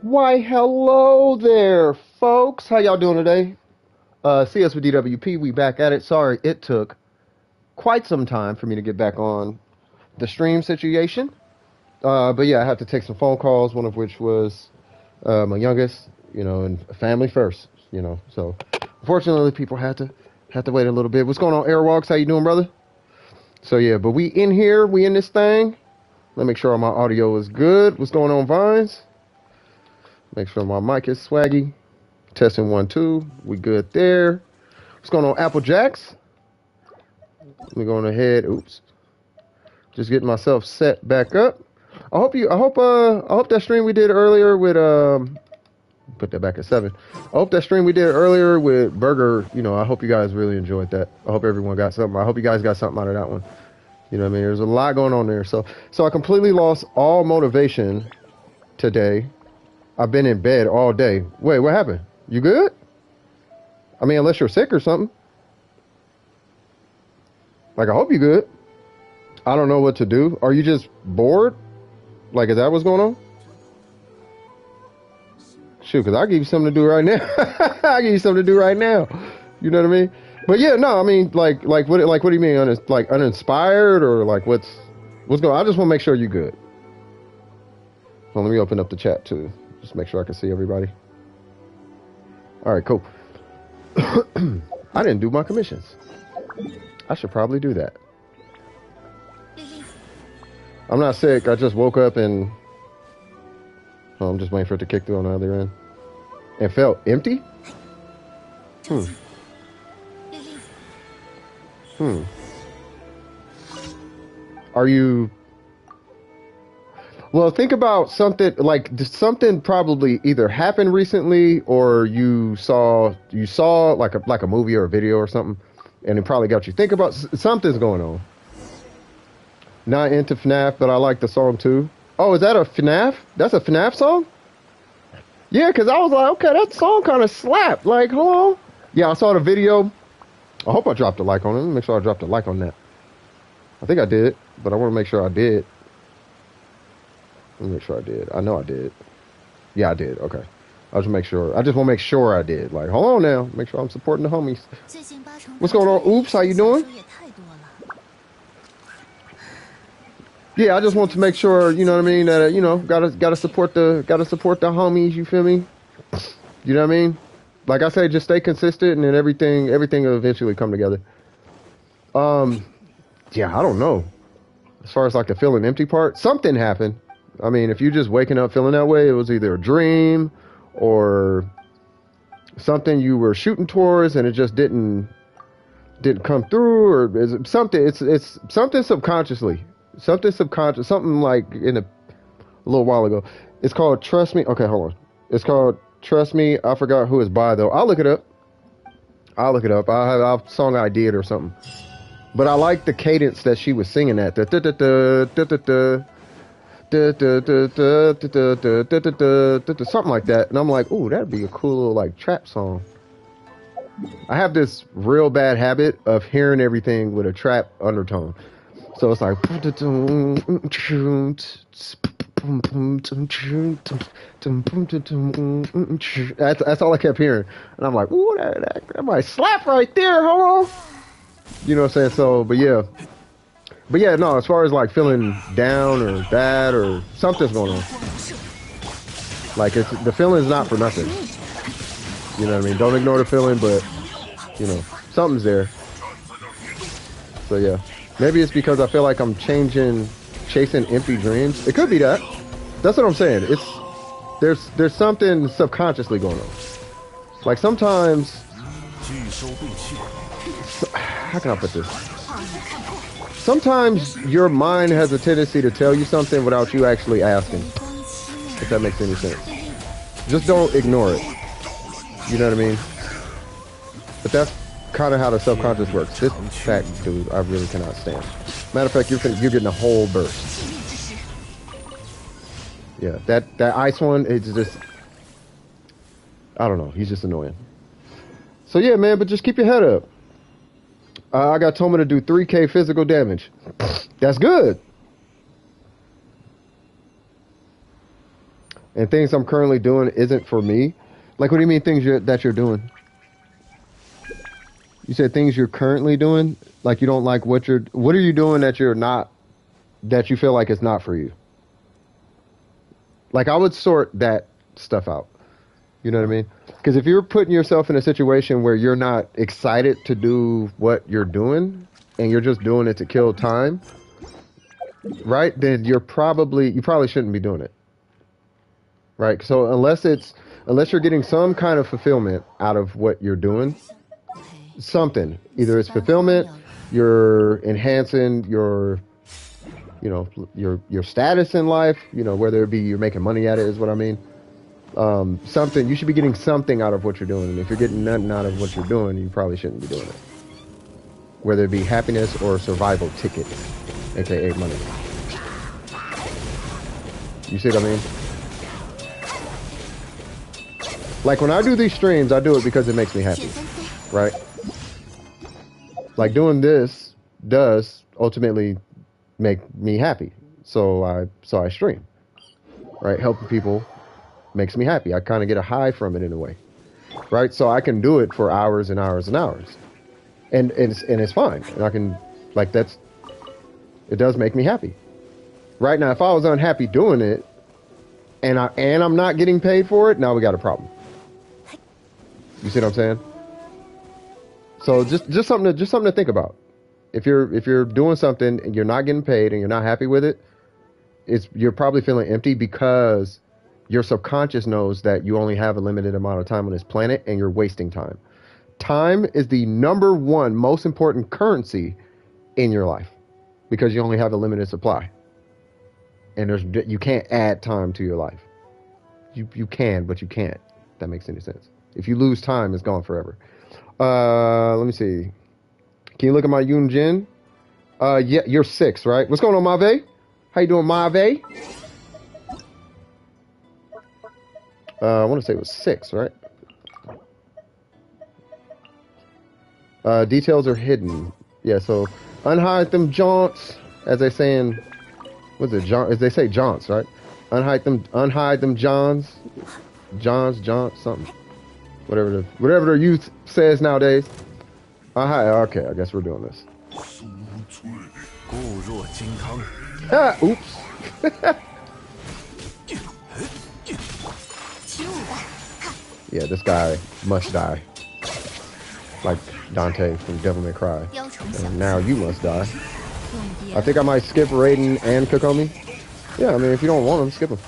Why, hello there, folks. How y'all doing today? CS with DWP. We back at it. Sorry, it took quite some time for me to get back on the stream situation. But yeah, I had to take some phone calls. One of which was my youngest, and family first, So unfortunately, people had to wait a little bit. What's going on, Airwalks? How you doing, brother? So yeah, but we in here. We in this thing. Let me make sure my audio is good. What's going on, Vines? Make sure my mic is swaggy. Testing 1, 2. We good there. What's going on, Apple Jacks? Let me go on ahead. Oops. Just getting myself set back up. I hope that stream we did earlier with put that back at 7. I hope that stream we did earlier with Burger, I hope you guys really enjoyed that. I hope everyone got something. I hope you guys got something out of that one. You know what I mean? There's a lot going on there. So I completely lost all motivation today. I've been in bed all day. Wait, what happened? You good? I mean, unless you're sick or something. Like, I hope you're good. I don't know what to do. Are you just bored? Like, is that what's going on? Shoot, because I'll give you something to do right now. I'll give you something to do right now. You know what I mean? But yeah, no, I mean, what do you mean? Uninspired or like what's going on? I just want to make sure you're good. Well, let me open up the chat too. Just make sure I can see everybody. All right, cool. I didn't do my commissions. I should probably do that. I'm not sick. I just woke up and I'm just waiting for it to kick through on the other end. And felt empty? Are you... Well, think about something something probably either happened recently or you saw like a movie or a video or something, and it probably got you think about something's going on. Not into FNAF, but I like the song too. Oh, is that a FNAF? That's a FNAF song? Yeah, because I was like, okay, that song kind of slapped. Like, hold on. Yeah, I saw the video. I hope I dropped a like on it. Let me make sure I dropped a like on that. I think I did, but I want to make sure I did. Let me make sure I did. I know I did. Yeah, I did. Okay. I just want to make sure I did. Like, hold on now. Make sure I'm supporting the homies. What's going on? Oops, how you doing? Yeah, I just want to make sure, you know what I mean, that gotta support the homies, you feel me? You know what I mean? Like I say, just stay consistent and then everything will eventually come together. Yeah, I don't know. As far as like the feeling empty part, something happened. I mean, if you're just waking up feeling that way, it was either a dream or something you were shooting towards and it just didn't come through, or is it something? It's something subconsciously, something subconscious, something like a little while ago. It's called Trust Me. Okay, hold on. It's called Trust Me. I forgot who it's by though. I'll look it up. I'll have a song I did or something. But I like the cadence that she was singing at. Something like that, and I'm like, ooh, that'd be a cool little like trap song. I have this real bad habit of hearing everything with a trap undertone, so it's like that's all I kept hearing, and I'm like, ooh, that might slap right there. Hold on, you know what I'm saying? So, but yeah, no, as far as like feeling down or bad or something's going on. Like the feeling's not for nothing. You know what I mean? Don't ignore the feeling, but something's there. So yeah. Maybe it's because I feel like I'm chasing empty dreams. It could be that. That's what I'm saying. There's something subconsciously going on. Like sometimes, how can I put this? Sometimes your mind has a tendency to tell you something without you actually asking, if that makes any sense. Just don't ignore it. You know what I mean? But that's kind of how the subconscious works. This fat dude, I really cannot stand. Matter of fact, you're getting a whole burst. Yeah, that ice one, it's just, I don't know, he's just annoying. So yeah, man, but just keep your head up. I got Toma to do 3K physical damage. That's good. and things I'm currently doing isn't for me. Like, what do you mean that you're doing? You said things you're currently doing? Like you don't like what are you doing that you're not, that you feel like it's not for you? Like I would sort that stuff out. You know what I mean? Because if you're putting yourself in a situation where you're not excited to do what you're doing and you're just doing it to kill time, right? Then you probably shouldn't be doing it. Right? So unless you're getting some kind of fulfillment out of what you're doing, something, either it's fulfillment, you're enhancing your status in life, whether it be you're making money at it is what I mean. Something, you should be getting something out of what you're doing. And if you're getting nothing out of what you're doing, you probably shouldn't be doing it. Whether it be happiness or survival ticket, aka money. You see what I mean? Like when I do these streams, I do it because it makes me happy, right? Like doing this does ultimately make me happy. So I stream, right? Helping people makes me happy. I kind of get a high from it in a way, right? So I can do it for hours and hours and hours, and it's fine. And I can, like, it does make me happy. Right now, if I was unhappy doing it, and I'm not getting paid for it, now we got a problem. You see what I'm saying? So just something to think about. If you're doing something and you're not getting paid and you're not happy with it, you're probably feeling empty because your subconscious knows that you only have a limited amount of time on this planet and you're wasting time. Time is the number one most important currency in your life because you only have a limited supply. And you can't add time to your life. You can, but you can't. If that makes any sense. If you lose time, it's gone forever. Let me see. Can you look at my Yoon Jin? Yeah, you're 6, right? What's going on, Mave? How you doing, Mave? I want to say it was 6, right? Details are hidden. Yeah, so unhide them jaunts, as they say in, what's it, John? As they say, jaunts, right? Unhide them Johns, jaunts, something. Whatever the youth says nowadays. Okay, I guess we're doing this. Oops. Yeah, this guy must die. Like Dante from Devil May Cry. And now you must die. I think I might skip Raiden and Kokomi. Yeah, I mean, if you don't want him, skip him.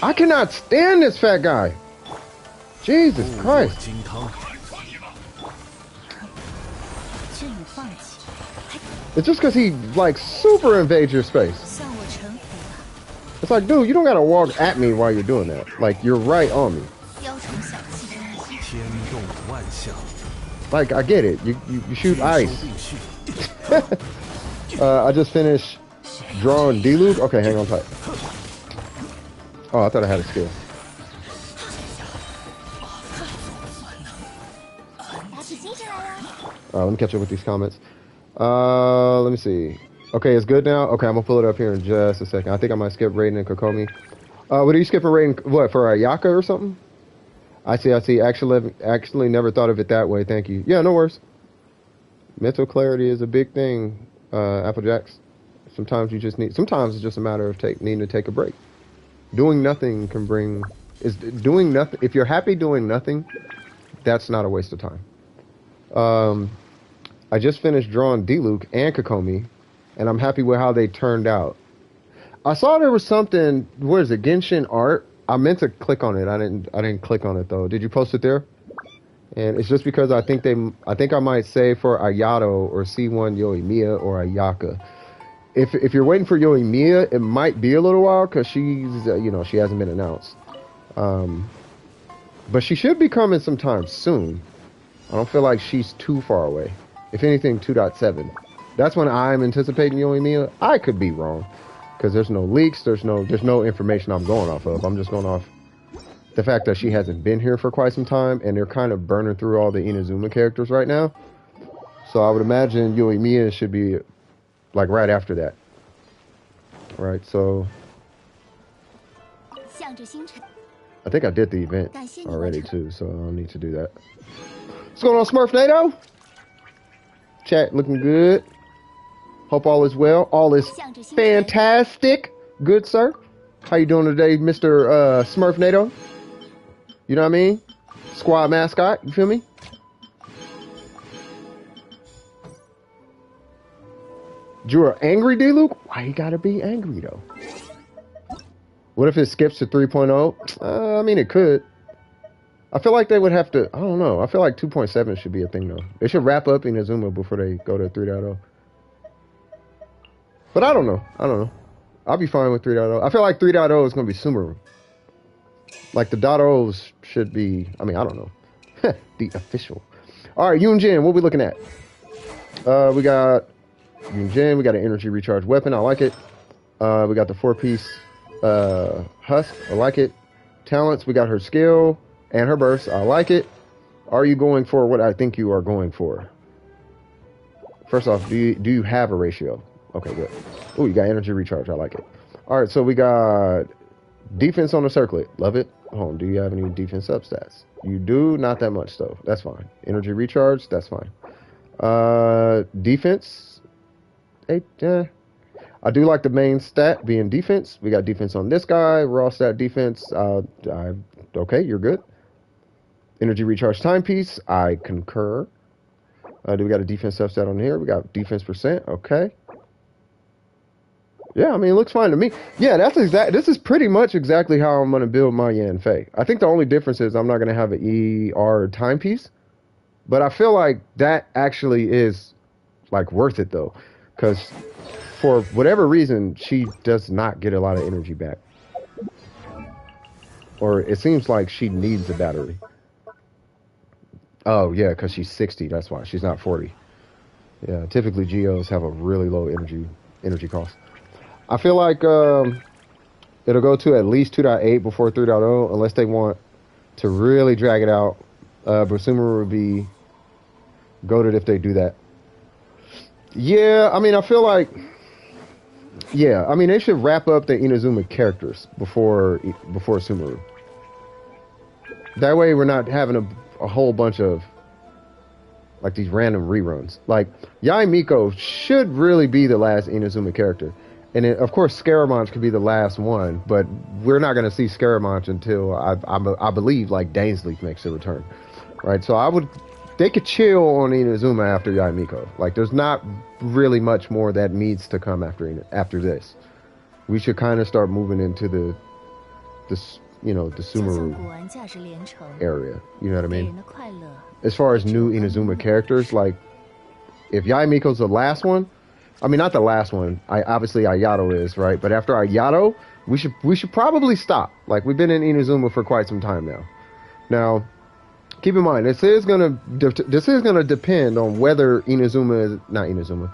I cannot stand this fat guy. Jesus Christ. It's just because he, like, super invades your space. It's like, dude, you don't gotta walk at me while you're doing that. Like, you're right on me. Like, I get it. You shoot ice. I just finished drawing D-Luke. Okay, hang on tight. Oh, I thought I had a skill. Let me catch up with these comments. Let me see. Okay, it's good now? Okay, I'm gonna pull it up here in just a second. I think I might skip Raiden and Kokomi. What are you skipping Raiden? What, for Ayaka or something? I see. Actually never thought of it that way. Thank you. Yeah, no worries. Mental clarity is a big thing, Applejacks. Sometimes it's just a matter of needing to take a break. Doing nothing doing nothing. If you're happy doing nothing, that's not a waste of time. I just finished drawing D-Luke and Kokomi, and I'm happy with how they turned out. I saw there was something, what is it, Genshin art? I meant to click on it. I didn't click on it though. Did you post it there? And it's just because I think I might say for Ayato or C1 Yoimiya or Ayaka. If you're waiting for Yoimiya, it might be a little while because she's she hasn't been announced. But she should be coming sometime soon. I don't feel like she's too far away. If anything, 2.7. That's when I'm anticipating Yoimiya. I could be wrong because there's no leaks. There's no information I'm going off of. I'm just going off the fact that she hasn't been here for quite some time, and they're kind of burning through all the Inazuma characters right now. So I would imagine Yoimiya should be like right after that. Right, so I think I did the event already too, so I don't need to do that. What's going on, Smurfnado? Chat looking good. Hope all is well. All is fantastic. Good, sir. How you doing today, Mr. Smurfnado? You know what I mean? Squad mascot. You feel me? You're angry, D-Luke? Why you gotta be angry, though? What if it skips to 3.0? I mean, it could. I feel like they would have to... I don't know. I feel like 2.7 should be a thing, though. They should wrap up Inazuma before they go to 3.0. But I don't know. I don't know. I'll be fine with 3.0. I feel like 3.0 is going to be Sumeru. Like, the .0s should be... I mean, I don't know. The official. All right, Yunjin, what we looking at? We got... Yunjin, we got an energy recharge weapon. I like it. We got the 4-piece husk. I like it. Talents, we got her skill and her burst. I like it. Are you going for what I think you are going for? First off, do you have a ratio? Okay, good. Oh, you got energy recharge. I like it. All right, so we got defense on the circlet. Love it. Hold on, do you have any defense substats? You do. Not that much, though. That's fine. Energy recharge. That's fine. Defense. I do like the main stat being defense. We got defense on this guy. Raw stat defense. Okay, you're good. Energy recharge timepiece. I concur. Do we got a defense substat on here? We got defense percent. Okay. Yeah, I mean, it looks fine to me. Yeah, this is pretty much exactly how I'm going to build my Yanfei. I think the only difference is I'm not going to have an ER timepiece. But I feel like that actually is, like, worth it, though. Because for whatever reason, she does not get a lot of energy back. Or it seems like she needs a battery. Oh, yeah, because she's 60. That's why. She's not 40. Yeah, typically Geos have a really low energy cost. I feel like it'll go to at least 2.8 before 3.0, unless they want to really drag it out. Sumeru would be goated if they do that. Yeah, I mean, I feel like... Yeah, I mean, they should wrap up the Inazuma characters before Sumeru. That way we're not having a whole bunch of, like, these random reruns. Like, Yae Miko should really be the last Inazuma character. And, of course, Scaramouche could be the last one, but we're not going to see Scaramouche until, I believe, like, Dainsleif makes a return. Right? So they could chill on Inazuma after Yae Miko. Like, there's not really much more that needs to come after this. We should kind of start moving into the Sumeru area. You know what I mean? As far as new Inazuma characters, like, if Yae Miko's the last one, I mean, not the last one. Obviously Ayato is, right? But after Ayato, we should probably stop. Like, we've been in Inazuma for quite some time now. Now, keep in mind, this is gonna depend on whether Inazuma is not Inazuma.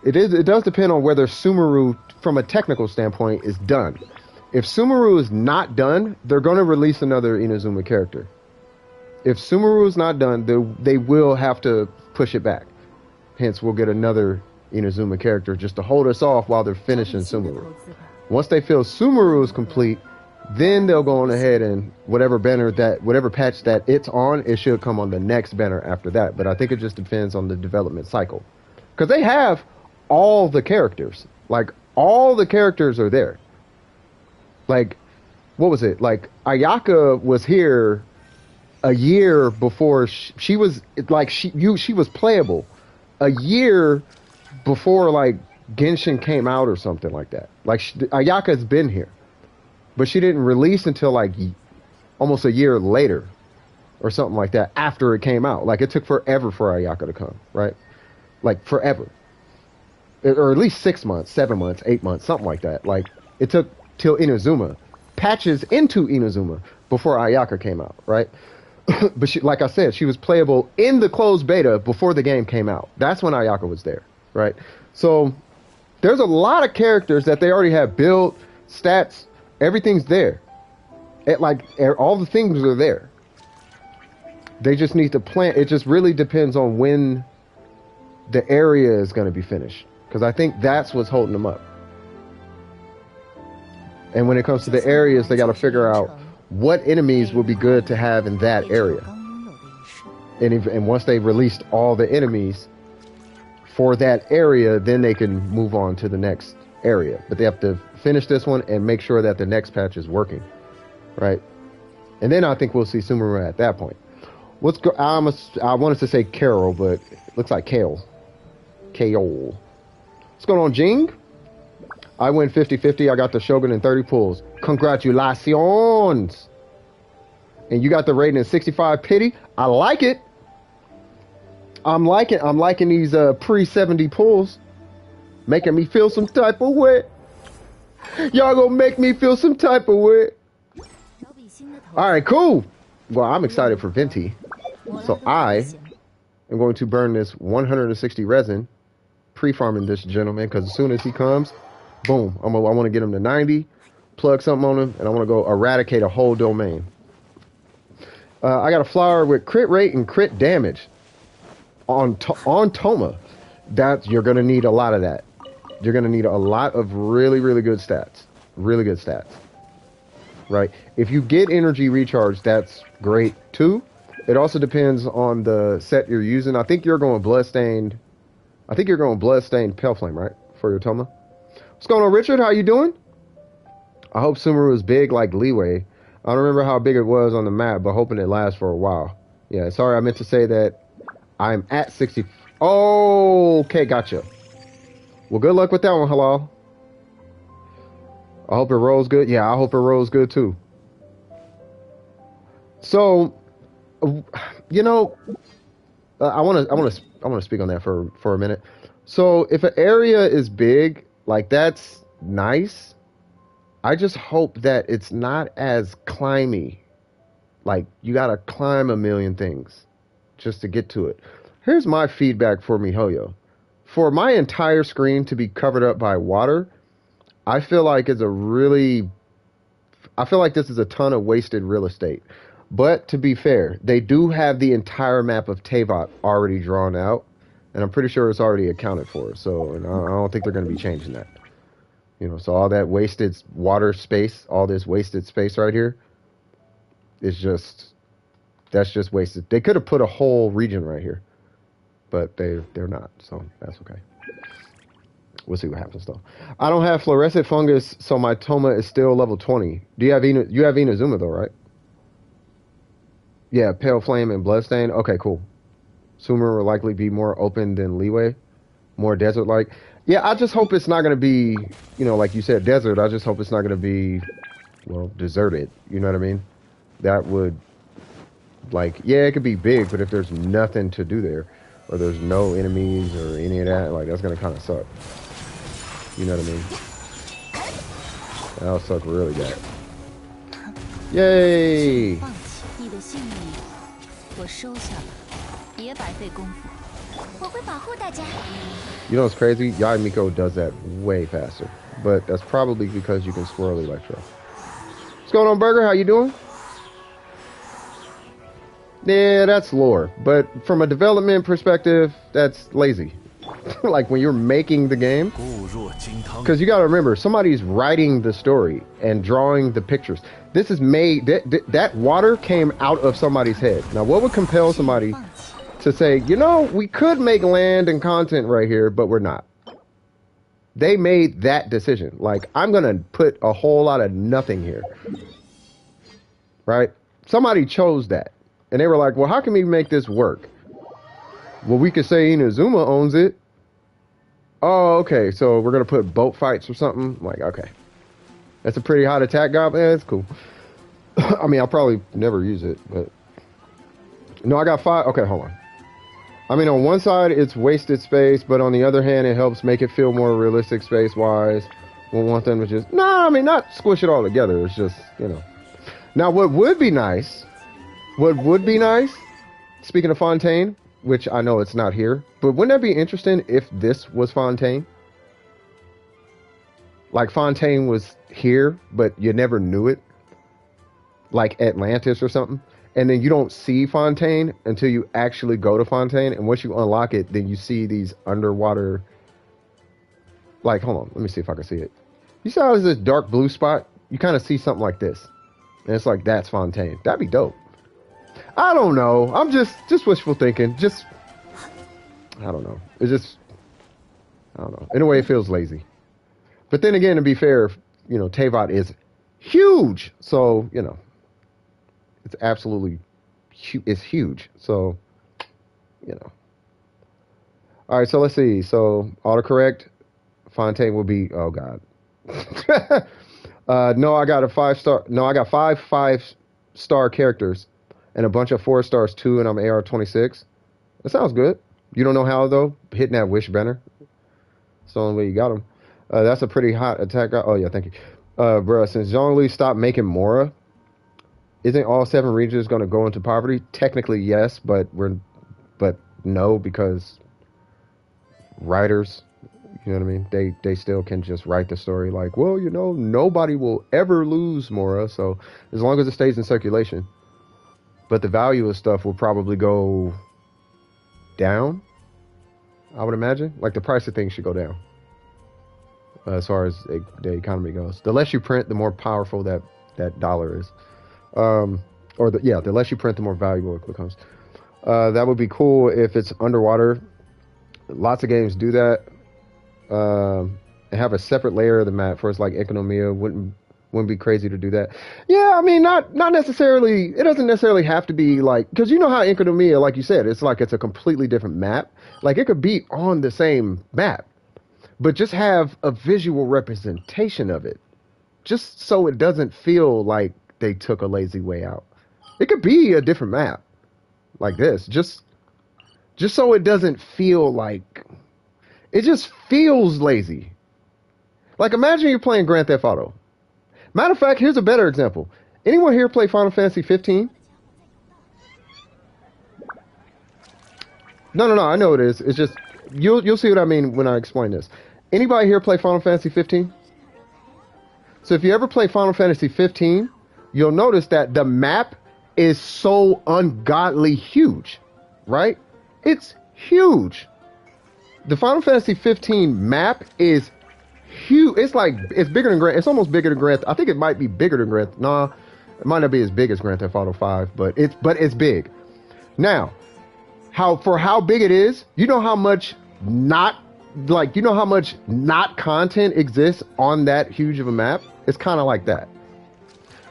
It does depend on whether Sumeru, from a technical standpoint, is done. If Sumeru is not done, they're gonna release another Inazuma character. If Sumeru is not done, they will have to push it back. Hence, we'll get another Inazuma character just to hold us off while they're finishing Sumeru. Once they feel Sumeru is complete, then they'll go on ahead and whatever patch that it's on, it should come on the next banner after that. But I think it just depends on the development cycle. Because they have all the characters. Like, all the characters are there. Like, what was it? Like, Ayaka was here a year before she was, like, she was playable a year before, like, Genshin came out or something like that. Like, Ayaka's been here. But she didn't release until, like, almost a year later or something like that after it came out. Like, it took forever for Ayaka to come, right? Like, forever. Or at least 6 months, 7 months, 8 months, something like that. Like, it took till Inazuma. Patches into Inazuma before Ayaka came out, right? But she, like I said, she was playable in the closed beta before the game came out. That's when Ayaka was there, right? So, there's a lot of characters that they already have built, stats. Everything's there. All the things are there. They just need to plan. It just really depends on when the area is going to be finished. Because I think that's what's holding them up. And when it comes to the areas, they got to figure out what enemies will be good to have in that area. And once they've released all the enemies for that area, then they can move on to the next area. But they have to finish this one and make sure that the next patch is working, right? And then I think we'll see Sumeru at that point. I wanted to say Carol, but it looks like Kale. Kale. What's going on, Jing? I win 50-50. I got the Shogun in 30 pulls. Congratulations. And you got the rating in 65 pity. I like it. I'm liking these pre-70 pulls. Making me feel some type of way. Y'all gonna make me feel some type of way. Alright, cool. Well, I'm excited for Venti. So I am going to burn this 160 resin, pre-farming this gentleman, because as soon as he comes, boom, I want to get him to 90, plug something on him, and I want to go eradicate a whole domain. I got a flower with crit rate and crit damage on Toma. You're going to need a lot of that. You're going to need a lot of really, really good stats. Really good stats. Right? If you get energy recharge, that's great too. It also depends on the set you're using. I think you're going Bloodstained. I think you're going Bloodstained Pale Flame, right? For your Toma. What's going on, Richard? How you doing? I hope Sumeru is big like Leeway. I don't remember how big it was on the map, but hoping it lasts for a while. Yeah, sorry, I meant to say that I'm at 60. Oh, okay, gotcha. Well, good luck with that one, Halal. I hope it rolls good. Yeah, I hope it rolls good too. So, you know, I want to speak on that for a minute. So, if an area is big, like that's nice. I just hope that it's not as climby. Like you gotta climb a million things just to get to it. Here's my feedback for MiHoYo. For my entire screen to be covered up by water, I feel like this is a ton of wasted real estate. But to be fair, they do have the entire map of Teyvat already drawn out, and I'm pretty sure it's already accounted for. So, and I don't think they're going to be changing that. You know, so all that wasted water space, all this wasted space right here, that's just wasted. They could have put a whole region right here, but they're not. So that's okay. We'll see what happens though. I don't have fluorescent fungus, so my Toma is still level 20. You have Inazuma though, right? Yeah, Pale Flame and Bloodstain. Okay, cool. Sumeru will likely be more open than Leeway, more desert-like. Yeah, I just hope it's not going to be, you know, like you said, desert. I just hope it's not going to be, well, deserted. You know what I mean? That would, like, yeah, it could be big, but if there's nothing to do there, or there's no enemies or any of that, like, that's going to kind of suck. You know what I mean? That'll suck really bad. Yay! You know what's crazy? Yai Miko does that way faster. But that's probably because you can swirl Electro. What's going on, Burger? How you doing? Yeah, that's lore. But from a development perspective, that's lazy. Like when you're making the game. Because you got to remember, somebody's writing the story and drawing the pictures. This is made, that water came out of somebody's head. Now, what would compel somebody to say, you know, we could make land and content right here, but we're not. They made that decision. Like, I'm going to put a whole lot of nothing here. Right? Somebody chose that. And they were like, well, how can we make this work? Well, we could say Inazuma owns it. Oh, okay. So we're going to put boat fights or something? I'm like, okay. That's a pretty hot attack goblin. Yeah, it's cool. I mean, I'll probably never use it, but... No, I got 5. Okay, hold on. I mean, on one side, it's wasted space, but on the other hand, it helps make it feel more realistic space-wise. We want them to just... No, I mean, not squish it all together. It's just, you know. Now, what would be nice... Speaking of Fontaine, which I know it's not here, but wouldn't that be interesting if this was Fontaine? Like Fontaine was here, but you never knew it. Like Atlantis or something. And then you don't see Fontaine until you actually go to Fontaine. And once you unlock it, then you see these underwater... Like, hold on. Let me see if I can see it. You see how there's this dark blue spot you kind of see something like this. And it's like, that's Fontaine. That'd be dope. I don't know. I'm just wishful thinking. Just, I don't know. It's just, I don't know. In a way, it feels lazy. But then again, to be fair, you know, Teyvat is huge. So, you know, it's absolutely, it's huge. So, you know. All right, so let's see. So, autocorrect, Fontaine will be, oh, God. No, I got a 5-star. No, I got 5-star characters and a bunch of 4 stars too, and I'm AR26. That sounds good. You don't know how, though? Hitting that wish banner. It's the only way you got him. That's a pretty hot attack. Oh, yeah, thank you. Bruh, since Jean-Louis stopped making Mora, isn't all 7 regions going to go into poverty? Technically, yes, but no, because writers, you know what I mean? They still can just write the story like, well, you know, nobody will ever lose Mora, so as long as it stays in circulation. But the value of stuff will probably go down, I would imagine. Like, the price of things should go down as far as the economy goes. The less you print, the more powerful that dollar is. The less you print, the more valuable it becomes. That would be cool if it's underwater. Lots of games do that. And have a separate layer of the map for it's like Economia. Wouldn't be crazy to do that. Yeah, I mean, not necessarily. It doesn't necessarily have to be like, because you know how Economia, like you said, it's like it's a completely different map. Like, it could be on the same map, but just have a visual representation of it, just so it doesn't feel like they took a lazy way out. It could be a different map like this, just so it doesn't feel like it just feels lazy. Like, imagine you're playing Grand Theft Auto. Matter of fact, here's a better example. Anyone here play Final Fantasy 15? No, I know it is. It's just you'll see what I mean when I explain this. Anybody here play Final Fantasy 15? So if you ever play Final Fantasy 15, you'll notice that the map is so ungodly huge, right? It's huge. The Final Fantasy 15 map is huge. It's like, it's bigger than Grand. It's almost bigger than Grand. I think it might be bigger than Grand. Nah, it might not be as big as Grand Theft Auto 5, but it's big. Now, how big it is, you know how much not content exists on that huge of a map? It's kind of like that.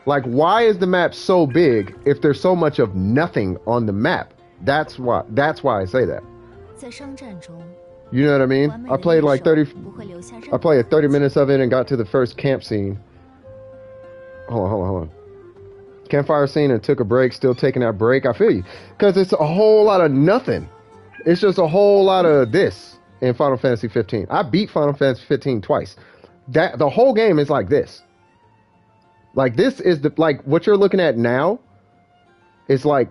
Like, why is the map so big if there's so much of nothing on the map? That's why I say that. You know what I mean? I played like 30 minutes of it and got to the first camp scene. Hold on. Campfire scene and took a break, still taking that break. I feel you. Because it's a whole lot of nothing. It's just a whole lot of this in Final Fantasy 15. I beat Final Fantasy 15 twice. The whole game is like this. Like, this is what you're looking at now is like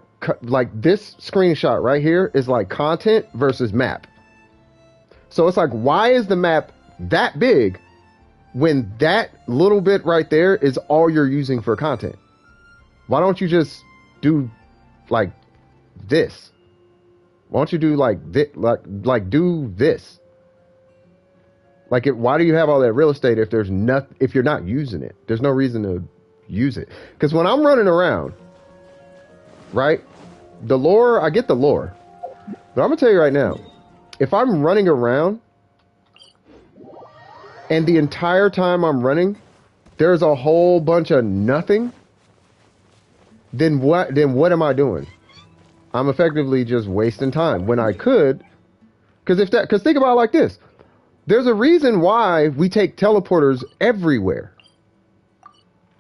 this screenshot right here is like content versus map. So it's like, why is the map that big when that little bit right there is all you're using for content? Why don't you just do like this? Why don't you do like this? Like do this? Like, why do you have all that real estate if there's if you're not using it? There's no reason to use it. Because when I'm running around, right, the lore, I get the lore, but I'm gonna tell you right now, if I'm running around and the entire time I'm running there's a whole bunch of nothing, then what am I doing? I'm effectively just wasting time when I could, because think about it like this. There's a reason why we take teleporters everywhere.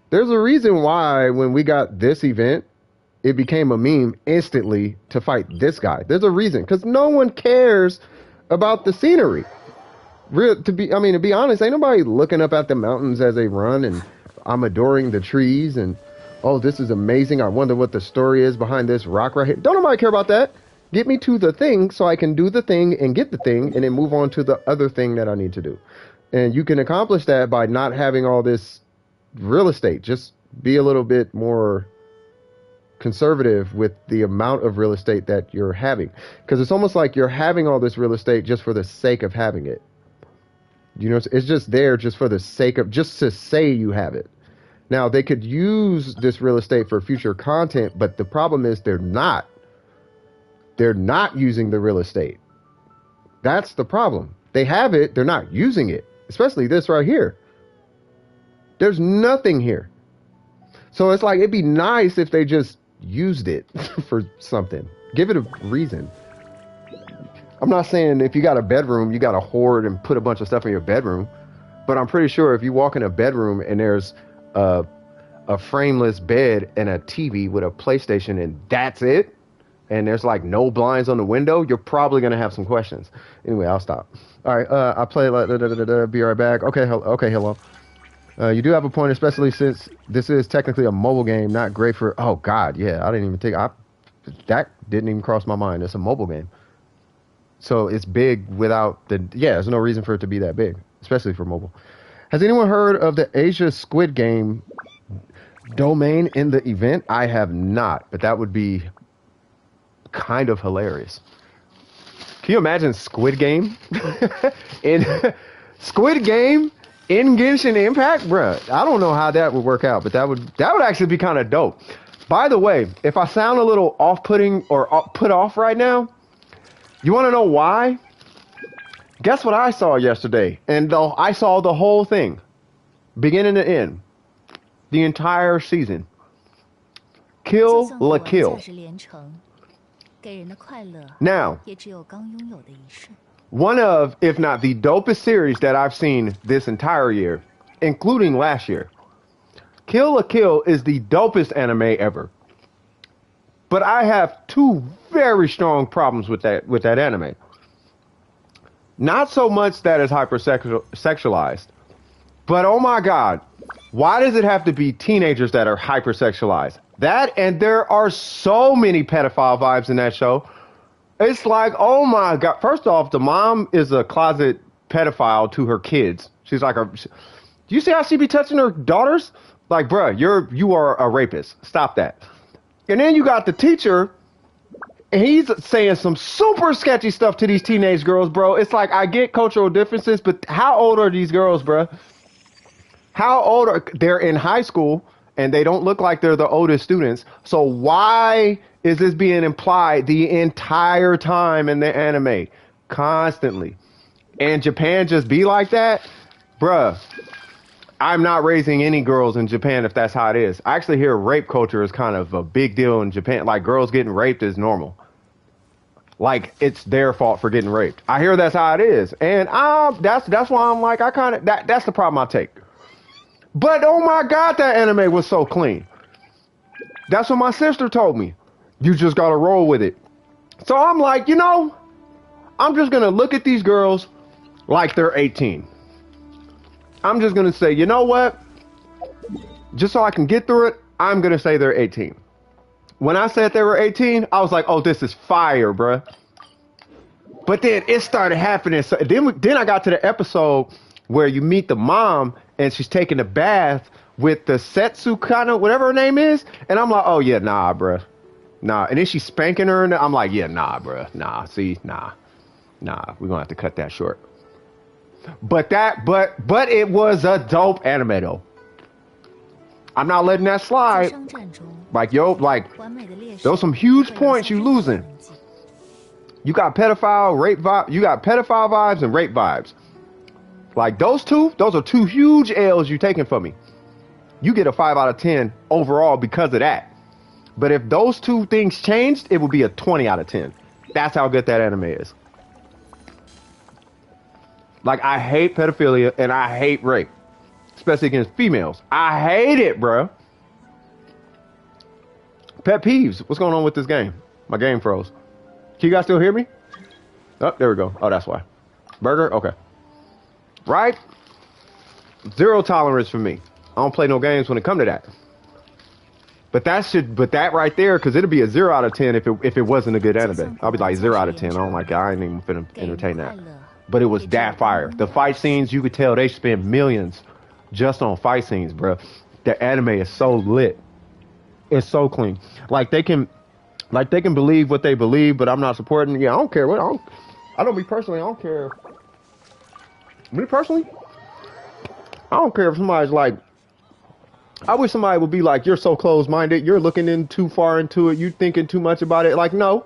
There's a reason why when we got this event, it became a meme instantly to fight this guy. There's a reason, because no one cares about the scenery. To be honest, ain't nobody looking up at the mountains as they run and I'm adoring the trees and, oh, this is amazing. I wonder what the story is behind this rock right here. Don't nobody care about that. Get me to the thing so I can do the thing and get the thing and then move on to the other thing that I need to do. And you can accomplish that by not having all this real estate. Just be a little bit more conservative with the amount of real estate that you're having. Because it's almost like you're having all this real estate just for the sake of having it. You know, it's just there just for the sake of, just to say you have it. Now they could use this real estate for future content, but the problem is they're not. They're not using the real estate. That's the problem. They have it, they're not using it. Especially this right here. There's nothing here. So it's like it'd be nice if they just used it for something. Give it a reason. I'm not saying if you got a bedroom, you got to hoard and put a bunch of stuff in your bedroom. But I'm pretty sure if you walk in a bedroom and there's a frameless bed and a TV with a PlayStation and that's it, and there's like no blinds on the window, you're probably going to have some questions. Anyway, I'll stop. All right, I play like be right back. Okay, hello. You do have a point, especially since this is technically a mobile game, not great for. Oh God, yeah, I didn't even think that didn't even cross my mind. It's a mobile game, so it's big without the. Yeah, there's no reason for it to be that big, especially for mobile. Has anyone heard of the Asia Squid Game domain in the event? I have not, but that would be kind of hilarious. Can you imagine Squid Game in Squid Game in Genshin Impact, bruh? I don't know how that would work out, but that would actually be kind of dope. By the way, if I sound a little off-putting or put off right now, you want to know why? Guess what I saw yesterday? And I saw the whole thing, beginning to end, the entire season. Kill la Kill. Now, one of, if not the dopest series that I've seen this entire year, including last year. Kill la Kill is the dopest anime ever. But I have two very strong problems with that anime. Not so much that it's hypersexualized, but oh my God, why does it have to be teenagers that are hypersexualized? That, and there are so many pedophile vibes in that show. It's like, oh my God. First off, the mom is a closet pedophile to her kids. She's like, do you see how she be touching her daughters? Like, bruh, you are a rapist. Stop that. And then you got the teacher, and he's saying some super sketchy stuff to these teenage girls, bro. It's like, I get cultural differences, but how old are these girls, bruh? How old are they're in high school, and they don't look like they're the oldest students. So why is this being implied the entire time in the anime? Constantly. And Japan just be like that? Bruh, I'm not raising any girls in Japan if that's how it is. I actually hear rape culture is kind of a big deal in Japan. Like, girls getting raped is normal. Like, it's their fault for getting raped. I hear that's how it is. And that's why I'm like, that's the problem I take. But oh my God, that anime was so clean. That's what my sister told me. You just gotta roll with it. So I'm like, I'm just gonna look at these girls like they're 18. I'm just gonna say, you know what? Just so I can get through it, I'm gonna say they're 18. When I said they were 18, I was like, oh, this is fire, bruh. But then it started happening. So then I got to the episode where you meet the mom and she's taking a bath with the Setsukana, whatever her name is. And I'm like, oh yeah, nah, bruh. Nah. And then she's spanking her and I'm like, yeah, nah, bruh. Nah, see, nah. We're gonna have to cut that short. But it was a dope anime though. I'm not letting that slide. Like, those some huge points you losing. You got pedophile, rape vibe. You got pedophile vibes and rape vibes. Like those are two huge L's you taking from me. You get a 5 out of 10 overall because of that. But if those two things changed, it would be a 20 out of 10. That's how good that anime is. Like, I hate pedophilia and I hate rape, especially against females. I hate it, bro. Pet peeves. What's going on with this game? My game froze. Can you guys still hear me? Oh, there we go. Oh, that's why. Burger? Okay. Right? Zero tolerance for me. I don't play no games when it come to that. But that right there, because it'll be a 0 out of 10 if it wasn't a good anime. I'll be like 0 out of 10. I don't like it. I ain't even finna entertain that. But it was that fire. The fight scenes, you could tell they spent millions just on fight scenes, bro. The anime is so lit. It's so clean. Like they can believe what they believe, but I'm not supporting. Yeah, I don't care what. I don't. Me personally, I don't care. Me personally, I don't care if somebody's like I wish somebody would be like, you're so closed-minded, you're looking in too far into it, you thinking too much about it. Like, no,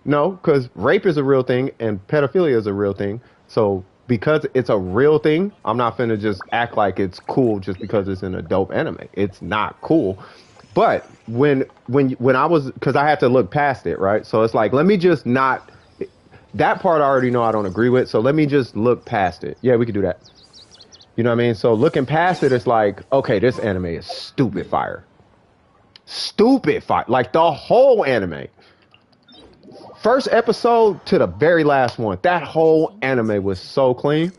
no, because rape is a real thing and pedophilia is a real thing. So because it's a real thing, I'm not finna just act like it's cool just because it's an adult anime. It's not cool. But when I was, because I had to look past it, right? So it's like, let me just not, that part I already know I don't agree with. So let me just look past it. Yeah, we could do that. You know what I mean? So looking past it, it's like, okay, this anime is stupid fire. Stupid fire. Like the whole anime. First episode to the very last one. That whole anime was so clean.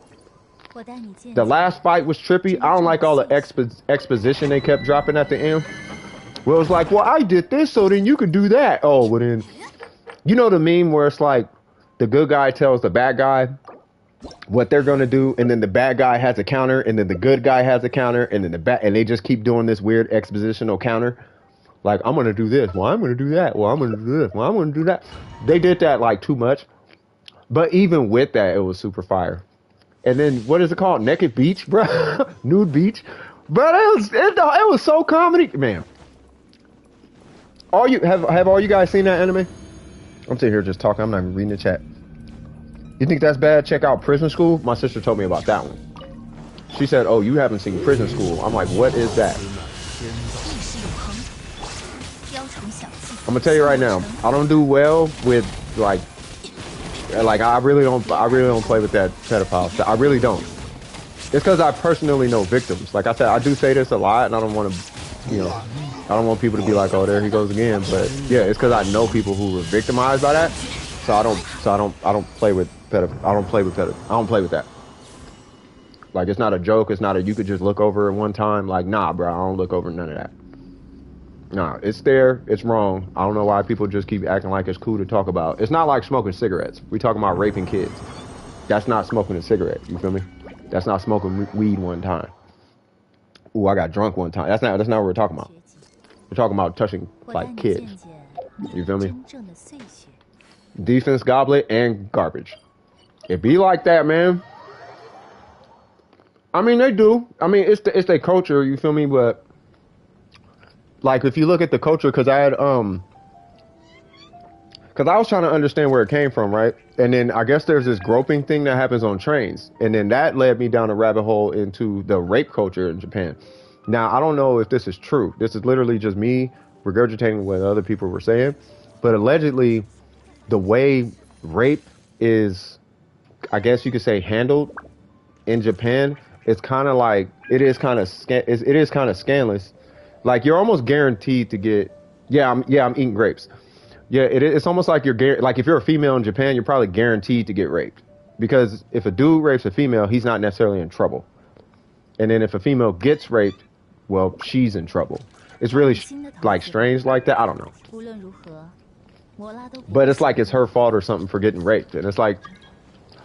The last fight was trippy. I don't like all the exposition they kept dropping at the end. Well, it was like, well, I did this, so then you could do that. Oh, well then, you know the meme where it's like, the good guy tells the bad guy what they're gonna do, and then the bad guy has a counter, and then the good guy has a counter, and then and they just keep doing this weird expositional counter. Like, I'm gonna do this. Well, I'm gonna do that. Well, I'm gonna do this. Well, I'm gonna do that. They did that like too much. But even with that, it was super fire. And then what is it called? Naked Beach, bro. Nude Beach. But it was so comedy, man. All you have all you guys seen that anime? I'm sitting here just talking. I'm not even reading the chat. You think that's bad? Check out Prison School. My sister told me about that one. She said, "Oh, you haven't seen Prison School." I'm like, "What is that?" I'm gonna tell you right now. I don't do well with like I really don't play with that pedophile stuff. I really don't. It's because I personally know victims. Like I said, I do say this a lot, and I don't want to, you know, I don't want people to be like, "Oh, there he goes again." But yeah, it's because I know people who were victimized by that. So I don't play with I don't play with that. Like, it's not a joke. It's not a, you could just look over it one time. Like, nah, bro, I don't look over none of that. Nah, it's there. It's wrong. I don't know why people just keep acting like it's cool to talk about. It's not like smoking cigarettes. We talking about raping kids. That's not smoking a cigarette. You feel me? That's not smoking weed one time. Ooh, I got drunk one time. That's not what we're talking about. We're talking about touching like kids. You feel me? Defense, goblet, and garbage. It be like that, man. I mean, they do. I mean, it's their culture. You feel me? But like, if you look at the culture, because I was trying to understand where it came from, right? And then I guess there's this groping thing that happens on trains, and then that led me down a rabbit hole into the rape culture in Japan. Now, I don't know if this is true. This is literally just me regurgitating what other people were saying, but allegedly, the way rape is, I guess you could say, handled in Japan, it's kind of like, it is kind of scandalous. Like, you're almost guaranteed to get, I'm eating grapes. Yeah, it's almost like like, if you're a female in Japan, you're probably guaranteed to get raped. Because if a dude rapes a female, he's not necessarily in trouble. And then if a female gets raped, well, she's in trouble. It's really like strange like that. I don't know. But it's like it's her fault or something for getting raped. And it's like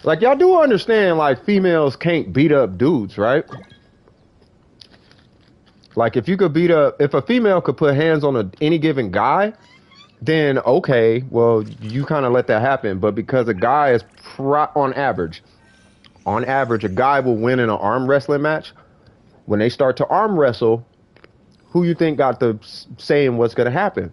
y'all do understand, like, females can't beat up dudes, right? Like, if a female could put hands on any given guy, then okay, well, you kind of let that happen. But because a guy is on average, a guy will win in an arm wrestling match. When they start to arm wrestle, who you think got the saying what's going to happen?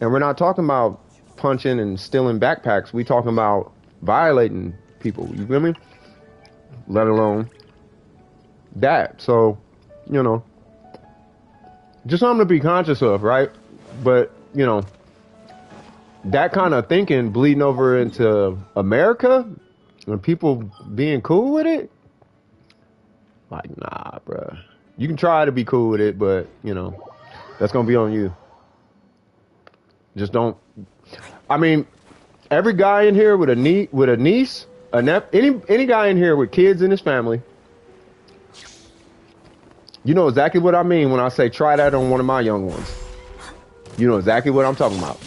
And we're not talking about punching and stealing backpacks. We talking about violating people. You feel me? Let alone that. So, you know, just something to be conscious of, right? But, you know, that kind of thinking bleeding over into America and people being cool with it. Like, nah, bruh. You can try to be cool with it, but, you know, that's going to be on you. Just don't. I mean, every guy in here with a niece, any guy in here with kids in his family, you know exactly what I mean when I say try that on one of my young ones. You know exactly what I'm talking about.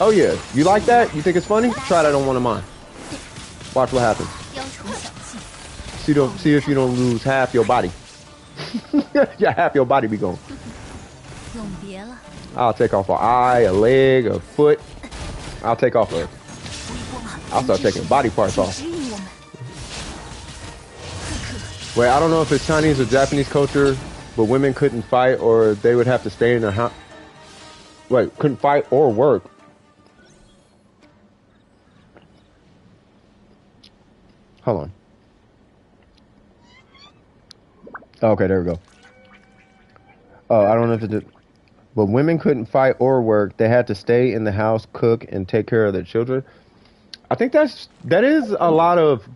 Oh yeah, you like that? You think it's funny? Try that on one of mine. Watch what happens. See if you don't lose half your body. Yeah, half your body be gone. I'll take off an eye, a leg, a foot. I'll start taking body parts off. Wait, I don't know if it's Chinese or Japanese culture but women couldn't fight or they would have to stay in the house. Wait, couldn't fight or work. Hold on. Okay, there we go. Oh, I don't know if it did. But women couldn't fight or work. They had to stay in the house, cook, and take care of their children. I think that is a lot of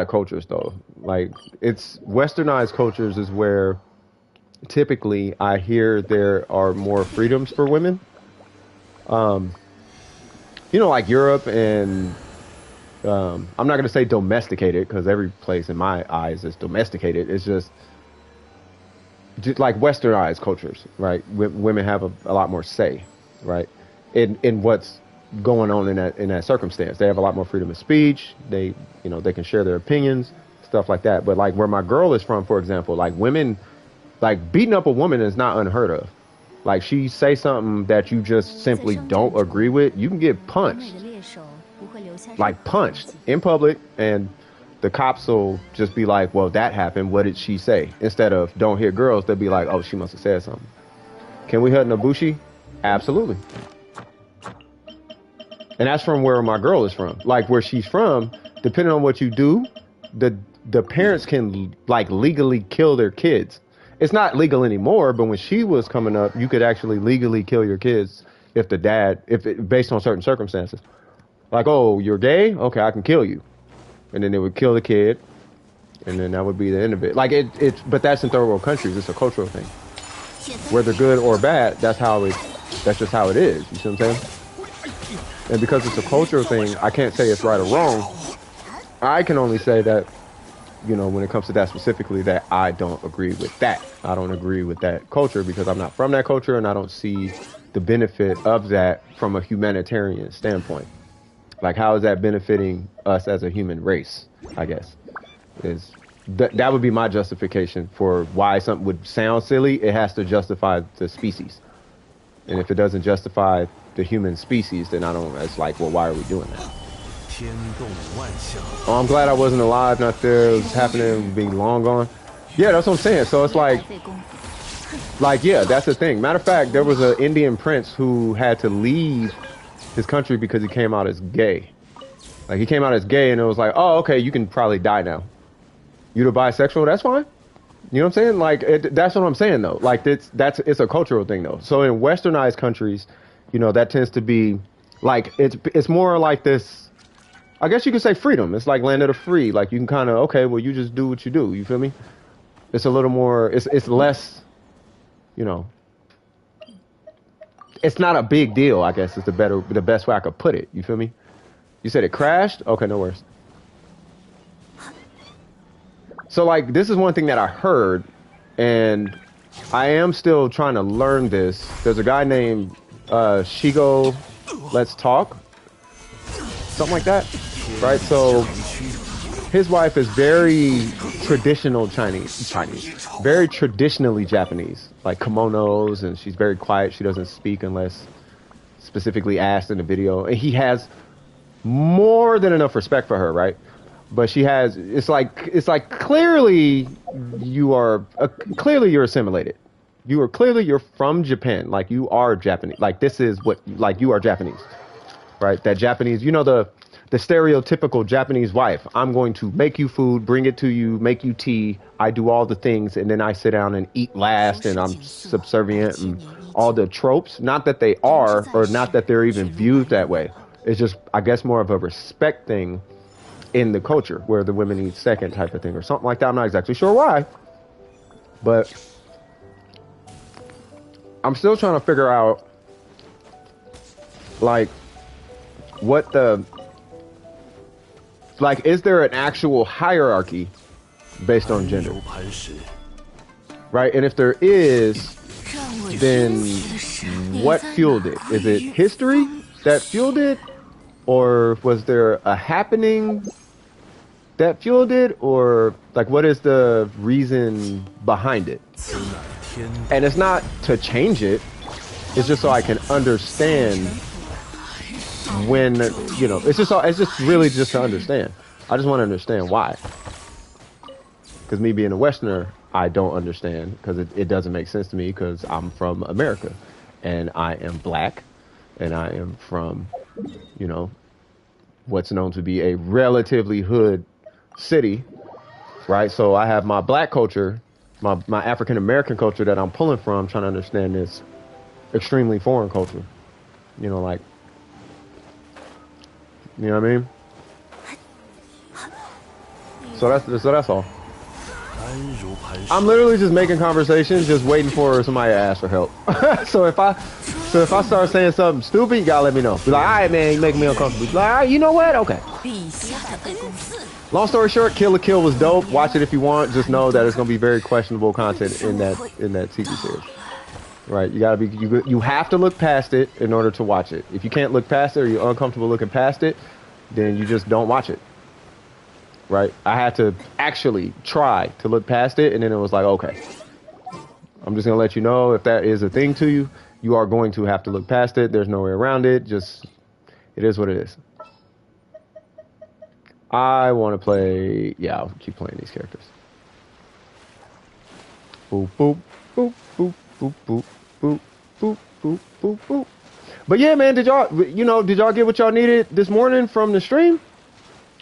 cultures though. Like it's westernized cultures is where typically I hear there are more freedoms for women. You know, like Europe and I'm not going to say domesticated because every place in my eyes is domesticated. It's just like westernized cultures, right? Women have a lot more say, right? In what's going on in that circumstance. They have a lot more freedom of speech. They can share their opinions, stuff like that. But like where my girl is from, for example, like women, like beating up a woman is not unheard of. Like she say something that you just simply don't agree with, you can get punched. Like punched in public, and the cops will just be like, well, that happened. What did she say? Instead of don't hit girls, they'll be like, oh, she must have said something. Can we hurt Nabushi? Absolutely. And that's from where my girl is from. Like where she's from, depending on what you do, the parents can like legally kill their kids. It's not legal anymore, but when she was coming up, you could actually legally kill your kids if based on certain circumstances. Like, oh, you're gay? Okay, I can kill you. And then they would kill the kid, and then that would be the end of it. Like but that's in third world countries. It's a cultural thing. Whether good or bad, that's just how it is. You see what I'm saying? And because it's a cultural thing, I can't say it's right or wrong. I can only say that, when it comes to that specifically, that I don't agree with that. I don't agree with that culture because I'm not from that culture, and I don't see the benefit of that from a humanitarian standpoint. Like, how is that benefiting us as a human race, I guess, that would be my justification for why something would sound silly. It has to justify the species. And if it doesn't justify the human species, then it's like, well, why are we doing that? Oh, I'm glad I wasn't alive, not there. It was happening, being long gone. Yeah, that's what I'm saying. So it's like, yeah, that's the thing. Matter of fact, there was an Indian prince who had to leave his country because he came out as gay. Like he came out as gay, and it was like, oh, okay, you can probably die now. You're bisexual, that's fine. You know what I'm saying? Like that's what I'm saying though. Like it's a cultural thing though. So in westernized countries, that tends to be like it's more like this. I guess you could say freedom. It's like land of the free. Like you can kind of okay, well you just do what you do. You feel me? It's a little more. It's less. It's not a big deal, I guess, is the best way I could put it. You feel me? You said it crashed? Okay, no worries. So, like, this is one thing that I heard, and I am still trying to learn this. There's a guy named Shigo Let's Talk. Something like that, right? So, his wife is very traditional Chinese, very traditionally Japanese, like kimonos, and she's very quiet. She doesn't speak unless specifically asked in the video. And he has more than enough respect for her, right? But it's like clearly you're assimilated. You're from Japan. Like you are Japanese. Like this is you are Japanese, right? That Japanese, the stereotypical Japanese wife. I'm going to make you food, bring it to you, make you tea. I do all the things, and then I sit down and eat last, and I'm subservient, and all the tropes. Not that they are, or not that they're even viewed that way. It's just, I guess, more of a respect thing in the culture, where the women eat second type of thing, or something like that. I'm not exactly sure why, but I'm still trying to figure out, like, is there an actual hierarchy based on gender? Right? And if there is, then what fueled it? Is it history that fueled it? Or was there a happening that fueled it? Or, like, what is the reason behind it? And it's not to change it. It's just so I can understand when, it's just really just to understand. I just want to understand why. Because me being a Westerner, I don't understand because it doesn't make sense to me because I'm from America and I am black and I am from, you know, what's known to be a relatively hood city, right? So I have my black culture, my African American culture that I'm pulling from, trying to understand this extremely foreign culture. You know, like, you know what I mean? So that's all. I'm literally just making conversations, just waiting for somebody to ask for help. so if I start saying something stupid, you gotta let me know. Be like, all right, man, you making me uncomfortable. Be like, all right, you know what? Okay. Long story short, Kill la Kill was dope. Watch it if you want. Just know that it's gonna be very questionable content in that TV series. Right? You gotta be. You have to look past it in order to watch it. If you can't look past it or you're uncomfortable looking past it, then you just don't watch it. Right? I had to actually try to look past it, and then it was like, okay, I'm just gonna let you know if that is a thing to you, you are going to have to look past it. There's no way around it. Just, it is what it is. I want to play. Yeah, I'll keep playing these characters. Boop boop boop boop boop boop boop boop boop boop boop. But yeah, man, did y'all get what y'all needed this morning from the stream?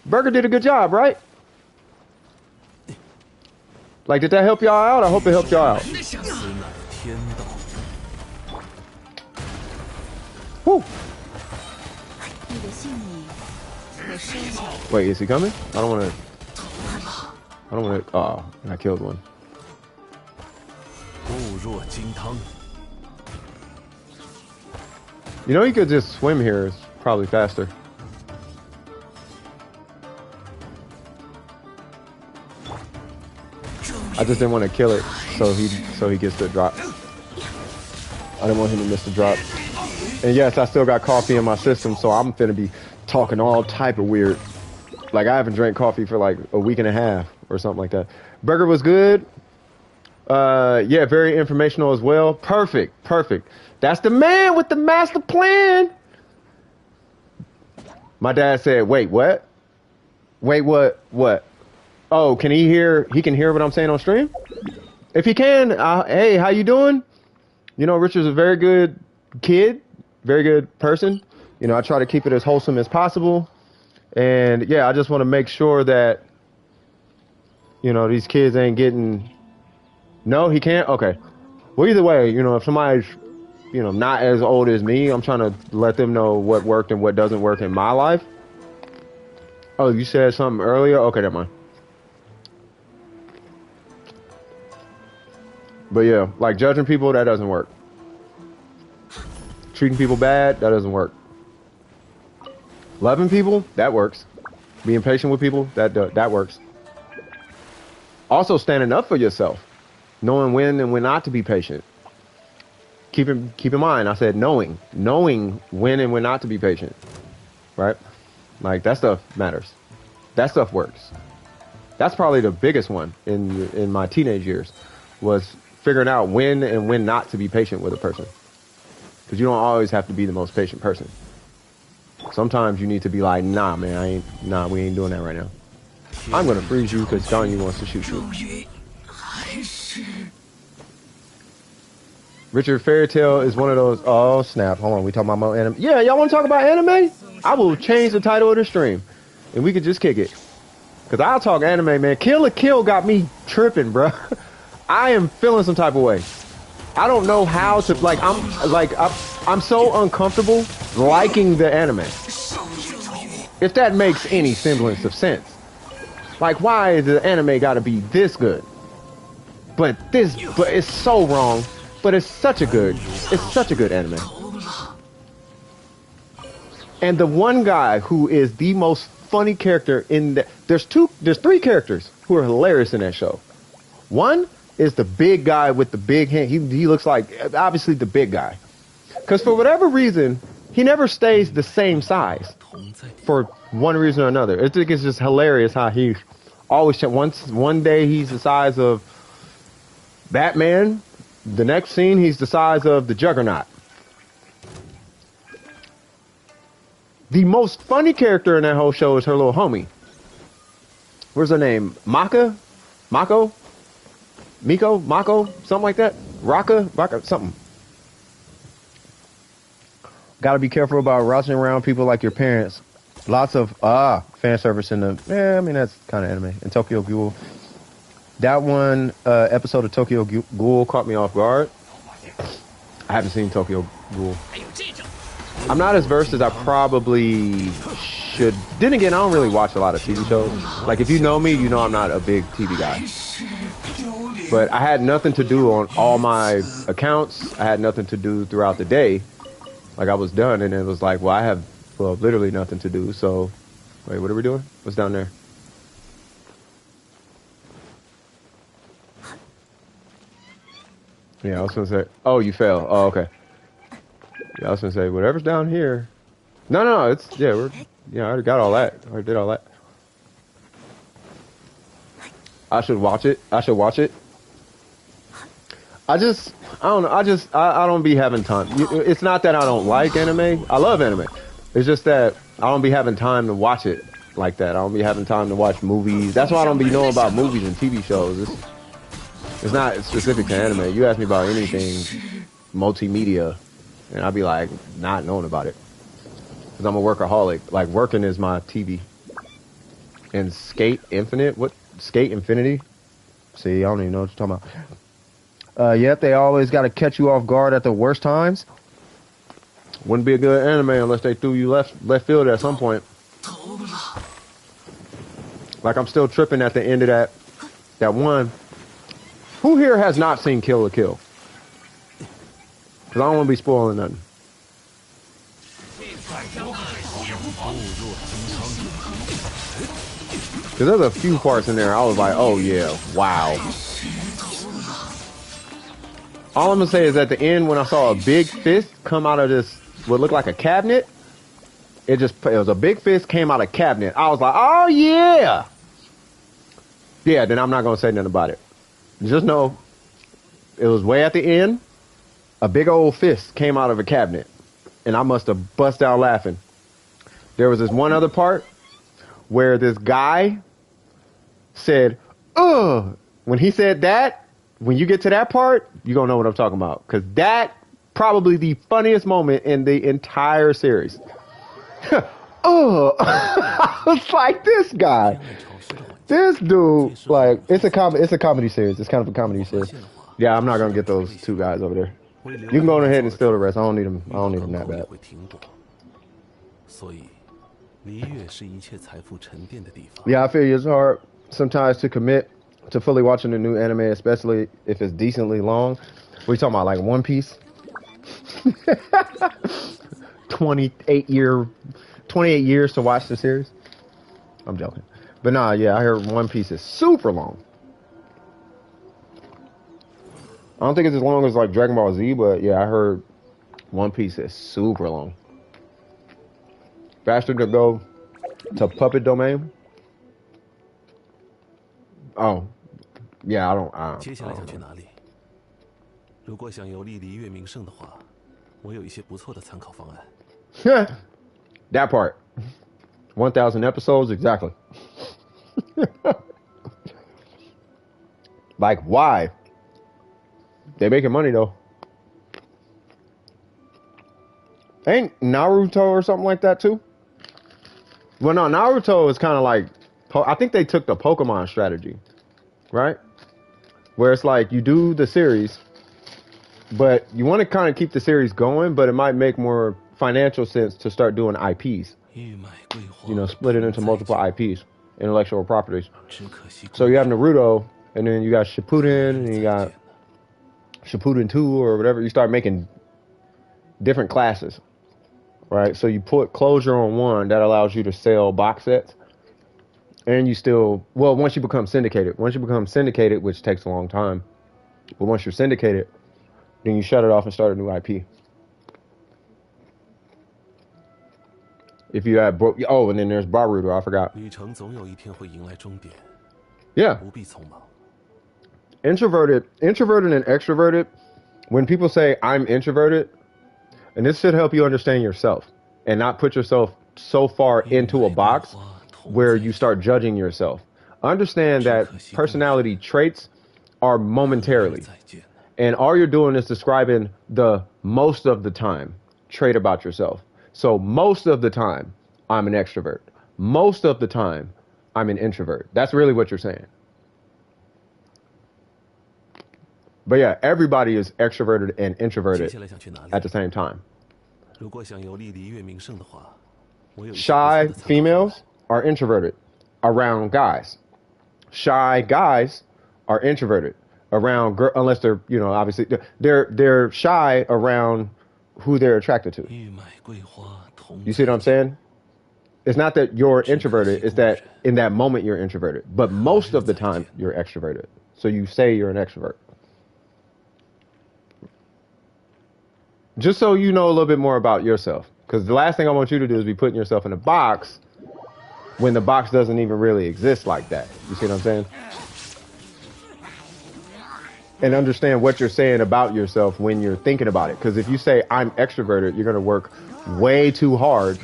Burger did a good job, right? Like, did that help y'all out? I hope it helped y'all out. Woo. Wait, is he coming? I don't want to. Oh, I killed one. You know, you could just swim here. It's probably faster. I just didn't want to kill it, so he gets the drop. I didn't want him to miss the drop. And yes, I still got coffee in my system, so I'm finna be talking all type of weird. Like, I haven't drank coffee for like a week and a half or something like that. Burger was good. Yeah, very informational as well. Perfect. That's the man with the master plan. My dad said, wait, what? Wait, what? Oh, can he hear? He can hear what I'm saying on stream? If he can, hey, how you doing? You know, Richard's a very good kid, very good person. You know, I try to keep it as wholesome as possible. And yeah, I just want to make sure that, you know, these kids ain't getting... No, he can't? Okay. Well, either way, you know, if somebody's, you know, not as old as me, I'm trying to let them know what worked and what doesn't work in my life. Oh, you said something earlier? Okay, never mind. But yeah, like judging people, that doesn't work. Treating people bad, that doesn't work. Loving people, that works. Being patient with people, that works. Also standing up for yourself. Knowing when and when not to be patient. Keep in mind, I said knowing when and when not to be patient. Right? Like, that stuff matters. That stuff works. That's probably the biggest one in my teenage years, was figuring out when and when not to be patient with a person. Because you don't always have to be the most patient person. Sometimes you need to be like, nah, man, we ain't doing that right now. I'm gonna freeze you because Ganyu wants to shoot you. Richard, Fairy Tail is one of those. Oh snap! Hold on, we talking about more anime? Yeah, y'all want to talk about anime? I will change the title of the stream, and we could just kick it. Cause I'll talk anime, man. Kill la Kill got me tripping, bro. I am feeling some type of way. I don't know how to I'm so uncomfortable liking the anime. If that makes any semblance of sense. Like, why is the anime got to be this good? But it's so wrong. But it's such a good anime. And the one guy who is the most funny character in the, there's three characters who are hilarious in that show. One is the big guy with the big hand. He looks like, obviously, the big guy. Because for whatever reason, he never stays the same size. For one reason or another. I think it's just hilarious how he always, one day he's the size of Batman. The next scene, he's the size of the Juggernaut. The most funny character in that whole show is her little homie. Where's her name? Mako? Mako, something like that. Raka, something. Got to be careful about rushing around people like your parents. Lots of fan service in the. Yeah, I mean that's kind of anime. And Tokyo Ghoul. That one episode of Tokyo Ghoul caught me off guard. I haven't seen Tokyo Ghoul. I'm not as versed as I probably should. Then again, I don't really watch a lot of TV shows. Like if you know me, you know I'm not a big TV guy. But I had nothing to do on all my accounts. I had nothing to do throughout the day. Like I was done, and it was like, well, I have literally nothing to do. So, wait, what are we doing? What's down there? Yeah, I was gonna say. Oh, you fell. Oh, okay. Yeah, I was gonna say whatever's down here. No, it's I already got all that. I already did all that. I should watch it. I don't know. I don't be having time. It's not that I don't like anime. I love anime. It's just that I don't be having time to watch it like that. I don't be having time to watch movies. That's why I don't be knowing about movies and TV shows. It's not specific to anime. You ask me about anything multimedia, and I'll be like not knowing about it. Because I'm a workaholic. Like working is my TV. And Skate Infinite? What? Skate Infinity? See, I don't even know what you're talking about. Yep, they always got to catch you off guard at the worst times. Wouldn't be a good anime unless they threw you left field at some point. Like I'm still tripping at the end of that one. Who here has not seen Kill la Kill? Because I don't want to be spoiling nothing. Because there's a few parts in there I was like, oh yeah, wow. All I'm going to say is at the end when I saw a big fist come out of this, what looked like a cabinet, it was a big fist came out of cabinet. I was like, oh yeah. Yeah, then I'm not going to say nothing about it. Just know it was way at the end. A big old fist came out of a cabinet. And I must have bust out laughing. There was this one other part where this guy said, ugh. When he said that, when you get to that part, you're going to know what I'm talking about. Because that probably the funniest moment in the entire series. Oh, I was like, this guy. This dude, like, it's a comedy series. It's kind of a comedy series. Yeah, I'm not going to get those two guys over there. You can go ahead and steal the rest. I don't need them that bad. Yeah, I feel you. It's hard sometimes to commit to fully watching a new anime, especially if it's decently long. We're talking about like One Piece. 28 years to watch the series. I'm joking. But nah, yeah, I heard One Piece is super long. I don't think it's as long as like Dragon Ball Z, but yeah, I heard One Piece is super long. Faster to go to Puppet Domain. Oh, yeah, I don't know. That part. 1,000 episodes, exactly. Like, why? They making money, though. Ain't Naruto or something like that, too? Well, no, Naruto is kind of like... I think they took the Pokemon strategy, right? Where it's like, you do the series, but you want to kind of keep the series going, but it might make more financial sense to start doing IPs. You know, split it into multiple IPs, intellectual properties. So you have Naruto, and then you got Shippuden, and you got Shippuden 2 or whatever. You start making different classes, right? So you put closure on one that allows you to sell box sets. And you still, well, once you become syndicated, which takes a long time, but once you're syndicated, then you shut it off and start a new IP. If you have, and then there's Baruto, I forgot. Yeah. Introverted and extroverted, when people say I'm introverted, and this should help you understand yourself and not put yourself so far into a box where you start judging yourself. Understand that personality traits are momentarily. And all you're doing is describing the most of the time trait about yourself. So most of the time, I'm an extrovert. Most of the time, I'm an introvert. That's really what you're saying. But yeah, everybody is extroverted and introverted at the same time. Shy females are introverted around guys. Shy guys are introverted around girls, unless they're, you know, obviously they're shy around who they're attracted to. You see what I'm saying? It's not that you're introverted, it's that in that moment you're introverted. But most of the time you're extroverted. So you say you're an extrovert. Just so you know a little bit more about yourself. Because the last thing I want you to do is be putting yourself in a box when the box doesn't even really exist like that. You see what I'm saying? And understand what you're saying about yourself when you're thinking about it. Because if you say I'm extroverted, you're going to work way too hard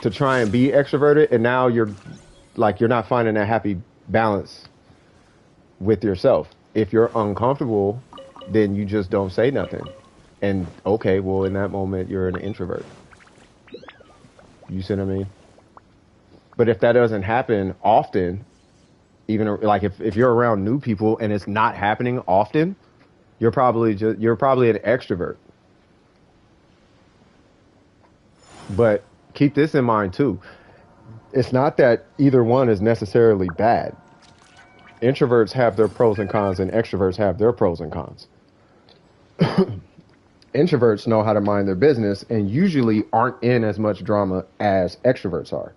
to try and be extroverted. And now you're not finding that happy balance with yourself. If you're uncomfortable, then you just don't say nothing. And okay, well, in that moment, you're an introvert. You see what I mean? But if that doesn't happen often, even like if you're around new people and it's not happening often, you're probably an extrovert. But keep this in mind too. It's not that either one is necessarily bad. Introverts have their pros and cons and extroverts have their pros and cons. Introverts know how to mind their business and usually aren't in as much drama as extroverts are.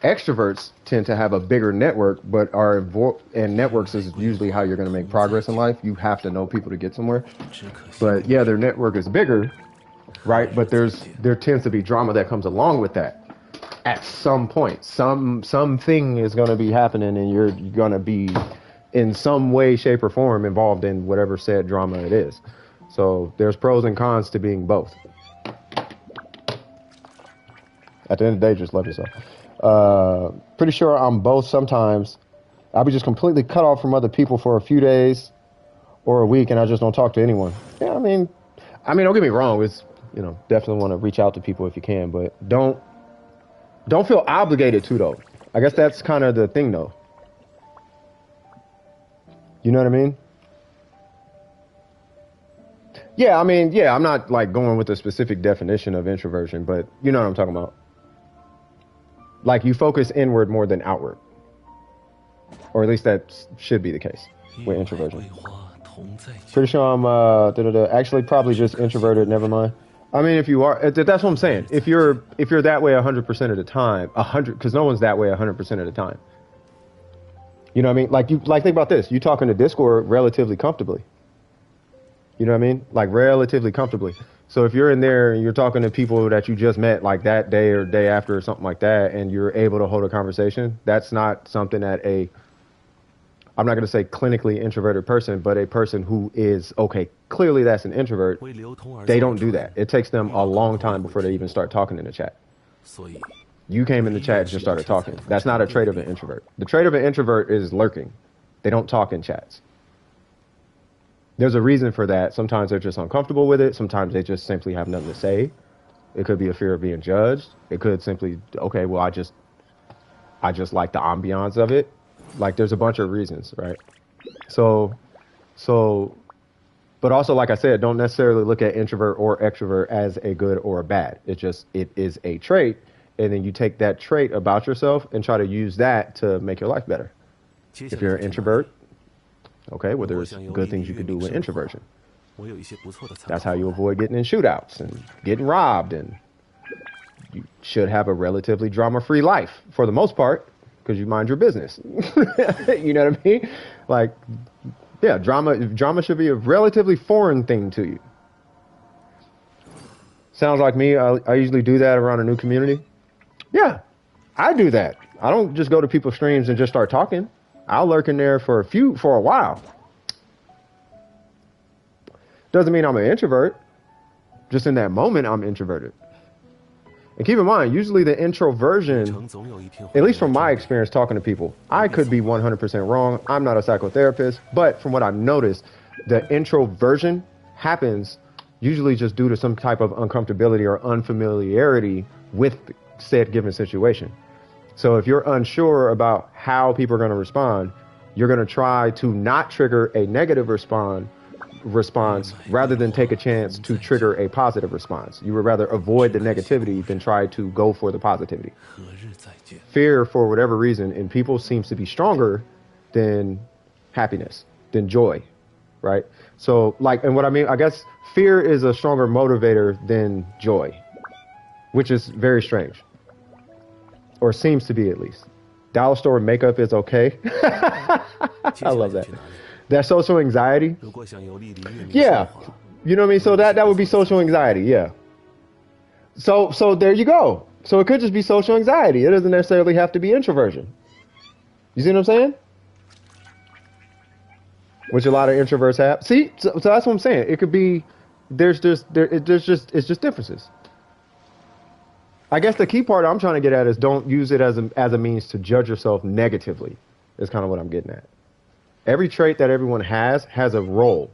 Extroverts tend to have a bigger network, but and networks is usually how you're going to make progress in life. You have to know people to get somewhere. But yeah, their network is bigger, right? But there tends to be drama that comes along with that. At some point, something is going to be happening, and you're going to be in some way, shape, or form involved in whatever said drama it is. So there's pros and cons to being both. At the end of the day, just love yourself. Pretty sure I'm both. Sometimes I'll be just completely cut off from other people for a few days or a week, and I just don't talk to anyone. Yeah, I mean, don't get me wrong. It's, definitely want to reach out to people if you can, but don't feel obligated to, though. I guess that's kind of the thing, though. You know what I mean? Yeah, I'm not like going with a specific definition of introversion, but you know what I'm talking about. Like you focus inward more than outward. Or at least that should be the case with introversion. Pretty sure I'm actually probably just introverted, never mind. If you are, that's what I'm saying. If you're that way 100% of the time, because no one's that way 100% of the time. You know what I mean? Like think about this. You talk in the Discord relatively comfortably. You know what I mean? Like relatively comfortably. So if you're in there and you're talking to people that you just met like that day or day after or something like that, and you're able to hold a conversation, that's not something that I'm not going to say clinically introverted person, but a person who is, okay, clearly that's an introvert. They don't do that. It takes them a long time before they even start talking in the chat. You came in the chat and just started talking. That's not a trait of an introvert. The trait of an introvert is lurking. They don't talk in chats. There's a reason for that. Sometimes they're just uncomfortable with it. Sometimes they just simply have nothing to say. It could be a fear of being judged. It could simply, okay, well, I just like the ambiance of it. Like there's a bunch of reasons, right? So, but also, like I said, don't necessarily look at introvert or extrovert as a good or a bad. It is a trait. And then you take that trait about yourself and try to use that to make your life better. If you're an introvert, okay, well, there's good things you can do with introversion. That's how you avoid getting in shootouts and getting robbed. And you should have a relatively drama-free life for the most part because you mind your business. You know what I mean? Like, yeah, drama should be a relatively foreign thing to you. Sounds like me. I usually do that around a new community. Yeah, I do that. I don't just go to people's streams and just start talking. I'll lurk in there for a while. Doesn't mean I'm an introvert. Just in that moment, I'm introverted. And keep in mind, usually the intro version, at least from my experience talking to people, I could be 100% wrong. I'm not a psychotherapist, but from what I've noticed, the intro version happens usually just due to some type of uncomfortability or unfamiliarity with said given situation. So if you're unsure about how people are going to respond, you're going to try to not trigger a negative response rather than take a chance to trigger a positive response. You would rather avoid the negativity than try to go for the positivity. Fear, for whatever reason, in people seems to be stronger than happiness, than joy, right? So, like, and what I mean, I guess fear is a stronger motivator than joy, which is very strange, or seems to be at least. Dollar store makeup is okay. I love that. That social anxiety. Yeah. You know what I mean? So that would be social anxiety. Yeah. So there you go. So it could just be social anxiety. It doesn't necessarily have to be introversion. You see what I'm saying? Which a lot of introverts have. See, so that's what I'm saying. It could be, it's just differences. I guess the key part I'm trying to get at is don't use it as a means to judge yourself negatively. Is kind of what I'm getting at. Every trait that everyone has a role,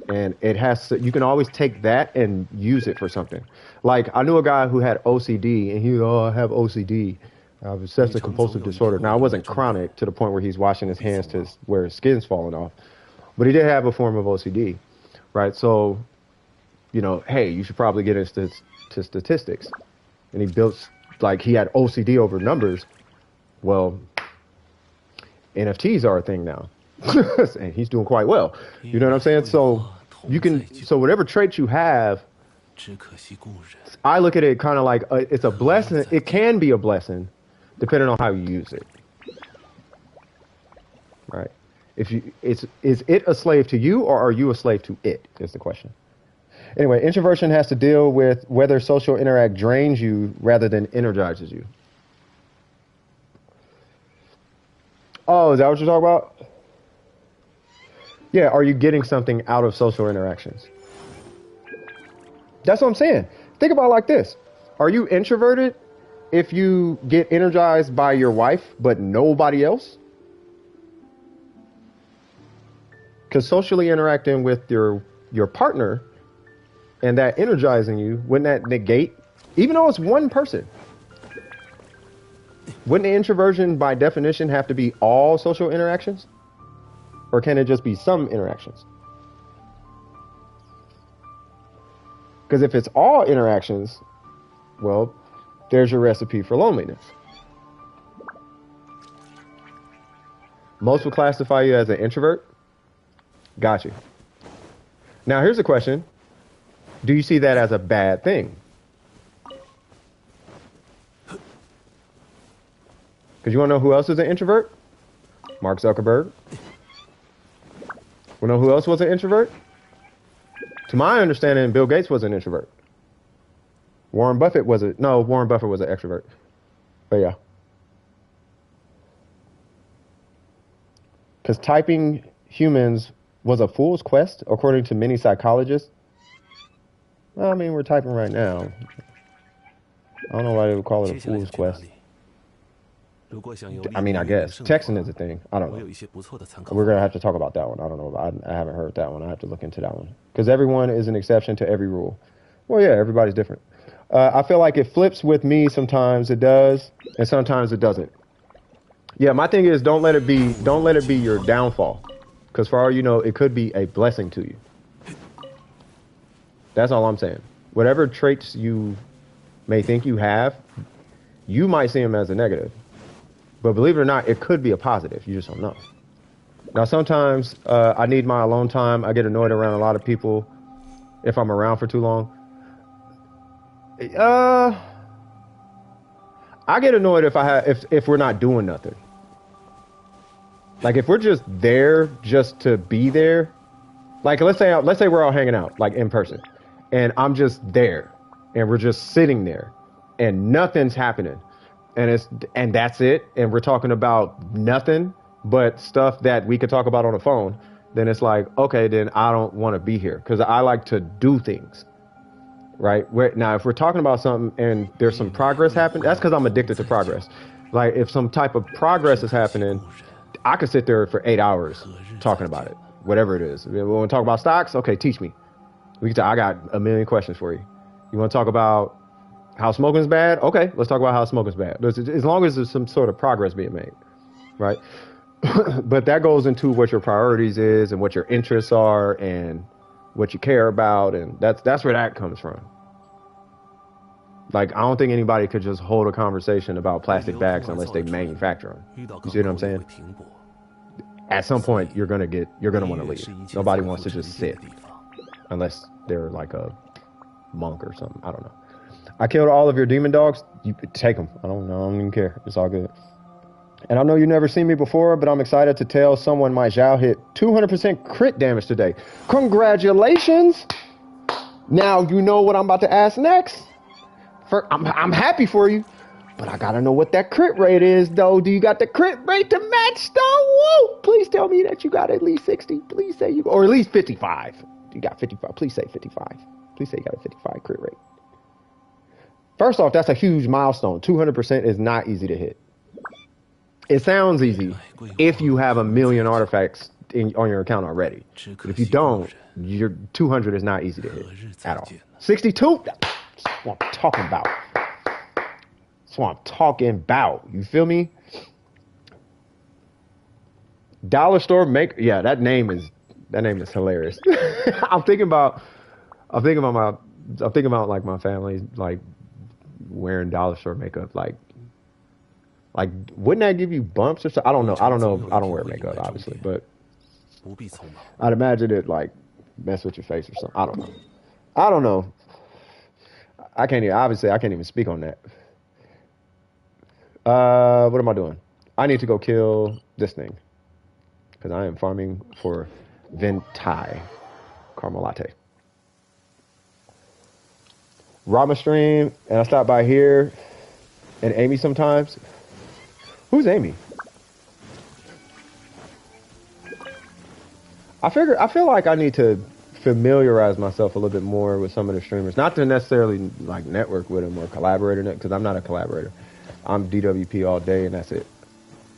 and it has to, you can always take that and use it for something. Like I knew a guy who had OCD, and he was, I have OCD, I have obsessive compulsive disorder. Now it wasn't chronic to the point where he's washing his hands to where his skin's falling off, but he did have a form of OCD, right? So, you know, hey, you should probably get into statistics. And he built, like, he had OCD over numbers. Well, NFTs are a thing now. And he's doing quite well. You know what I'm saying? So so whatever traits you have, I look at it kind of like it's a blessing. It can be a blessing depending on how you use it. Right? Is it a slave to you, or are you a slave to it is the question. Anyway, introversion has to deal with whether social interact drains you rather than energizes you. Oh, is that what you're talking about? Yeah, are you getting something out of social interactions? That's what I'm saying. Think about it like this. Are you introverted if you get energized by your wife but nobody else? Because socially interacting with your partner and that energizing you, wouldn't that negate, even though it's one person, wouldn't the introversion by definition have to be all social interactions? Or can it just be some interactions? Because if it's all interactions, well, there's your recipe for loneliness. Most will classify you as an introvert. Got you. Now here's a question. Do you see that as a bad thing? Because you want to know who else is an introvert? Mark Zuckerberg. You know who else was an introvert? To my understanding, Bill Gates was an introvert. Warren Buffett was an extrovert. But yeah. Because typing humans was a fool's quest, according to many psychologists. Well, I mean, we're typing right now. I don't know why they would call it a fool's quest. I mean, I guess. Texting is a thing. I don't know. We're going to have to talk about that one. I don't know. I haven't heard that one. I have to look into that one. Because everyone is an exception to every rule. Well, yeah, everybody's different. I feel like it flips with me. Sometimes it does, and sometimes it doesn't. Yeah, my thing is don't let it be your downfall. Because for all you know, it could be a blessing to you. That's all I'm saying. Whatever traits you may think you have, you might see them as a negative. But believe it or not, it could be a positive. You just don't know. Now, sometimes I need my alone time. I get annoyed around a lot of people if I'm around for too long. I get annoyed if we're not doing nothing. Like if we're just there just to be there. Like let's say we're all hanging out like in person, and I'm just there, and we're just sitting there, and nothing's happening. And that's it. And we're talking about nothing but stuff that we could talk about on the phone. Then it's like, okay, then I don't want to be here because I like to do things. right? Now, if we're talking about something and there's some progress happening, that's because I'm addicted to progress. Like, if some type of progress is happening, I could sit there for 8 hours talking about it, whatever it is. We want to talk about stocks? Okay, teach me. I got a million questions for you. You want to talk about how smoking's bad? Okay, let's talk about how smoking's bad. As long as there's some sort of progress being made, right? But that goes into what your priorities is and what your interests are and what you care about, and that's where that comes from. Like, I don't think anybody could just hold a conversation about plastic bags unless they manufacture them. You see what I'm saying? At some point, you're gonna want to leave. Nobody wants to just sit unless they're like a monk or something. I don't know. I killed all of your demon dogs. You take them. I don't even care. It's all good. And I know you've never seen me before, but I'm excited to tell someone my Zhao hit 200% crit damage today. Congratulations! Now you know what I'm about to ask next. I'm happy for you, but I gotta know what that crit rate is, though. Do you got the crit rate to match, though? Woo! Please tell me that you got at least 60. Please say you, or at least 55. You got 55. Please say 55. Please say you got a 55 crit rate. First off, that's a huge milestone. 200% is not easy to hit. It sounds easy if you have 1 million artifacts on your account already. But if you don't, your 200 is not easy to hit at all. 62? That's what I'm talking about. That's what I'm talking about. You feel me? Dollar store make, yeah, that name is hilarious. I'm thinking about like my family like wearing dollar store makeup, like wouldn't that give you bumps or something? I don't know. I don't wear makeup obviously, but I'd imagine it like mess with your face or something. I don't know. I can't even speak on that. What am I doing? I need to go kill this thing because I am farming for Venti caramel latte. Rama stream, and I stop by here and Amy sometimes. Who's Amy? I feel like I need to familiarize myself a little bit more with some of the streamers. Not to necessarily like network with them or collaborate, because I'm not a collaborator. I'm DWP all day and that's it.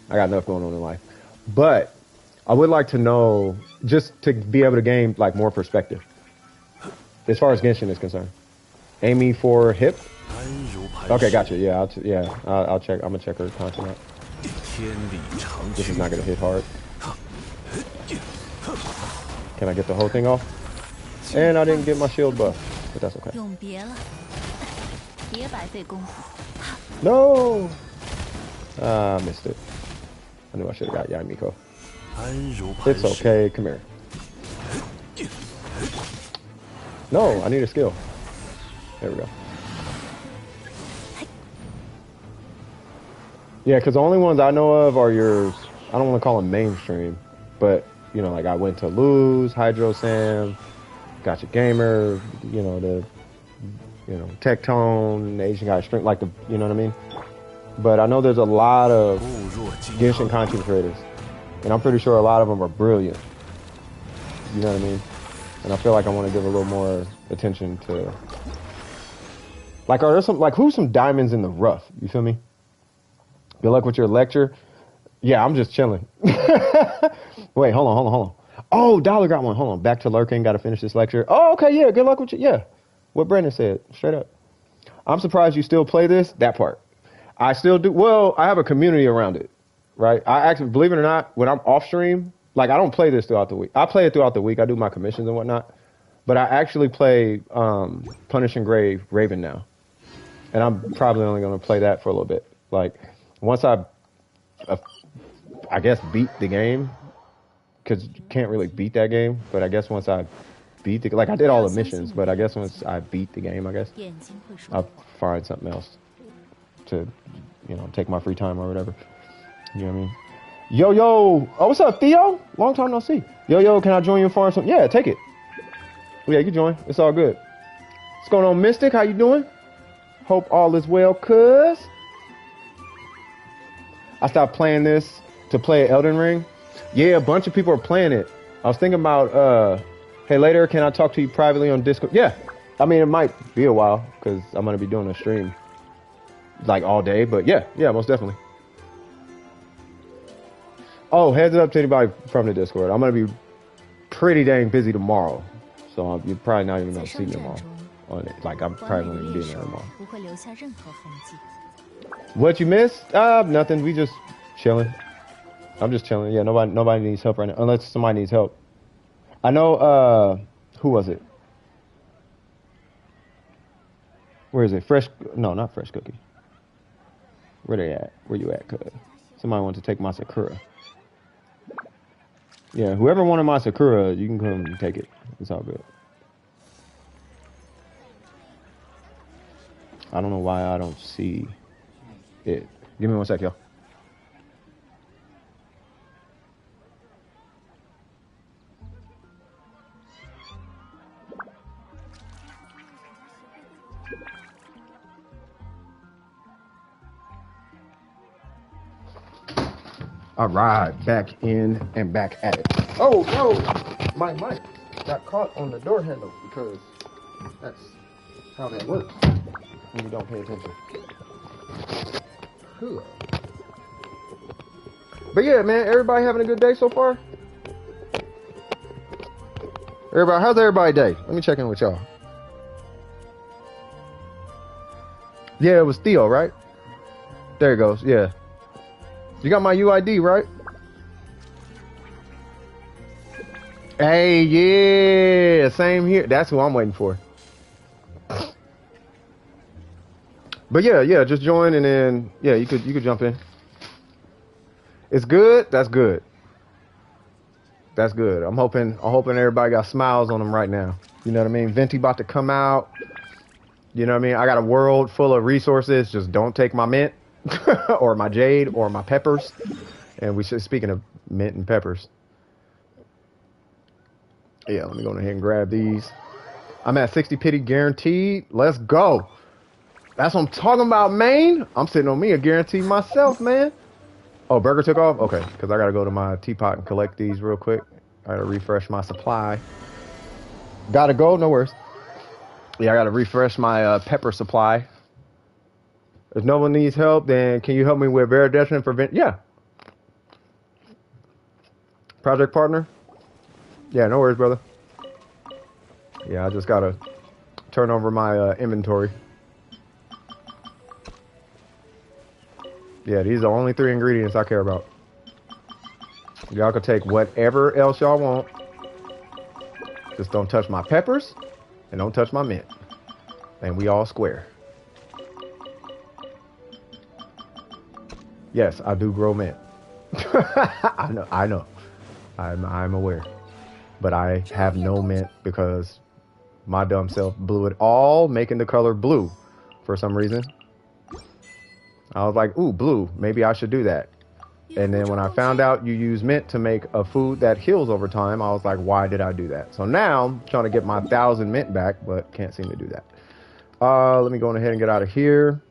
I got enough going on in life. But I would like to know, just to be able to gain like more perspective as far as Genshin is concerned. Amy for hip? Okay, gotcha. Yeah, I'll check. I'm gonna check her content out. This is not gonna hit hard. Can I get the whole thing off? And I didn't get my shield buff, but that's okay. No! I missed it. I knew I should have got Yamiko. It's okay, come here. No, I need a skill. There we go. Yeah, because the only ones I know of are yours. I don't want to call them mainstream, but, you know, like I went to Luz, Hydro Sam, Gotcha Gamer, you know, Tectone, the Asian guy string, like the, you know what I mean? But I know there's a lot of Genshin content creators, and I'm pretty sure a lot of them are brilliant. You know what I mean? And I feel like I want to give a little more attention to, like, are there some, like, who's some diamonds in the rough? You feel me? Good luck with your lecture. Yeah, I'm just chilling. Wait, hold on. Oh, Dollar got one. Hold on. Back to lurking. Got to finish this lecture. Oh, okay. Yeah, good luck with you. Yeah. What Brandon said. Straight up. I'm surprised you still play this. That part. I still do. Well, I have a community around it, right? I actually, believe it or not, when I'm off stream, like I don't play this throughout the week. I play it throughout the week. I do my commissions and whatnot. But I actually play Punish and Grave Raven now. And I'm probably only going to play that for a little bit. Like, once I guess, beat the game, because you can't really beat that game, but I guess once I beat the, like I did all the missions, but I guess once I beat the game, I guess, I'll find something else to, you know, take my free time or whatever. You know what I mean? Yo, oh, what's up, Theo? Long time no see. Yo, can I join you and farm some? Yeah, take it. Yeah, you can join. It's all good. What's going on, Mystic? How you doing? Hope all is well, cuz. I stopped playing this to play Elden Ring. Yeah, a bunch of people are playing it. I was thinking about, hey, later, can I talk to you privately on Discord? Yeah, I mean, it might be a while because I'm gonna be doing a stream like all day. But yeah, most definitely. Oh, heads up to anybody from the Discord. I'm gonna be pretty dang busy tomorrow, so you're probably not even gonna see me tomorrow. On it, like I'm probably gonna be in there tomorrow. What you missed? Nothing. We just chilling. I'm just chilling. Yeah, nobody needs help right now, unless somebody needs help. I know. Who was it? Where is it? Fresh? No, not Fresh Cookie. Where they at? Where you at? Cuz somebody wants to take my Sakura. Yeah, whoever wanted my Sakura, you can come and take it. It's all good. I don't know why I don't see it. Give me one sec, y'all. All right, back in and back at it. Oh no, my mic got caught on the door handle because that's how that works when you don't pay attention. Cool. But yeah, man, everybody having a good day so far? How's everybody's day? Let me check in with y'all. Yeah, it was Theo, right? There it goes, yeah. You got my UID, right? Hey, yeah, same here. That's who I'm waiting for. But yeah, just join and then yeah, you could jump in. It's good. That's good. That's good. I'm hoping everybody got smiles on them right now. You know what I mean? Venti about to come out. You know what I mean? I got a world full of resources. Just don't take my mint or my jade or my peppers. And speaking of mint and peppers. Yeah, let me go ahead and grab these. I'm at 60 pity guaranteed. Let's go. That's what I'm talking about, man. I'm sitting on me a guarantee myself, man. Oh, burger took off? Okay, because I got to go to my teapot and collect these real quick. I got to refresh my supply. Got to go? No worries. Yeah, I got to refresh my pepper supply. If no one needs help, then can you help me with Veridestin and prevent? Yeah. Project partner? Yeah, no worries, brother. Yeah, I just got to turn over my inventory. Yeah, these are the only 3 ingredients I care about. Y'all can take whatever else y'all want. Just don't touch my peppers and don't touch my mint. And we all square. Yes, I do grow mint. I know. I'm aware. But I have no mint because my dumb self blew it all, making the color blue for some reason. I was like, ooh, blue, maybe I should do that. And then when I found out you use mint to make a food that heals over time, I was like, why did I do that? So now I'm trying to get my 1,000 mint back, but can't seem to do that. Let me go ahead and get out of here.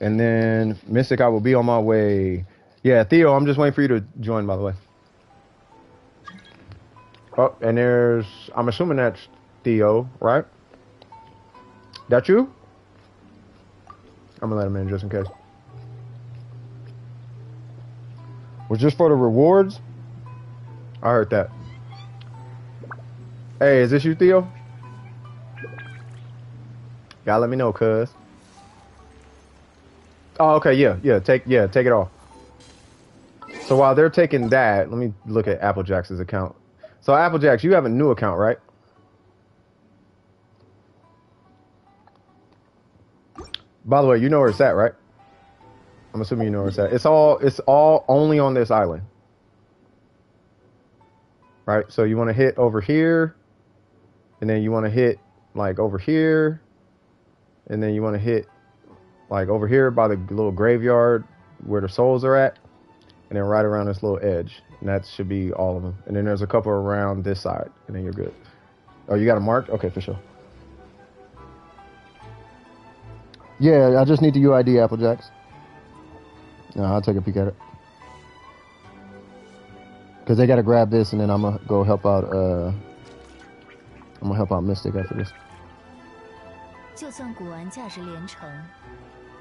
And then Mystic, I will be on my way. Yeah, Theo, I'm just waiting for you to join, by the way. Oh, and I'm assuming that's Theo, right? That you? I'm gonna let him in just in case. Was just for the rewards? I heard that. Hey, is this you, Theo? Gotta let me know, cuz. Oh, okay, yeah, take it off. So while they're taking that, let me look at Applejack's account. So Applejack's, you have a new account, right? By the way, you know where it's at, right? I'm assuming you know where it's at. It's all only on this island. Right? So you want to hit over here, and then you want to hit like over here, and then you want to hit like over here by the little graveyard where the souls are at, and then right around this little edge. And that should be all of them. And then there's a couple around this side, and then you're good. Oh, you got it marked? Okay, for sure. Yeah, I just need the UID, Applejacks. No, I'll take a peek at it. Because they got to grab this, and then I'm going to go help out, I'm going to help out Mystic after this.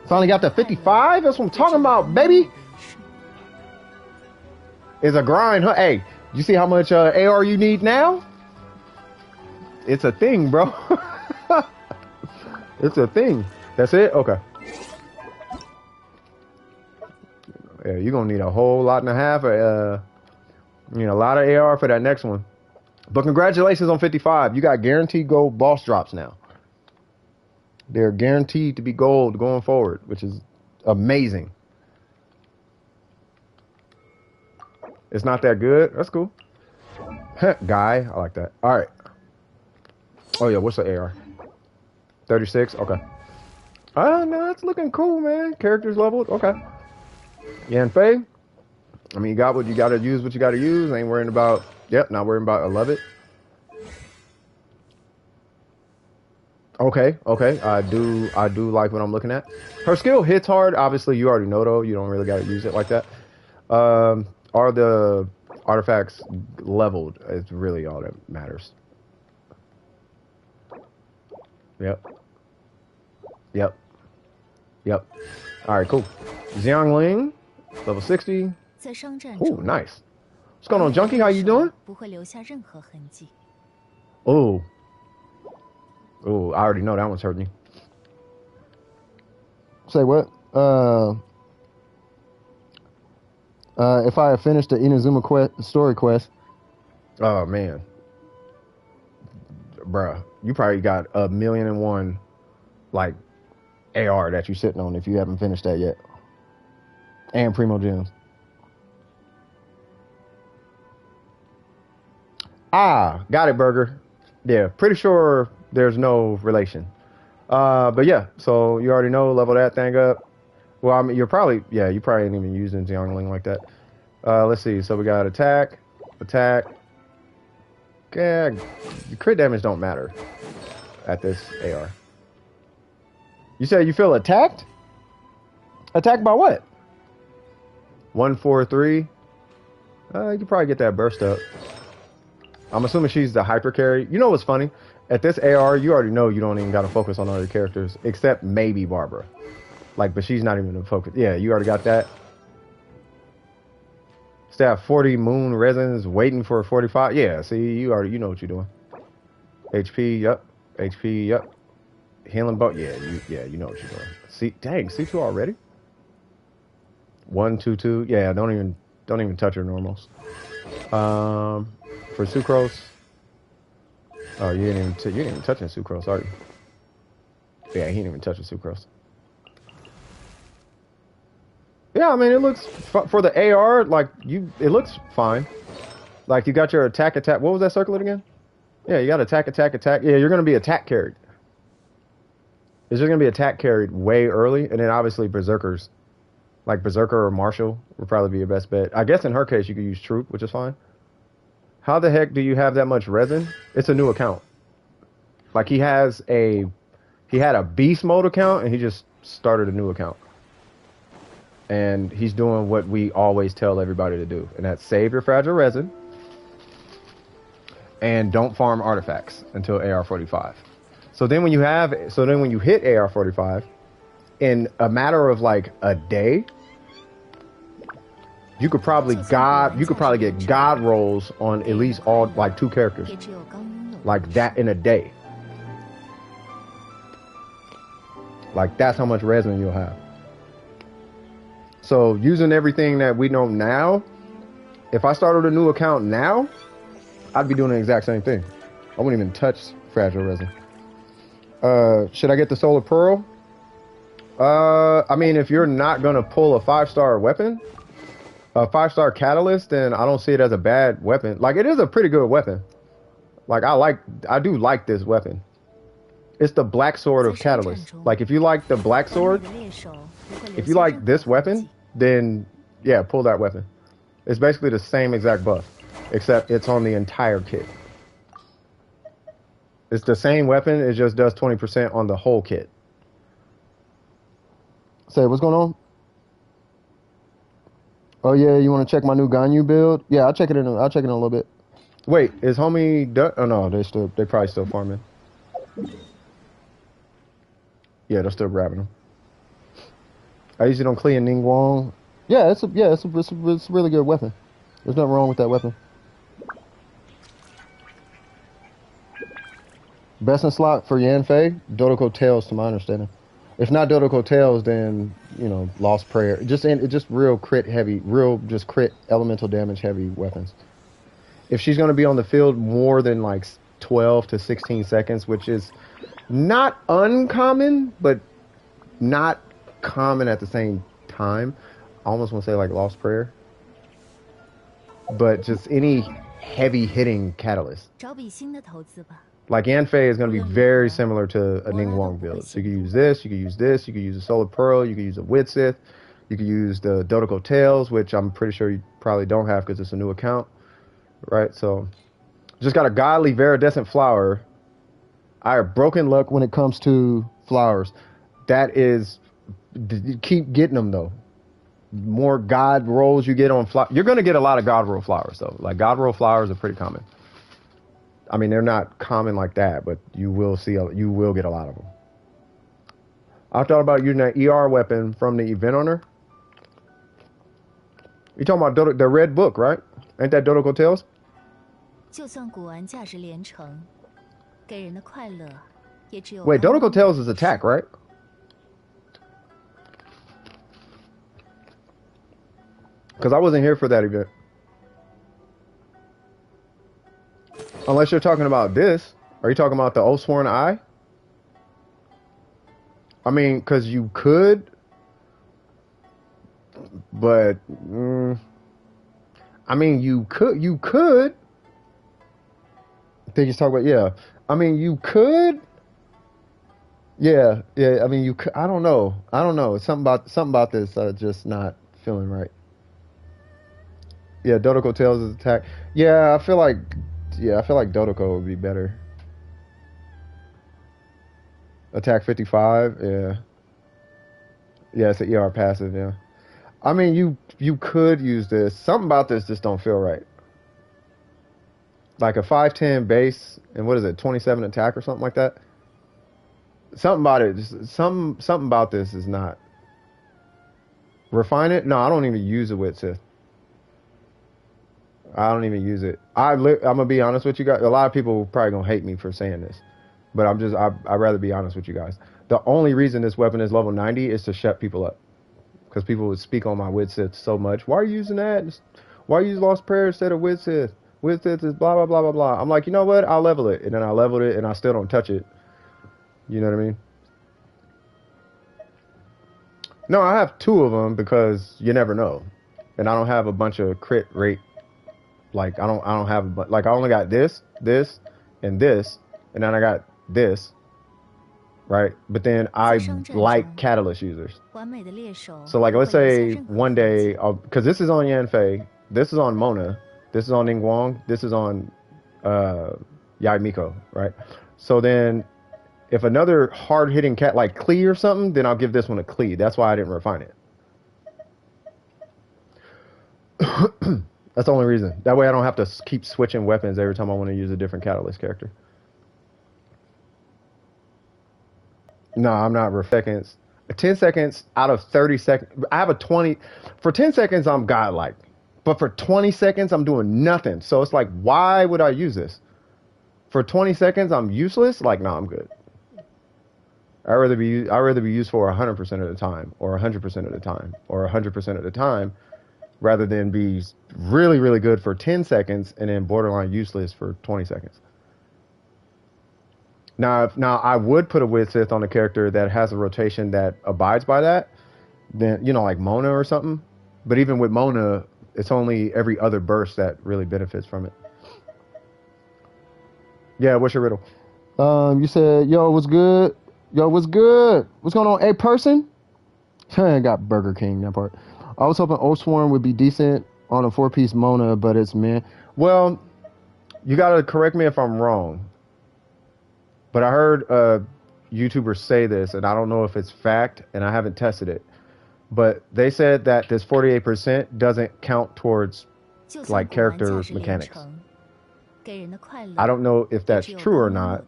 Finally got the 55? That's what I'm talking about, baby. It's a grind, huh? Hey, you see how much AR you need now? It's a thing, bro. It's a thing. That's it? Okay. Yeah, you're gonna need a whole lot and a half. You need a lot of AR for that next one. But congratulations on 55. You got guaranteed gold boss drops now. They're guaranteed to be gold going forward, which is amazing. It's not that good. That's cool. Guy, I like that. All right. Oh yeah, what's the AR? 36. Okay. No, it's looking cool, man. Characters leveled. Okay. Yan Fei. I mean, you got what you got to use. What you got to use. Ain't worrying about. Yep, not worrying about. I love it. Okay. I do like what I'm looking at. Her skill hits hard. Obviously, you already know though. You don't really got to use it like that. Are the artifacts leveled? It's really all that matters. Yep. All right, cool. Xiangling, level 60. Oh, nice. What's going on, Junkie? How you doing? Oh, I already know that one's hurting you. Say what? If I had finished the Inazuma story quest. Oh, man. Bruh, you probably got 1,000,001, like, AR that you're sitting on if you haven't finished that yet. And Primo Gems. Ah, got it, Burger. Yeah, pretty sure there's no relation. But yeah, so you already know, level that thing up. Well, I mean, you probably ain't even using Xiangling like that. Let's see. So we got attack. Yeah, crit damage don't matter at this AR. You said you feel attacked? Attacked by what? 143. You can probably get that burst up. I'm assuming she's the hyper carry. You know what's funny? At this AR, you already know you don't even got to focus on other characters except maybe Barbara. Like, but she's not even the focus. Yeah, you already got that. Still have 40 moon resins waiting for a 45. Yeah, see, you know what you're doing. HP, yep. Healing boat, yeah, you know what you're doing. See, dang, C2 already. 122, yeah. Don't even touch her normals. For Sucrose. Oh, you ain't even touching Sucrose, are you? Yeah, he ain't even touching Sucrose. Yeah, I mean, it looks for the AR like it looks fine. Like you got your attack. What was that circlet again? Yeah, you got attack. Yeah, you're gonna be attack carried. It's just gonna be attack carried way early, and then obviously berserkers, like berserker or marshal, would probably be your best bet. I guess in her case you could use troop, which is fine. How the heck do you have that much resin? It's a new account. Like he had a beast mode account, and he just started a new account. And he's doing what we always tell everybody to do, and that's save your fragile resin and don't farm artifacts until AR45. So then when you hit AR45 in a matter of like a day, you could probably get god rolls on at least all like 2 characters. Like that in a day. Like that's how much resin you'll have. So using everything that we know now, if I started a new account now, I'd be doing the exact same thing. I wouldn't even touch fragile resin. Should I get the solar pearl? I mean, if you're not gonna pull a 5-star weapon, a 5-star catalyst, then I don't see it as a bad weapon. Like it is a pretty good weapon. Like I do like this weapon. It's the black sword of catalyst. Like if you like the black sword, if you like this weapon, then yeah, pull that weapon. It's basically the same exact buff, except it's on the entire kit. It's the same weapon, it just does 20% on the whole kit. Say, what's going on? Oh yeah, you want to check my new Ganyu build? Yeah, I'll check it in a little bit. Wait, is homie done? Oh no, they probably still farming. Yeah, they're still grabbing them. I usually don't clean Ning Wong. Yeah, it's a really good weapon. There's nothing wrong with that weapon. Best in slot for Yanfei, Dodoko Tails, to my understanding. If not Dodoko Tails, then Lost Prayer. Just real crit heavy, real just crit elemental damage heavy weapons. If she's going to be on the field more than like 12 to 16 seconds, which is not uncommon, but not common at the same time. I almost want to say like Lost Prayer. But just any heavy hitting catalyst. Like Yanfei is going to be very similar to a Ningguang build. So you can use this, you can use this, you can use a Solar Pearl, you can use a Wit Sith, you can use the Dodoko Tails, which I'm pretty sure you probably don't have because it's a new account. Right? So just got a godly Viridescent flower. I have broken luck when it comes to flowers. That is, keep getting them though. More God rolls you get on flower, you're going to get a lot of God roll flowers though. Like God roll flowers are pretty common. I mean, they're not common like that, but you will get a lot of them. I thought about using that ER weapon from the event on her. You talking about the red book, right? Ain't that Dodoko Tails? Wait, Dodoko Tails is attack, right? Because I wasn't here for that event. Unless you're talking about this. Are you talking about the Oathsworn Eye? I mean, because you could. But, I mean, you could. I think he's talking about, yeah. I mean, you could. Yeah. I mean, you could. I don't know. Something about this just not feeling right. Yeah, Dodoko Tails is attack. Yeah, I feel like Dodoko would be better. Attack 55, yeah. Yeah, it's an ER passive, yeah. I mean, you could use this. Something about this just don't feel right. Like a 510 base, and what is it, 27 attack or something like that? Something about it, something about this is not. Refine it? No, I don't even use it with Sith. I don't even use it. I'm gonna be honest with you guys. A lot of people probably gonna hate me for saying this, but I'd rather be honest with you guys. The only reason this weapon is level 90 is to shut people up, because people would speak on my Wit Sith so much. Why are you using that? Why use Lost Prayer instead of Wit Sith? Wit Sith is blah blah blah blah blah. I'm like, you know what? I'll level it, and then I leveled it, and I still don't touch it. You know what I mean? No, I have 2 of them because you never know, and I don't have a bunch of crit rate. Like I don't have, like I only got this, and this, and then I got this, right? But then I like catalyst users. So like, let's say one day, because this is on Yanfei, this is on Mona, this is on Ningguang, this is on Yai Miko, right? So then, if another hard hitting cat like Klee or something, then I'll give this one a Klee. That's why I didn't refine it. That's the only reason. That way I don't have to keep switching weapons every time I want to use a different catalyst character. No, I'm not. 10 seconds out of 30 seconds. I have a 20. For 10 seconds, I'm godlike. But for 20 seconds, I'm doing nothing. So it's like, why would I use this? For 20 seconds, I'm useless? Like, no, I'm good. I'd rather be used for 100% of the time, or 100% of the time, or 100% of the time, rather than be really, really good for 10 seconds and then borderline useless for 20 seconds. Now I would put a Wit Sith on a character that has a rotation that abides by that, then, like Mona or something. But even with Mona, it's only every other burst that really benefits from it. Yeah, what's your riddle? You said, yo, what's good? Yo, what's good? What's going on? Hey, person? I got Burger King, that part. I was hoping Oathsworn would be decent on a 4-piece Mona, but it's man. Well, you gotta correct me if I'm wrong, but I heard YouTubers say this, and I don't know if it's fact, and I haven't tested it, but they said that this 48% doesn't count towards like character mechanics. I don't know if that's true or not.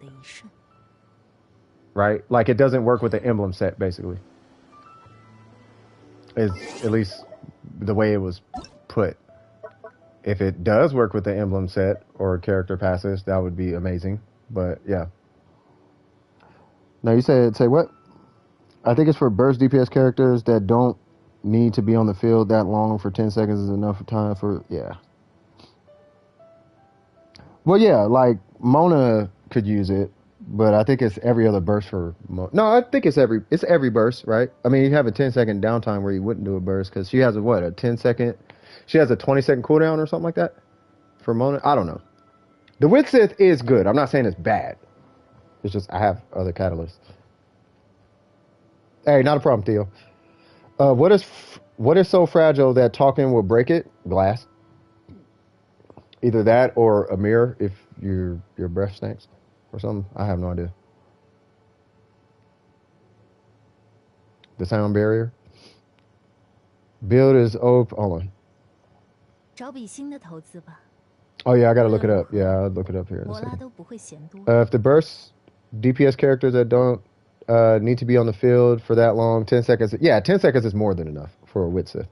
right? Like it doesn't work with the emblem set, basically. Is at least the way it was put. If it does work with the emblem set or character passes, that would be amazing. But yeah. Now you say what? I think it's for burst DPS characters that don't need to be on the field that long. For 10 seconds is enough time for, yeah. Well, yeah, like Mona could use it, but I think it's every other burst for No, I think it's every burst, right? I mean, you have a 10-second downtime where you wouldn't do a burst because she has a 10-second, she has a 20-second cooldown or something like that for Mona. I don't know. The Wit Sith is good. I'm not saying it's bad. It's just I have other catalysts. Hey, not a problem, Theo. What is so fragile that talking will break it? Glass. Either that or a mirror if your breath stinks or something. I have no idea. The sound barrier. Build is open. Hold on. Oh yeah, I gotta look it up. Yeah, I'll look it up here in a second. If the burst DPS characters that don't need to be on the field for that long, 10 seconds. Yeah, 10 seconds is more than enough for a Wit Sith.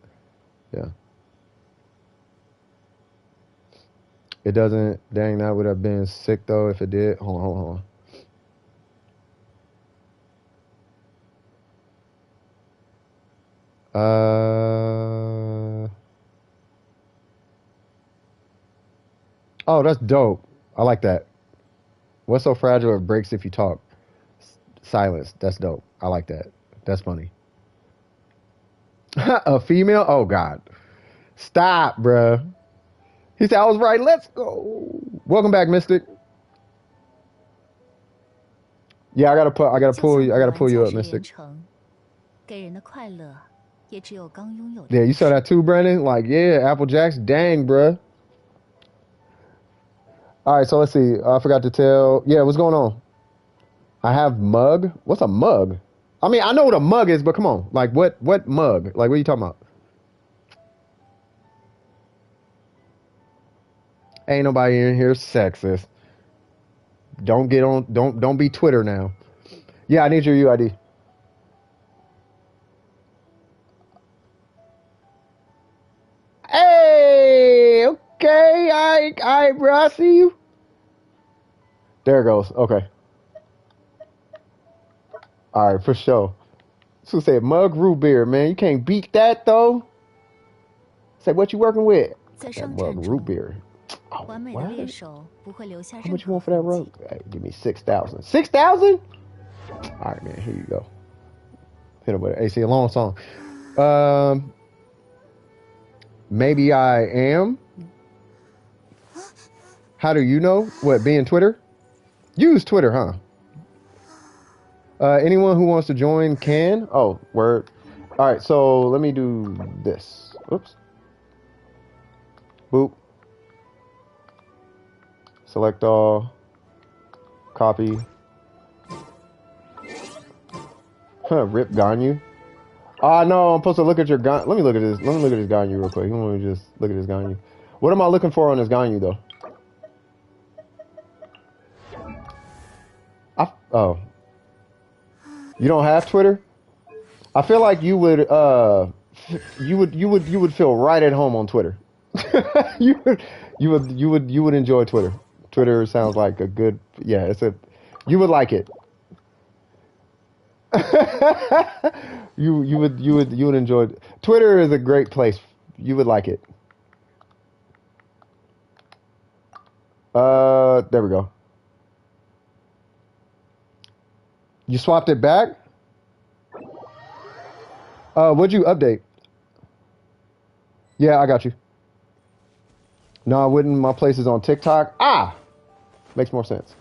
Yeah. It doesn't. Dang, that would have been sick though if it did. Hold on. Oh, that's dope. I like that. What's so fragile it breaks if you talk? Silence. That's dope. I like that. That's funny. A female? Oh God. Stop, bruh. He said I was right. Let's go. Welcome back, Mystic. Yeah, I gotta pull you up, Mystic. Yeah, you saw that too, Brandon? Like, yeah, Apple Jacks. Dang, bruh. All right, so let's see. I forgot to tell. Yeah, what's going on? I have mug. What's a mug? I mean, I know what a mug is, but come on. Like, what mug? Like, what are you talking about? Ain't nobody in here sexist. Don't get on. Don't be Twitter now. Yeah, I need your UID. Hey, okay, I bro, I see you. There it goes. Okay. All right, for sure. So say mug root beer, man. You can't beat that though. Say what you working with? That mug root beer. Oh, what? How much you want for that rug? Hey, give me 6,000. 6,000? All right, man. Here you go. Hit him with it. Hey, see, a long song. Maybe I am. How do you know? What, being Twitter? Use Twitter, huh? Anyone who wants to join can. Oh, word. All right, so let me do this. Oops. Boop. Select all. Copy. Rip Ganyu. Ah, no, I'm supposed to look at your Ganyu. Let me look at this. Let me look at this Ganyu real quick. Let me just look at this Ganyu. What am I looking for on this Ganyu, though? Oh. You don't have Twitter? I feel like you would feel right at home on Twitter. you would enjoy Twitter. Twitter sounds like a good, yeah, you would like it. you would enjoy it. Twitter is a great place. You would like it. There we go. You swapped it back? What'd you update? Yeah, I got you. No, I wouldn't. My place is on TikTok. Ah! Makes more sense.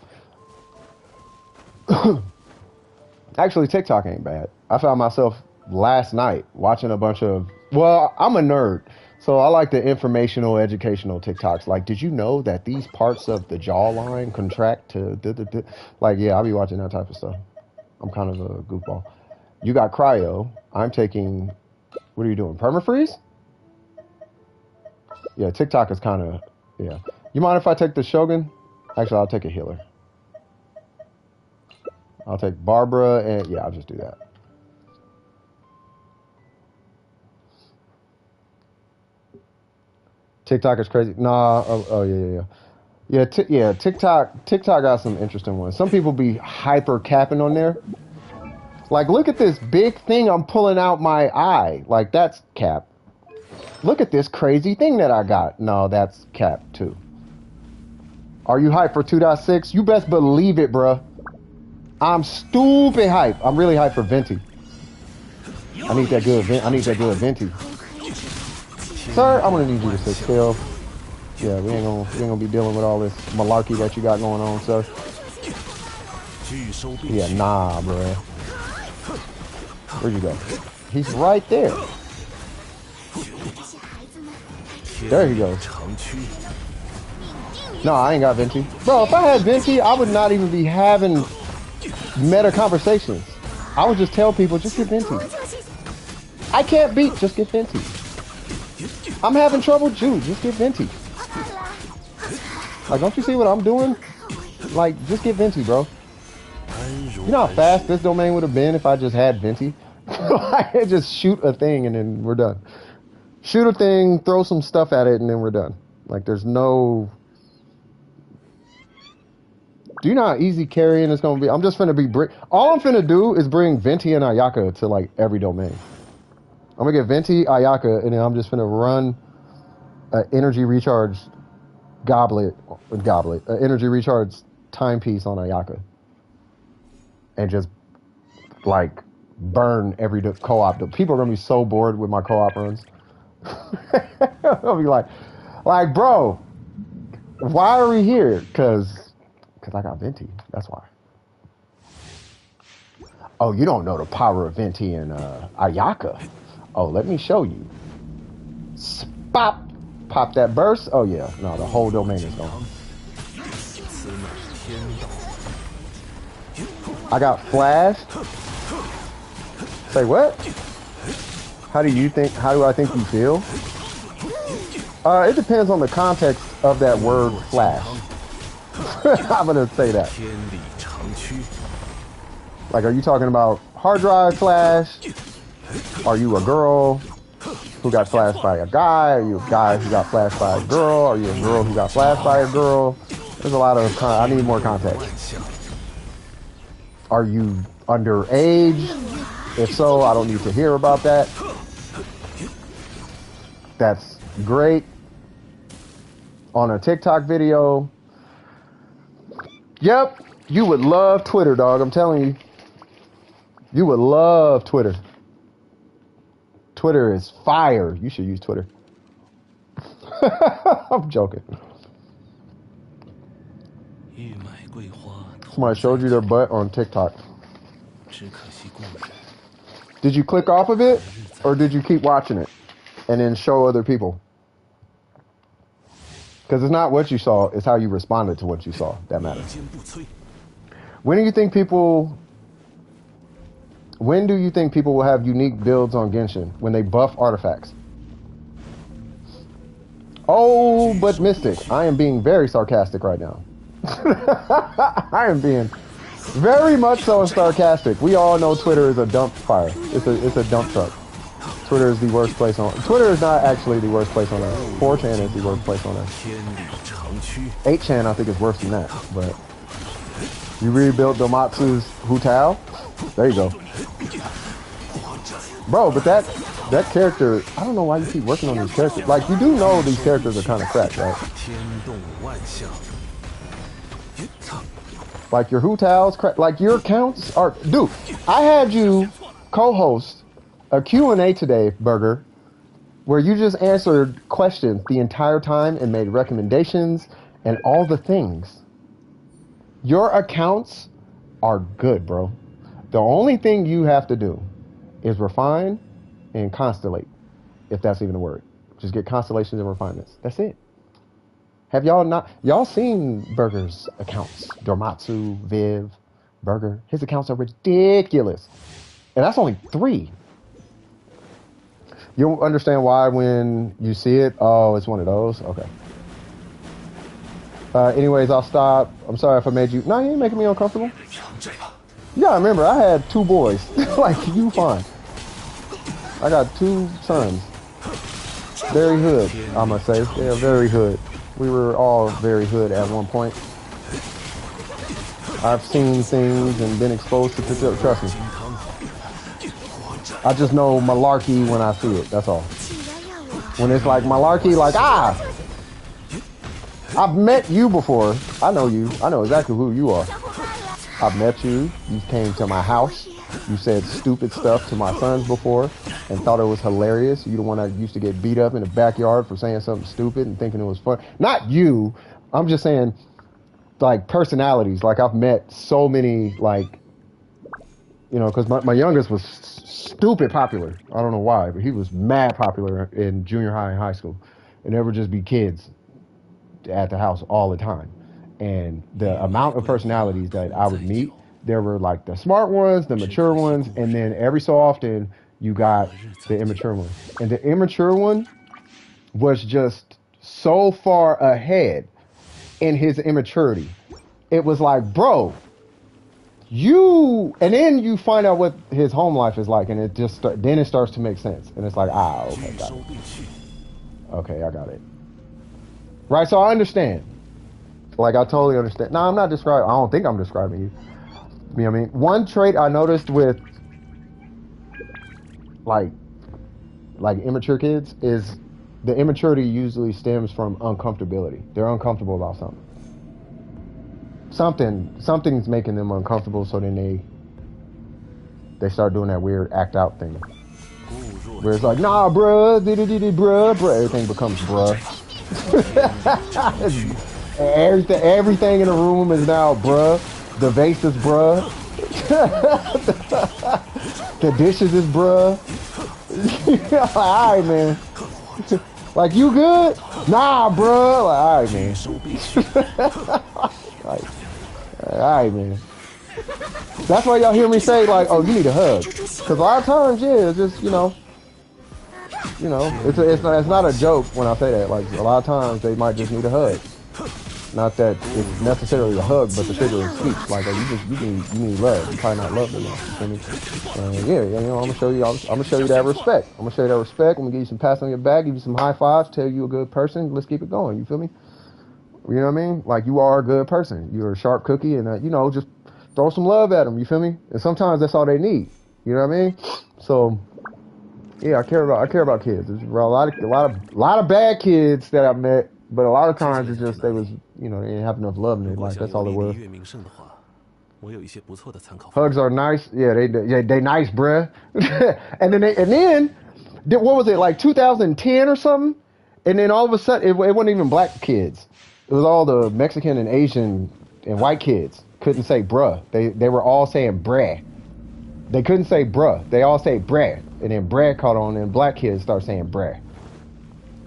Actually, TikTok ain't bad. I found myself last night watching a bunch of... Well, I'm a nerd, so I like the informational, educational TikToks. Like, did you know that these parts of the jawline contract to... Like, yeah, I'll be watching that type of stuff. I'm kind of a goofball. You got cryo. I'm taking... What are you doing? Permafreeze? Yeah, TikTok is kind of... Yeah. You mind if I take the Shogun? Actually, I'll take a healer. I'll take Barbara and yeah, I'll just do that. TikTok is crazy. Nah. Oh yeah. Yeah, TikTok got some interesting ones. Some people be hyper capping on there. Like, look at this big thing I'm pulling out my eye. Like, that's cap. Look at this crazy thing that I got. No, that's cap too. Are you hyped for 2.6? You best believe it, bruh. I'm stupid hype. I'm really hyped for Venti. I need that good Venti. Sir, I'm gonna need you to sit still. Yeah, we ain't gonna be dealing with all this malarkey that you got going on, sir. Yeah, nah, bro. Where'd you go? He's right there. There he goes. No, I ain't got Venti. Bro, if I had Venti, I would not even be having meta conversations. I would just tell people, just get Venti. I can't beat, just get Venti. I'm having trouble, Jude, just get Venti. Like, don't you see what I'm doing? Like, just get Venti, bro. You know how fast this domain would have been if I just had Venti? I could just shoot a thing and then we're done. Shoot a thing, throw some stuff at it, and then we're done. Like, there's no... Do you know how easy carrying it's going to be? I'm just finna be... All I'm finna do is bring Venti and Ayaka to, like, every domain. I'm gonna get Venti, Ayaka, and then I'm just finna run an energy recharge energy recharge timepiece on Ayaka. And just, like, burn every co-op. People are gonna be so bored with my co-op runs. I'll be like, bro, why are we here? Cause I got Venti. That's why. Oh, you don't know the power of Venti and Ayaka. Oh, let me show you. Pop that burst. Oh yeah, no, the whole domain is gone. I got flash. Say what? How do I think you feel? It depends on the context of that word flash. I'm gonna say that. Like, are you talking about hard drive flash? Are you a girl who got flashed by a guy? Are you a guy who got flashed by a girl? Are you a girl who got flashed by a girl? There's a lot of... I need more context. Are you underage? If so, I don't need to hear about that. That's great. On a TikTok video. Yep, you would love Twitter, dog. I'm telling you. You would love Twitter. Twitter is fire. You should use Twitter. I'm joking. Somebody showed you their butt on TikTok. Did you click off of it, or did you keep watching it and then show other people? Because it's not what you saw, it's how you responded to what you saw that matters. When do you think people will have unique builds on Genshin? When they buff artifacts? Oh, but Mystic, I am being very sarcastic right now. I am being very much so sarcastic. We all know Twitter is a dump fire. It's a dump truck. Twitter is the worst place on... Twitter is not actually the worst place on Earth. 4chan is the worst place on Earth. 8chan I think is worse than that, but... You rebuilt Domatsu's Hutao? There you go. Bro, but that character... I don't know why you keep working on these characters. Like, you do know these characters are kind of cracked, right? Like, your Hutao's cracked. Like, your accounts are... Dude, I had you co-host a Q&A today, Burger, where you just answered questions the entire time and made recommendations and all the things. Your accounts are good, bro. The only thing you have to do is refine and constellate, if that's even a word. Just get constellations and refinements. That's it. Have y'all seen Burger's accounts? Dormatsu, Viv, Burger. His accounts are ridiculous. And that's only 3. You'll understand why when you see it. Oh, it's one of those? Okay. Anyways, I'll stop. I'm sorry if I made you... No, you ain't making me uncomfortable. Yeah, I remember I had 2 boys. Like you fine. I got 2 sons. Very hood, I must say. Yeah, very hood. We were all very hood at one point. I've seen things and been exposed to things. Trust me. I just know malarkey when I see it. That's all. When it's like malarkey, like I've met you before. I know you. I know exactly who you are. I've met you. You came to my house. You said stupid stuff to my sons before and thought it was hilarious. You the one that used to get beat up in the backyard for saying something stupid and thinking it was fun. Not you. I'm just saying, like, personalities. Like, I've met so many, like, you know, because my youngest was stupid popular. I don't know why, but he was mad popular in junior high and high school. And there would just be kids at the house all the time. And the amount of personalities that I would meet, there were like the smart ones, the mature ones, and then every so often you got the immature one. And the immature one was just so far ahead in his immaturity. It was like, bro, and then you find out what his home life is like, and it just then it starts to make sense. And it's like, okay, got it. Okay, I got it. Right, so I understand. Like, I totally understand. No, I'm not describing. I don't think I'm describing you. You know what I mean? One trait I noticed with, like immature kids is the immaturity usually stems from uncomfortability. They're uncomfortable about something. Something's making them uncomfortable, so then they start doing that weird act out thing. Where it's like, nah, bruh, bruh. Everything becomes bruh. Everything in the room is now bruh. The vase is bruh. The dishes is bruh. Like, all right, man. Like, you good? Nah, bruh. Like, all right, man. Like, all right, man. That's why y'all hear me say, like, oh, you need a hug. Because a lot of times, yeah, it's just, you know, it's not a joke when I say that. Like, a lot of times they might just need a hug. Not that it's necessarily a hug, but the figure of speech. Like, you need love. You're probably not loved enough. You feel me? Yeah, you know, I'm gonna show you that respect. I'm gonna give you some pats on your back, give you some high fives, tell you a good person. Let's keep it going. You feel me? You know what I mean? Like, you are a good person. You're a sharp cookie, and you know, just throw some love at them. You feel me? And sometimes that's all they need. You know what I mean? So, yeah, I care about kids. There's a lot of bad kids that I've met. But a lot of times it's just they didn't have enough love in their life. That's all it was. Hugs are nice. Yeah, they nice, bruh. and then what was it, like 2010 or something? And then all of a sudden it wasn't even black kids. It was all the Mexican and Asian and white kids couldn't say bruh. They were all saying brah. They couldn't say bruh. They all say brah. And then brah caught on, and black kids start saying brah.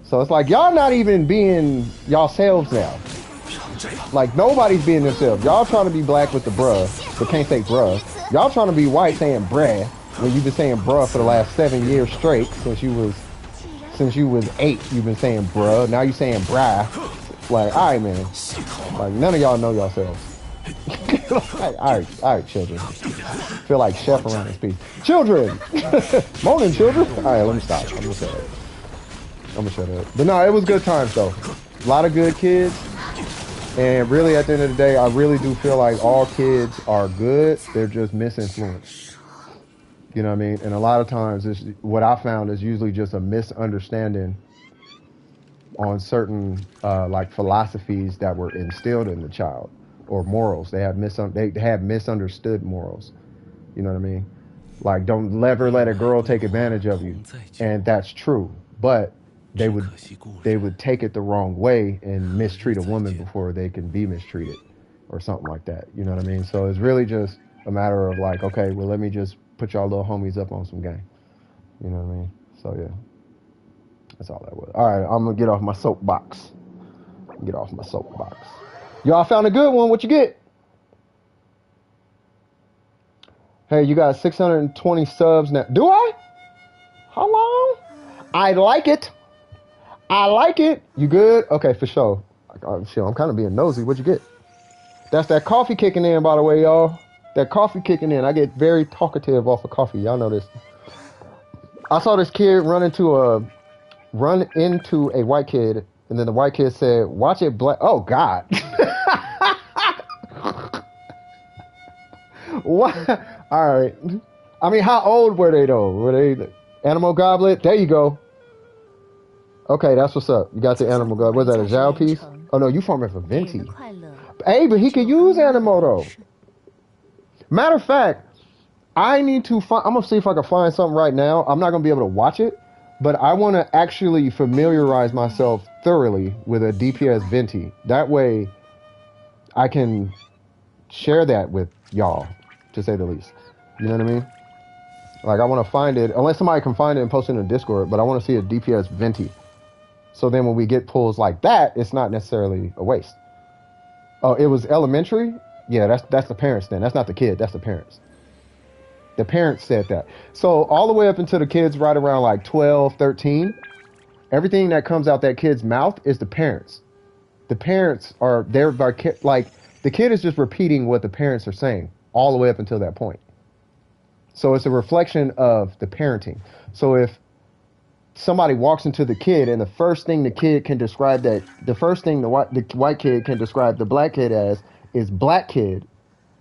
So it's like, y'all not even being y'allselves now. Like, nobody's being themselves. Y'all trying to be black with the bruh, but can't say bruh. Y'all trying to be white saying brah, when you've been saying bruh for the last 7 years straight. Since you was 8, you've been saying bruh. Now you saying brah. Like, all right, man. Like, none of y'all know yourselves. Like, all right, children. Feel like chef around this piece. Children! Morning, children. All right, let me stop. I'm gonna shut up. But no, it was good times though. A lot of good kids. And really, at the end of the day, I really do feel like all kids are good. They're just misinfluenced. You know what I mean? And a lot of times, what I found is usually just a misunderstanding on certain like philosophies that were instilled in the child, or morals. They have misunderstood morals. You know what I mean? Like, don't ever let a girl take advantage of you, and that's true. But they would take it the wrong way and mistreat a woman before they can be mistreated, or something like that. You know what I mean? So it's really just a matter of like, okay, well, let me just put y'all little homies up on some game. You know what I mean? So yeah, that's all that was. All right, I'm gonna get off my soapbox. Y'all found a good one. What you get? Hey, you got 620 subs now. Do I? How long? I like it. You good? Okay, for sure. I'm kind of being nosy. What'd you get? That's that coffee kicking in, by the way, y'all. That coffee kicking in. I get very talkative off of coffee. Y'all know this. I saw this kid run into a white kid, and then the white kid said, "Watch it, black." Oh God. What? All right. I mean, how old were they though? Were they animal goblet? There you go. Okay, that's what's up. You got the animal goblet. Was that a Zhao piece? Oh no, you farming for Venti. Hey, but he could use animal though. Matter of fact, I need to find. I'm gonna see if I can find something right now. I'm not gonna be able to watch it, but I want to actually familiarize myself thoroughly with a DPS Venti. That way, I can share that with y'all, to say the least. You know what I mean? Like, I want to find it, unless somebody can find it and post it in the Discord, but I want to see a DPS Venti. So then when we get pulls like that, it's not necessarily a waste. Oh, it was elementary? Yeah, that's the parents then. That's not the kid, that's the parents. The parents said that. So all the way up until the kids right around like 12, 13, everything that comes out that kid's mouth is the parents. The parents are, like, the kid is just repeating what the parents are saying all the way up until that point. So it's a reflection of the parenting. So if somebody walks into the kid and the first thing the kid can describe the white kid can describe the black kid as is black kid,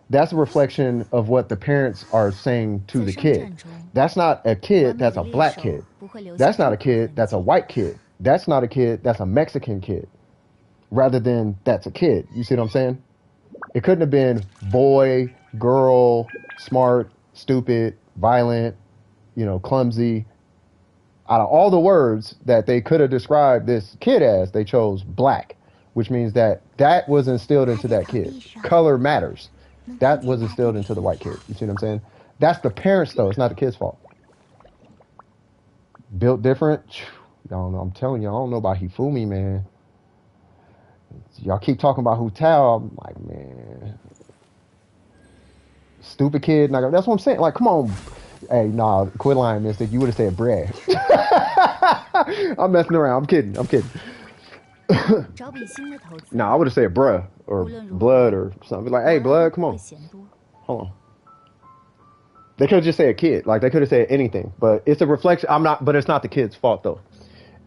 that's a reflection of what the parents are saying to the kid. That's not a kid, that's a black kid. That's not a kid, that's a white kid. That's not a kid, that's a Mexican kid. Rather than that's a kid. You see what I'm saying? It couldn't have been boy, girl, smart, stupid, violent, clumsy. Out of all the words that they could have described this kid as, they chose black, which means that was instilled into that kid. Color matters. That was instilled into the white kid. You see what I'm saying? That's the parents, though. It's not the kid's fault. Built different. Y'all know. I'm telling you, I don't know about Hifumi, man. Y'all keep talking about Hutao. I'm like, man. Stupid kid. That's what I'm saying. Like, come on. Hey, nah, quit lying, Mystic. You would have said bread. I'm messing around. I'm kidding. Nah, I would have said bruh or blood or something. Like, hey, blood, come on. Hold on. They could have just said kid. Like, they could have said anything. But it's a reflection. But it's not the kid's fault, though.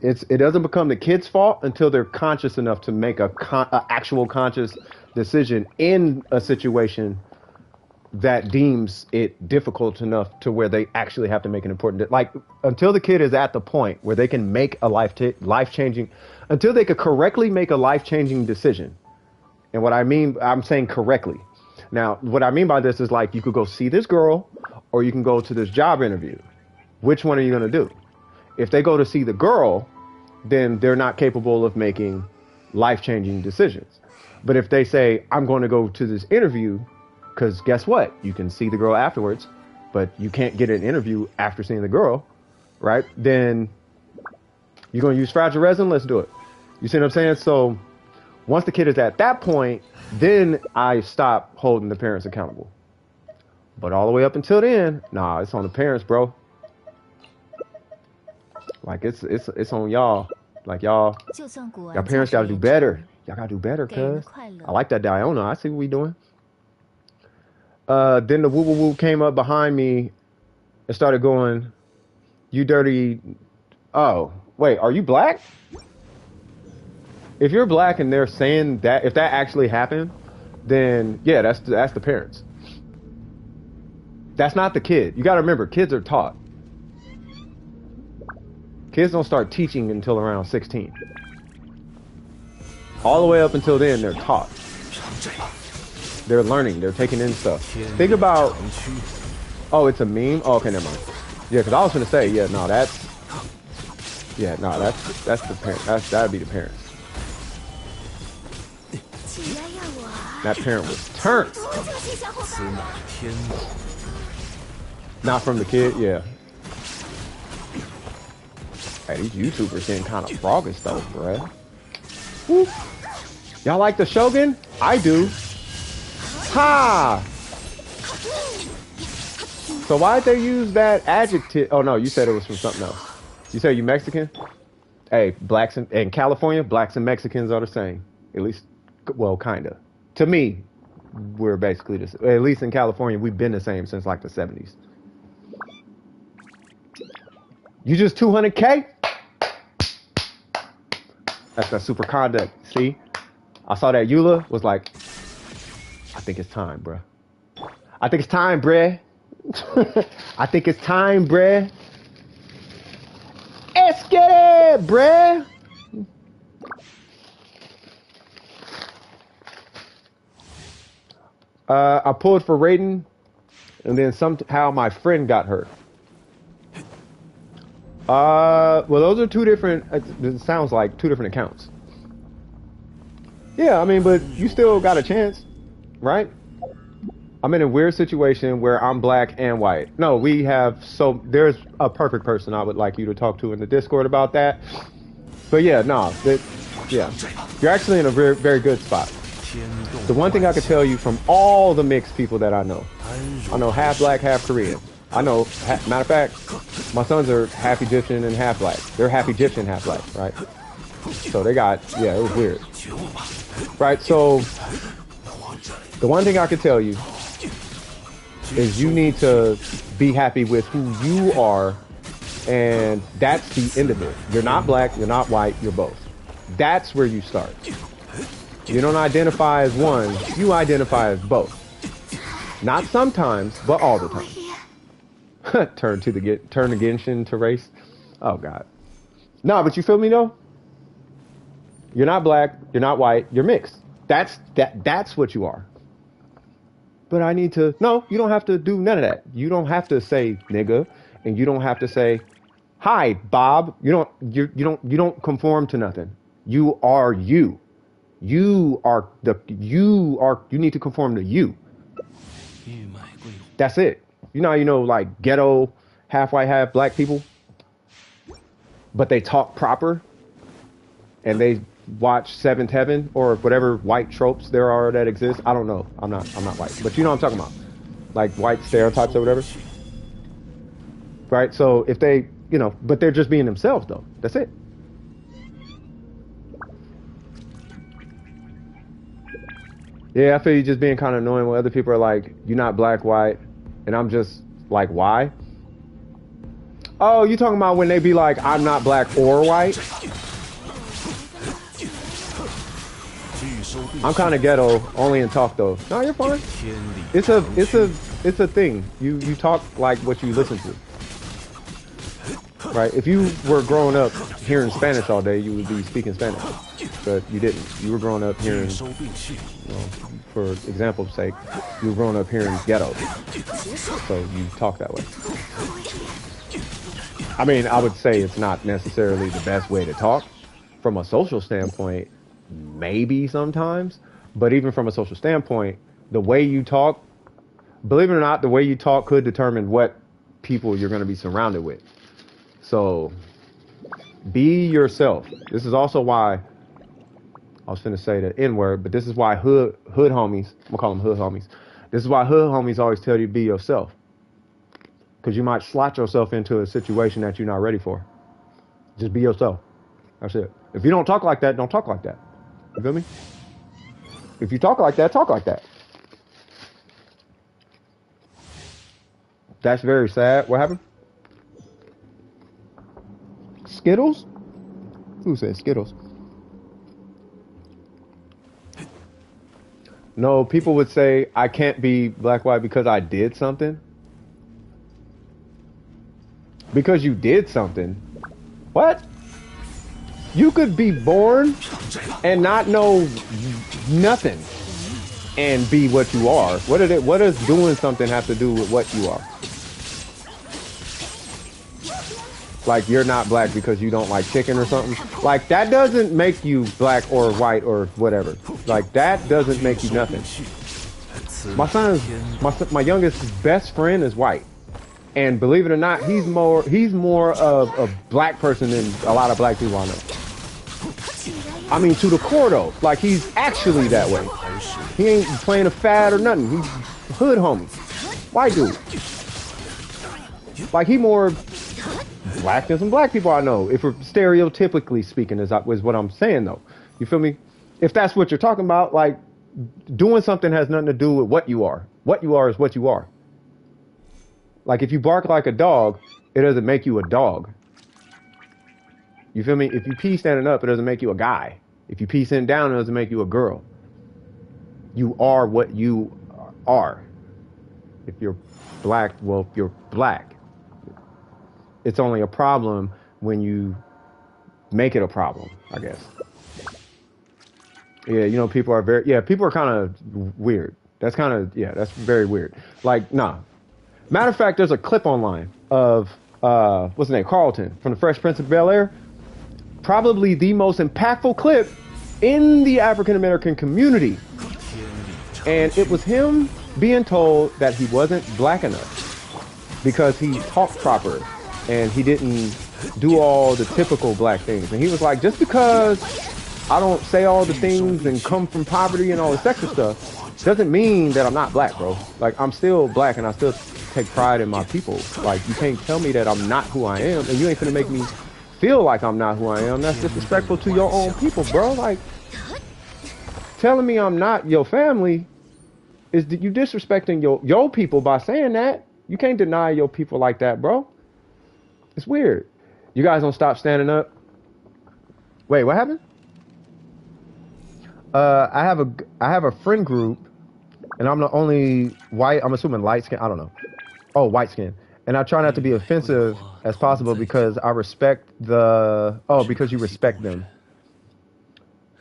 It doesn't become the kid's fault until they're conscious enough to make a actual conscious decision in a situation that deems it difficult enough to where they actually have to make an important, like, until the kid is at the point where they can make a life-changing, until they could correctly make a life-changing decision. And what I mean, I'm saying correctly. Now, what I mean by this is, like, you could go see this girl or you can go to this job interview. Which one are you going to do? If they go to see the girl, then they're not capable of making life-changing decisions. But if they say, I'm going to go to this interview, because guess what? You can see the girl afterwards, but you can't get an interview after seeing the girl, right? Then you're going to use fragile resin? Let's do it. You see what I'm saying? So once the kid is at that point, then I stop holding the parents accountable. But all the way up until then, nah, it's on the parents, bro. Like, it's on y'all. Like, y'all parents got to do better. Y'all got to do better, cuz. I like that Diona. I see what we doing. Then the woo woo woo came up behind me and started going, you dirty. Oh, wait, are you black? If you're black and they're saying that, if that actually happened, then yeah, that's the parents. That's not the kid. You got to remember, kids are taught. Kids don't start teaching until around 16. All the way up until then, they're taught. They're learning. They're taking in stuff. Think about... Oh, it's a meme? Oh, okay, never mind. Yeah, because I was going to say, yeah, no, that's... Yeah, no, that's the parent. That'd be the parents. That parent was turned. Not from the kid, yeah. Hey, these YouTubers getting kind of froggish though, bruh. Y'all like the Shogun? I do. Ha! So why'd they use that adjective? Oh no, you said it was from something else. You said you Mexican? Hey, blacks in California, blacks and Mexicans are the same. At least, well, kinda. To me, we're basically this. At least in California, we've been the same since like the 70s. You just 200K? That's that super conduct. See? I saw that Eula was like, I think it's time, bruh. I think it's time, bruh. I think it's time, bruh. Let's get it, bruh. I pulled for Raiden, and then somehow my friend got hurt. Well, those are two different. It sounds like two different accounts. Yeah, I mean, but you still got a chance, right? I'm in a weird situation where I'm black and white. No, we have there's a perfect person I would like you to talk to in the Discord about that. But yeah, no, yeah, you're actually in a very, very good spot. The one thing I could tell you from all the mixed people that I know half black, half Korean. I know, matter of fact, my sons are half Egyptian and half black. They're half Egyptian, half black, right? So they got, yeah, it was weird. Right, so the one thing I could tell you is you need to be happy with who you are, and that's the end of it. You're not black, you're not white, you're both. That's where you start. You don't identify as one, you identify as both. Not sometimes, but all the time. Turn the Genshin to race. Oh God. No, but you feel me though? You're not black, you're not white, you're mixed. That's what you are. But I need to, no, you don't have to do none of that. You don't have to say nigga, and you don't have to say, hi, Bob. You don't conform to nothing. You are you. You need to conform to you. That's it. You know, like ghetto, half white, half black people, but they talk proper, and they watch Seventh Heaven or whatever white tropes there are that exist. I don't know. I'm not white, but you know what I'm talking about, like white stereotypes or whatever. Right? So if they, but they're just being themselves though. That's it. Yeah, I feel you just being kind of annoying when other people are like, you're not black, white, and I'm just like, why? Oh, you talking about when they be like, I'm not black or white? I'm kind of ghetto, only in talk though. No, you're fine. It's a thing. You talk like what you listen to. Right? If you were growing up hearing Spanish all day, you would be speaking Spanish. But you didn't. You were growing up hearing, for example's sake, you were growing up hearing ghetto. So you talk that way. I mean, I would say it's not necessarily the best way to talk. From a social standpoint, maybe sometimes. But even from a social standpoint, the way you talk, believe it or not, the way you talk could determine what people you're going to be surrounded with. So be yourself. This is also why I was finna say the N-word, but this is why hood homies, I'm gonna call them hood homies. This is why hood homies always tell you to be yourself. Because you might slot yourself into a situation that you're not ready for. Just be yourself. That's it. If you don't talk like that, don't talk like that. You feel me? If you talk like that, talk like that. That's very sad. What happened? Skittles? Who said Skittles? No, people would say I can't be black, white because I did something. Because you did something. What? You could be born and not know nothing and be what you are. What does doing something have to do with what you are? Like you're not black because you don't like chicken or something. Like that doesn't make you black or white or whatever. Like that doesn't make you nothing. My youngest best friend is white. And believe it or not, he's more of a black person than a lot of black people I know. I mean, to the core though. Like he's actually that way. He ain't playing a fad or nothing. He's hood homie. White dude. Like he more black than some black people I know. If we're stereotypically speaking, is what I'm saying though. You feel me? If that's what you're talking about, like doing something has nothing to do with what you are. What you are is what you are. Like if you bark like a dog, it doesn't make you a dog. You feel me? If you pee standing up, it doesn't make you a guy. If you pee sitting down, it doesn't make you a girl. You are what you are. If you're black, well, you're black. It's only a problem when you make it a problem, I guess. Yeah, you know, people are people are kind of weird. That's kind of, that's very weird. Like, nah. Matter of fact, there's a clip online of, what's his name? Carlton from the Fresh Prince of Bel-Air. Probably the most impactful clip in the African American community. And it was him being told that he wasn't black enough because he talked proper and he didn't do all the typical black things. And he was like, just because I don't say all the things and come from poverty and all this extra stuff doesn't mean that I'm not black, bro. Like, I'm still black and I still take pride in my people. Like, you can't tell me that I'm not who I am, and you ain't gonna make me feel like I'm not who I am. That's disrespectful to your own people, bro. Like, telling me I'm not your family is you disrespecting your people by saying that. You can't deny your people like that, bro. It's weird. You guys don't stop standing up. Wait, what happened? I have a friend group, and I'm the only white. I'm assuming light skin. I don't know. Oh, white skin. And I try not to be offensive as possible because I respect because you respect them.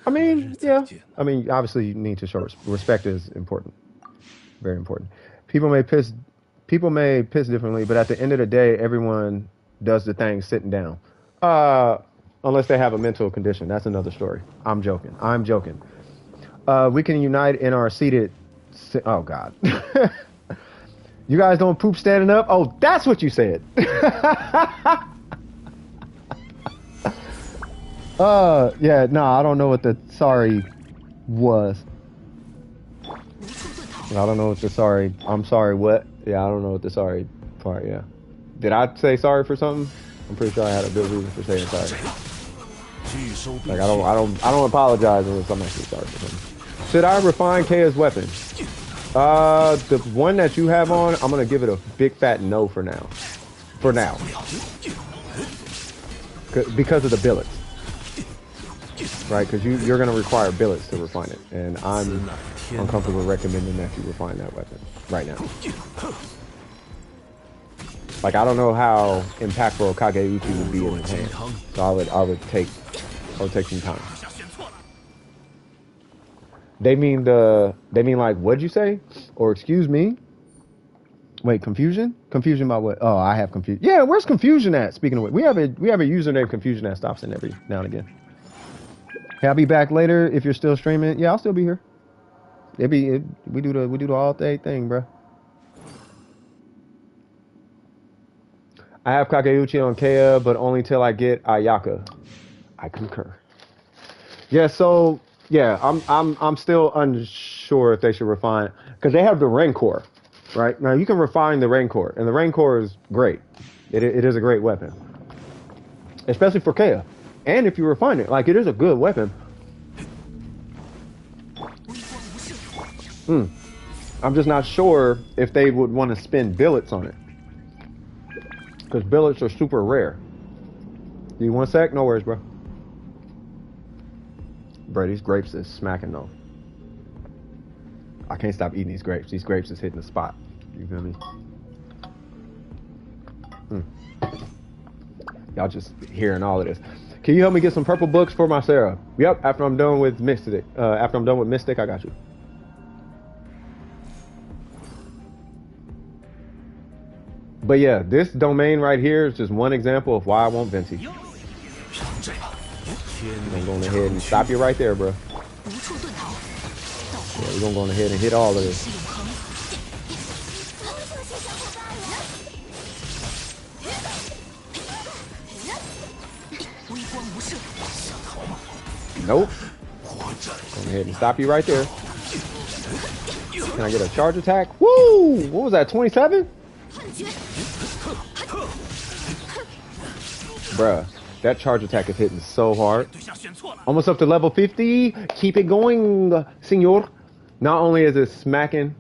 I mean, yeah. I mean, obviously you need to show respect is important. Very important. People may piss differently, but at the end of the day, everyone does the thing sitting down. Unless they have a mental condition. That's another story. I'm joking. We can unite in our seated... Oh, God. You guys don't poop standing up? Oh, that's what you said. Yeah, no, I don't know what the sorry was. I don't know what the sorry... I'm sorry, what? Yeah, I don't know what the sorry part, yeah. Did I say sorry for something? I'm pretty sure I had a good reason for saying sorry. Like, I don't apologize unless I'm actually sorry for something. Should I refine Kaya's weapon? The one that you have on, I'm gonna give it a big fat no for now. For now. Because of the billets. Right, because you're gonna require billets to refine it. And I'm uncomfortable recommending that you refine that weapon right now. Like, I don't know how impactful Kageuchi would be in his hand. So I would take some time. They mean like, what'd you say? Or excuse me? Wait, confusion? Confusion about what? Oh, I have confusion. Yeah, where's confusion at? Speaking of which, we have a user named Confusion that stops in every now and again. Hey, I'll be back later if you're still streaming. Yeah, I'll still be here. We do the all day thing, bro. I have Kakeuchi on Kea, but only till I get Ayaka. I concur. Yeah, so yeah, I'm still unsure if they should refine, because they have the Rancor, right? Now you can refine the Rancor, and the Rancor is great. It is a great weapon, especially for Kea. And if you refine it, like, it is a good weapon. I'm just not sure if they would want to spend billets on it, because billets are super rare. Give you 1 sec? No worries, bro. Bro, these grapes is smacking though. I can't stop eating these grapes. These grapes is hitting the spot. You feel me? Y'all just hearing all of this. Can you help me get some purple books for my Sarah? Yep, after I'm done with Mystic. I got you. But yeah, this domain right here is just one example of why I want Venti. I'm going ahead and stop you right there, bro. Yeah, we're gonna go ahead and hit all of this. Nope. Go ahead and stop you right there. Can I get a charge attack? Woo! What was that, 27? Bruh, that charge attack is hitting so hard. Almost up to level 50. Keep it going, senor. Not only is it smacking,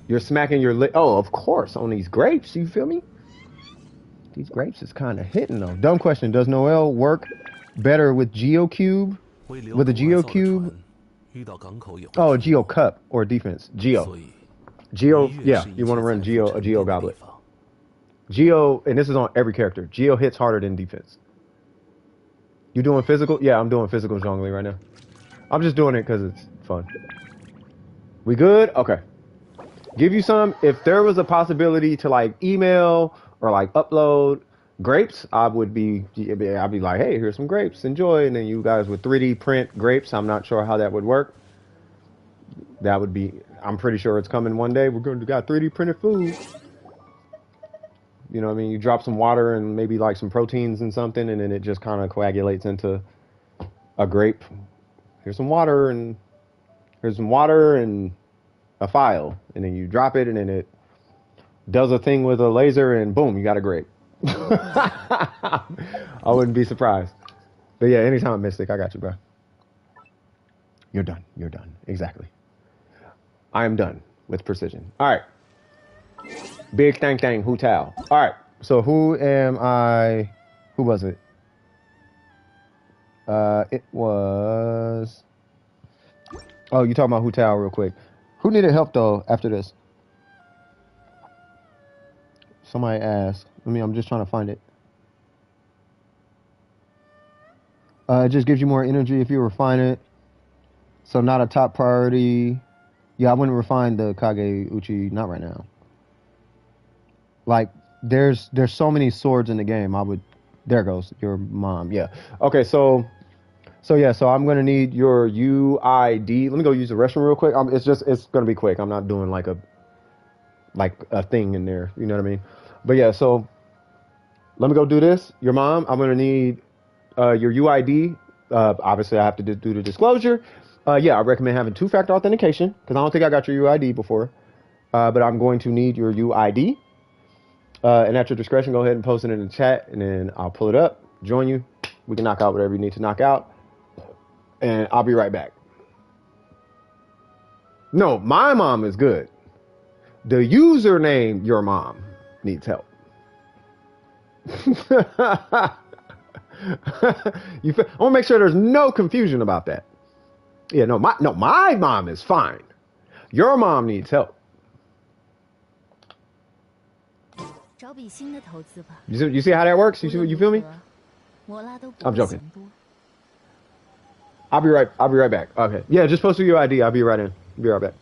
you're smacking your lip. Oh, of course, on these grapes. You feel me? These grapes is kind of hitting though. Dumb question. Does Noel work better with GeoCube? With a GeoCube? Oh, a Geo Cup or defense. Geo, yeah, you want to run a Geo Goblet. Geo, and this is on every character. Geo hits harder than defense. You doing physical? Yeah, I'm doing physical zhongli right now. I'm just doing it because it's fun. We good? Okay. Give you some. If there was a possibility to like email or like upload grapes, I'd be like, hey, here's some grapes, enjoy. And then you guys would 3D print grapes. I'm not sure how that would work. That would be, I'm pretty sure it's coming one day. We're going to got 3D printed food. You know what I mean? You drop some water and maybe like some proteins and something, and then it just kind of coagulates into a grape. Here's some water and a file, and then you drop it, and then it does a thing with a laser, and boom, you got a grape. I wouldn't be surprised. But yeah, anytime Mystic, I got you, bro. You're done. You're done. Exactly. I am done with precision. All right. Big thang thang, Hu Tao. All right. So who am I? Who was it? It was. Oh, you talking about Hu Tao real quick. Who needed help though after this? Somebody asked. I'm just trying to find it. It just gives you more energy if you refine it. So not a top priority. Yeah, I wouldn't refine the Kage Uchi, not right now. Like, there's so many swords in the game. There goes your mom. Yeah. Okay, so I'm gonna need your UID. Let me go use the restroom real quick. It's gonna be quick. I'm not doing like a thing in there. You know what I mean? But yeah, so let me go do this. Your mom, I'm gonna need your UID. Obviously, I have to do the disclosure. Yeah, I recommend having 2-factor authentication because I don't think I got your UID before. But I'm going to need your UID. And at your discretion, go ahead and post it in the chat, and then I'll pull it up, join you. We can knock out whatever you need to knock out. And I'll be right back. No, my mom is good. The username, your mom, needs help. I want to make sure there's no confusion about that. Yeah, no, my mom is fine. Your mom needs help. You see how that works? You feel me? I'm joking. I'll be right back. Okay. Yeah, just post your ID. I'll be right in. Be right back.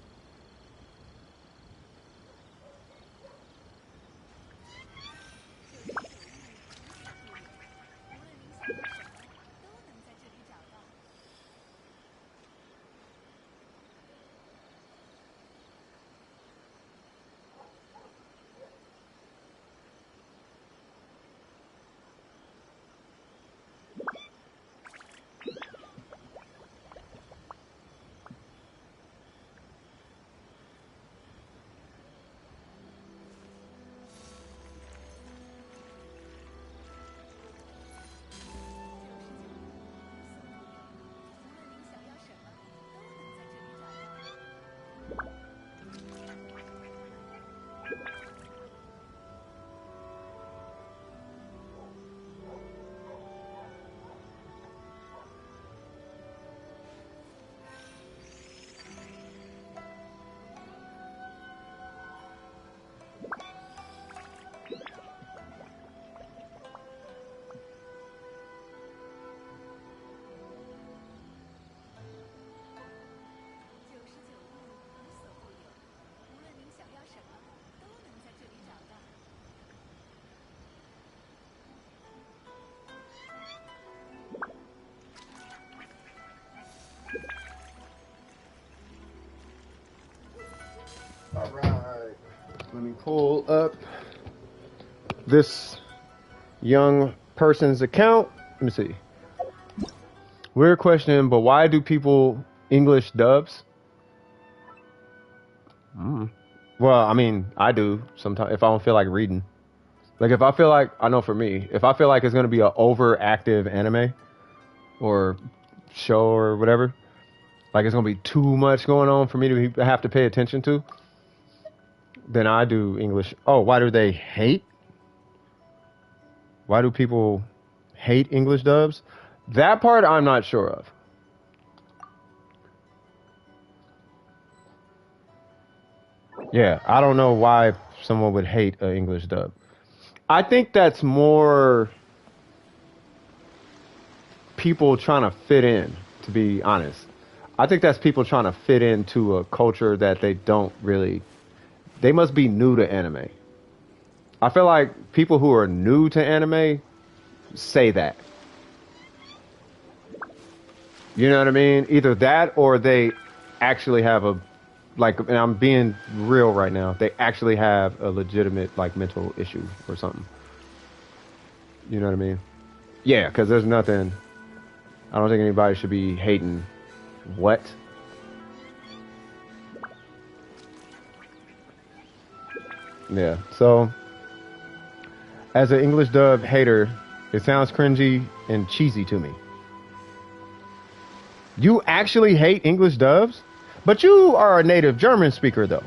All right, let me pull up this young person's account. Let me see. Weird question, but why do people English dubs? Well, I mean, I do sometimes if I don't feel like reading. Like if I feel like, I know for me, if I feel like it's going to be an overactive anime or show or whatever, like it's gonna be too much going on for me to have to pay attention to, then I do English. Oh, why do they hate? Why do people hate English dubs? That part I'm not sure of. Yeah, I don't know why someone would hate an English dub. I think that's more people trying to fit in, to be honest. I think that's people trying to fit into a culture that they don't really, they must be new to anime. I feel like people who are new to anime say that. You know what I mean? Either that or they actually have a, like, and I'm being real right now, they actually have a legitimate, like, mental issue or something. You know what I mean? Yeah, because there's nothing, I don't think anybody should be hating what? Yeah, so as an English dub hater, it sounds cringy and cheesy to me. You actually hate English dubs? But you are a native German speaker, though.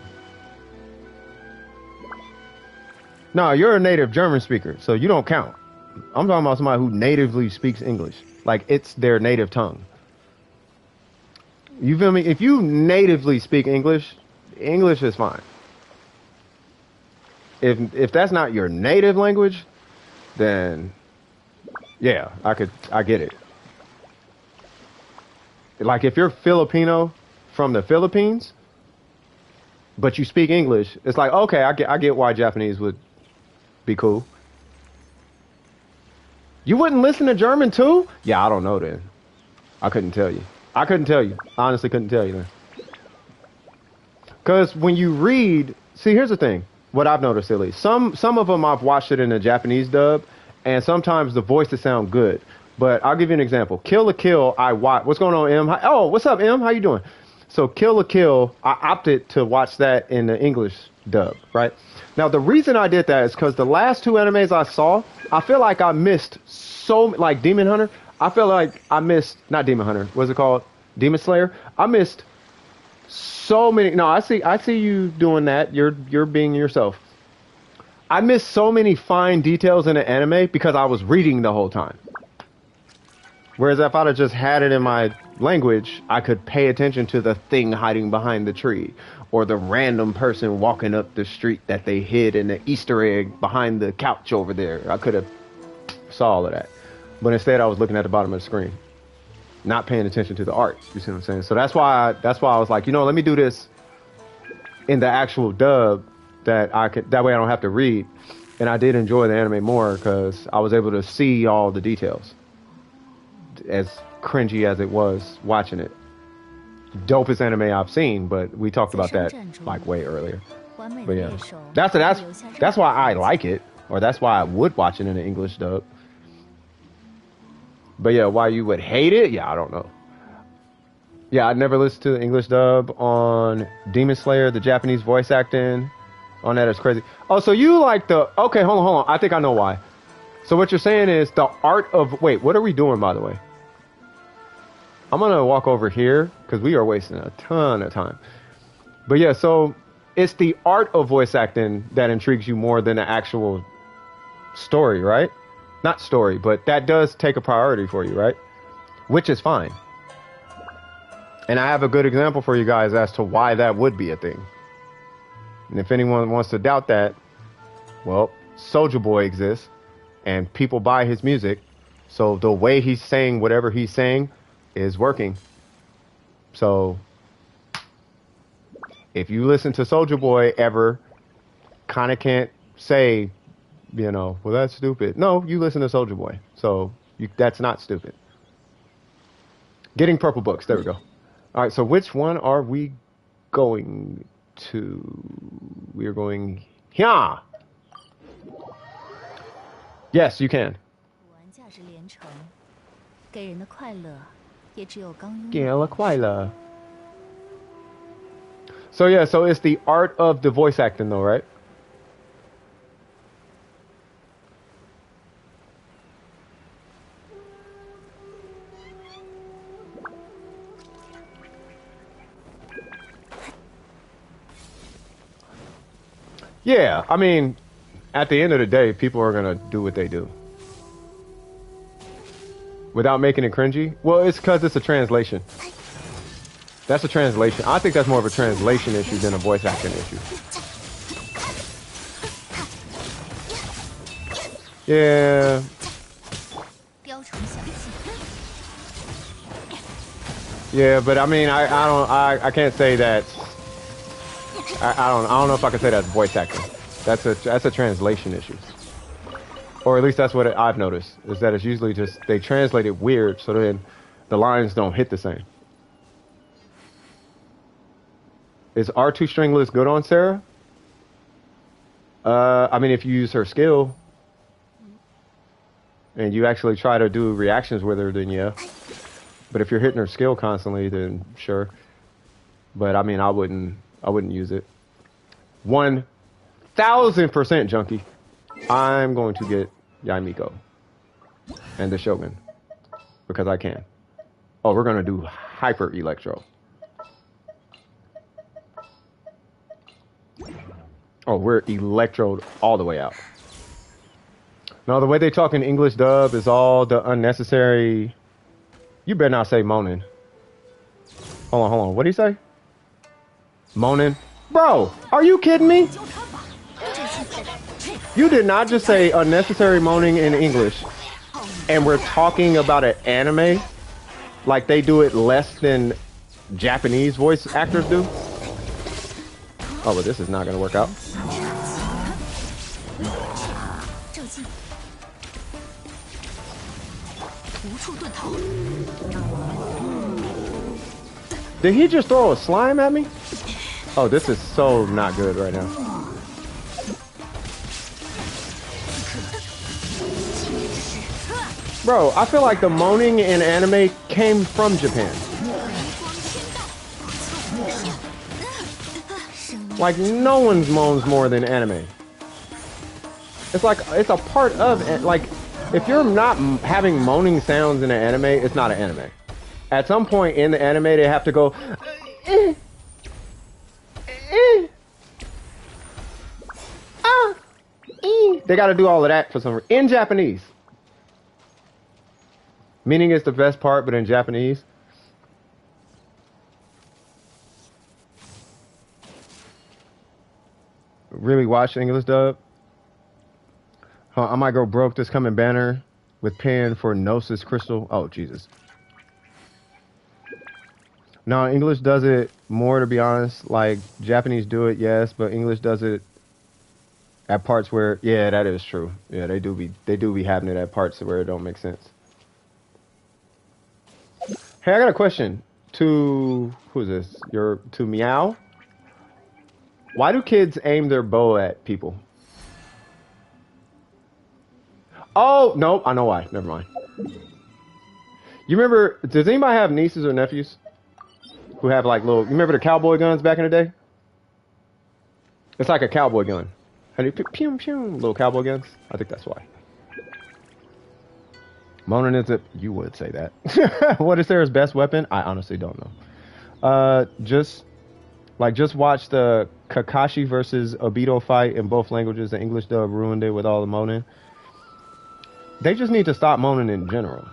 No, you're a native German speaker, so you don't count. I'm talking about somebody who natively speaks English. Like, it's their native tongue. You feel me? If you natively speak English, English is fine. If that's not your native language, then yeah, I get it. Like if you're Filipino from the Philippines, but you speak English, it's like okay, I get why Japanese would be cool. You wouldn't listen to German too? Yeah, I don't know then. I couldn't tell you. I couldn't tell you. Honestly, couldn't tell you then. Because when you read, see, here's the thing. What I've noticed, at least, some of them I've watched it in a Japanese dub, and sometimes the voices sound good. But I'll give you an example. Kill la Kill, I watch. What's going on, M? Oh, what's up, M? How you doing? So Kill la Kill, I opted to watch that in the English dub, right? Now the reason I did that is because the last two animes I saw, I feel like I missed like Demon Hunter. I feel like I missed not Demon Hunter. What's it called? Demon Slayer. I missed so many. No, I see you doing that. You're being yourself. I missed so many fine details in the anime because I was reading the whole time. Whereas if I'd have just had it in my language, I could pay attention to the thing hiding behind the tree, or the random person walking up the street that they hid in the Easter egg behind the couch over there. I could have saw all of that, but instead I was looking at the bottom of the screen, not paying attention to the art. You see what I'm saying? So that's why I was like, you know, let me do this in the actual dub that way I don't have to read. And I did enjoy the anime more because I was able to see all the details. As cringy as it was watching it, dopest anime I've seen, but we talked about that like way earlier. But yeah, that's why I like it, or that's why I would watch it in an English dub. But yeah, why you would hate it? Yeah, I don't know. Yeah, I never listened to the English dub on Demon Slayer. The Japanese voice acting on that is crazy. Oh, so you like the? Okay, hold on. I think I know why. So what you're saying is the art of. Wait, what are we doing, by the way? I'm going to walk over here because we are wasting a ton of time. But yeah, so it's the art of voice acting that intrigues you more than the actual story, right? Not story, but that does take a priority for you, right? Which is fine. And I have a good example for you guys as to why that would be a thing. And if anyone wants to doubt that, well, Soulja Boy exists and people buy his music. So the way he's saying whatever he's saying is working. So if you listen to Soulja Boy ever, kind of can't say, you know, well, that's stupid. No, you listen to Soulja Boy. So that's not stupid. Getting purple books. There we go. All right. So which one are we going to? We are going here. Yes, you can. So yeah, so it's the art of the voice acting though, right? Yeah, I mean, at the end of the day, people are gonna do what they do without making it cringy. Well, it's because it's a translation. That's a translation. I think that's more of a translation issue than a voice acting issue. Yeah. Yeah, but I mean, I can't say that. I don't know if I can say that's voice acting. That's a translation issue, or at least that's what I've noticed. Is that it's usually just they translate it weird, so then the lines don't hit the same. Is R2 stringless good on Sarah? I mean, if you use her skill and you actually try to do reactions with her, then yeah. But if you're hitting her skill constantly, then sure. But I mean, I wouldn't use it. 1000% junkie. I'm going to get Yaimiko and the Shogun because I can. Oh, we're gonna do hyper electro. Oh, we're electroed all the way out. No, the way they talk in English dub is all the unnecessary. You better not say moaning. Hold on. What do you say? Moaning? Bro, are you kidding me? You did not just say unnecessary moaning in English. And we're talking about an anime like they do it less than Japanese voice actors do. Oh, but this is not going to work out. Did he just throw a slime at me? Oh, this is so not good right now. Bro, I feel like the moaning in anime came from Japan. Like, no one's moans more than anime. It's like, it's a part of, like, if you're not having moaning sounds in an anime, it's not an anime. At some point in the anime, they have to go, they got to do all of that for some reason. In Japanese. Meaning it's the best part, but in Japanese. Really watch English dub? I might go broke this coming banner with pen for Gnosis Crystal. Oh, Jesus. No, English does it more, to be honest. Like, Japanese do it, yes, but English does it at parts where, yeah, that is true. Yeah, they do be having it at parts where it don't make sense. Hey, I got a question to, who's this? To Meow? Why do kids aim their bow at people? Oh, no, I know why. Never mind. You remember, does anybody have nieces or nephews who have like little, you remember the cowboy guns back in the day? It's like a cowboy gun. How do you pew pew, little cowboy guns? I think that's why. Moaning is it? You would say that. What is Sarah's best weapon? I honestly don't know. Just watch the Kakashi versus Obito fight in both languages. The English dub ruined it with all the moaning. They just need to stop moaning in general.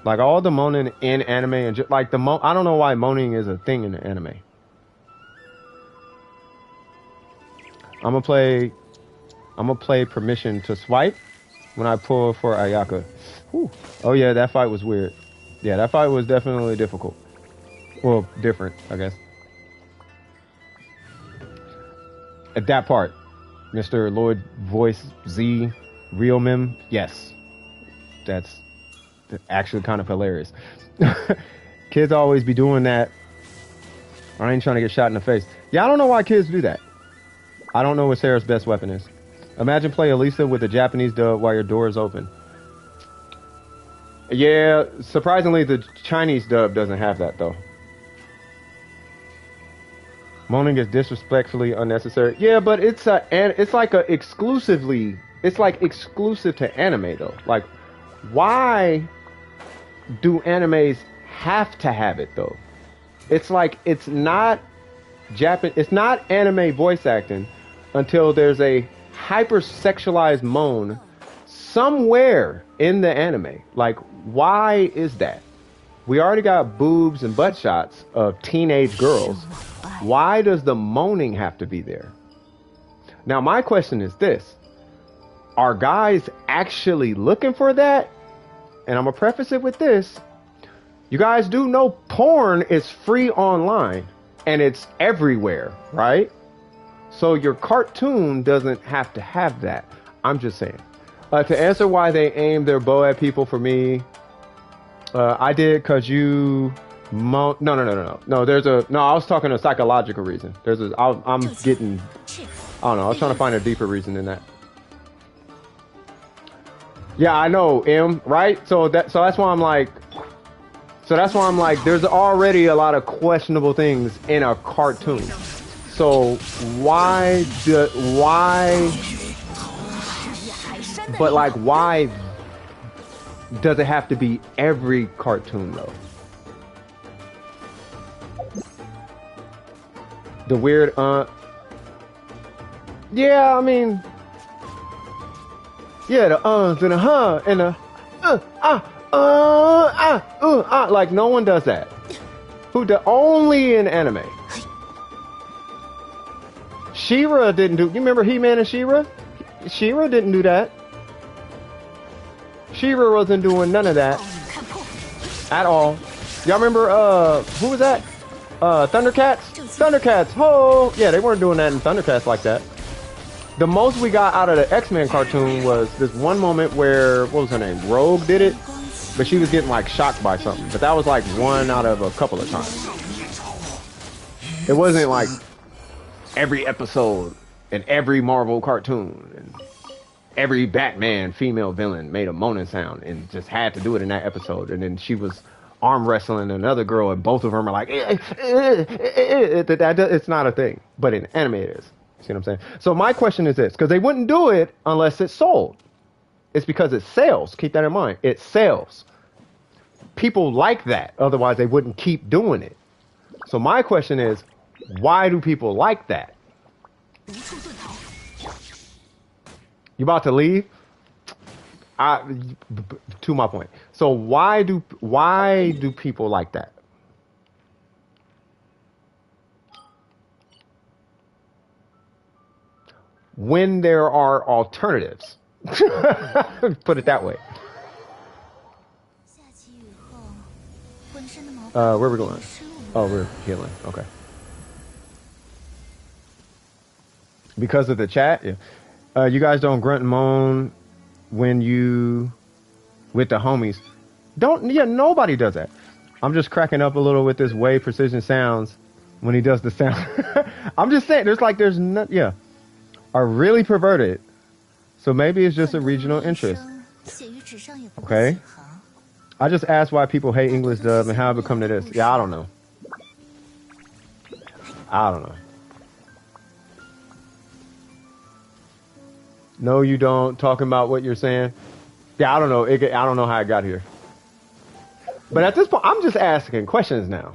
Like all the moaning in anime and like I don't know why moaning is a thing in the anime. I'm gonna play Permission to Swipe when I pull for Ayaka. Whew. Oh yeah, that fight was weird. Yeah, that fight was definitely difficult. Well, different, I guess. At that part, Mr. Lloyd Voice Z Real Mem, yes. That's actually kind of hilarious. Kids always be doing that. I ain't trying to get shot in the face. Yeah, I don't know why kids do that. I don't know what Sarah's best weapon is. Imagine play Elisa with a Japanese dub while your door is open. Yeah, surprisingly, the Chinese dub doesn't have that, though. Moaning is disrespectfully unnecessary. Yeah, but it's like exclusive to anime, though. Like, why do animes have to have it, though? It's like, it's not anime voice acting, until there's a hypersexualized moan somewhere in the anime. Like, why is that? We already got boobs and butt shots of teenage girls. Why does the moaning have to be there? Now, my question is this. Are guys actually looking for that? And I'm going to preface it with this. You guys do know porn is free online and it's everywhere, right? So your cartoon doesn't have to have that. I'm just saying. To answer why they aim their bow at people, for me, I did because you... No. I was talking a psychological reason. I'm getting... I don't know. I was trying to find a deeper reason than that. Yeah, I know, M, right? So that's why I'm like... there's already a lot of questionable things in a cartoon. So why... But like, why does it have to be every cartoon, though? The weird, yeah, I mean, yeah, the and the and the like no one does that. Only in anime. She-Ra didn't do. You remember He-Man and She-Ra? She-Ra didn't do that. She-Ra wasn't doing none of that at all. Y'all remember who was that? Thundercats? Thundercats! Oh! Yeah, they weren't doing that in Thundercats like that. The most we got out of the X-Men cartoon was this one moment where, what was her name? Rogue did it, but she was getting like shocked by something. But that was like one out of a couple of times. It wasn't like every episode in every Marvel cartoon and every Batman female villain made a moaning sound and just had to do it in that episode. And then she was arm wrestling another girl and both of them are like, it's not a thing. But in anime it is. See what I'm saying? So my question is this, because they wouldn't do it unless it's sold. It's because it sells. Keep that in mind. It sells. People like that. Otherwise they wouldn't keep doing it. So my question is, why do people like that? You about to leave? To my point. So why do people like that? When there are alternatives. Put it that way. Where are we going? Oh, we're healing. Okay. Because of the chat? Yeah. You guys don't grunt and moan when you with the homies. Nobody does that. I'm just cracking up a little with this way precision sounds when he does the sound. I'm just saying, there's not, yeah. Are really perverted. So maybe it's just a regional interest. Okay. I just asked why people hate English dub and how it become to this. Yeah, I don't know. No, you don't. Talking about what you're saying. Yeah, I don't know. I don't know how I got here. But at this point, I'm just asking questions now.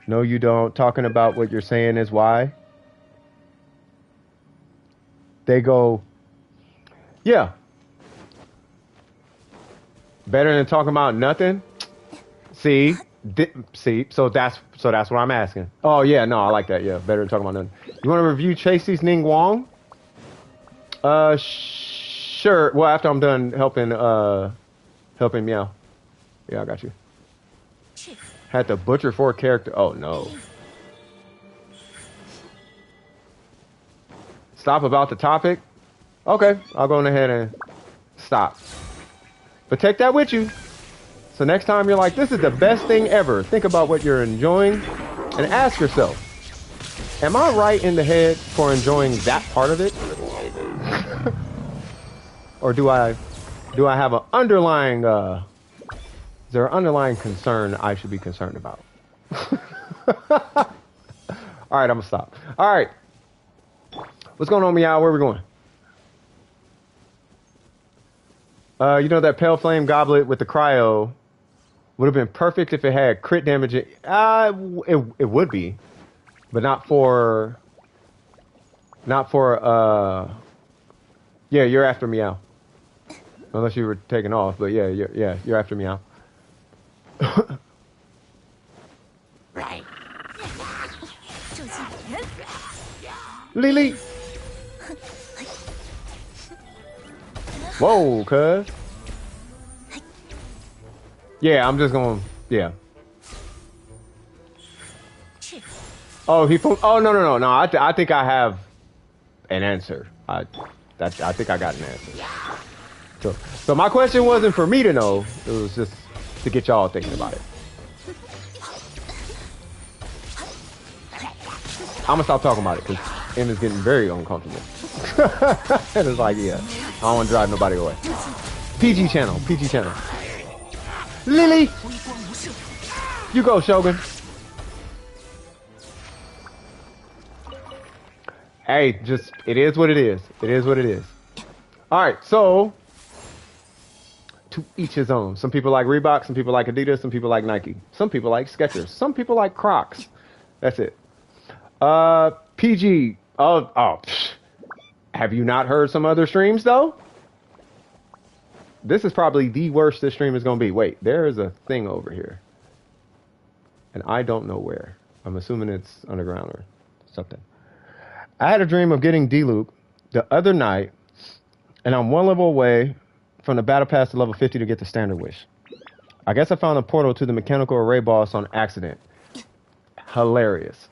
No, you don't. Talking about what you're saying is why. They go, yeah. Better than talking about nothing. See, so that's what I'm asking. Oh yeah, no, I like that. Yeah, better than talking about nothing. You want to review Chasey's Ning Wong? Sure. Well, after I'm done helping Meow. Yeah, I got you. Had to butcher 4 character. Oh no. Stop about the topic. Okay, I'll go on ahead and stop. But take that with you. So next time you're like, this is the best thing ever. Think about what you're enjoying and ask yourself, am I right in the head for enjoying that part of it? Or do I have an underlying, is there an underlying concern I should be concerned about? All right, I'm gonna stop. All right. What's going on, Meow? Where are we going? You know that pale flame goblet with the cryo Would have been perfect if it had crit damage. It would be, but not for. Yeah, you're after Meow. Unless you were taking off, but yeah, you're after Meow. Lily. Whoa, cuz. Yeah, I'm just going. Yeah. Oh, oh no. I think I have an answer. I think I got an answer. So my question wasn't for me to know. It was just to get y'all thinking about it. I'm gonna stop talking about it because Emma's getting very uncomfortable. And it's like, yeah, I don't want to drive nobody away. PG channel. Lily, you go, Shogun. Hey, just, it is what it is. It is what it is. All right, so to each his own. Some people like Reebok, some people like Adidas, some people like Nike, some people like Skechers, some people like Crocs. That's it. PG. Oh. Have you not heard some other streams though? This is probably the worst this stream is gonna be. Wait, there is a thing over here, and I don't know where. I'm assuming it's underground or something. I had a dream of getting D-Loop the other night, and I'm one level away from the battle pass to level 50 to get the standard wish. I guess I found a portal to the mechanical array boss on accident. Hilarious.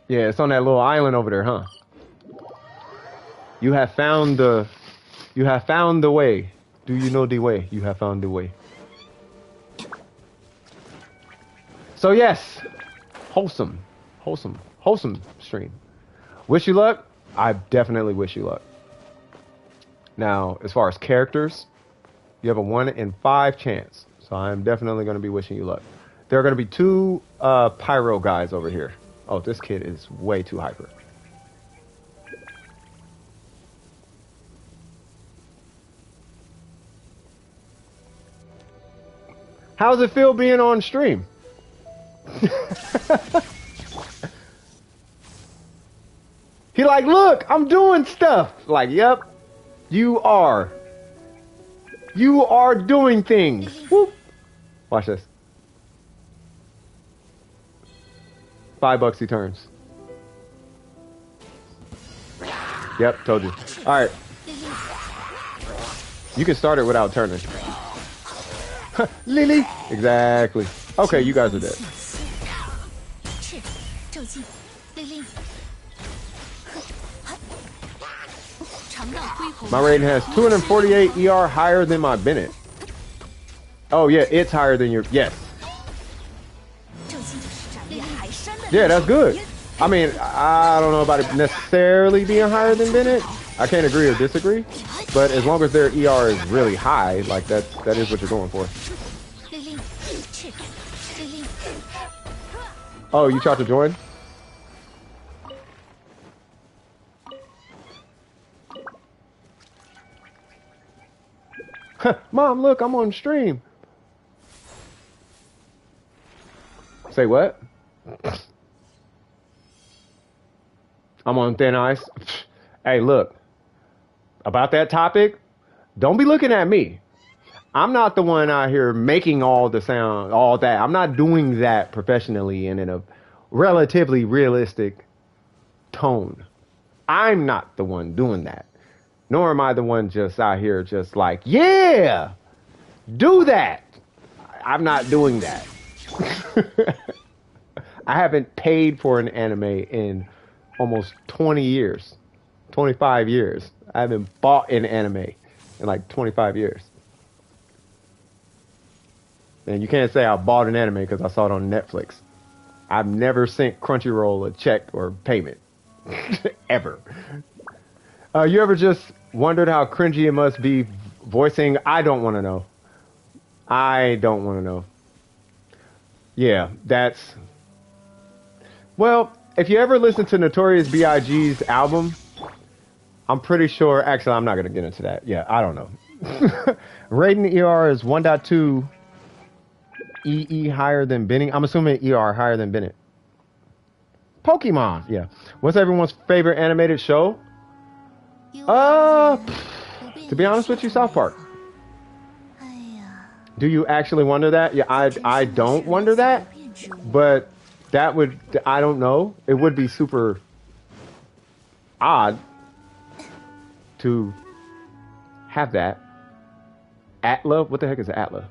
Yeah, it's on that little island over there, huh? You have found the way. Do you know the way? You have found the way. So yes, wholesome stream. Wish you luck. I definitely wish you luck. Now, as far as characters, you have a 1 in 5 chance. So I'm definitely going to be wishing you luck. There are going to be 2 pyro guys over here. Oh, this kid is way too hyper. How's it feel being on stream? He like, look, I'm doing stuff. Like, yep, you are. You are doing things. Whoop. Watch this. $5 he turns. Yep, told you. All right. You can start it without turning. Lily. Exactly. Okay, you guys are dead. My rating has 248 ER higher than my Bennett. Oh yeah, it's higher than your, yes. Yeah, that's good. I mean, I don't know about it necessarily being higher than Bennett. I can't agree or disagree. But as long as their ER is really high, like that is what you're going for. Oh, you tried to join? Mom, look, I'm on stream. Say what? I'm on thin ice. Hey, look. About that topic, don't be looking at me. I'm not the one out here making all the sound, all that. I'm not doing that professionally and in a relatively realistic tone. I'm not the one doing that. Nor am I the one just out here just like, yeah, do that. I'm not doing that. I haven't paid for an anime in almost 20 years, 25 years. I haven't bought an anime in like 25 years. And you can't say I bought an anime because I saw it on Netflix. I've never sent Crunchyroll a check or payment. Ever. You ever just wondered how cringy it must be voicing? I don't want to know. I don't want to know. Yeah, that's... Well, if you ever listen to Notorious B.I.G.'s album, I'm pretty sure. Actually, I'm not gonna get into that. Yeah, I don't know. Rating ER is 1.2 EE higher than Bennett. I'm assuming ER higher than Bennett. Pokemon. Yeah. What's everyone's favorite animated show? To be honest with you, South Park. Do you actually wonder that? Yeah, I don't wonder that, but that would, I don't know. It would be super odd to have that. Atla? What the heck is Atla?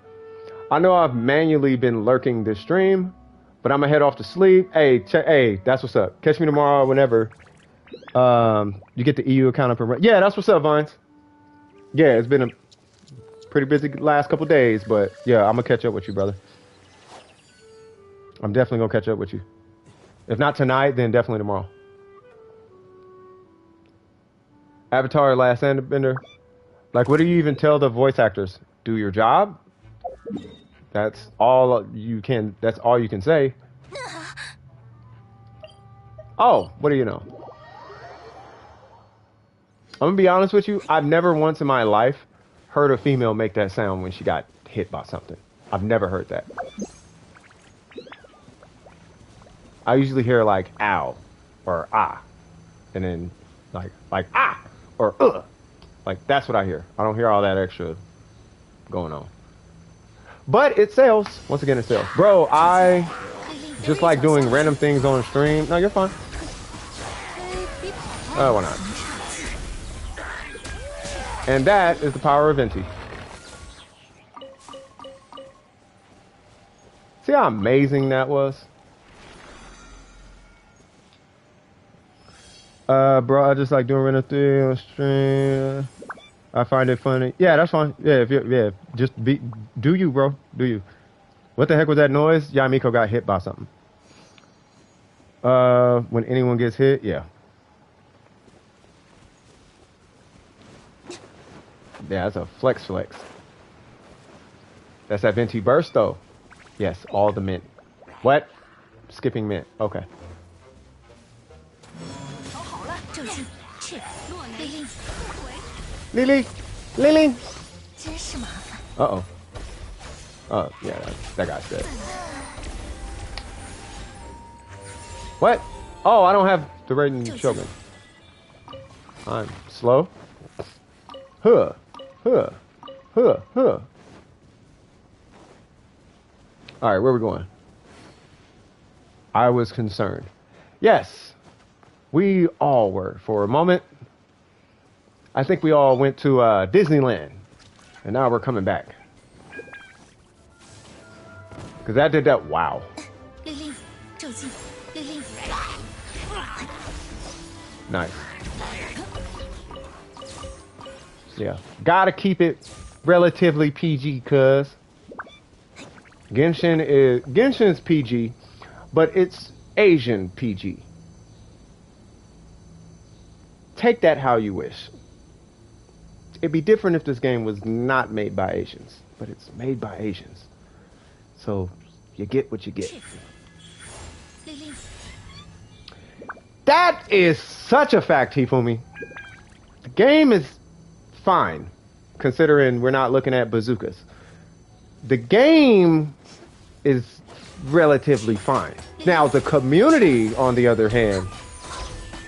I know I've manually been lurking this stream, but I'm gonna head off to sleep. Hey, hey, that's what's up. Catch me tomorrow whenever you get the EU account up and running. Yeah, that's what's up, Vines. Yeah, it's been a pretty busy last couple days, but yeah, I'm gonna catch up with you, brother. I'm definitely gonna catch up with you. If not tonight, then definitely tomorrow. Avatar: Last Airbender. Like, what do you even tell the voice actors? Do your job. That's all you can. That's all you can say. Oh, what do you know? I'm gonna be honest with you. I've never once in my life heard a female make that sound when she got hit by something. I've never heard that. I usually hear like ow or ah, and then like ah or like that's what I hear. I don't hear all that extra going on. But it sells. Once again, it sells. Bro, I just like doing random things on stream. No, you're fine. Oh, why not? And that is the power of Venti. See how amazing that was? Bro, I just like doing random things on stream. I find it funny. Yeah, that's fine. Yeah, if you just do you, bro. Do you. What the heck was that noise? Yamiko got hit by something. When anyone gets hit, yeah. Yeah, that's a flex. That's that Venti burst, though. Yes, all the mint. What? Skipping mint. Okay. Lily! Uh-oh. Oh, yeah, that guy's dead. What? Oh, I don't have the Raiden Shogun. I'm slow. Huh. Alright, where are we going? I was concerned. Yes, we all were for a moment. I think we all went to Disneyland, and now we're coming back. Because that did that, wow. Nice. Yeah, gotta keep it relatively PG, cuz. Genshin's PG, but it's Asian PG. Take that how you wish. It'd be different if this game was not made by Asians, but it's made by Asians. So you get what you get. That is such a fact, Hifumi. The game is fine, considering we're not looking at bazookas. The game is relatively fine. Now, the community, on the other hand,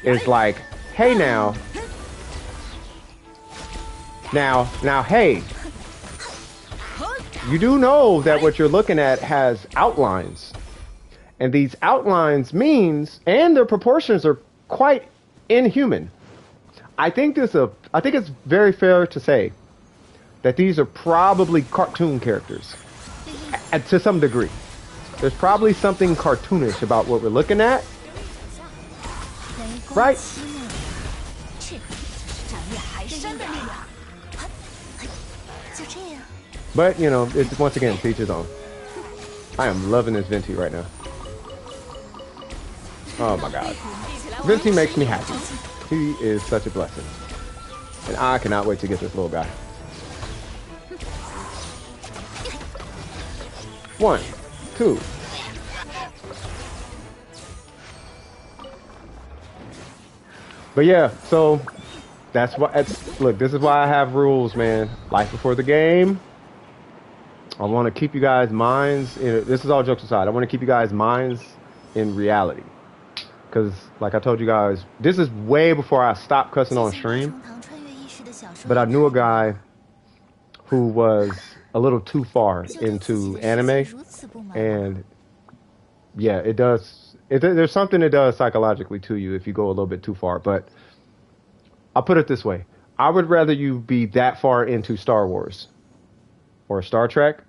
is like, hey now, hey, you do know that what you're looking at has outlines. And these outlines means, and their proportions are quite inhuman. I think it's very fair to say that these are probably cartoon characters, to some degree. There's probably something cartoonish about what we're looking at, right? But, you know, it's once again, to each his own. I am loving this Venti right now. Oh my god. Venti makes me happy. He is such a blessing. And I cannot wait to get this little guy. 1, 2. But yeah, so That's why. Look, this is why I have rules, man. Life before the game. I want to keep you guys' minds. This is all jokes aside. I want to keep you guys' minds in reality. Because, like I told you guys, this is way before I stopped cussing on stream. But I knew a guy who was a little too far into anime. And, yeah, it does. There's something it does psychologically to you if you go a little bit too far. But I'll put it this way. I would rather you be that far into Star Wars or Star Trek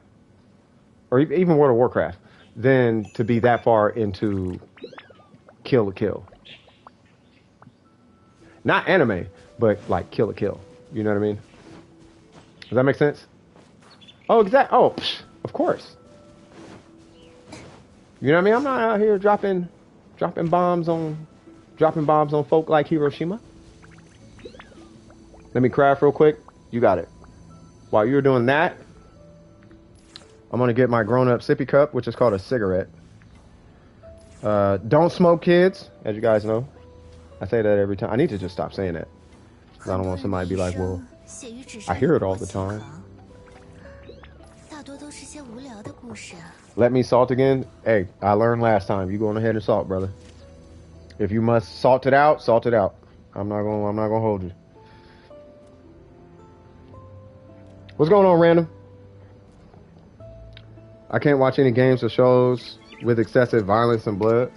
or even World of Warcraft than to be that far into Kill la Kill. Not anime, but like Kill la Kill. You know what I mean? Does that make sense? Oh, exactly. Oh, of course. You know what I mean? I'm not out here dropping bombs on folk like Hiroshima. Let me craft real quick. You got it. While you're doing that, I'm gonna get my grown-up sippy cup, which is called a cigarette. Don't smoke, kids, as you guys know. I say that every time. I need to just stop saying that. I don't want somebody to be like, well, I hear it all the time. Let me salt again. Hey, I learned last time. You going ahead and salt, brother. If you must salt it out, salt it out. I'm not gonna hold you. What's going on, random? I can't watch any games or shows with excessive violence and blood.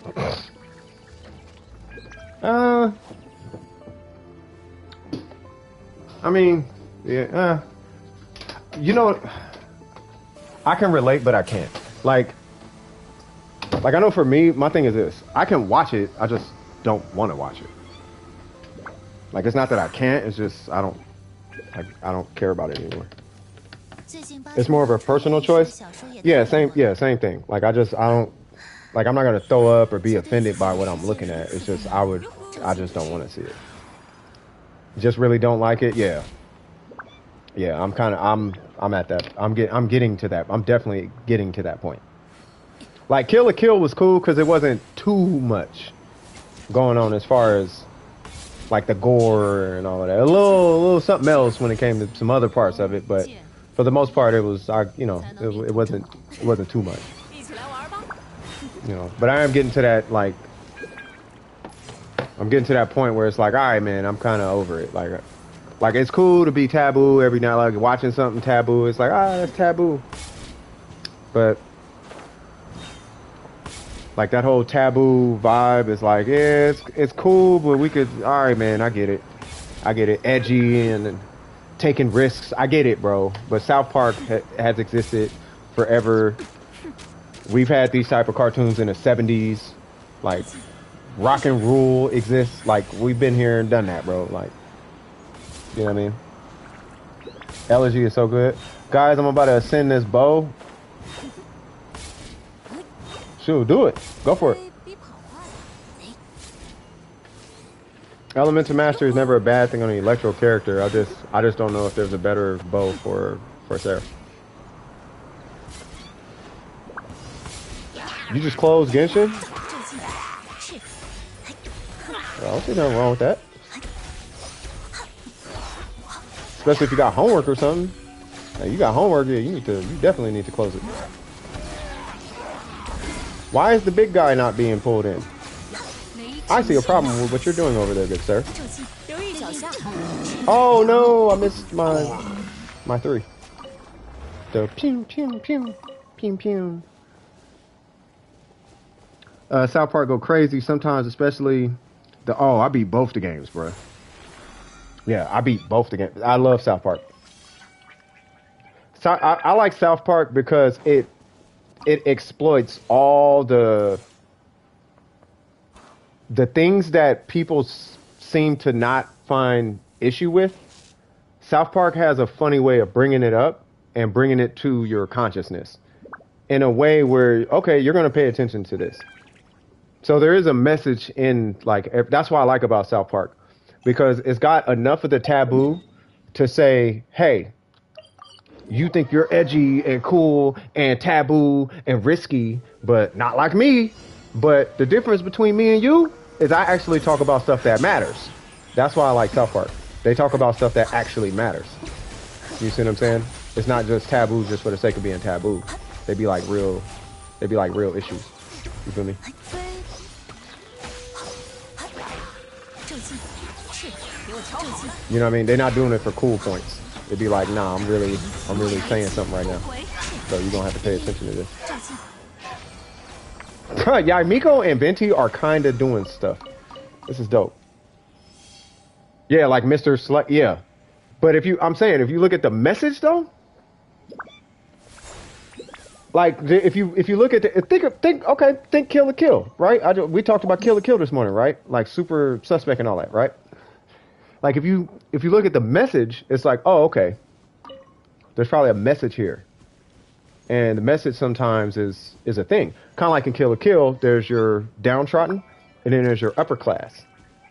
I mean, yeah. You know, I can relate, but I can't. Like I know for me, my thing is this: I can watch it, I just don't want to watch it. Like, it's not that I can't; it's just I don't care about it anymore. It's more of a personal choice. Yeah, same thing. Like, I don't, like, I'm not gonna throw up or be offended by what I'm looking at. It's just I just don't want to see it. Just really don't like it. Yeah, I'm at that. I'm getting to that. I'm definitely getting to that point. Like, Kill la Kill was cool because it wasn't too much going on as far as like the gore and all of that. A little something else when it came to some other parts of it, but for the most part, it was, it wasn't too much. You know, but I am getting to that, like, I'm getting to that point where it's like, all right, man, I'm kind of over it. Like it's cool to be taboo every night, like watching something taboo. It's like, that's taboo. But like that whole taboo vibe is like, yeah, it's cool, but we could, all right, man, I get it, edgy and taking risks. I get it, bro. But South Park has existed forever. We've had these type of cartoons in the 70s. Like, Rock and Rule exists. Like, we've been here and done that, bro. Like, you know what I mean? Elegy is so good. Guys, I'm about to ascend this bow. Shoot, do it. Go for it. Elemental Master is never a bad thing on an electro character. I just don't know if there's a better bow for Sarah. You just closed Genshin? I don't see nothing wrong with that. Especially if you got homework or something. Hey, you got homework, yeah, you definitely need to close it. Why is the big guy not being pulled in? I see a problem with what you're doing over there, good sir. Oh no, I missed my 3. The pew pew pew pew pew. South Park go crazy sometimes, especially I beat both the games, bro. Yeah, I beat both the games. I love South Park. So I like South Park because it exploits all the things that people seem to not find issue with. South Park has a funny way of bringing it up and bringing it to your consciousness in a way where, okay, you're going to pay attention to this. So there is a message in, like, that's what I like about South Park, because it's got enough of the taboo to say, hey, you think you're edgy and cool and taboo and risky, but not like me. But the difference between me and you is I actually talk about stuff that matters. That's why I like South Park. They talk about stuff that actually matters. You see what I'm saying? It's not just taboo just for the sake of being taboo. They be like real issues. You feel me? You know what I mean? They're not doing it for cool points. They'd be like, nah, I'm really saying something right now. So you're gonna have to pay attention to this. Yeah, Miko and Venti are kinda doing stuff. This is dope. Yeah, like Mr. Select, yeah. But if you look at the message though, like if you look at the think Kill la Kill, right? We talked about Kill la Kill this morning, right? Like Super Suspect and all that, right? Like if you look at the message, it's like, oh, okay. There's probably a message here. And the message sometimes is a thing. Kind of like in Kill la Kill, there's your downtrodden and then there's your upper class.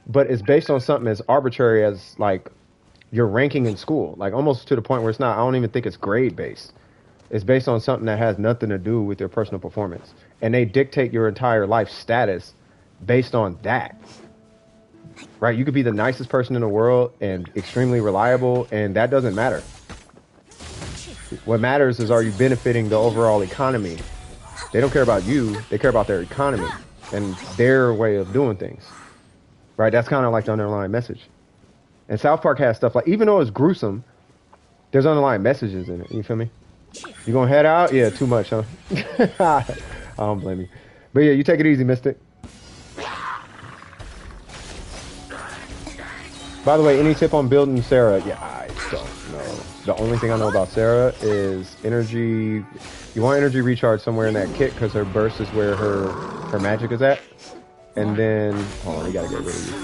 But it's based on something as arbitrary as like your ranking in school. Like almost to the point where it's not, I don't even think it's grade based. It's based on something that has nothing to do with your personal performance. And they dictate your entire life status based on that. Right? You could be the nicest person in the world and extremely reliable, and that doesn't matter. What matters is, are you benefiting the overall economy? They don't care about you. They care about their economy and their way of doing things. Right? That's kind of like the underlying message. And South Park has stuff like, even though it's gruesome, there's underlying messages in it. You feel me? You gonna head out? Yeah, too much, huh? I don't blame you. But yeah, you take it easy, Mystic. By the way, any tip on building Sarah? Yeah, I don't know. The only thing I know about Sarah is energy. You want energy recharge somewhere in that kit because her burst is where her magic is at. And then, hold on, we gotta get rid of you.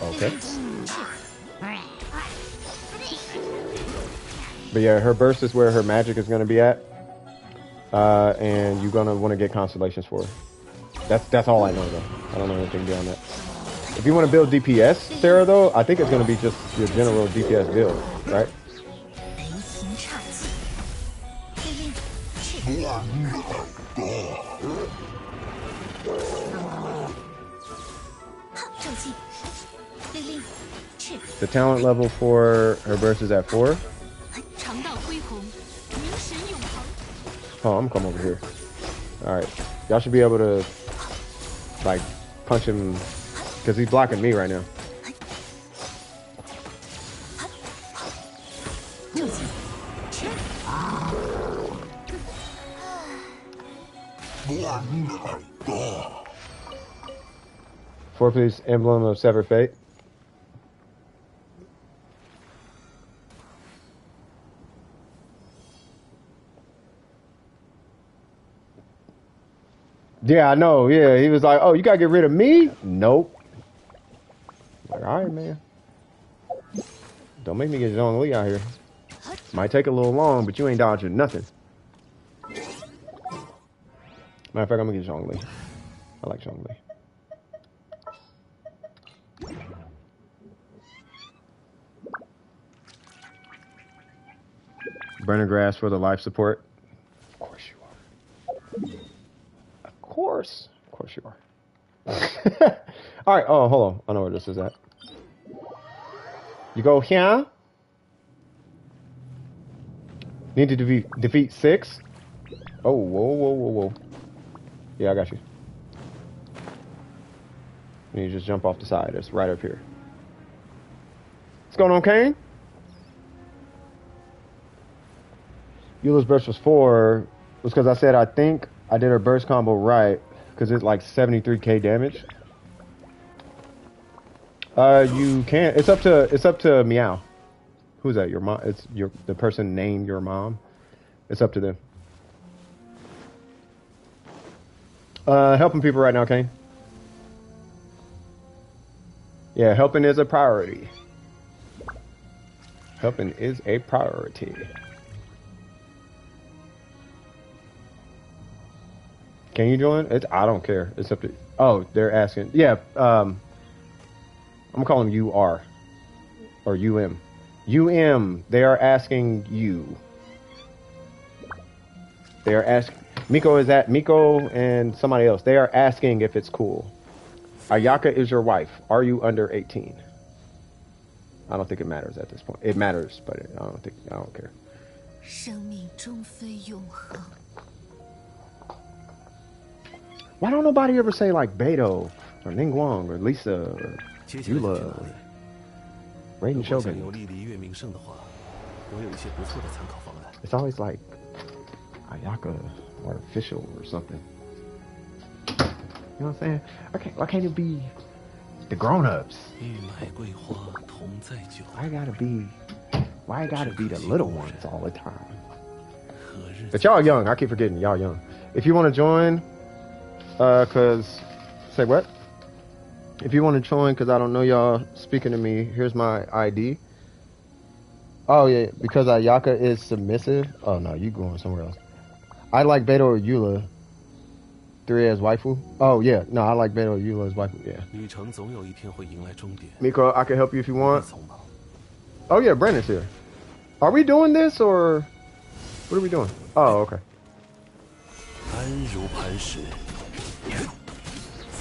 Okay. But yeah, her burst is where her magic is gonna be at. And you're gonna want to get constellations for her. That's all I know though. I don't know anything beyond that. If you want to build DPS, Sarah, though, I think it's going to be just your general DPS build, right? The talent level for her burst is at 4. Oh, I'm gonna come over here. Alright. Y'all should be able to, like, punch him. Because he's blocking me right now. Four-piece emblem of Severed Fate. Yeah, I know. Yeah, he was like, "Oh, you gotta get rid of me?" Nope. Like, all right, man. Don't make me get Zhongli out here. Might take a little long, but you ain't dodging nothing. Matter of fact, I'm gonna get Zhongli. I like Zhongli. Burning grass for the life support. Of course you are. Of course you are. All right. Oh, hold on. I know where this is at. You go here. Need to defeat 6. Oh, whoa. Yeah, I got you. And you just jump off the side. It's right up here. What's going on, Kane? Eula's burst was 4. Was because I said I think I did her burst combo right because it's like 73k damage. You can't. It's up to Meow. Who's that? Your mom? It's the person named your mom. It's up to them. Helping people right now, Kane. Yeah, helping is a priority. Helping is a priority. Can you join? I don't care. It's up to. Oh, they're asking. Yeah. I'm gonna call them UR or UM. UM. They are asking you. They are asking. Miko and somebody else. They are asking if it's cool. Ayaka is your wife. Are you under 18? I don't think it matters at this point. It matters, but I don't care. Why don't nobody ever say like Beto or Ningguang or Lisa or Yula or Raiden Shogun? It's always like Ayaka or official or something. You know what I'm saying? Okay, why can't it be the grown-ups? Why it gotta be the little ones all the time? But y'all young. I keep forgetting y'all young. If you want to join, say what? If you want to join, cause I don't know y'all speaking to me. Here's my ID. Oh yeah, because Ayaka is submissive. Oh no, you going somewhere else. I like Beto or Eula. 3 as waifu. Oh yeah, no, I like Beto or Eula as waifu. Yeah. Miko, I can help you if you want. Oh yeah, Brandon's here. Are we doing this or what are we doing? Oh okay.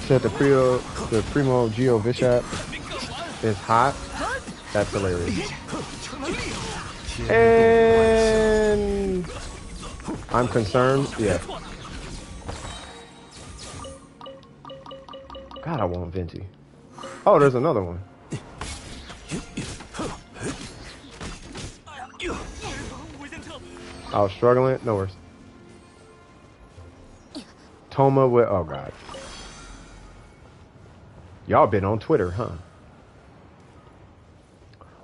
Said the Primo Geo Bishop is hot. That's hilarious. And I'm concerned. Yeah. God, I want Venti. Oh, there's another one. I was struggling. No worries. Toma with... Oh, God. Y'all been on Twitter, huh?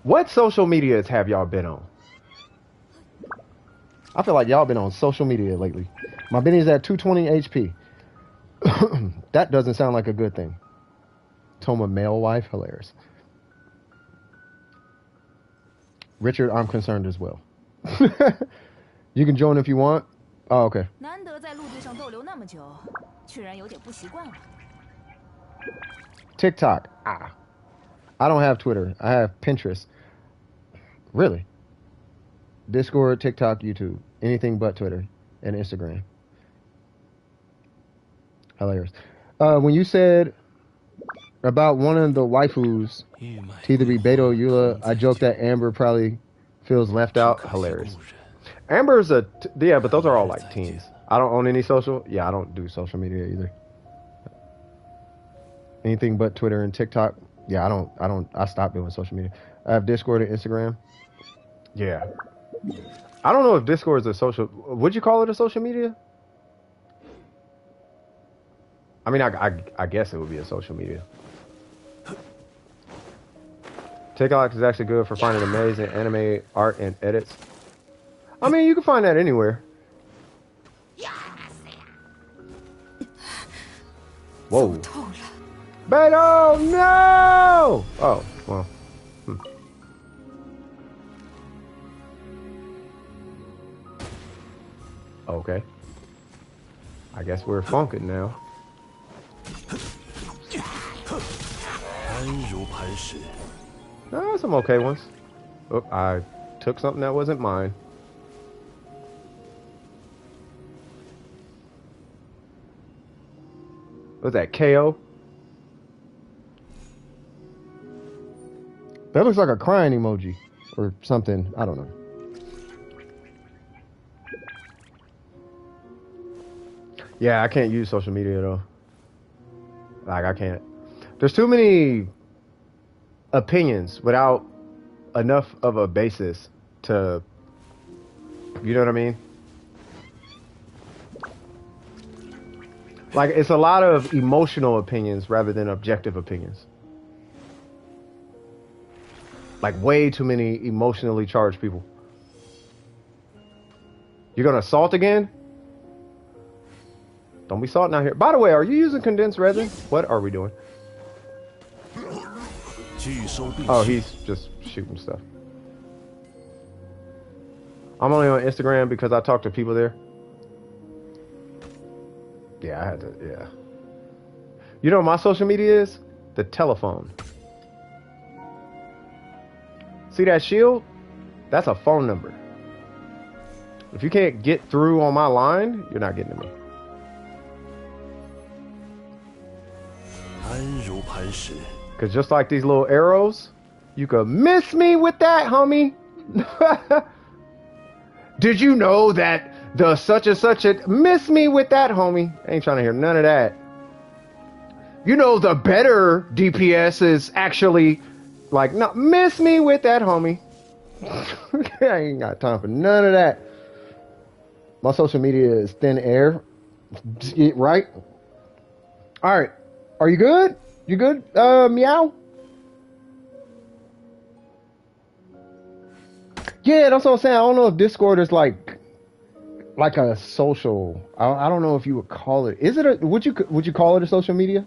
What social medias have y'all been on? I feel like y'all been on social media lately. My Benny's at 220 HP. That doesn't sound like a good thing. Toma male wife, hilarious. Richard, I'm concerned as well. You can join if you want. Oh, okay. TikTok. Ah. I don't have Twitter. I have Pinterest. Really? Discord, TikTok, YouTube. Anything but Twitter and Instagram. Hilarious. When you said about one of the waifus to either be Beto or Eula, I joked that Amber probably feels left out. Hilarious. Amber's yeah, but those are all like teens. I don't own any social. Yeah, I don't do social media either. Anything but Twitter and TikTok. Yeah, I stopped doing social media. I have Discord and Instagram. Yeah. I don't know if Discord is a social... Would you call it a social media? I mean, I guess it would be a social media. TikTok is actually good for finding amazing anime art and edits. I mean, you can find that anywhere. Whoa. Beto, no! Oh, well. Okay. I guess we're funking now. No, some okay ones. Oh, I took something that wasn't mine. What's that, KO? That looks like a crying emoji or something. I don't know. Yeah, I can't use social media though. Like, I can't. There's too many opinions without enough of a basis to, you know what I mean? Like, it's a lot of emotional opinions rather than objective opinions. Like, way too many emotionally charged people. You're gonna assault again? Don't be salting out here. By the way, are you using condensed resin? What are we doing? Oh, he's just shooting stuff. I'm only on Instagram because I talk to people there. Yeah, I had to, yeah. You know what my social media is? The telephone. See that shield? That's a phone number. If you can't get through on my line, you're not getting to me. Because just like these little arrows, you could miss me with that, homie. Did you know that the such and such a miss me with that, homie? I ain't trying to hear none of that. You know the better DPS is actually like, no, miss me with that, homie. I ain't got time for none of that. My social media is thin air. Right? Alright. Are you good? You good, meow? Yeah, that's what I'm saying. I don't know if Discord is like a social. I don't know if you would call it. Is it a? Would you call it a social media?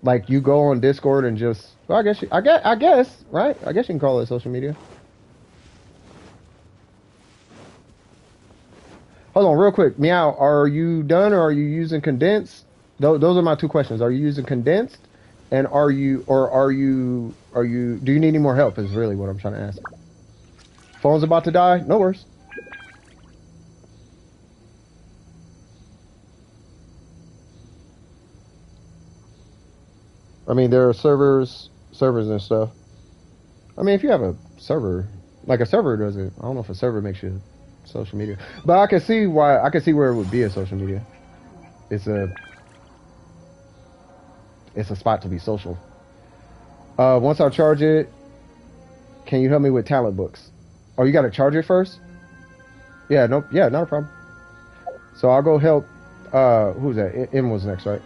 Like you go on Discord and just. Well, I guess, right? I guess you can call it social media. Hold on, real quick, meow. Are you done, or are you using condensed? Those are my two questions. Are you using condensed, and are you Do you need any more help? Is really what I'm trying to ask. Phone's about to die. No worries. I mean, there are servers and stuff. I mean, if you have a server, like a server doesn't. I don't know if a server makes you social media, but I can see why. I can see where it would be a social media. It's a spot to be social. Once I charge it, can you help me with talent books? Oh, you got to charge it first? Yeah, nope. Yeah, not a problem. So I'll go help. Who's that? M was next, right?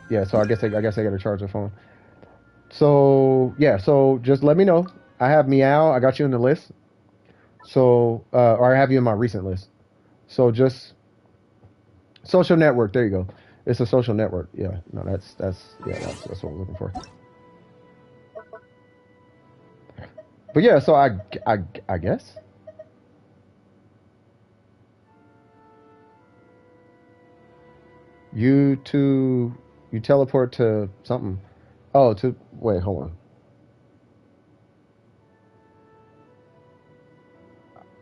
Yeah. So I guess I got to charge the phone. So yeah. So just let me know. I have Meow. I got you in the list. So or I have you in my recent list. So just social network. There you go. It's a social network. Yeah. No, that's what I'm looking for. But yeah. So I guess. You teleport to something. Oh, wait, hold on.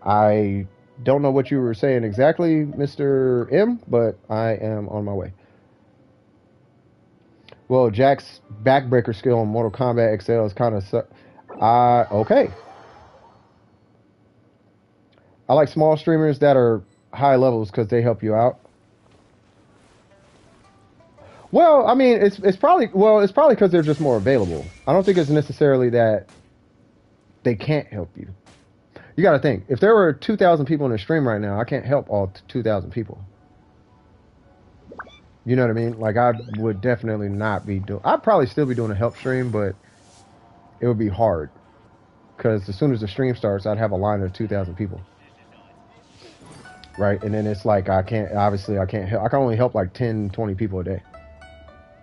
I don't know what you were saying exactly, Mr. M, but I am on my way. Well, Jack's backbreaker skill in Mortal Kombat XL is kind of okay. I like small streamers that are high levels because they help you out. Well, I mean, it's probably because they're just more available. I don't think it's necessarily that they can't help you. You got to think, if there were 2,000 people in the stream right now, I can't help all 2,000 people. You know what I mean? Like, I would definitely not be doing. I'd probably still be doing a help stream, but it would be hard because as soon as the stream starts, I'd have a line of 2,000 people. Right, and then it's like I can't help. I can only help like 10, 20 people a day.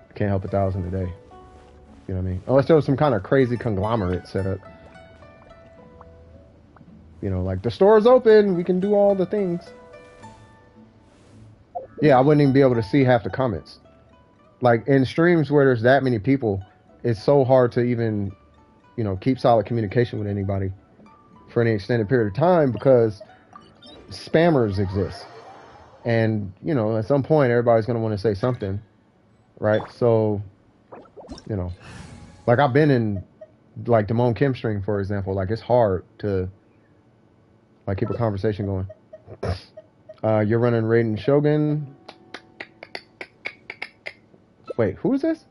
I can't help 1,000 a day. You know what I mean? Unless there was some kind of crazy conglomerate set up. You know, like the store's open, we can do all the things. Yeah, I wouldn't even be able to see half the comments. Like in streams where there's that many people, it's so hard to even, you know, keep solid communication with anybody for any extended period of time because spammers exist. And, you know, at some point everybody's going to want to say something, right? So, you know, like I've been in like the Mon Kim stream, for example, like it's hard to like keep a conversation going. You're running Raiden Shogun. Wait, who is this?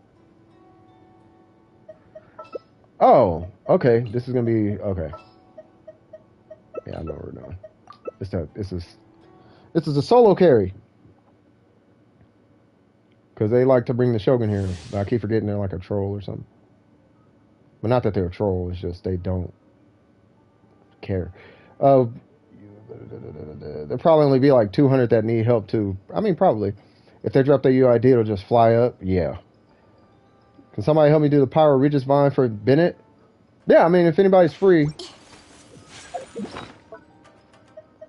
Oh, okay. This is gonna be okay. Yeah, I know what we're doing. This is a solo carry. Because they like to bring the Shogun here. I keep forgetting they're like a troll or something. But not that they're a troll, it's just they don't care. There'll probably only be like 200 that need help too. I mean, probably. If they drop their UID, it'll just fly up. Yeah. Can somebody help me do the Pyro Regis Vine for Bennett? Yeah, I mean, if anybody's free.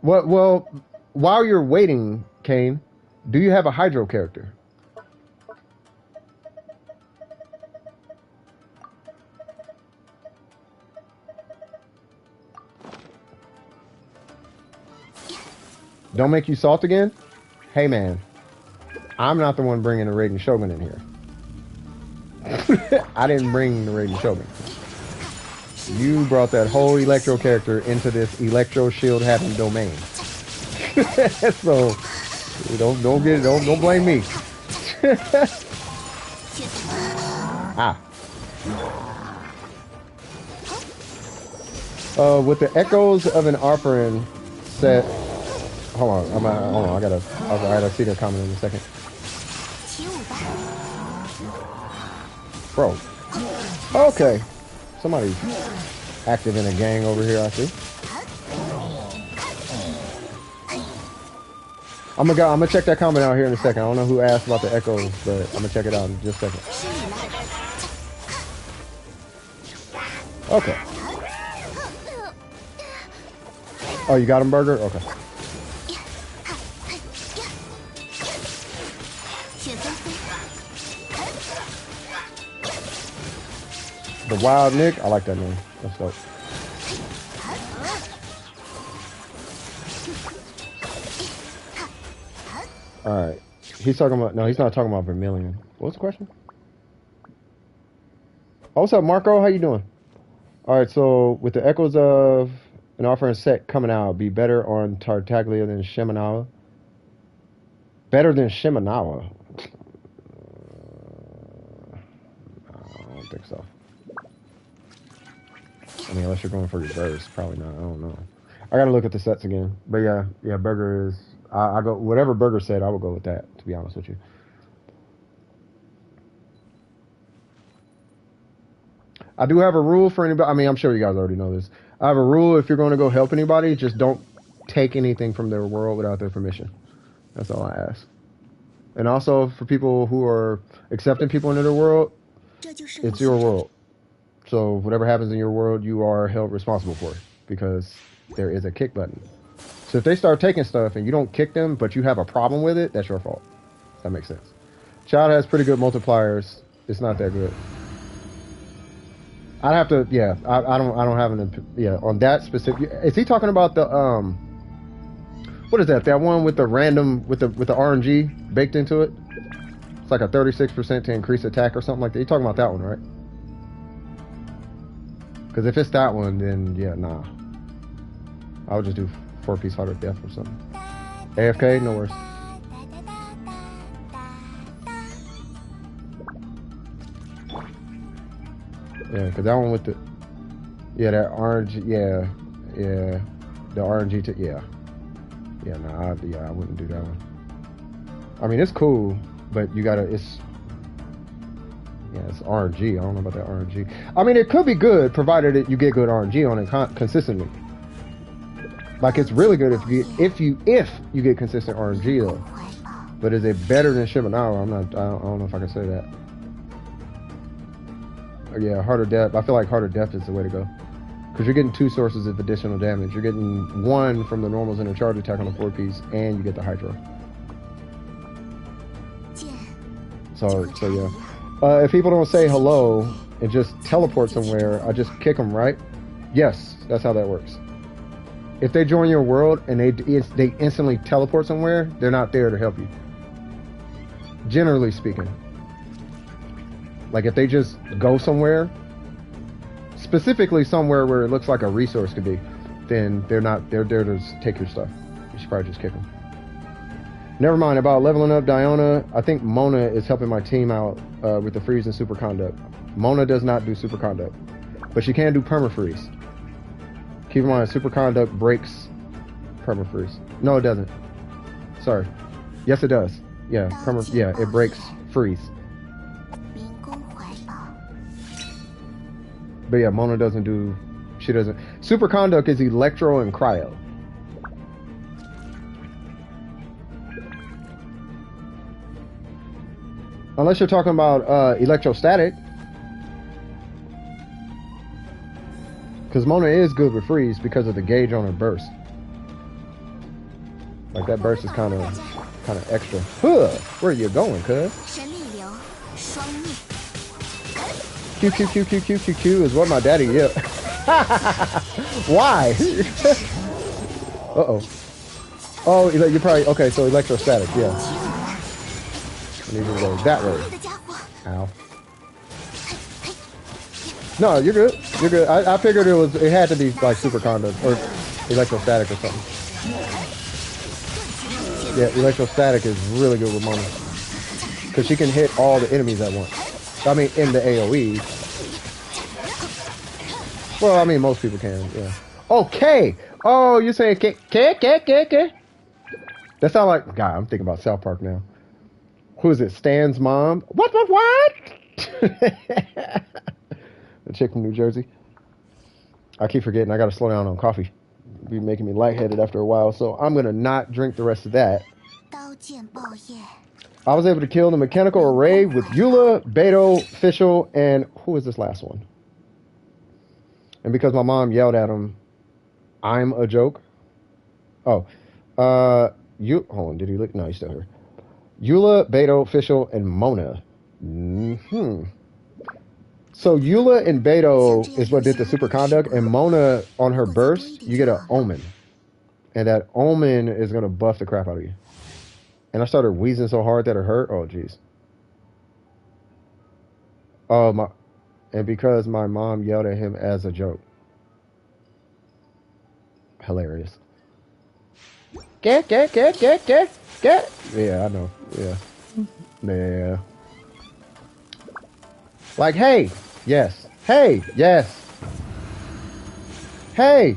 Well, while you're waiting, Kane, do you have a Hydro character? Don't make you salt again? Hey, man. I'm not the one bringing the Raiden Shogun in here. I didn't bring the Raiden Shogun. You brought that whole Electro character into this Electro Shield having domain. So don't blame me. Ah. With the echoes of an offering set. Hold on, I gotta see their comment in a second. Bro. Okay. Somebody's active in a gang over here, I see. I'm gonna check that comment out here in a second. I don't know who asked about the echoes, but I'm gonna check it out in just a second. Okay. Oh, you got him, Burger? Okay. The Wild Nick? I like that name. That's dope. Alright. He's talking about... No, he's not talking about Vermilion. What's the question? Oh, what's up, Marco? How you doing? Alright, so with the echoes of an offering set coming out, be better on Tartaglia than Shimenawa? Better than Shimenawa? I don't think so. I mean, unless you're going for your burst, probably not. I don't know. I gotta look at the sets again. But yeah, Burger is... I go... Whatever Burger said, I will go with that, to be honest with you. I do have a rule for anybody. I mean, I'm sure you guys already know this. I have a rule: if you're going to go help anybody, just don't take anything from their world without their permission. That's all I ask. And also, for people who are accepting people into their world, it's your world. So whatever happens in your world, you are held responsible for it, because there is a kick button. So if they start taking stuff and you don't kick them, but you have a problem with it, that's your fault. That makes sense. Child has pretty good multipliers. It's not that good. I'd have to, yeah. I don't have an, yeah, on that specific. Is he talking about the what is that? That one with the random with the RNG baked into it? It's like a 36% to increase attack or something like that. You're talking about that one, right? Because if it's that one, then yeah, nah. I would just do 4-piece Heart of Death or something. AFK, no worries. Yeah, because that one with the... Yeah, that RNG... Yeah. The RNG... Yeah. Yeah, nah, I wouldn't do that one. I mean, it's cool, but you gotta... It's... Yeah, it's RNG. I don't know about that RNG. I mean, it could be good, provided you get good RNG on it consistently. Like, it's really good if you get consistent RNG, though. But is it better than Shimenawa? I don't know if I can say that. Yeah, Heart of Death. I feel like Heart of Death is the way to go. Because you're getting 2 sources of additional damage. You're getting 1 from the normals and a charge attack on the 4-piece, and you get the Hydro. So yeah. If people don't say hello and just teleport somewhere, I just kick them, right? Yes, that's how that works. If they join your world and they instantly teleport somewhere, they're not there to help you. Generally speaking. Like, if they just go somewhere, specifically somewhere where it looks like a resource could be, then they're there to take your stuff. You should probably just kick them. Never mind, about leveling up Diona, I think Mona is helping my team out with the freeze and super conduct. Mona does not do super conduct, but she can do perma-freeze. Keep in mind, super conduct breaks perma-freeze. No, it doesn't. Sorry. Yes, it does. Yeah, it breaks freeze. But yeah, Mona doesn't do... She doesn't... Super Conduct is Electro and Cryo. Unless you're talking about Electrostatic. Because Mona is good with freeze because of the gauge on her burst. Like, that burst is kind of extra. Huh! Where are you going, cuz? Q is what my daddy yelled. Why? Uh-oh. Oh, you're probably okay. So electrostatic, yeah. I need you to go that way. Ow. No, you're good. You're good. I figured it had to be like super conduct or electrostatic or something. Yeah, electrostatic is really good with Mona because she can hit all the enemies at once. I mean, in the AOE. Well, I mean, most people can. Yeah. Okay. Oh, you're saying K? That sounds like God. I'm thinking about South Park now. Who is it? Stan's mom. What? The chick from New Jersey. I keep forgetting I gotta slow down on coffee. It'll be making me lightheaded after a while, so I'm gonna not drink the rest of that. I was able to kill the mechanical array with Eula, Beto, Fischl, and who is this last one? And because my mom yelled at him, I'm a joke. Oh, you hold on, did he look? No, he's still here. Eula, Beto, Fischl, and Mona. So Eula and Beto is what did the super conduct, and Mona on her burst, you get an omen. And that omen is gonna buff the crap out of you. And I started wheezing so hard that it hurt. Oh jeez. Oh, and because my mom yelled at him as a joke. Hilarious. Get. Yeah, I know. Yeah. Like, hey, yes. Hey, yes. Hey,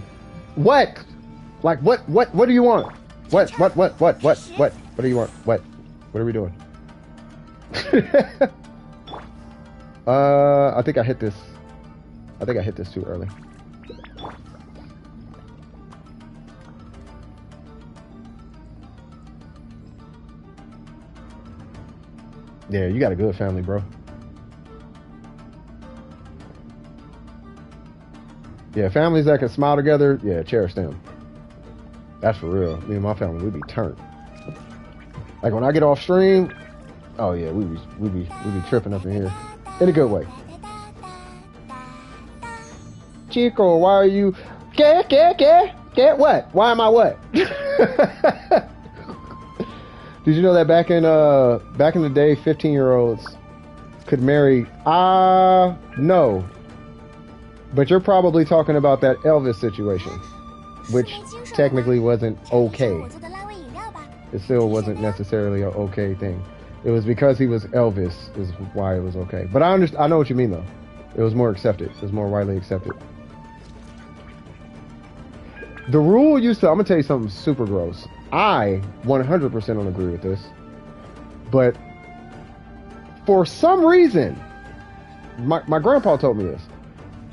what? Like, what do you want? What do you want? What are we doing? I think I hit this. I think I hit this too early. Yeah, you got a good family, bro. Yeah, families that can smile together, yeah, cherish them. That's for real. Me and my family, we be turned. Like when I get off stream, oh yeah, we be tripping up in here. In a good way. Chico, why are you get what? Why am I what? Did you know that back in the day, 15-year-olds could marry? No. But you're probably talking about that Elvis situation, which technically wasn't okay. It still wasn't necessarily an okay thing. It was because he was Elvis is why it was okay. But I know what you mean though. It was more accepted. It was more widely accepted. The rule used to, I'm gonna tell you something super gross. I 100% don't agree with this, but for some reason, my grandpa told me this.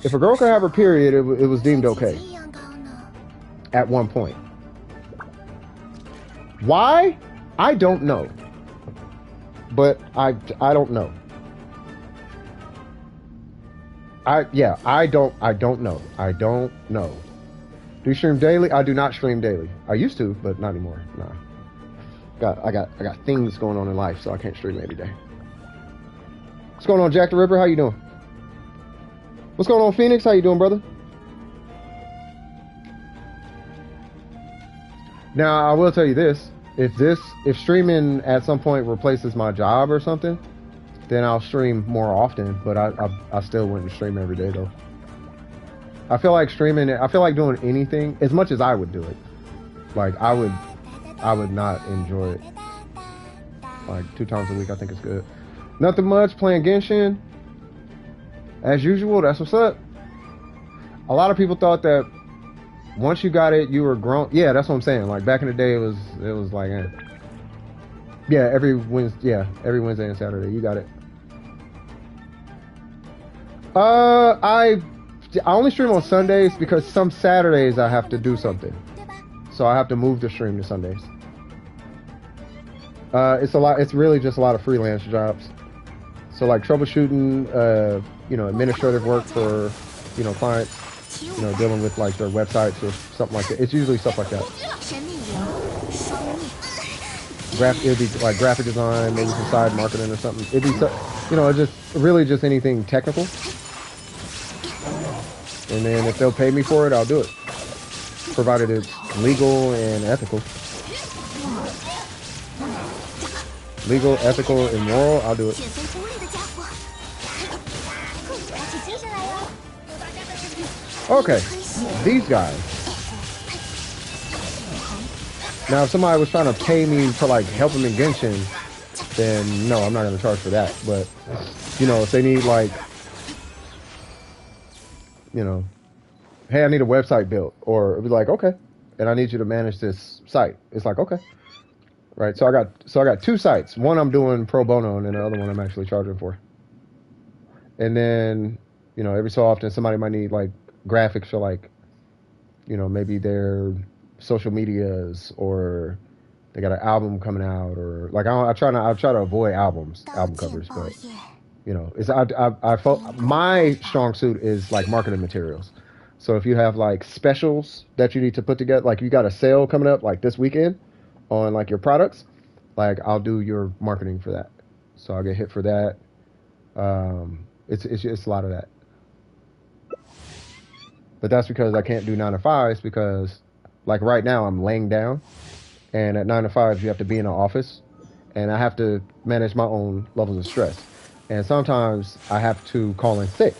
If a girl could have her period, it was deemed okay. At one point. Why? I don't know. But I don't know. I don't know. I don't know. Do you stream daily? I do not stream daily. I used to, but not anymore. Nah. I got things going on in life, so I can't stream every day. What's going on, Jack the Ripper? How you doing? What's going on, Phoenix? How you doing, brother? Now, I will tell you this. If streaming at some point replaces my job or something, then I'll stream more often, but I still wouldn't stream every day, though. I feel like doing anything, as much as I would do it. Like, I would not enjoy it. Like, 2 times a week, I think it's good. Nothing much, playing Genshin. As usual, that's what's up. A lot of people thought that once you got it, you were grown. Yeah, that's what I'm saying. Like back in the day, it was like, yeah, every Wednesday and Saturday, you got it. I only stream on Sundays because some Saturdays I have to do something, so I have to move the stream to Sundays. It's really just a lot of freelance jobs. So like troubleshooting, administrative work for, clients, dealing with like their websites or something like that. It's usually stuff like that. It'd be like graphic design, maybe some side marketing or something. It'd be, just anything technical. And then if they'll pay me for it, I'll do it, provided it's legal and ethical. Legal, ethical, and moral, I'll do it. Okay, these guys. Now, if somebody was trying to pay me to like help them in Genshin, then no, I'm not gonna charge for that. But you know, if they need like, you know, hey, I need a website built, or it'd be like, okay, and I need you to manage this site. It's like, okay, right. So I got two sites. One I'm doing pro bono, and then the other one I'm actually charging for. And then, you know, every so often somebody might need like graphics for like, you know, maybe their social medias, or they got an album coming out, or like I try to avoid album covers, but you know, it's my strong suit is like marketing materials. So if you have like specials that you need to put together, like you got a sale coming up like this weekend on like your products, like I'll do your marketing for that. So I'll get hit for that. It's a lot of that. But that's because I can't do 9 to 5s, because like right now I'm laying down, and at 9 to 5 you have to be in an office, and I have to manage my own levels of stress. And sometimes I have to call in sick.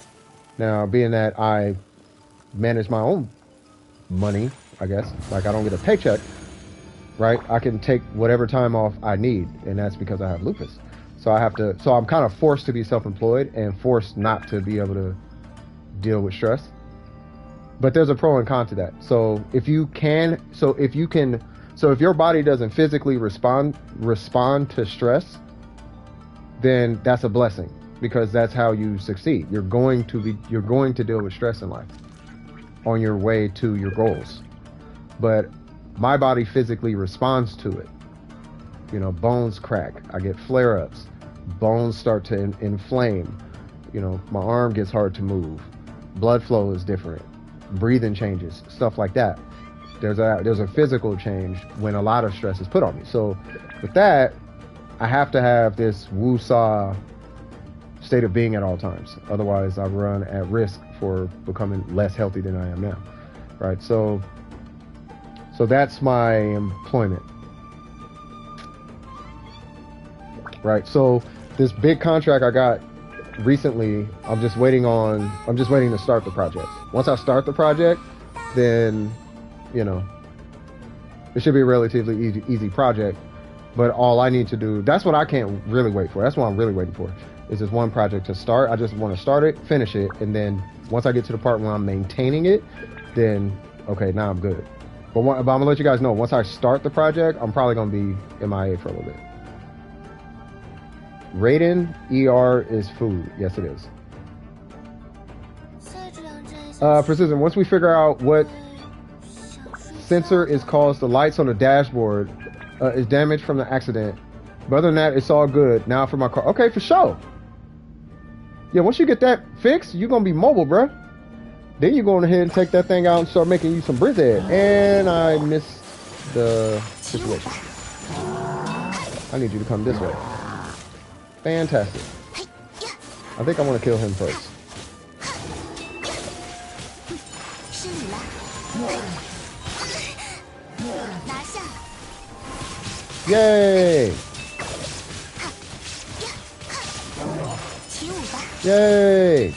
Now, being that I manage my own money, I guess, like I don't get a paycheck, right? I can take whatever time off I need, and that's because I have lupus. So I'm kind of forced to be self-employed and forced not to be able to deal with stress. But there's a pro and con to that. So if your body doesn't physically respond to stress, then that's a blessing, because that's how you succeed. You're going to deal with stress in life on your way to your goals. But my body physically responds to it. You know, bones crack, I get flare-ups, bones start to inflame, you know, my arm gets hard to move, blood flow is different, breathing changes, stuff like that. There's a physical change when a lot of stress is put on me. So with that, I have to have this woo-saw state of being at all times. Otherwise, I run at risk for becoming less healthy than I am now, right? So that's my employment, right? So this big contract I got recently, I'm just waiting to start the project. Once I start the project, then, you know, it should be a relatively easy project. But all I need to do, that's what I can't really wait for. That's what I'm really waiting for, is this one project to start. I just want to start it, finish it, and then once I get to the part where I'm maintaining it, then, okay, now I'm good. But I'm going to let you guys know, once I start the project, I'm probably going to be MIA for a little bit. Raiden ER is food. Yes, it is. Precision, once we figure out what sensor is caused the lights on the dashboard is damaged from the accident. But other than that, it's all good. Now for my car. Okay, for sure. Yeah, once you get that fixed, you're going to be mobile, bruh. Then you're going ahead and take that thing out and start making you some bread. And I missed the situation. I need you to come this way. Fantastic. I think I want to kill him first. Yay! Yay!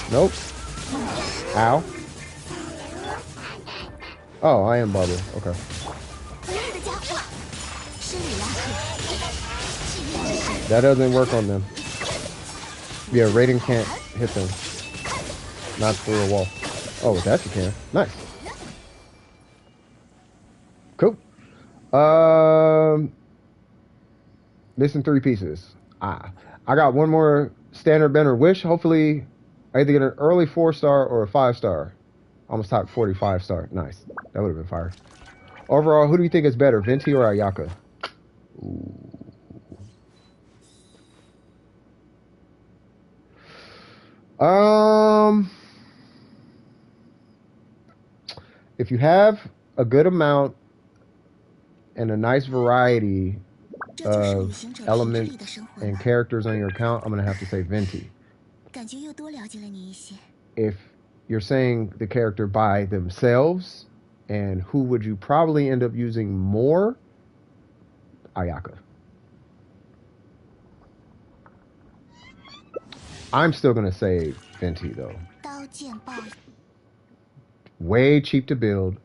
Nope. Ow. Oh, I am Barbara. Okay. That doesn't work on them. Yeah, rating can't hit them. Not through a wall. Oh, with that you can. Nice. Cool. Missing 3 pieces. I got one more standard banner wish. Hopefully, I either get an early 4-star or a 5-star. Almost top 45-star. Nice. That would have been fire. Overall, who do you think is better, Venti or Ayaka? Ooh. If you have a good amount and a nice variety of elements and characters on your account, I'm going to have to say Venti. If you're saying the character by themselves, And who would you probably end up using more? Ayaka. I'm still going to say Venti, though. Way cheap to build,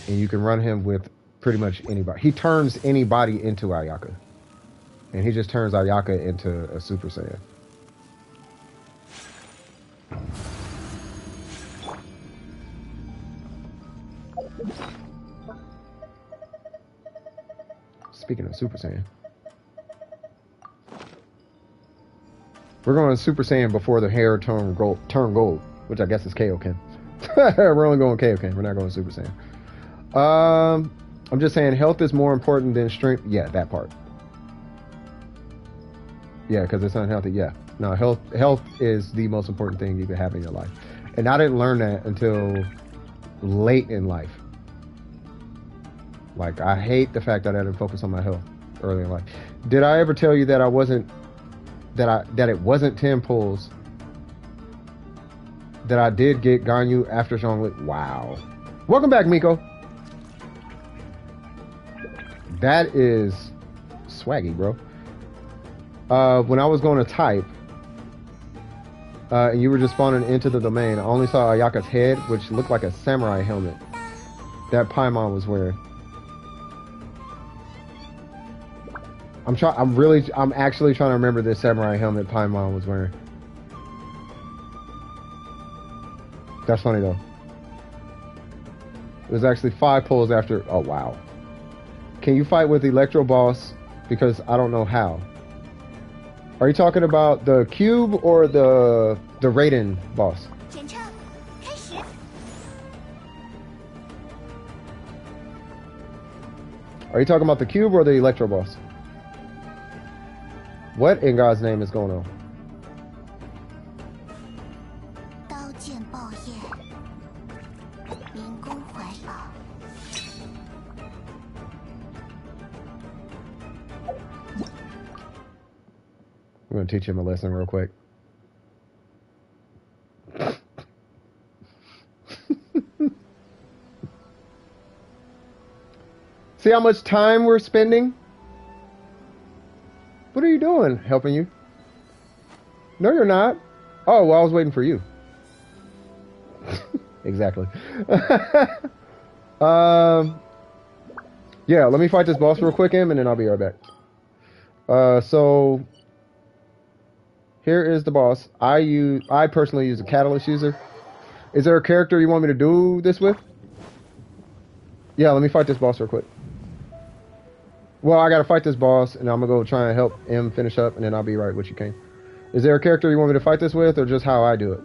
and you can run him with pretty much anybody. He turns anybody into Ayaka. And he just turns Ayaka into a Super Saiyan. Speaking of Super Saiyan, we're going Super Saiyan before the hair turn gold, which I guess is Kaioken. We're only going Kaioken. We're not going Super Saiyan. I'm just saying health is more important than strength. Yeah, that part. Yeah, because it's unhealthy. Yeah, no, health is the most important thing you can have in your life, and I didn't learn that until late in life. Like, I hate the fact that I didn't focus on my health early in life. Did I ever tell you that that it wasn't 10 pulls that I did get Ganyu after Zhongli? Wow. Welcome back, Miko. That is swaggy, bro. When I was going to type, and you were just spawning into the domain, I only saw Ayaka's head, which looked like a samurai helmet that Paimon was wearing. I'm actually trying to remember this samurai helmet Paimon was wearing. That's funny though. It was actually 5 pulls after. Oh wow. Can you fight with Electro Boss? Because I don't know how. Are you talking about the cube or the Raiden boss? Are you talking about the cube or the Electro Boss? What in God's name is going on? I'm going to teach him a lesson real quick. See how much time we're spending? What are you doing? Helping you? No, you're not. Oh, well, I was waiting for you. Exactly. Yeah, let me fight this boss real quick, and then I'll be right back. So here is the boss. I personally use a catalyst user. Is there a character you want me to do this with? Yeah, let me fight this boss real quick. Well, I gotta fight this boss, and I'm gonna go try and help him finish up, and then I'll be right with you, King. Is there a character you want me to fight this with, or just how I do it?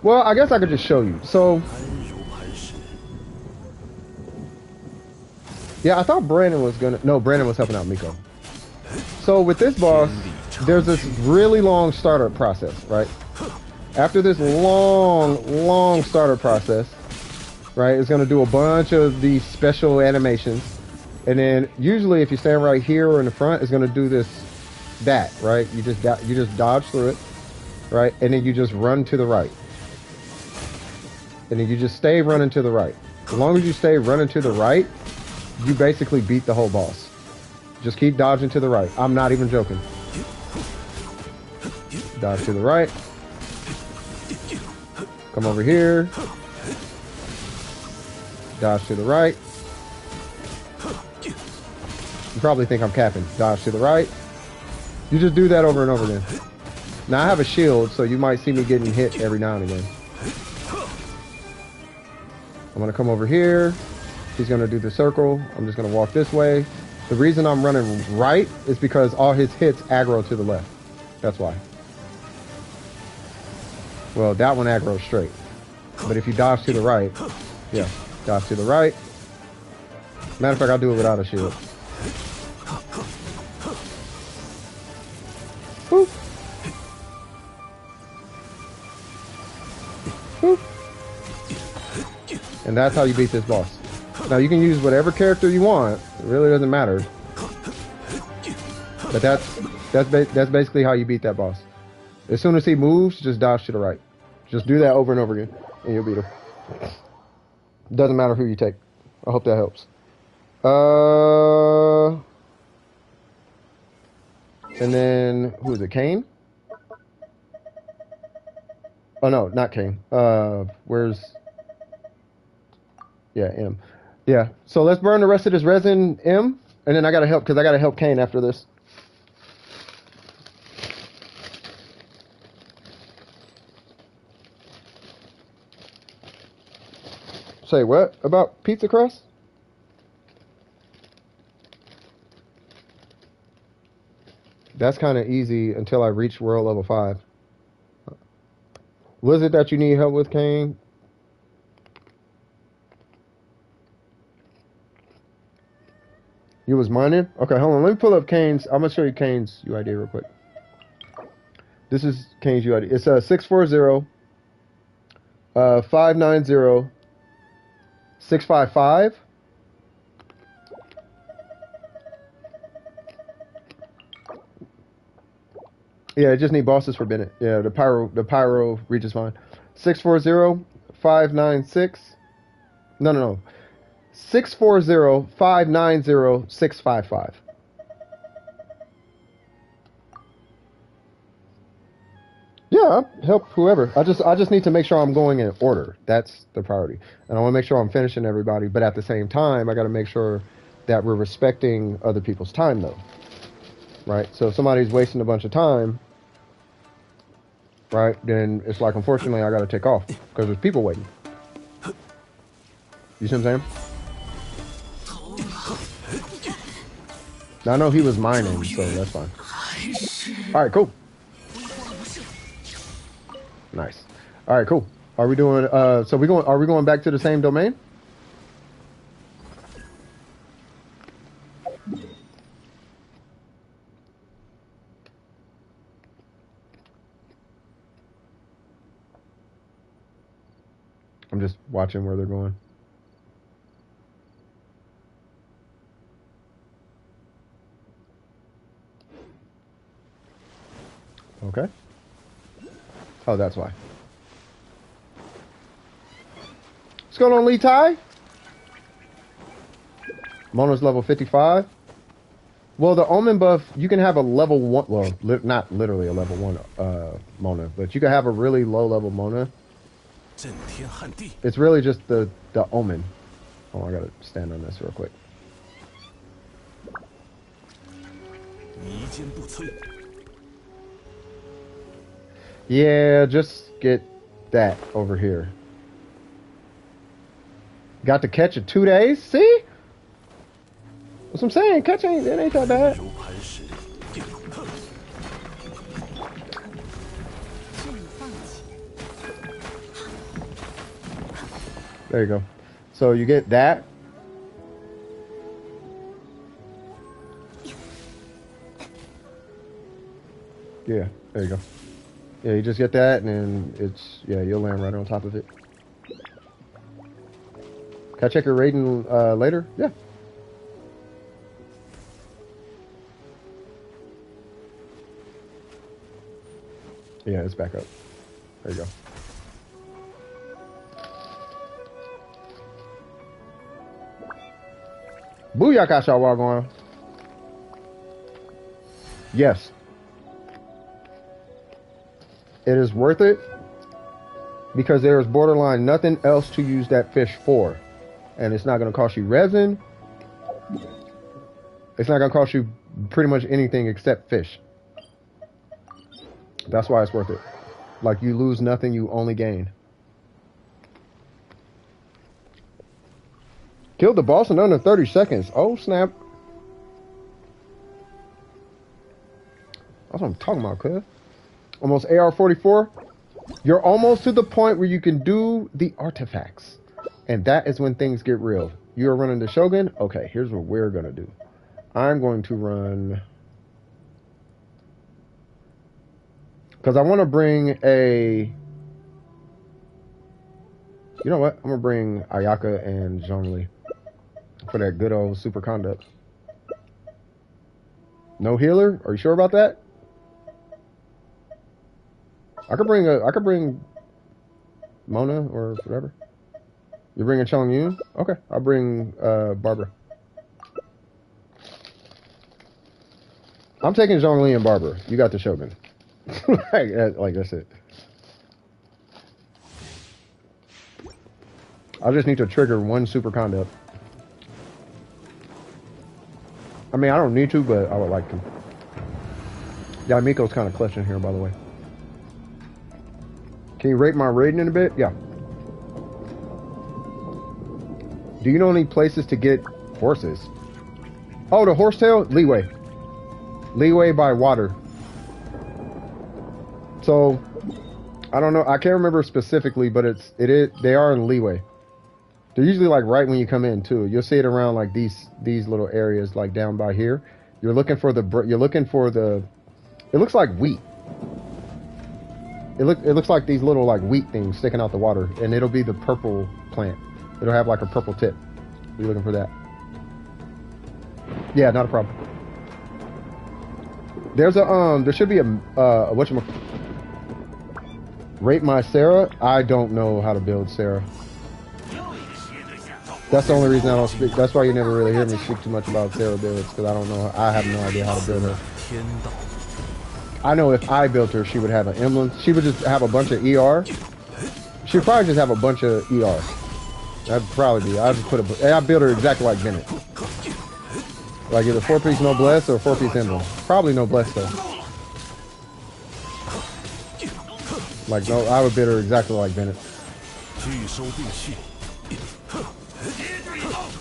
Well, I guess I could just show you. So, yeah, I thought Brandon was gonna... No, Brandon was helping out Miko. So, with this boss, there's this really long startup process, right? After this long startup process, right, it's going to do a bunch of these special animations. And then, usually, if you stand right here or in the front, it's going to do that, right? You just dodge through it, right? And then you just run to the right. And then you just stay running to the right. As long as you stay running to the right, you basically beat the whole boss. Just keep dodging to the right. I'm not even joking. Dodge to the right. Come over here. Dodge to the right. You probably think I'm capping. Dodge to the right. You just do that over and over again. Now I have a shield, so you might see me getting hit every now and again. I'm going to come over here. He's going to do the circle. I'm just going to walk this way. The reason I'm running right is because all his hits aggro to the left. That's why. Well, that one aggro straight. But if you dodge to the right, yeah, dodge to the right. Matter of fact, I'll do it without a shield. Boop. Boop. And that's how you beat this boss. Now you can use whatever character you want. It really doesn't matter. But that's basically how you beat that boss. As soon as he moves, just dodge to the right. Just do that over and over again, and you'll beat him. Doesn't matter who you take. I hope that helps. And then who is it? Kane? Oh no, not Kane. Where's? Yeah, M. Yeah. So let's burn the rest of this resin, M, and then I gotta help because I gotta help Kane after this. Say what about pizza crust? That's kind of easy until I reach world level 5. Was it that you need help with, Kane? You was mining? Okay, hold on. Let me pull up Kane's. I'm gonna show you Kane's UID real quick. This is Kane's UID. It's 640 590 655. Yeah, I just need bosses for Bennett. Yeah, the pyro reach is fine. 640 596. No. 640 590 655. Yeah, help whoever. I just need to make sure I'm going in order. That's the priority. And I want to make sure I'm finishing everybody, but at the same time, I got to make sure that we're respecting other people's time though. Right? So if somebody's wasting a bunch of time, right, then it's like, unfortunately, I got to take off because there's people waiting. You see what I'm saying? Now, I know he was mining, so that's fine. All right, cool. Nice. All right, cool. Are we doing? Are we going back to the same domain? I'm just watching where they're going. Okay. Oh, that's why. What's going on, Lee Tai? Mona's level 55. Well, the Omen buff, you can have a level 1, well, not literally a level 1 Mona, but you can have a really low level Mona. It's really just the Omen. Oh, I gotta stand on this real quick. Yeah, just get that over here. Got to catch it 2 days? See? That's what I'm saying. Catching it ain't that bad. There you go. So you get that. Yeah, there you go. Yeah, you just get that, and then it's, yeah, you'll land right on top of it. Can I check your rating later? Yeah. Yeah, it's back up. There you go. Booyaka Shawagwan. Yes. It is worth it because there is borderline nothing else to use that fish for. And it's not going to cost you resin. It's not going to cost you pretty much anything except fish. That's why it's worth it. Like, you lose nothing, you only gain. Killed the boss in under 30 seconds. Oh, snap. That's what I'm talking about, cuz. Almost AR44. You're almost to the point where you can do the artifacts. And that is when things get real. You're running the Shogun? Okay, here's what we're going to do. I'm going to run... because I want to bring a... You know what? I'm going to bring Ayaka and Zhongli for that good old super conduct. No healer? Are you sure about that? I could bring Mona or whatever? You're bringing Chong Yun? Okay, I'll bring Barbara. I'm taking Zhongli and Barbara. You got the Shogun. like that's it. I just need to trigger one super conduct. I mean, I don't need to, but I would like to. Yeah, Miko's kind of clutching here, by the way. Can you rate my rating in a bit? Yeah. Do you know any places to get horses? Oh, the horsetail? Leeway. Leeway by water. So, I don't know. I can't remember specifically, but they are in Leeway. They're usually like right when you come in too. You'll see it around like these little areas like down by here. You're looking for the it looks like wheat. It looks like these little like wheat things sticking out the water, and it'll be the purple plant. It'll have like a purple tip. You're looking for that. Yeah, not a problem. There's a there should be a whatchamacallit. Rate my Sarah. I don't know how to build Sarah. That's the only reason I don't speak. That's why you never really hear me speak too much about Sarah builds, because I don't know. I have no idea how to build her. I know if I built her, she would have an emblem. She would just have a bunch of ER. She'd probably just have a bunch of ER. That'd probably be. I build her exactly like Bennett. Like either 4-piece noblesse or 4-piece emblem. Probably noblesse though. Like no, I would build her exactly like Bennett.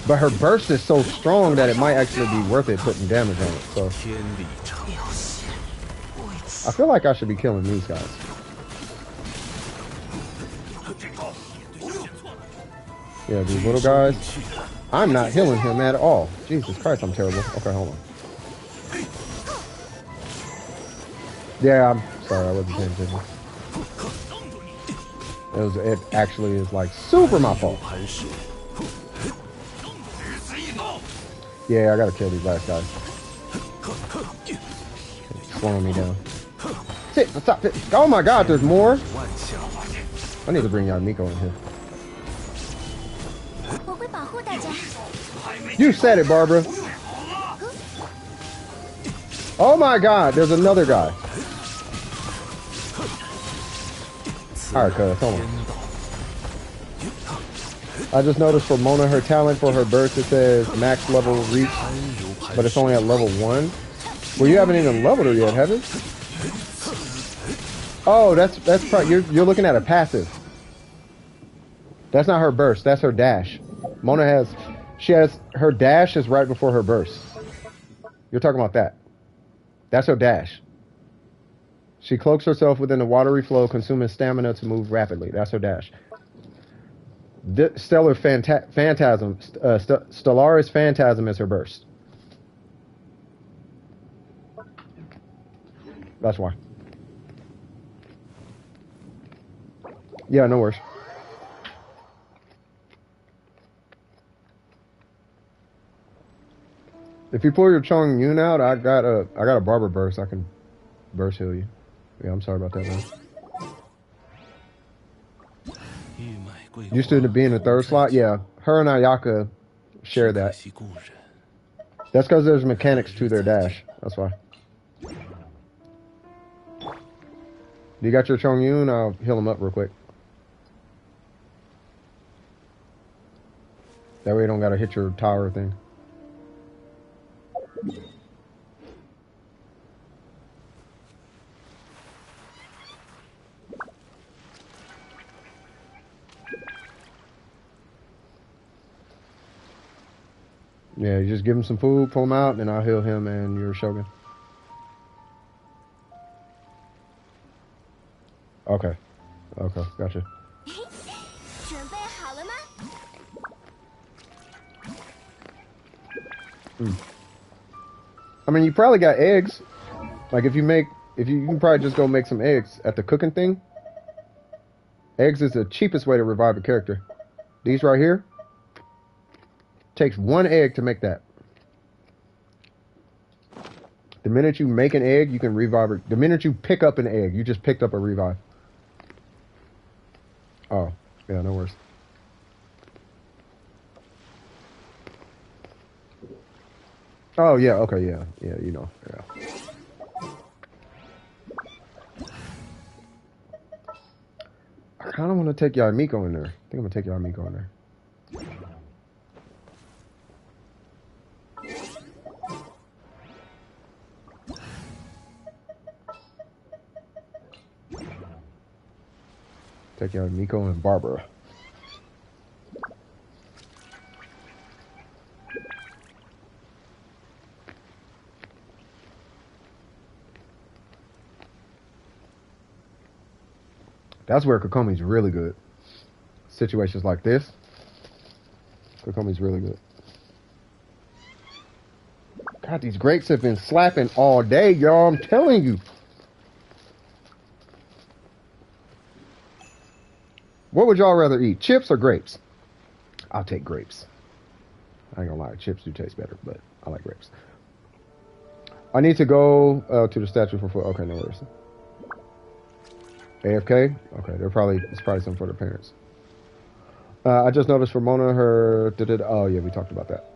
But her burst is so strong that it might actually be worth it putting damage on it. So I feel like I should be killing these guys. Yeah, these little guys. I'm not healing him at all. Jesus Christ, I'm terrible. Okay, hold on. Yeah, I'm sorry, I wasn't paying attention. It actually is like super my fault. Yeah, I gotta kill these last guys. Slowing me down. Sit, stop it. Oh my god, there's more. I need to bring y'all Miko in here. You said it, Barbara. Oh my god, there's another guy. Alright, cuz, hold on. I just noticed for Mona, her talent for her burst, it says max level reach, but it's only at level 1. Well, you haven't even leveled her yet, have you? Oh, that's probably, you're looking at a passive. That's not her burst, that's her dash. Mona has her dash is right before her burst. You're talking about that. That's her dash. She cloaks herself within the watery flow, consuming stamina to move rapidly. That's her dash. Stellar Phantasm. Stellaris Phantasm is her burst. That's why. Yeah, no worries. If you pull your Chong Yun out, I got a Barber burst. I can burst heal you. Yeah, I'm sorry about that, man. Used to be in the third slot? Yeah. Her and Ayaka share that. That's because there's mechanics to their dash. That's why. You got your Chong Yun? I'll heal him up real quick. That way you don't gotta hit your tower thing. Yeah, you just give him some food, pull him out, and I'll heal him and your Shogun. Okay. Okay, gotcha. I mean, you probably got eggs. Like, if you can probably just go make some eggs at the cooking thing. Eggs is the cheapest way to revive a character. These right here. Takes 1 egg to make that. The minute you make an egg, you can revive it. The minute you pick up an egg, you just picked up a revive. Oh. Yeah, no worries. Oh, yeah, okay, yeah. Yeah, you know, yeah. I kind of want to take Yamiko in there. I think I'm going to take Yamiko in there. Take out Nico and Barbara. That's where Kokomi's really good. Situations like this, Kokomi's really good. God, these grapes have been slapping all day, y'all. I'm telling you. What would y'all rather eat, chips or grapes? I'll take grapes. I ain't gonna lie, chips do taste better, but I like grapes. I need to go to the statue for food. Okay, no worries. AFK? Okay, it's probably something for their parents. I just noticed for Mona, oh yeah, we talked about that.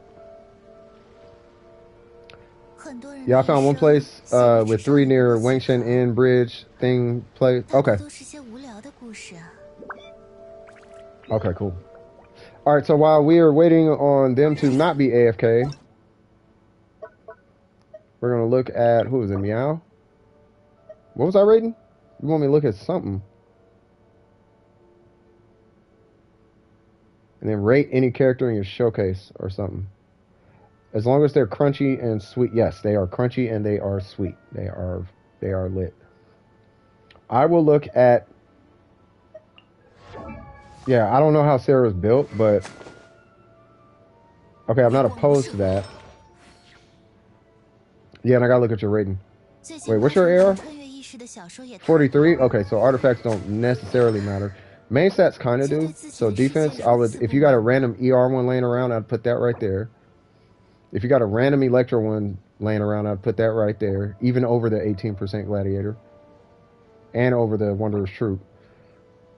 Yeah, I found one place with 3 near Wangshen Inn Bridge thing place. Okay. Okay, cool. All right, so while we are waiting on them to not be AFK, we're gonna look at who is it? Meow. What was I rating? You want me to look at something? And then rate any character in your showcase or something. As long as they're crunchy and sweet. Yes, they are crunchy and they are sweet. They are lit. I will look at. Yeah, I don't know how Sarah's built, but okay, I'm not opposed to that. Yeah, and I gotta look at your rating. Wait, what's your AR? 43? Okay, so artifacts don't necessarily matter. Main stats kind of do. So defense, if you got a random ER one laying around, I'd put that right there. If you got a random Electro one laying around, I'd put that right there. Even over the 18% Gladiator. And over the Wanderer's Troop.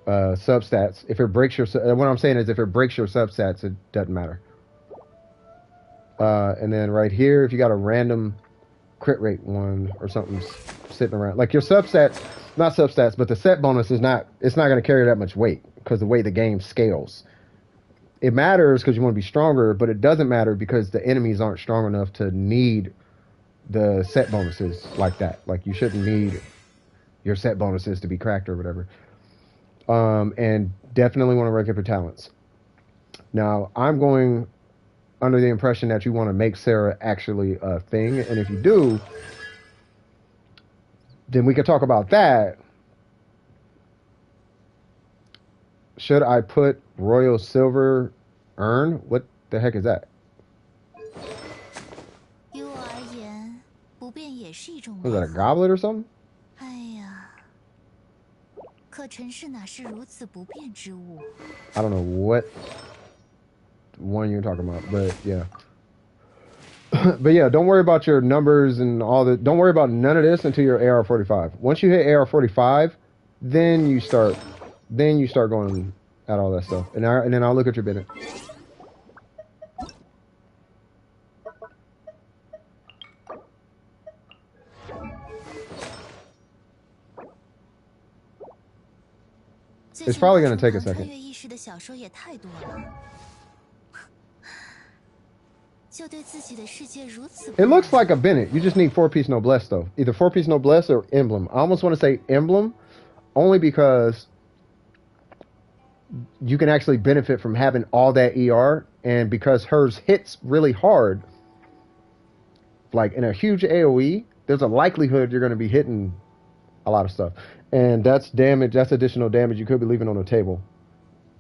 Substats. If it breaks your... What I'm saying is if it breaks your substats, it doesn't matter. And then right here, if you got a random crit rate one or something sitting around. Like your substats, not substats, but the set bonus it's not going to carry that much weight because the way the game scales. It matters because you want to be stronger, but it doesn't matter because the enemies aren't strong enough to need the set bonuses like that. Like you shouldn't need your set bonuses to be cracked or whatever. And definitely want to rank up your talents. Now, I'm going under the impression that you want to make Sarah actually a thing, and if you do, then we can talk about that. Should I put Royal Silver Urn? What the heck is that? Was that a goblet or something? I don't know what one you're talking about, but yeah. But yeah, don't worry about your numbers and all that. Don't worry about none of this until you're AR45. Once you hit AR45, then you start going at all that stuff. And then I'll look at your Bennett. It's probably going to take a second. It looks like a Bennett. You just need 4-piece noblesse though. Either 4-piece noblesse or emblem. I almost want to say emblem only because you can actually benefit from having all that ER, and because hers hits really hard, like in a huge AoE, there's a likelihood you're going to be hitting a lot of stuff. And that's damage, that's additional damage you could be leaving on the table.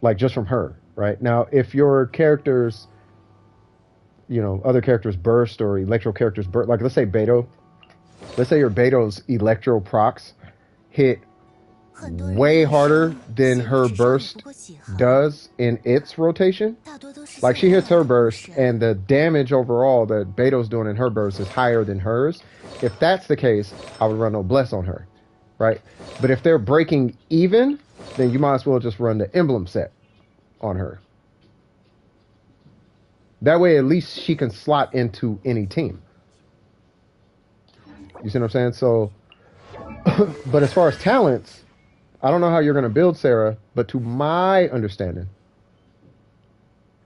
Like just from her, right? Now, if your characters, you know, other characters burst or electro characters burst, like let's say Beto. Let's say your Beto's electro procs hit way harder than her burst does in its rotation. Like she hits her burst and the damage overall that Beto's doing in her burst is higher than hers. If that's the case, I would run Noblesse on her, right? But if they're breaking even, then you might as well just run the emblem set, on her. That way, at least she can slot into any team. You see what I'm saying? So, but as far as talents, I don't know how you're going to build Sarah, but to my understanding,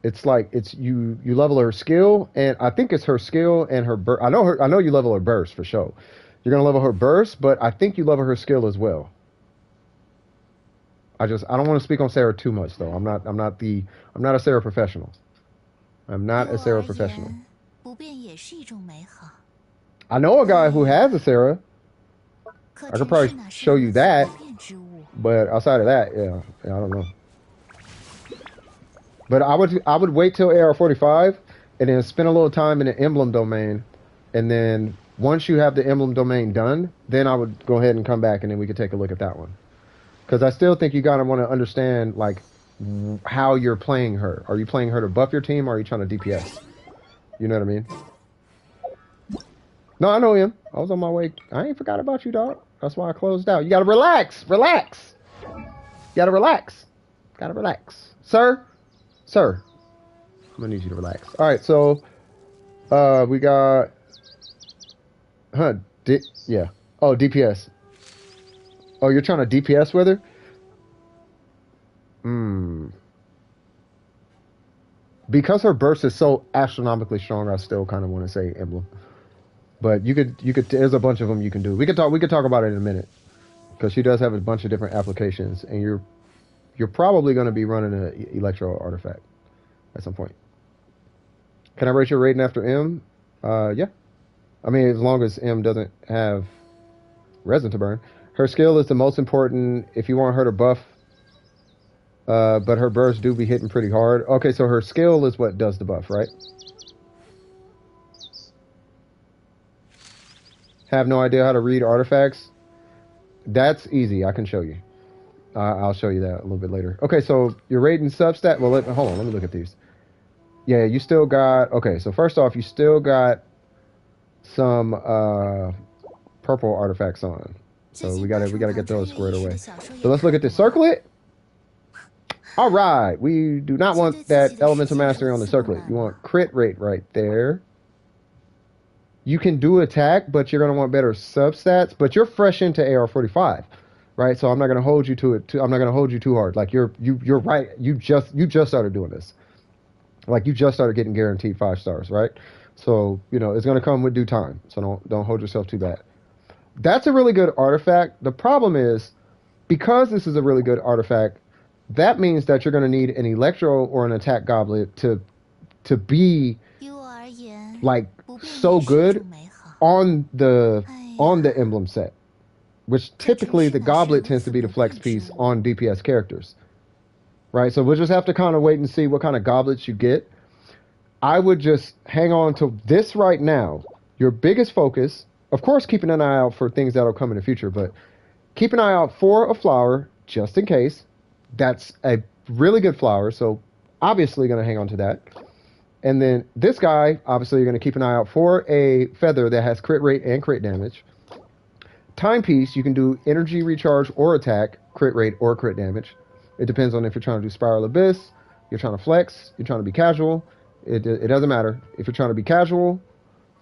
it's like you level her skill, and I think it's her skill and her burst. I know you level her burst for sure. You're gonna level her burst, but I think you level her skill as well. I don't want to speak on Sarah too much though. I'm not a Sarah professional. I'm not a Sarah professional. I know a guy who has a Sarah. I could probably show you that, but outside of that, yeah, I don't know. But I would wait till AR45 and then spend a little time in the emblem domain, and then once you have the emblem domain done, then I would go ahead and come back and then we could take a look at that one. Because I still think you gotta want to understand like how you're playing her. Are you playing her to buff your team, or are you trying to DPS? You know what I mean? No, I know him. I was on my way. I ain't forgot about you, dog. That's why I closed out. You gotta relax. Relax. You gotta relax. Gotta relax. Sir, I'm gonna need you to relax. All right, so we got yeah. Oh, DPS. Oh, you're trying to DPS with her? Because her burst is so astronomically strong, I still kind of want to say emblem. But you could there's a bunch of them you can do. We could talk about it in a minute, because she does have a bunch of different applications, and you're probably going to be running an electro artifact at some point. Can I rate your rating after M? Yeah. I mean, as long as M doesn't have resin to burn. Her skill is the most important if you want her to buff, but her bursts do be hitting pretty hard. Okay, so her skill is what does the buff, right? Have no idea how to read artifacts? That's easy. I can show you. I'll show you that a little bit later. Okay, so your rating substat. Well, hold on. Let me look at these. Yeah, you still got. Okay, so first off, you still got some purple artifacts on. So we gotta get those squared away. So let's look at this circlet. All right, we do not want that elemental mastery on the circlet. You want crit rate right there. You can do attack, but you're gonna want better substats. But you're fresh into AR45, right? So I'm not gonna hold you to it. I'm not gonna hold you too hard. Like you're right. You just started doing this. Like you just started getting guaranteed 5 stars, right? So it's gonna come with due time. So don't hold yourself too bad. That's a really good artifact. The problem is, because this is a really good artifact, that means that you're going to need an electro or an attack goblet to be like so good on the emblem set, which typically the goblet tends to be the flex piece on DPS characters, right? So we'll just have to kind of wait and see what kind of goblets you get. I would just hang on to this right now. Your biggest focus, of course, keeping an eye out for things that'll come in the future, but keep an eye out for a flower just in case. That's a really good flower, so obviously going to hang on to that. And then this guy, obviously you're going to keep an eye out for a feather that has crit rate and crit damage. Timepiece, you can do energy recharge or attack, crit rate or crit damage. It depends on if you're trying to do Spiral Abyss, you're trying to flex, you're trying to be casual. It doesn't matter. If you're trying to be casual,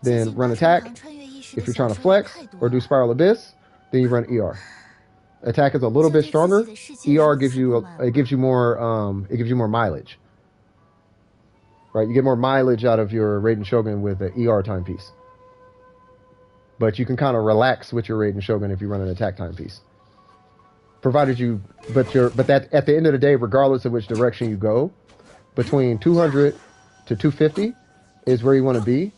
then run attack. If you're trying to flex or do Spiral Abyss, then you run ER. Attack is a little bit stronger. ER gives you more mileage. Right, you get more mileage out of your Raiden Shogun with an ER timepiece. But you can kind of relax with your Raiden Shogun if you run an attack timepiece. Provided you, but that at the end of the day, regardless of which direction you go, between 200 to 250 is where you want to be.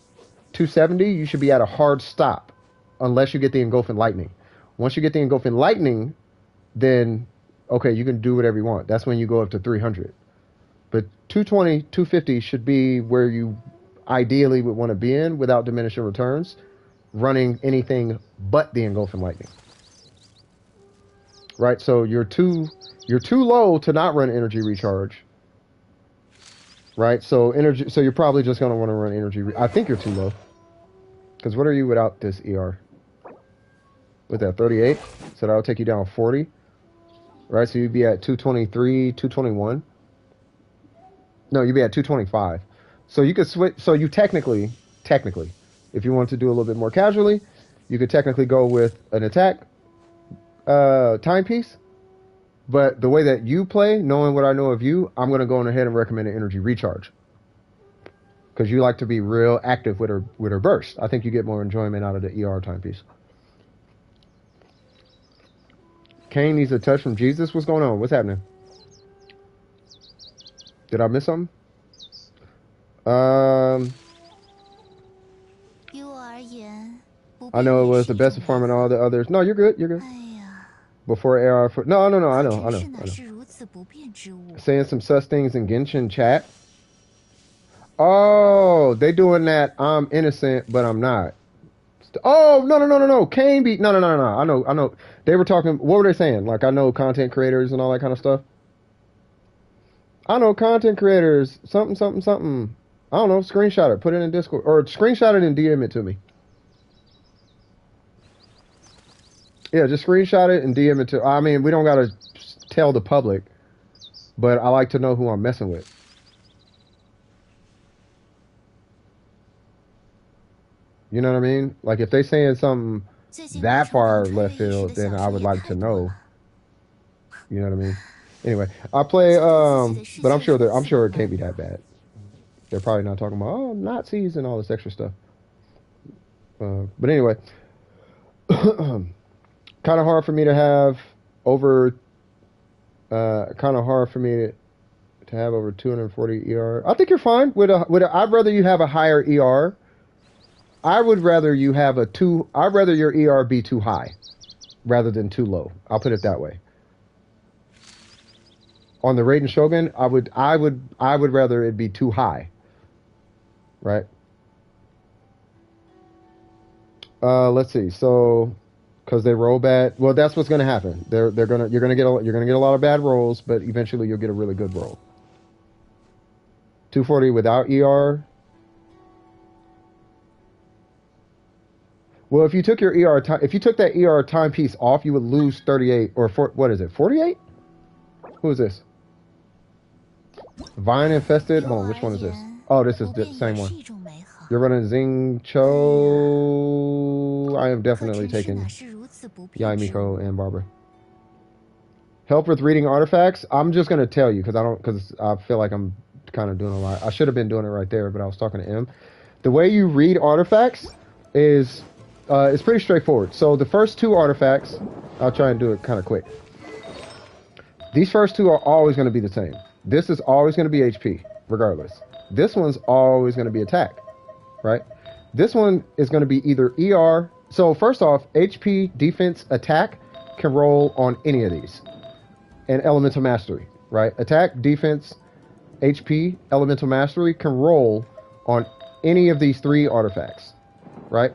270, you should be at a hard stop, unless you get the Engulfing Lightning. Once you get the Engulfing Lightning, then, okay, you can do whatever you want. That's when you go up to 300. But 220, 250 should be where you ideally would want to be in without diminishing returns, running anything but the Engulfing Lightning. Right, so you're too low to not run energy recharge. Right, so you're probably just going to want to run energy. I think you're too low. Because what are you without this ER? With that 38, so that'll take you down 40, right? So you'd be at 223, 221. No, you'd be at 225. So you could switch. So you technically, if you want to do a little bit more casually, you could technically go with an attack timepiece. But the way that you play, knowing what I know of you, I'm gonna go on ahead and recommend an energy recharge because you like to be real active with her burst. I think you get more enjoyment out of the ER timepiece. Kane needs a touch from Jesus. What's going on? What's happening? Did I miss something? I know it was the best performing all the others. No, you're good. You're good. Before AR. No. I know. Saying some sus things in Genshin chat. Oh, they doing that. I'm innocent, but I'm not. Oh, no. Kane beat. No. I know. They were talking. What were they saying? Like, I know content creators and all that kind of stuff. I know content creators. Something. I don't know. Screenshot it. Put it in Discord. Or screenshot it and DM it to me. Yeah, just screenshot it and DM it to. I mean, we don't got to tell the public, but I like to know who I'm messing with. You know what I mean? Like, if they saying something that far left field, then I would like to know. You know what I mean? Anyway, I play, but I'm sure it can't be that bad. They're probably not talking about Nazis and all this extra stuff. But anyway, kind of hard for me to have over. Kind of hard for me to have over 240 ER. I think you're fine with a. I'd rather you have a higher ER. I would rather you have a two. I'd rather your ER be too high, rather than too low. I'll put it that way. On the Raiden Shogun, I would rather it be too high. Right. Let's see. So, because they roll bad. Well, that's what's gonna happen. You're gonna get a lot of bad rolls, but eventually you'll get a really good roll. 240 without ER. Well, if you took your if you took that ER timepiece off, you would lose 38 or what is it? 48? Who is this? Vine infested. Hold on, which one is this? Oh, this is the same one. You're running Zing Cho. I am definitely taking Yai Miko and Barbara. Help with reading artifacts. I'm just gonna tell you because I feel like I'm kind of doing a lot. I should have been doing it right there, but I was talking to M. The way you read artifacts is it's pretty straightforward. So the first two artifacts, I'll try and do it kind of quick. These first two are always going to be the same. This is always going to be HP, regardless. This one's always going to be attack, right? This one is going to be either ER. So first off, HP, defense, attack can roll on any of these. And elemental mastery, right? Attack, defense, HP, elemental mastery can roll on any of these three artifacts, right?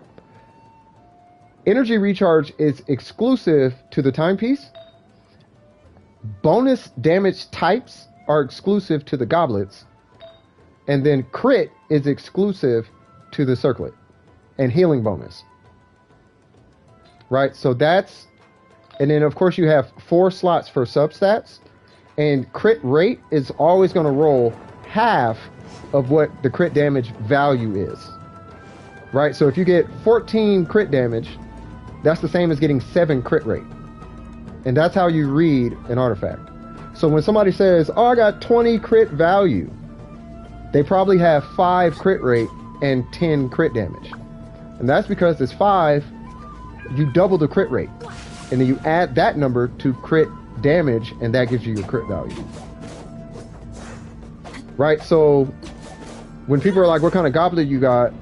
Energy recharge is exclusive to the timepiece. Bonus damage types are exclusive to the goblets. And then crit is exclusive to the circlet. And healing bonus. Right? So that's... And then, of course, you have 4 slots for substats. And crit rate is always going to roll half of what the crit damage value is. Right? So if you get 14 crit damage, that's the same as getting 7 crit rate. And that's how you read an artifact. So when somebody says, oh, I got 20 crit value, they probably have 5 crit rate and 10 crit damage. And that's because it's 5, you double the crit rate. And then you add that number to crit damage, and that gives you your crit value. Right? So when people are like, what kind of goblet you got?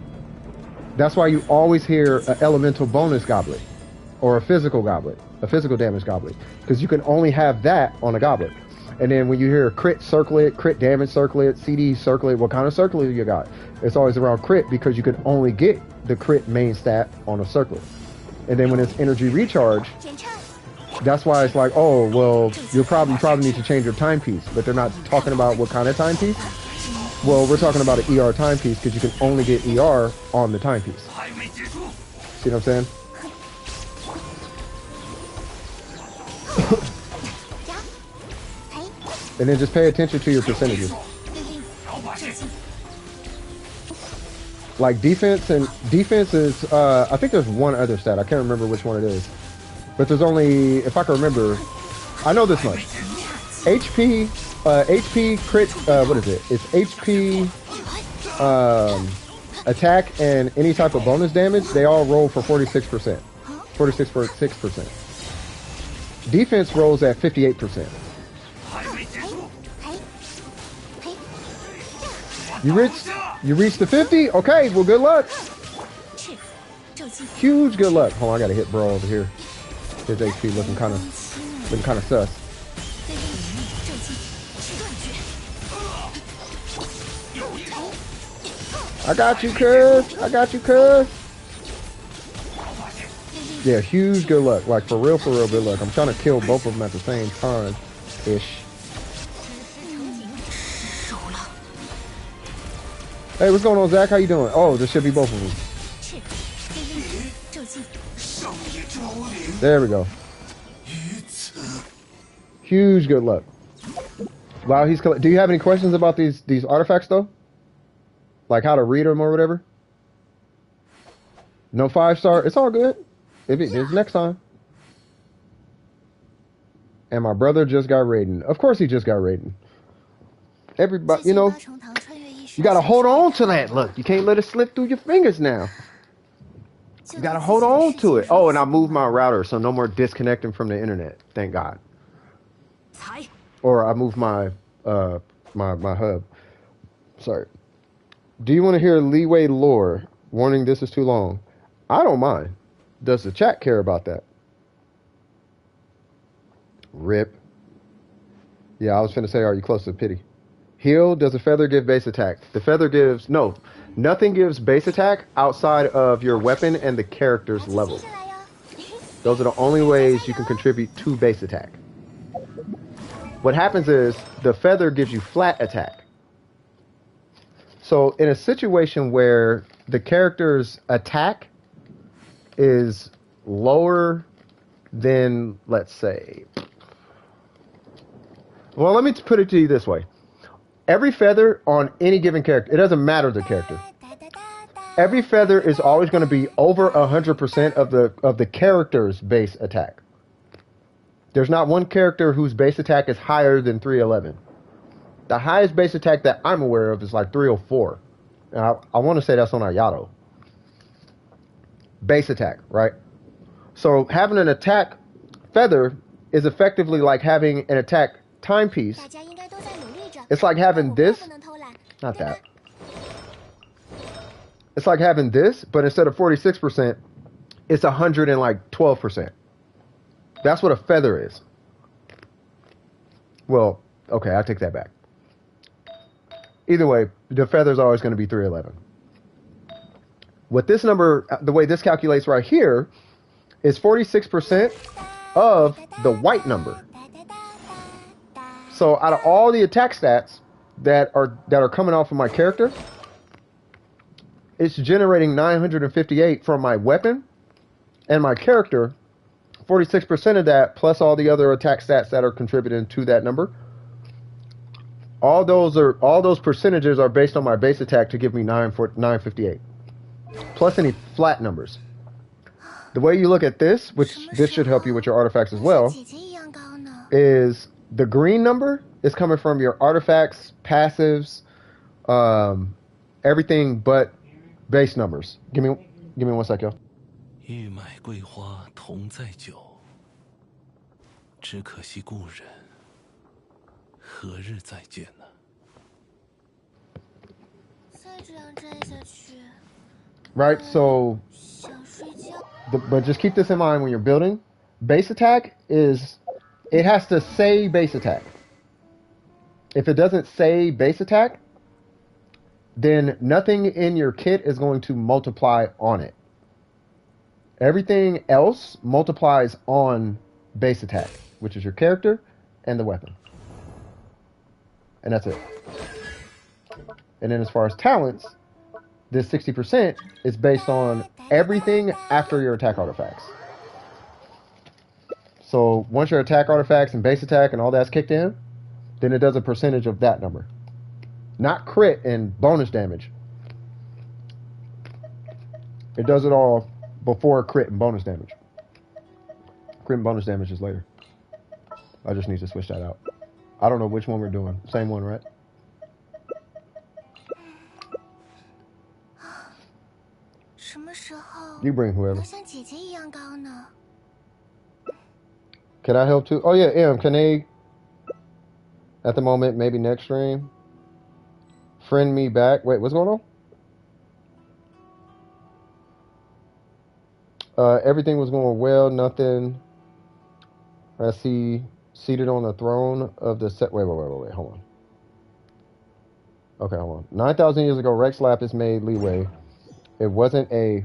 That's why you always hear an elemental bonus goblet or a physical goblet, a physical damage goblet, because you can only have that on a goblet. And then when you hear crit circlet, crit damage circlet, CD circlet, what kind of circlet you got? It's always around crit because you can only get the crit main stat on a circlet. And then when it's energy recharge, that's why it's like, oh, well, you probably need to change your timepiece, but they're not talking about what kind of timepiece. Well, we're talking about an ER timepiece because you can only get ER on the timepiece. See what I'm saying? And then just pay attention to your percentages. Like defense is I think there's one other stat. I can't remember which one it is. But there's only, if I can remember, I know this much. HP HP crit what is it? It's HP attack and any type of bonus damage, they all roll for 46%. 46%. Defense rolls at 58%. You reached the 50? Okay, well good luck. Huge good luck. Hold on, I gotta hit bro over here. His HP looking kinda sus. I got you, cuz. I got you, cuz. Yeah, huge good luck. Like for real good luck. I'm trying to kill both of them at the same time ish. Hey, what's going on, Zach? How you doing? Oh, this should be both of them. There we go. Huge good luck. Wow, he's. Do you have any questions about these artifacts though? Like how to read them or whatever? No 5-star. It's all good. If it is next time. And my brother just got raiding. Of course he just got raiding. Everybody, you know, you gotta hold on to that. Look, you can't let it slip through your fingers now. You gotta hold on to it. Oh, and I moved my router, so no more disconnecting from the internet. Thank God. Or I moved my my hub. Sorry. Do you want to hear leeway lore? Warning, this is too long. I don't mind. Does the chat care about that? Rip. Yeah, I was finna say, are you close to pity? Heal, does a feather give base attack? The feather gives, no. Nothing gives base attack outside of your weapon and the character's level. Those are the only ways you can contribute to base attack. What happens is, the feather gives you flat attack. So in a situation where the character's attack is lower than, let's say, well, let me put it to you this way. Every feather on any given character, it doesn't matter the character. Every feather is always going to be over 100% of the character's base attack. There's not one character whose base attack is higher than 311. The highest base attack that I'm aware of is like 304. And I want to say that's on our Yato. Base attack, right? So having an attack feather is effectively like having an attack timepiece. It's like having this, not that. It's like having this, but instead of 46%, it's 112%. That's what a feather is. Well, okay, I take that back. Either way, the feather's always going to be 311. What this number, the way this calculates right here, is 46% of the white number. So out of all the attack stats that are coming off of my character, it's generating 958 from my weapon and my character. 46% of that plus all the other attack stats that are contributing to that number. All those percentages are based on my base attack to give me 958. Plus any flat numbers. The way you look at this, which this should help you with your artifacts as well, is the green number is coming from your artifacts, passives, everything but base numbers. Give me 1 sec, yo. 欲买桂花同载酒，只可惜故人何日再见呢？ Right, so, but just keep this in mind when you're building. Base attack is, it has to say base attack. If it doesn't say base attack, then nothing in your kit is going to multiply on it. Everything else multiplies on base attack, which is your character and the weapon. And that's it. And then as far as talents, this 60% is based on everything after your attack artifacts. So once your attack artifacts and base attack and all that's kicked in, then it does a percentage of that number. Not crit and bonus damage. It does it all before crit and bonus damage. Crit and bonus damage is later. I just need to switch that out. I don't know which one we're doing. Same one, right? You bring whoever. Can I help too? Oh yeah, M. Can they, at the moment, maybe next stream, friend me back? Wait, what's going on? Everything was going well. Nothing. I see seated on the throne of the set. Wait. Hold on. Okay, hold on. 9,000 years ago, Rex Lapis made leeway. It wasn't a.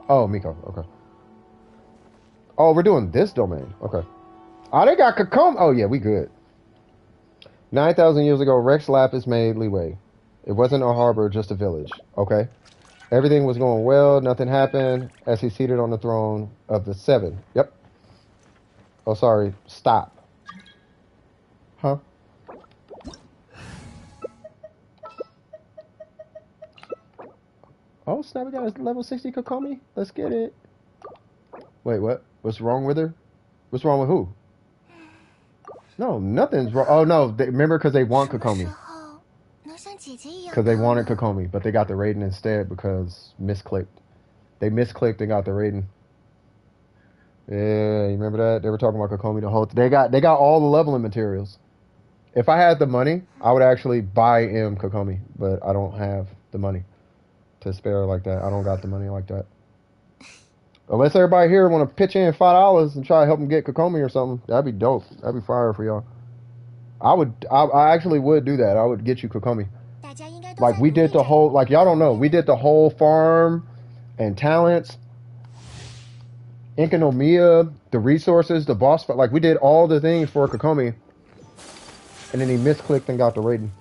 Oh, Miko. Okay. Oh, we're doing this domain. Okay. Oh, they got Kakom. Oh, yeah, we good. 9,000 years ago, Rex Lapis made leeway. It wasn't a harbor, just a village. Okay. Everything was going well. Nothing happened as he seated on the throne of the seven. Yep. Oh, sorry. Stop. Huh? Oh, snap, we got a level 60 Kokomi? Let's get it. Wait, what? What's wrong with her? What's wrong with who? No, nothing's wrong. Oh, no. Remember, because they want Kokomi. Because they wanted Kokomi, but they got the Raiden instead because misclicked. They misclicked and got the Raiden. Yeah, you remember that? They were talking about Kokomi the whole They got all the leveling materials. If I had the money, I would actually buy M Kokomi, but I don't have the money to spare like that. I don't got the money like that. Unless everybody here want to pitch in $5 and try to help them get Kokomi or something, that'd be dope. That'd be fire for y'all. I actually would do that. I would get you Kokomi. Like we did the whole, like y'all don't know, we did the whole farm and talents, Inkonomiya, the resources, the boss fight. Like we did all the things for Kokomi, and then he misclicked and got the rating.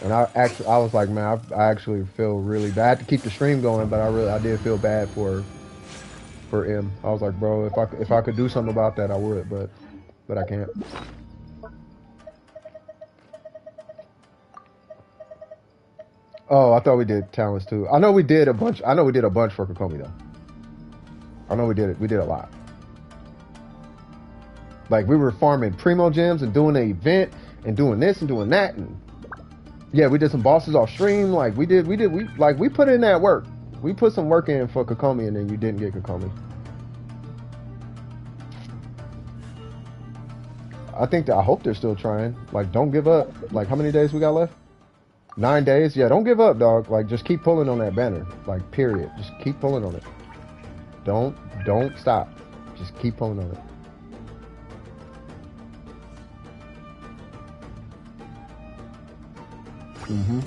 And I was like, man, I actually feel really bad to keep the stream going, but I did feel bad for M. I was like, bro, if I could do something about that, I would, but I can't. Oh, I thought we did talents too. I know we did a bunch. I know we did a bunch for Kokomi though. I know we did it. We did a lot. Like we were farming primo gems and doing an event and doing this and doing that, and yeah, we did some bosses off stream. Like we put in that work. We put some work in for Kokomi, and then you didn't get Kokomi. I hope they're still trying. Like, don't give up. Like, how many days we got left? 9 days? Yeah, don't give up, dog. Like, just keep pulling on that banner. Like, period. Just keep pulling on it. Don't stop. Just keep pulling on it. Mm-hmm.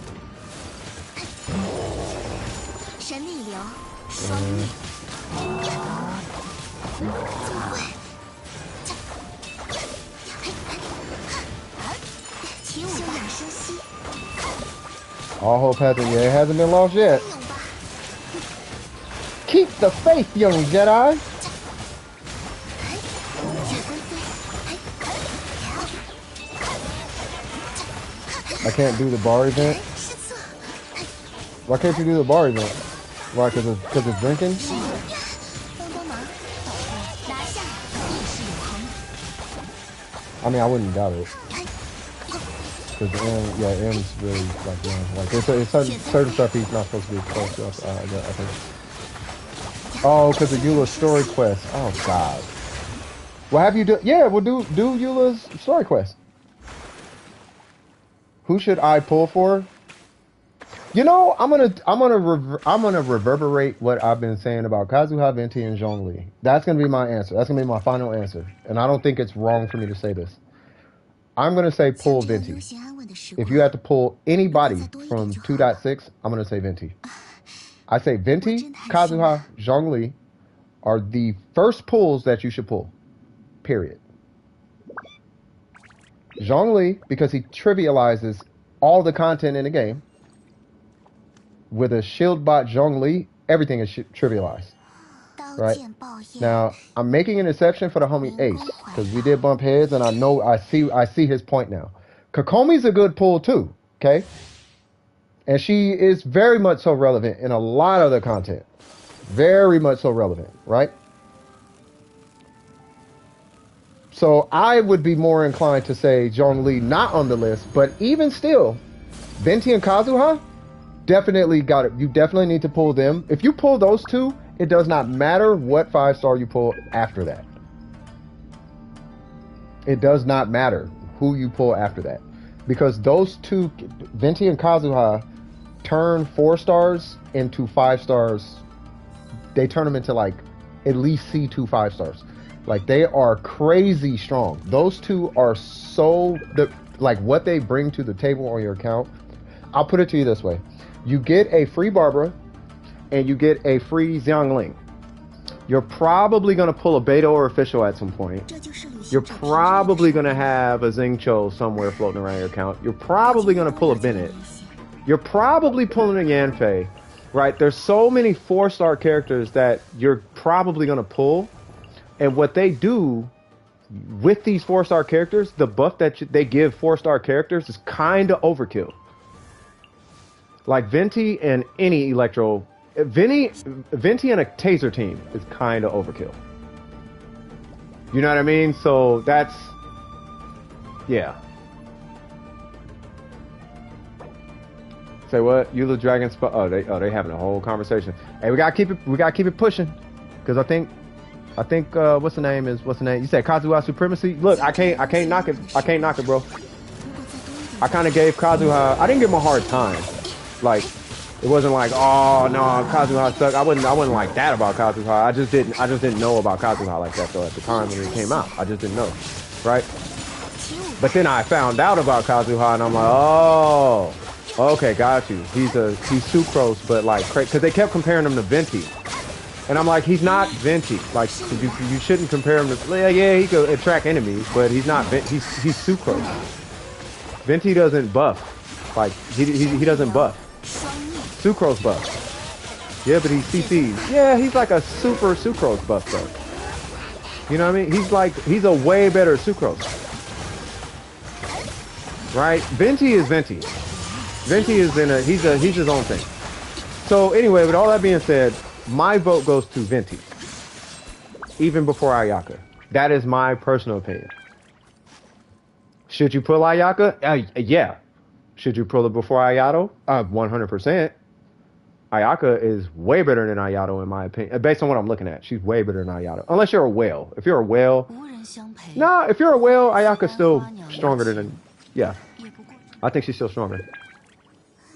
All hope hasn't yet. It hasn't been lost yet. Keep the faith, young Jedi. I can't do the bar event. Why can't you do the bar event? Why? Because it's drinking? I mean, I wouldn't doubt it. Because M's really like, like there's certain stuff he's not supposed to be exposed to. I think. Oh, because of Eula's story quest. Oh God. Well, have you do? Yeah, we'll do Eula's story quest. Who should I pull for? You know, I'm gonna reverberate what I've been saying about Kazuha, Venti, and Zhongli. That's gonna be my answer. That's gonna be my final answer. And I don't think it's wrong for me to say this. I'm gonna say pull Venti. If you have to pull anybody from 2.6, I'm gonna say Venti. I say Venti, Kazuha, Zhongli are the first pulls that you should pull. Period. Zhongli, because he trivializes all the content in the game. With a shield bot Zhongli, everything is trivialized. Right? Now, I'm making an exception for the homie Ace, because we did bump heads, and I see his point now. Kokomi's a good pull too, okay? And she is very much so relevant in a lot of the content. Very much so relevant, right? So I would be more inclined to say Zhongli not on the list, but even still, Venti and Kazuha definitely got it. You definitely need to pull them. If you pull those two, it does not matter what 5-star you pull after that. It does not matter who you pull after that. Because those two, Venti and Kazuha, turn 4 stars into 5 stars. They turn them into like at least C2 5 stars. Like they are crazy strong. Those two are so like what they bring to the table on your account. I'll put it to you this way: you get a free Barbara, and you get a free Xiangling. You're probably gonna pull a beta or official at some point. You're probably gonna have a Xingqiu somewhere floating around your account. You're probably gonna pull a Bennett. You're probably pulling a Yanfei, right? There's so many 4-star characters that you're probably gonna pull. And what they do with these 4-star characters, the buff that they give 4-star characters is kind of overkill. Like Venti and any Electro, Venti and a Taser team is kind of overkill. You know what I mean? So that's, yeah. Say what? You the Dragon Spot? Oh, they having a whole conversation. Hey, we gotta keep it pushing, because I think what's the name? You said Kazuha Supremacy. Look, I can't knock it. I can't knock it, bro. I kind of gave Kazuha. I didn't give him a hard time. Like, it wasn't like, oh no, Kazuha sucked. I wasn't like that about Kazuha. I just didn't know about Kazuha like that though at the time when it came out. I just didn't know, right? But then I found out about Kazuha, and I'm like, oh, okay, got you. He's sucrose, but like, because they kept comparing him to Venti. And I'm like, he's not Venti. Like, you shouldn't compare him to. Yeah, he could attract enemies, but he's not. He's sucrose. Venti doesn't buff. Like, he doesn't buff. Sucrose buff. Yeah, but he CCs. Yeah, he's like a super sucrose buff though. You know what I mean? He's a way better sucrose. Right? Venti is Venti. Venti is he's his own thing. So anyway, with all that being said, my vote goes to Venti, even before Ayaka. That is my personal opinion. Should you pull Ayaka? Yeah. Should you pull it before Ayato? 100%. Ayaka is way better than Ayato in my opinion. Based on what I'm looking at, she's way better than Ayato. Unless you're a whale. If you're a whale, if you're a whale, Ayaka's still stronger than. Yeah, I think she's still stronger.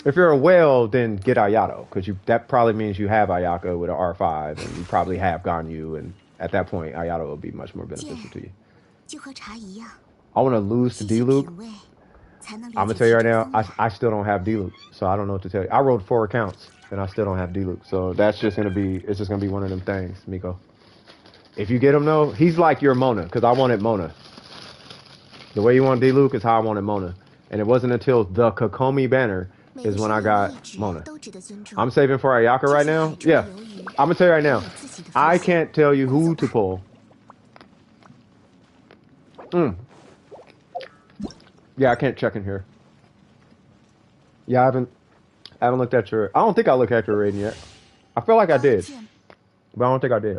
If you're a whale, then get Ayato, because that probably means you have Ayaka with an R5, and you probably have Ganyu, and at that point, Ayato will be much more beneficial to you. I want to lose to D-Luke. I'm gonna tell you right now, I still don't have D-Luke, so I don't know what to tell you. I rolled 4 accounts, and I still don't have D-Luke, so it's just gonna be one of them things, Miko. If you get him though, he's like your Mona, because I wanted Mona. The way you want D-Luke is how I wanted Mona, and it wasn't until the Kokomi banner is when I got Mona. I'm saving for Ayaka right now. Yeah, I'm gonna tell you right now, I can't tell you who to pull. Yeah, I can't check in here. Yeah, I haven't looked at your. I don't think I looked at your rating yet. I feel like I did, but I don't think I did.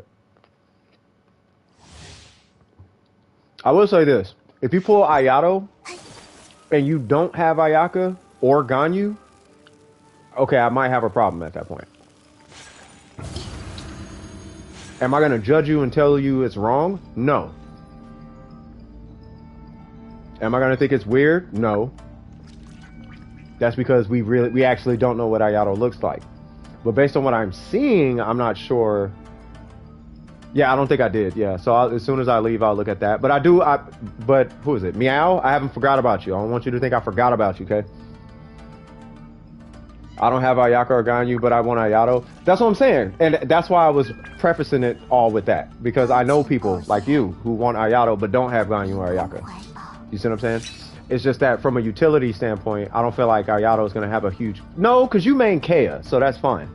I will say this: if you pull Ayato and you don't have Ayaka or Ganyu, okay, I might have a problem at that point. Am I gonna judge you and tell you it's wrong? No. Am I gonna think it's weird? No. That's because we actually don't know what Ayato looks like. But based on what I'm seeing, I'm not sure. Yeah, I don't think I did. Yeah, so as soon as I leave, I'll look at that. But but who is it? Meow? I haven't forgot about you. I don't want you to think I forgot about you, okay? I don't have Ayaka or Ganyu, but I want Ayato. That's what I'm saying. And that's why I was prefacing it all with that. Because I know people like you who want Ayato but don't have Ganyu or Ayaka. You see what I'm saying? It's just that from a utility standpoint, I don't feel like Ayato is going to have a huge... No, because you main Kea, so that's fine.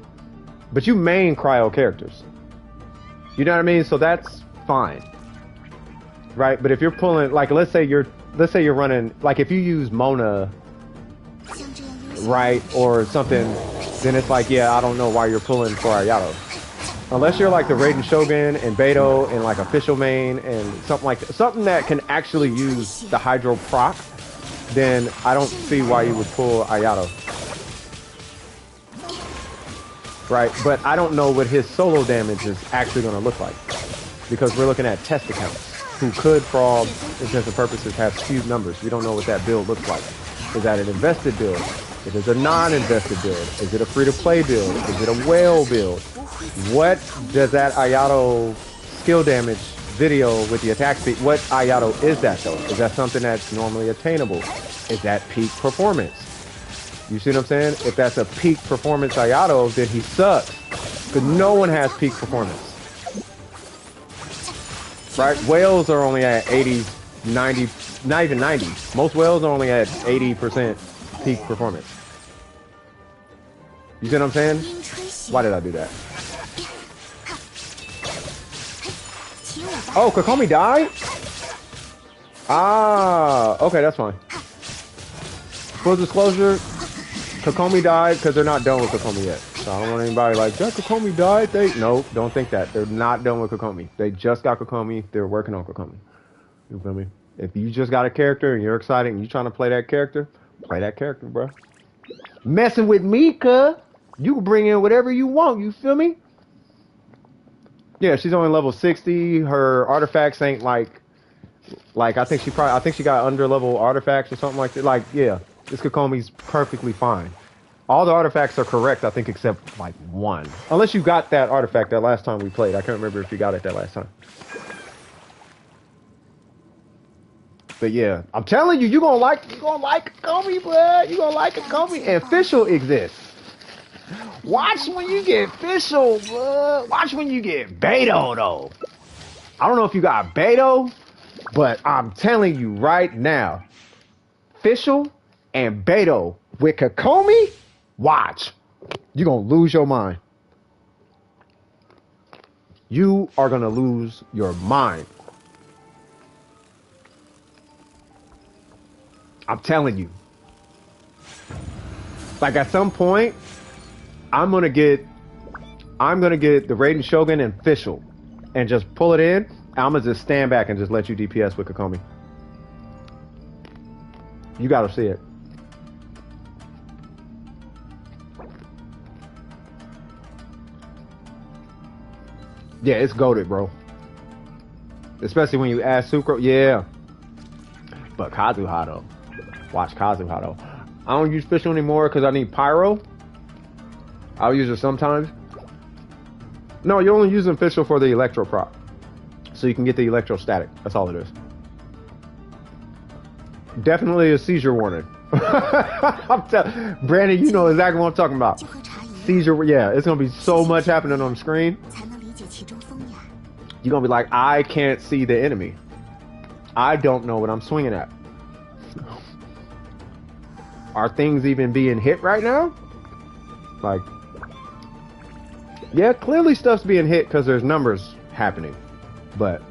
But you main cryo characters. You know what I mean? So that's fine. Right? But if you're pulling... Like, let's say you're running... Like, if you use Mona... right or something, then it's like, yeah, I don't know why you're pulling for Ayato. Unless you're like the Raiden Shogun and Beto and like official main and something like that, something that can actually use the Hydro proc, then I don't see why you would pull Ayato. Right, but I don't know what his solo damage is actually going to look like, because we're looking at test accounts who could, for all intents and purposes, have skewed numbers. We don't know what that build looks like. Is that an invested build? Is it a non-invested build? Is it a free-to-play build? Is it a whale build? What does that Ayato skill damage video with the attack speed, what Ayato is that though? Is that something that's normally attainable? Is that peak performance? You see what I'm saying? If that's a peak performance Ayato, then he sucks. Because no one has peak performance. Right? Whales are only at 80, 90, not even 90. Most whales are only at 80% peak performance. You see what I'm saying? Why did I do that? Oh, Kokomi died? Ah, okay, that's fine. Full disclosure, Kokomi died because they're not done with Kokomi yet. So I don't want anybody like, that Kokomi died? No, don't think that. They're not done with Kokomi. They just got Kokomi. They're working on Kokomi. You feel me? If you just got a character and you're excited and you're trying to play that character, bro. Messing with me, cuz. You can bring in whatever you want, you feel me? Yeah, she's only level 60. Her artifacts ain't like I think she got under level artifacts or something like that. Like, yeah, this Kokomi's perfectly fine. All the artifacts are correct, I think, except like one. Unless you got that artifact that last time we played. I can't remember if you got it that last time. But yeah, I'm telling you, you're gonna like Kokomi, bud. You're gonna like Kokomi. And Fischl exists. Watch when you get Fischl, bud. Watch when you get Beto, though. I don't know if you got Beto, but I'm telling you right now, Fischl and Beto with Kokomi, watch. You're gonna lose your mind. You are gonna lose your mind. I'm telling you. Like at some point, I'm gonna get the Raiden Shogun and Fischl and just pull it in. I'm gonna just stand back and just let you DPS with Kokomi. You gotta see it. Yeah, it's goated, bro. Especially when you add Sucro. Yeah. But Kazuha though. Watch Kazuha though. I don't use Fischl anymore because I need Pyro. I'll use it sometimes. No, you're only using Fischl for the Electro proc. So you can get the Electro static. That's all it is. Definitely a seizure warning. Brandon, you know exactly what I'm talking about. Seizure, yeah, it's going to be so much happening on the screen. You're going to be like, I can't see the enemy. I don't know what I'm swinging at. Are things even being hit right now? Like, yeah, clearly stuff's being hit because there's numbers happening. But,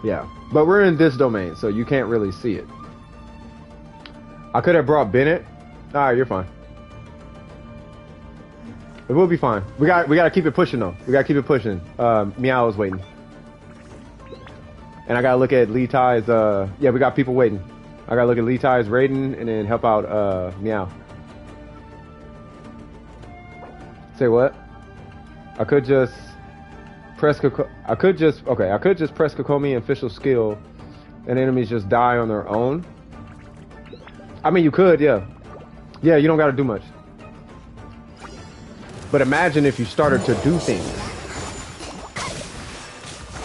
yeah. But we're in this domain, so you can't really see it. I could have brought Bennett. Alright, you're fine. It will be fine. We gotta keep it pushing though. We gotta keep it pushing. Meow is waiting. And I gotta look at Lee Tai's yeah, we got people waiting. I gotta look at Lee Tai's Raiden and then help out Meow. Say what? I could just press I could just press Kokomi and Fischl skill and enemies just die on their own. I mean you could, yeah. Yeah, you don't gotta do much. But imagine if you started to do things.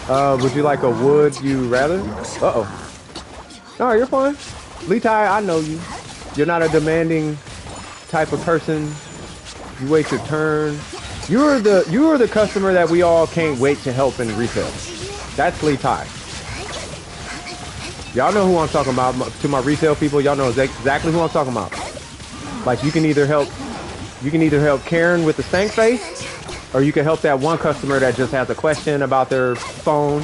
Would you like a would you rather? Uh-oh. No, you're fine. Lee Tai, I know you. You're not a demanding type of person. You wait your turn. You're the customer that we all can't wait to help in retail. That's Lee Tai. Y'all know who I'm talking about. To my retail people, y'all know exactly who I'm talking about. Like you can either help Karen with the stank face, or you can help that one customer that just has a question about their phone.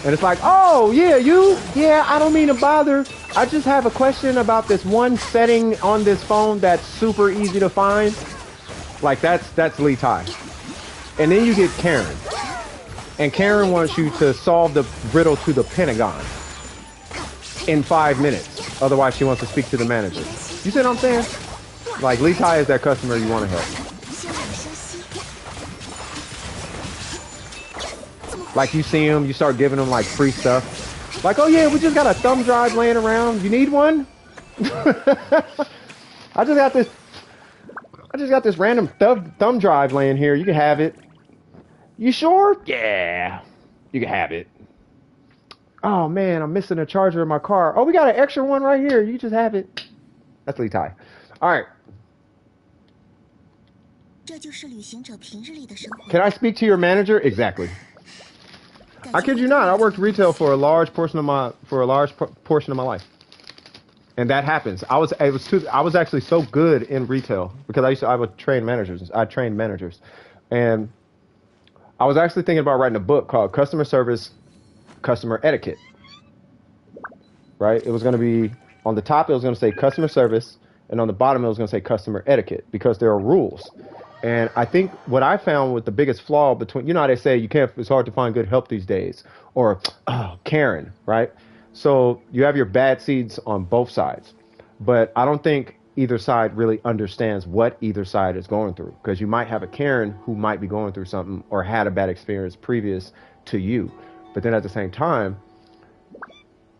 And it's like, oh, yeah, you? Yeah, I don't mean to bother. I just have a question about this one setting on this phone that's super easy to find. Like, that's Lee Tai. And then you get Karen. And Karen wants you to solve the riddle to the Pentagon in 5 minutes. Otherwise, she wants to speak to the manager. You see what I'm saying? Like, Lee Tai is that customer you want to help. Like, you see him, you start giving him, like, free stuff. Like, oh, yeah, we just got a thumb drive laying around. You need one? I just got this random thumb drive laying here. You can have it. You sure? Yeah. You can have it. Oh, man, I'm missing a charger in my car. Oh, we got an extra one right here. You just have it. That's Lee Tai. All right. Can I speak to your manager? Exactly. I kid you not. I worked retail for a large portion of my life, and that happens. I was actually so good in retail because I would train managers. I trained managers, and I was actually thinking about writing a book called Customer Service, Customer Etiquette. Right? It was going to be on the top. It was going to say customer service, and on the bottom it was going to say customer etiquette because there are rules. And I think what I found with the biggest flaw between, you know how they say it's hard to find good help these days, or Karen, right? So you have your bad seeds on both sides, but I don't think either side really understands what either side is going through, because you might have a Karen who might be going through something or had a bad experience previous to you. But then at the same time,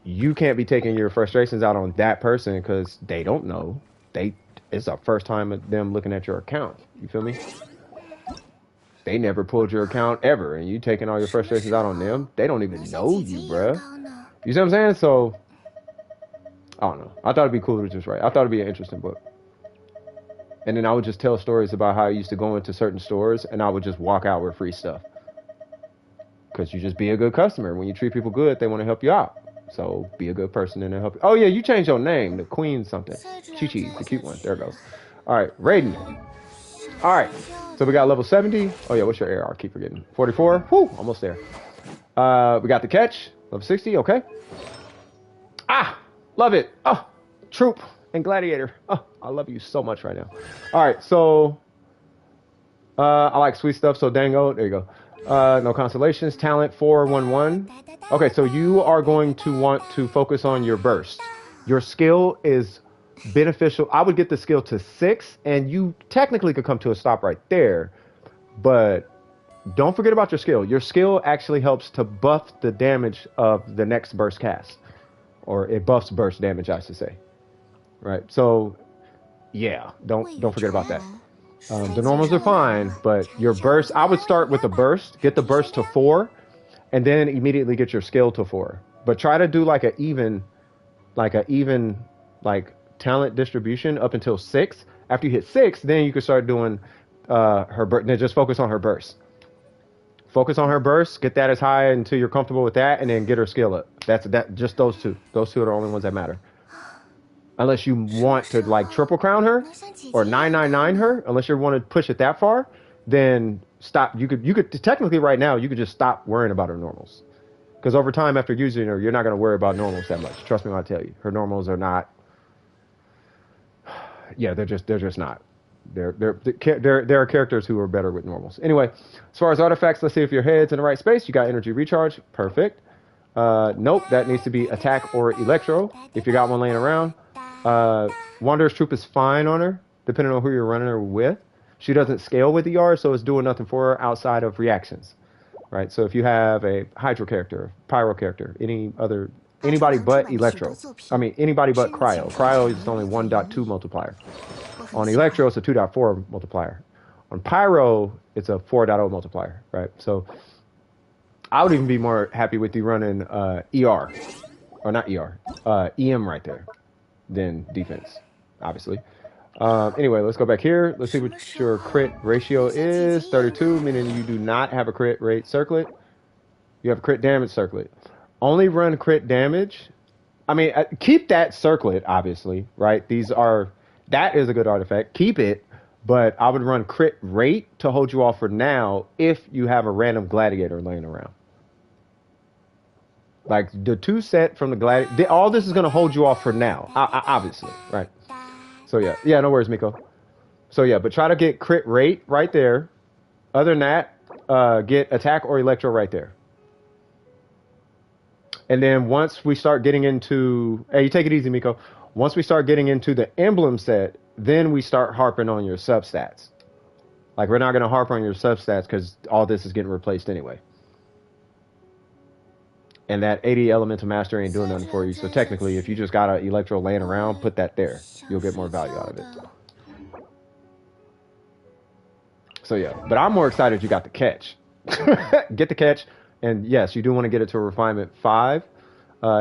you can't be taking your frustrations out on that person because they don't know. It's the first time of them looking at your account. You feel me? They never pulled your account ever, and you taking all your frustrations out on them. They don't even know you, bruh. You see what I'm saying? So, I don't know. I thought it'd be cool to just write. I thought it'd be an interesting book. And then I would just tell stories about how I used to go into certain stores, and I would just walk out with free stuff. Because you just be a good customer. When you treat people good, they want to help you out. So be a good person and they'll help you. Oh, yeah, you changed your name. The Queen something. Chi-Chi, the cute one. There it goes. All right, Raiden. All right, so we got level 70. Oh, yeah, what's your AR? I keep forgetting. 44. Whew, almost there. We got the catch. Level 60, okay. Ah, love it. Oh, Troop and Gladiator. Oh, I love you so much right now. All right, so I like sweet stuff, so Dango. There you go. No constellations. Talent 411. Okay, so you are going to want to focus on your burst. Your skill is beneficial. I would get the skill to 6, and you technically could come to a stop right there, but don't forget about your skill. Your skill actually helps to buff the damage of the next burst cast, or it buffs burst damage, I should say. Right. So, yeah, don't forget about that. The normals are fine, but your burst, I would start with the burst, get the burst to 4, and then immediately get your skill to 4. But try to do like an even talent distribution up until 6. After you hit 6, then you can start doing her burst. Then just focus on her burst. Focus on her burst, get that as high until you're comfortable with that, and then get her skill up. Just those two. Those two are the only ones that matter. Unless you want to like triple crown her or 999 her, unless you want to push it that far, then stop. You could technically right now you could just stop worrying about her normals, because over time after using her, you're not going to worry about normals that much. Trust me when I tell you, her normals are not. Yeah, they're just not. There are characters who are better with normals. Anyway, as far as artifacts, let's see if your head's in the right space. You got energy recharge, perfect. Nope, that needs to be attack or electro if you got one laying around. Wanderer's Troop is fine on her, depending on who you're running her with. She doesn't scale with ER, so it's doing nothing for her outside of reactions, right? So if you have a Hydro character, Pyro character, anybody but Electro, anybody but Cryo. Cryo is only 1.2 multiplier. On Electro, it's a 2.4 multiplier. On Pyro, it's a 4.0 multiplier, right? So I would even be more happy with you running ER, or not ER, EM right there, than defense, obviously. Anyway, let's go back here. Let's see what your crit ratio is. 32, meaning you do not have a crit rate circlet. You have a crit damage circlet. Only run crit damage. Keep that circlet, obviously, right? That is a good artifact. Keep it, but I would run crit rate to hold you off for now if you have a random gladiator laying around. Like the 2 set from the gladiator. All this is gonna hold you off for now, obviously, right? So yeah, no worries, Miko. So yeah, but try to get crit rate right there. Other than that, get attack or electro right there. And then once we start getting into, hey, you take it easy, Miko. Once we start getting into the emblem set, then we start harping on your substats. Like we're not gonna harp on your substats because all this is getting replaced anyway. And that 80 elemental master ain't doing nothing for you. So technically, if you just got an electro laying around, put that there. You'll get more value out of it. So yeah, but I'm more excited you got the catch. Get the catch, and yes, you do want to get it to a refinement 5.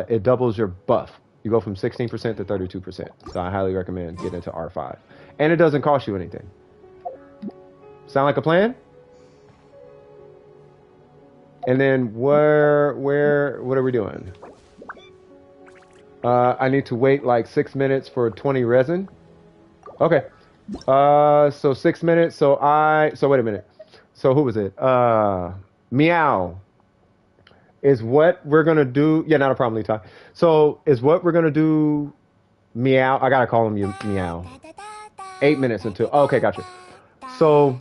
It doubles your buff. You go from 16% to 32%. So I highly recommend getting into R5. And it doesn't cost you anything. Sound like a plan? And then what are we doing? I need to wait like 6 minutes for 20 resin. Okay. So 6 minutes. So wait a minute. So who was it? Meow. Is what we're gonna do. Yeah, not a problem, Levi. So is what we're gonna do. Meow. I gotta call him Meow. 8 minutes until. Oh, okay, gotcha. So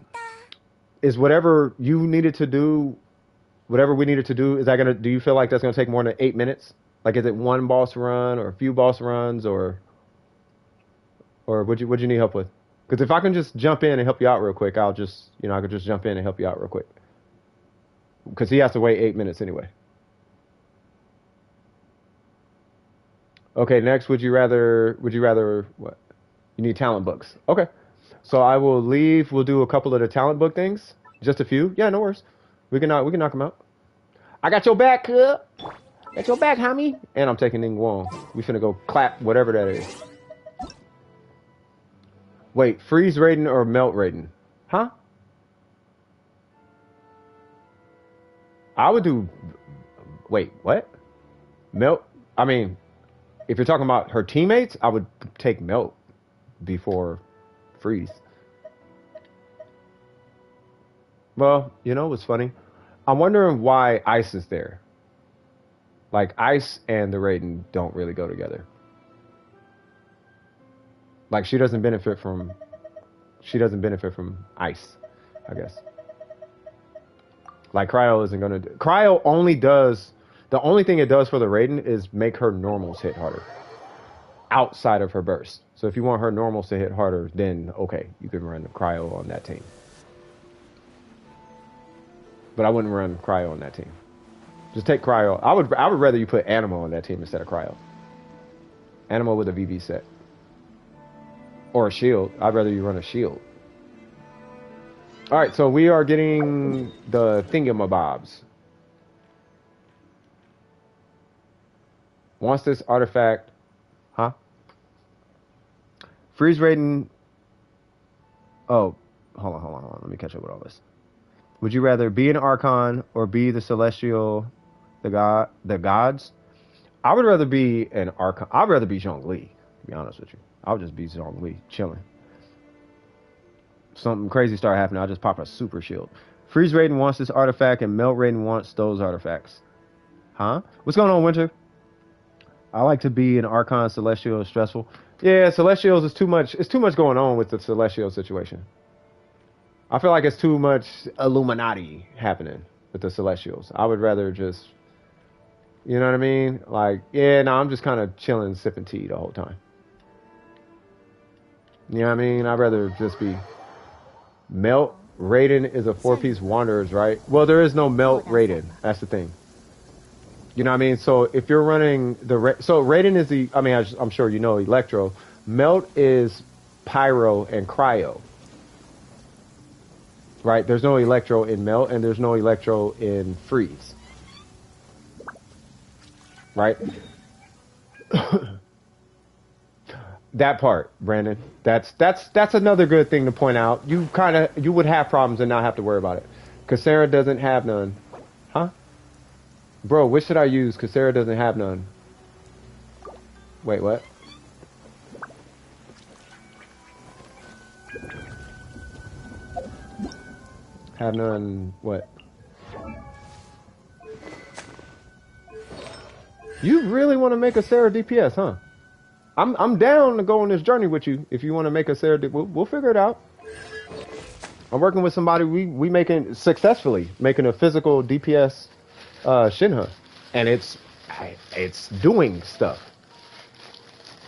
is whatever you needed to do, whatever we needed to do, is that gonna? Do you feel like that's gonna take more than 8 minutes? Like, is it one boss run or a few boss runs or would you need help with? Because if I can just jump in and help you out real quick, I could just jump in and help you out real quick. Because he has to wait 8 minutes anyway. Okay, next, would you rather what? You need talent books. Okay. So I will leave. We'll do a couple of the talent book things. Just a few. Yeah, no worries. We can knock them out. I got your back, got your back, homie. And I'm taking Ning Wong. We finna go clap whatever that is. Wait, freeze rating or melt rating? Huh? I would do. Wait, what? Melt? I mean, if you're talking about her teammates, I would take melt before freeze. Well, you know what's funny? I'm wondering why ice is there. Like ice and the rating don't really go together. Like she doesn't benefit from ice, I guess. Like cryo isn't gonna do. Cryo only does the only thing it does for the Raiden is make her normals hit harder. Outside of her burst. So if you want her normals to hit harder, then okay, you could run the cryo on that team. But I wouldn't run cryo on that team. Just take cryo. I would rather you put Animo on that team instead of cryo. Animo with a VV set. Or a shield. I'd rather you run a shield. Alright, so we are getting the thingamabobs. Once this artifact... Huh? Freeze rating... Oh, hold on. Let me catch up with all this. Would you rather be an Archon or be the Celestial, the gods? I would rather be an Archon. I'd rather be Zhongli, to be honest with you. I would just be Zhongli, chilling. Something crazy start happening, I'll just pop a super shield. Freeze rating wants this artifact and melt rating wants those artifacts. Huh? What's going on, Winter? I like to be an Archon. Celestial is stressful. Yeah, Celestials is too much. It's too much going on with the Celestial situation. I feel like it's too much Illuminati happening with the Celestials. I would rather just, you know what I mean? Like, yeah, no, I'm just kind of chilling, sipping tea the whole time. You know what I mean? I'd rather just be... Melt Raiden is a 4-piece Wanderers, right? Well, there is no Melt Raiden. That's the thing. You know what I mean? So if you're running the... So Raiden is the... I mean, I'm sure you know Electro. Melt is Pyro and Cryo. Right? There's no Electro in Melt, and there's no Electro in Freeze. Right? That part, Brandon. That's another good thing to point out. You would have problems and not have to worry about it. Because Sarah doesn't have none. Huh? Bro, which should I use? Because Sarah doesn't have none. Wait, what? Have none, what? You really want to make a Sarah DPS, huh? I'm down to go on this journey with you. If you want to make a Sarah, we'll figure it out. I'm working with somebody we making successfully making a physical DPS Shinha, and it's doing stuff.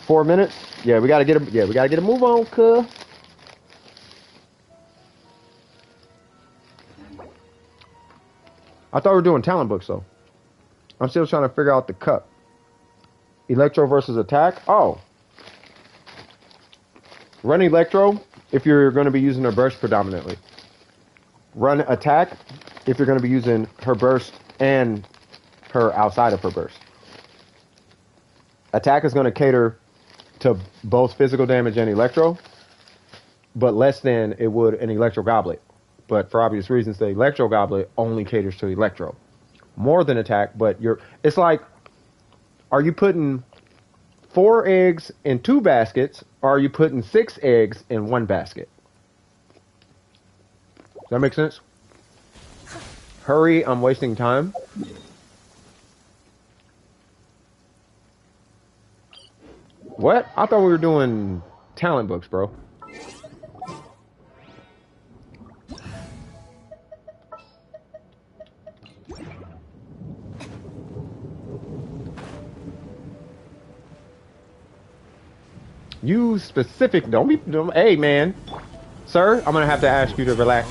4 minutes. Yeah, we gotta get a move on, cuh. I thought we were doing talent books though. I'm still trying to figure out the cup. Electro versus attack. Oh, run electro if you're going to be using her burst predominantly. Run attack if you're going to be using her burst and her outside of her burst. Attack is going to cater to both physical damage and electro, but less than it would an electro goblet. But for obvious reasons, the electro goblet only caters to electro. More than attack, but it's like, are you putting 4 eggs in 2 baskets, or are you putting 6 eggs in 1 basket? Does that make sense? Hurry, I'm wasting time. What? I thought we were doing talent books, bro. You specific, hey man. Sir, I'm gonna have to ask you to relax.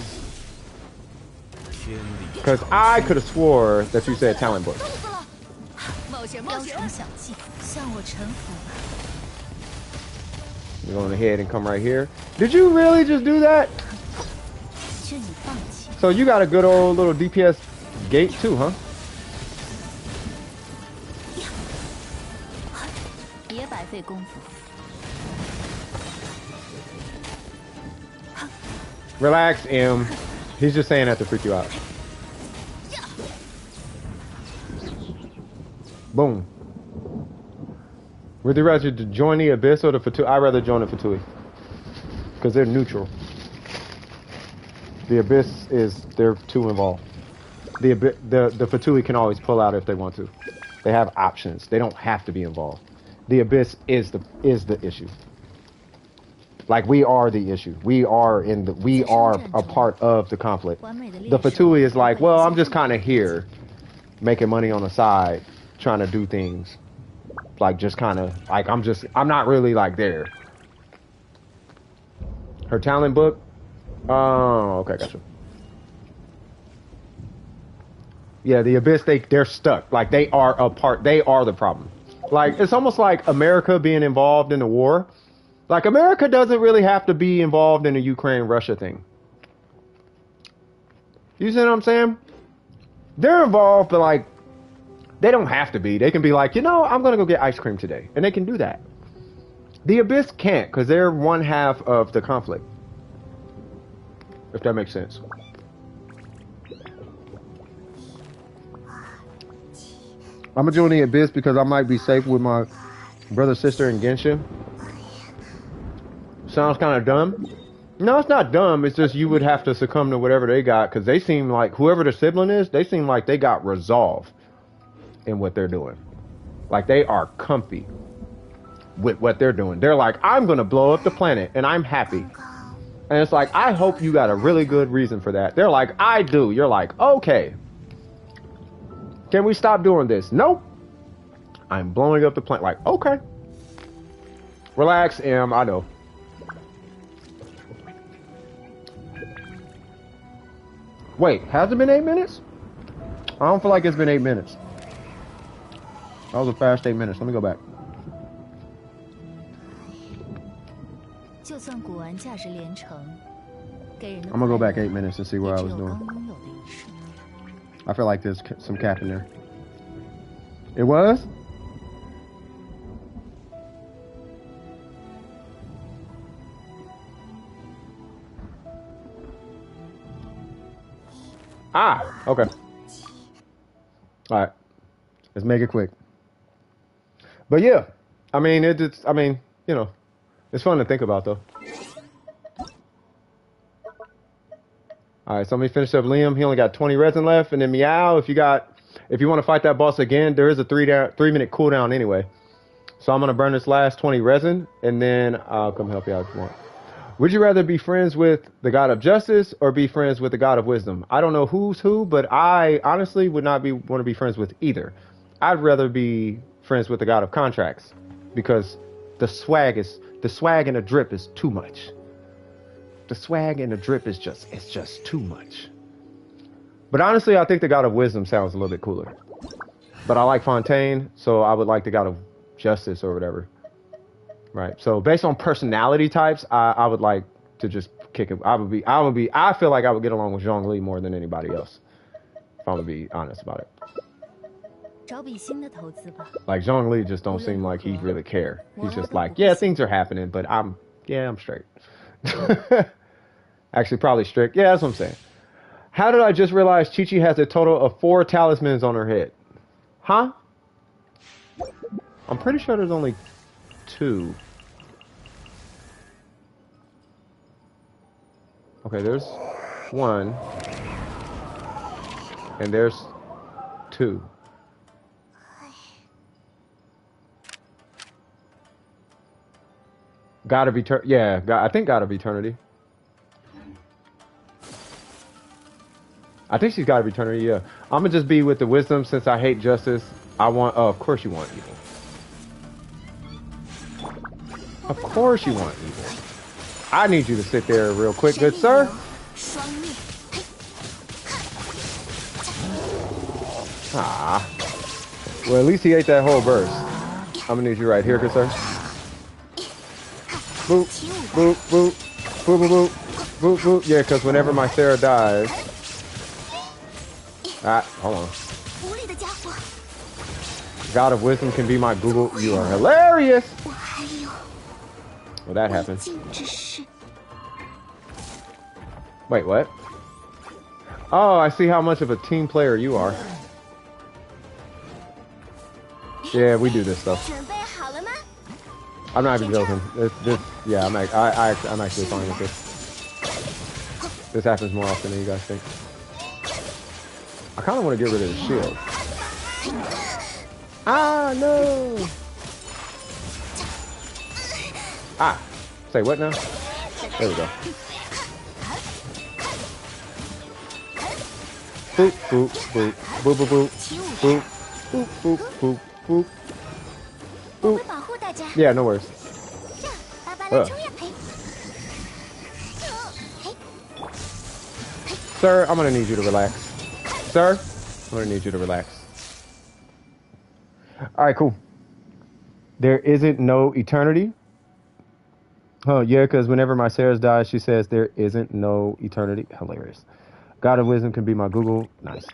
Because I could have swore that you said talent books. You're going ahead and come right here. Did you really just do that? So you got a good old little DPS gate too, huh? Relax, M. He's just saying that to freak you out. Boom. Would you rather join the Abyss or the Fatui? I'd rather join the Fatui. Because they're neutral. The Abyss they're too involved. The Fatui can always pull out if they want to. They have options. They don't have to be involved. The Abyss is the issue. Like, we are the issue. We are a part of the conflict. The Fatui is like, well, I'm just kind of here, making money on the side, trying to do things. Like, just kind of, like, I'm not really, like, there. Her talent book? Oh, okay, gotcha. Yeah, the Abyss, they're stuck. Like, they are the problem. Like, it's almost like America being involved in the war. Like, America doesn't really have to be involved in the Ukraine-Russia thing. You see what I'm saying? They're involved, but, like, they don't have to be. They can be like, you know, I'm going to go get ice cream today. And they can do that. The Abyss can't, because they're one half of the conflict. If that makes sense. I'm going to join the Abyss because I might be safe with my brother, sister, in Genshin. Sounds kind of dumb. No, it's not dumb. It's just you would have to succumb to whatever they got, because they seem like, whoever the sibling is, they seem like they got resolve in what they're doing. Like, they are comfy with what they're doing. They're like, I'm going to blow up the planet, and I'm happy. And it's like, I hope you got a really good reason for that. They're like, I do. You're like, okay. Can we stop doing this? Nope. I'm blowing up the planet. Like, okay. Relax, M. I know. Wait, has it been 8 minutes? I don't feel like it's been 8 minutes. That was a fast 8 minutes. Let me go back. I'm gonna go back 8 minutes and see what I was doing. I feel like there's some cap in there. It was? Ah, okay. All right. Let's make it quick. But yeah, I mean, you know, it's fun to think about though. All right, so let me finish up Liam. He only got 20 resin left, and then Meow. If you got If you want to fight that boss again, there is a 3-minute cooldown anyway. So I'm gonna burn this last 20 resin, and then I'll come help you out if you want. Would you rather be friends with the God of Justice or be friends with the God of Wisdom? I don't know who's who, but I honestly would not want to be friends with either. I'd rather be friends with the God of Contracts because the swag and the drip is too much. The swag and the drip is just too much. But honestly, I think the God of Wisdom sounds a little bit cooler. But I like Fontaine, so I would like the God of Justice or whatever. Right. So based on personality types, I would like to just kick it. I feel like I would get along with Zhongli more than anybody else. If I'm gonna be honest about it. Like Zhongli just don't seem like he'd really care. He's just like, yeah, things are happening, but I'm straight. Actually, probably strict. Yeah, that's what I'm saying. How did I just realize Chi-Chi has a total of 4 talismans on her head? Huh? I'm pretty sure there's only 2. Okay, there's 1. And there's 2. God of Eternity. Yeah, I think God of Eternity. I think she's God of Eternity, yeah. I'm gonna just be with the Wisdom since I hate Justice. I want, oh, of course you want evil. Of course you want evil. I need you to sit there real quick, good sir. Ah. Well, at least he ate that whole burst. I'm gonna need you right here, good sir. Boop, boop, boop, boop, boop, boop, boop, boop. Yeah, because whenever my Sarah dies... hold on. God of Wisdom can be my Google. You are hilarious! Well, that happened. Wait, what? Oh, I see how much of a team player you are. Yeah, we do this stuff. I'm not even joking. Yeah, I'm actually fine with this. This happens more often than you guys think. I kind of want to get rid of the shield. Ah, no! Ah, say what now? There we go. Boop, boop, boop, boop, boop, boop, boop, boop, boop, boop, boop, boop. Yeah, no worries. Sir, I'm gonna need you to relax. Sir, I'm gonna need you to relax. Alright, cool. There isn't no eternity. Oh, yeah, because whenever my Sarah dies, she says there isn't no eternity. Hilarious. God of Wisdom can be my Google. Nice.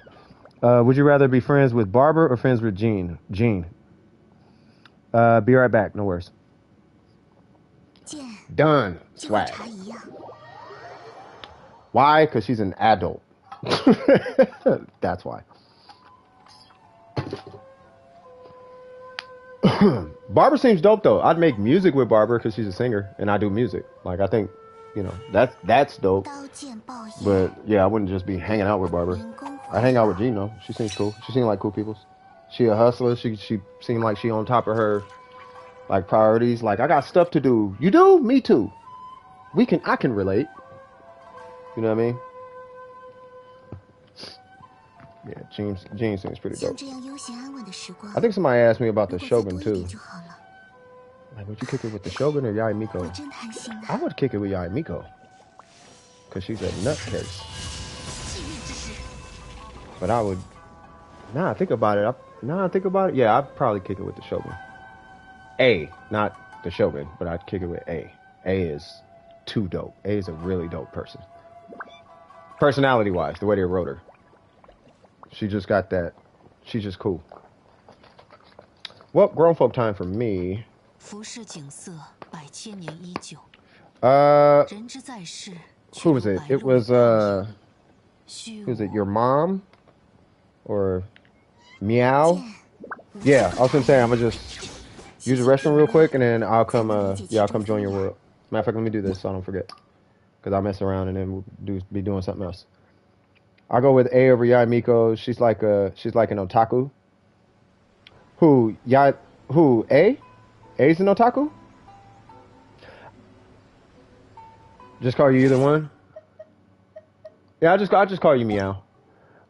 Would you rather be friends with Barber or friends with Jean? Jean. Be right back. No worries. Done. Swag. Why? Because she's an adult. That's why. Barber seems dope though. I'd make music with Barber because she's a singer and I do music. Like I think, you know, that's dope. But yeah, I wouldn't just be hanging out with Barber. I hang out with Jean though. She seems cool. She seems like cool people. She a hustler. She seemed like she on top of her like priorities. Like I got stuff to do. You do? Me too. I can relate. You know what I mean? Yeah, Jean seems pretty dope. I think somebody asked me about the Shogun too. Like, would you kick it with the Shogun or Yai Miko? I would kick it with Yai Miko. Because she's a nutcase. But I would... Now I think about it. Yeah, I'd probably kick it with the Shogun. A, not the Shogun, but I'd kick it with A. A is too dope. A is a really dope person. Personality-wise, the way they wrote her. She just got that. She's just cool. Well, grown folk time for me. Who was it? It was, who was it? Your mom? Or Meow? Yeah, I was gonna say, I'm gonna just use the restroom real quick and then I'll come, I'll come join your world. Matter of fact, let me do this so I don't forget. Because I'll mess around and then we'll be doing something else. I go with A over Yai Miko. She's like an otaku. Who Yai? Who A? A's an otaku? Just call you either one. Yeah, I just call you Meow.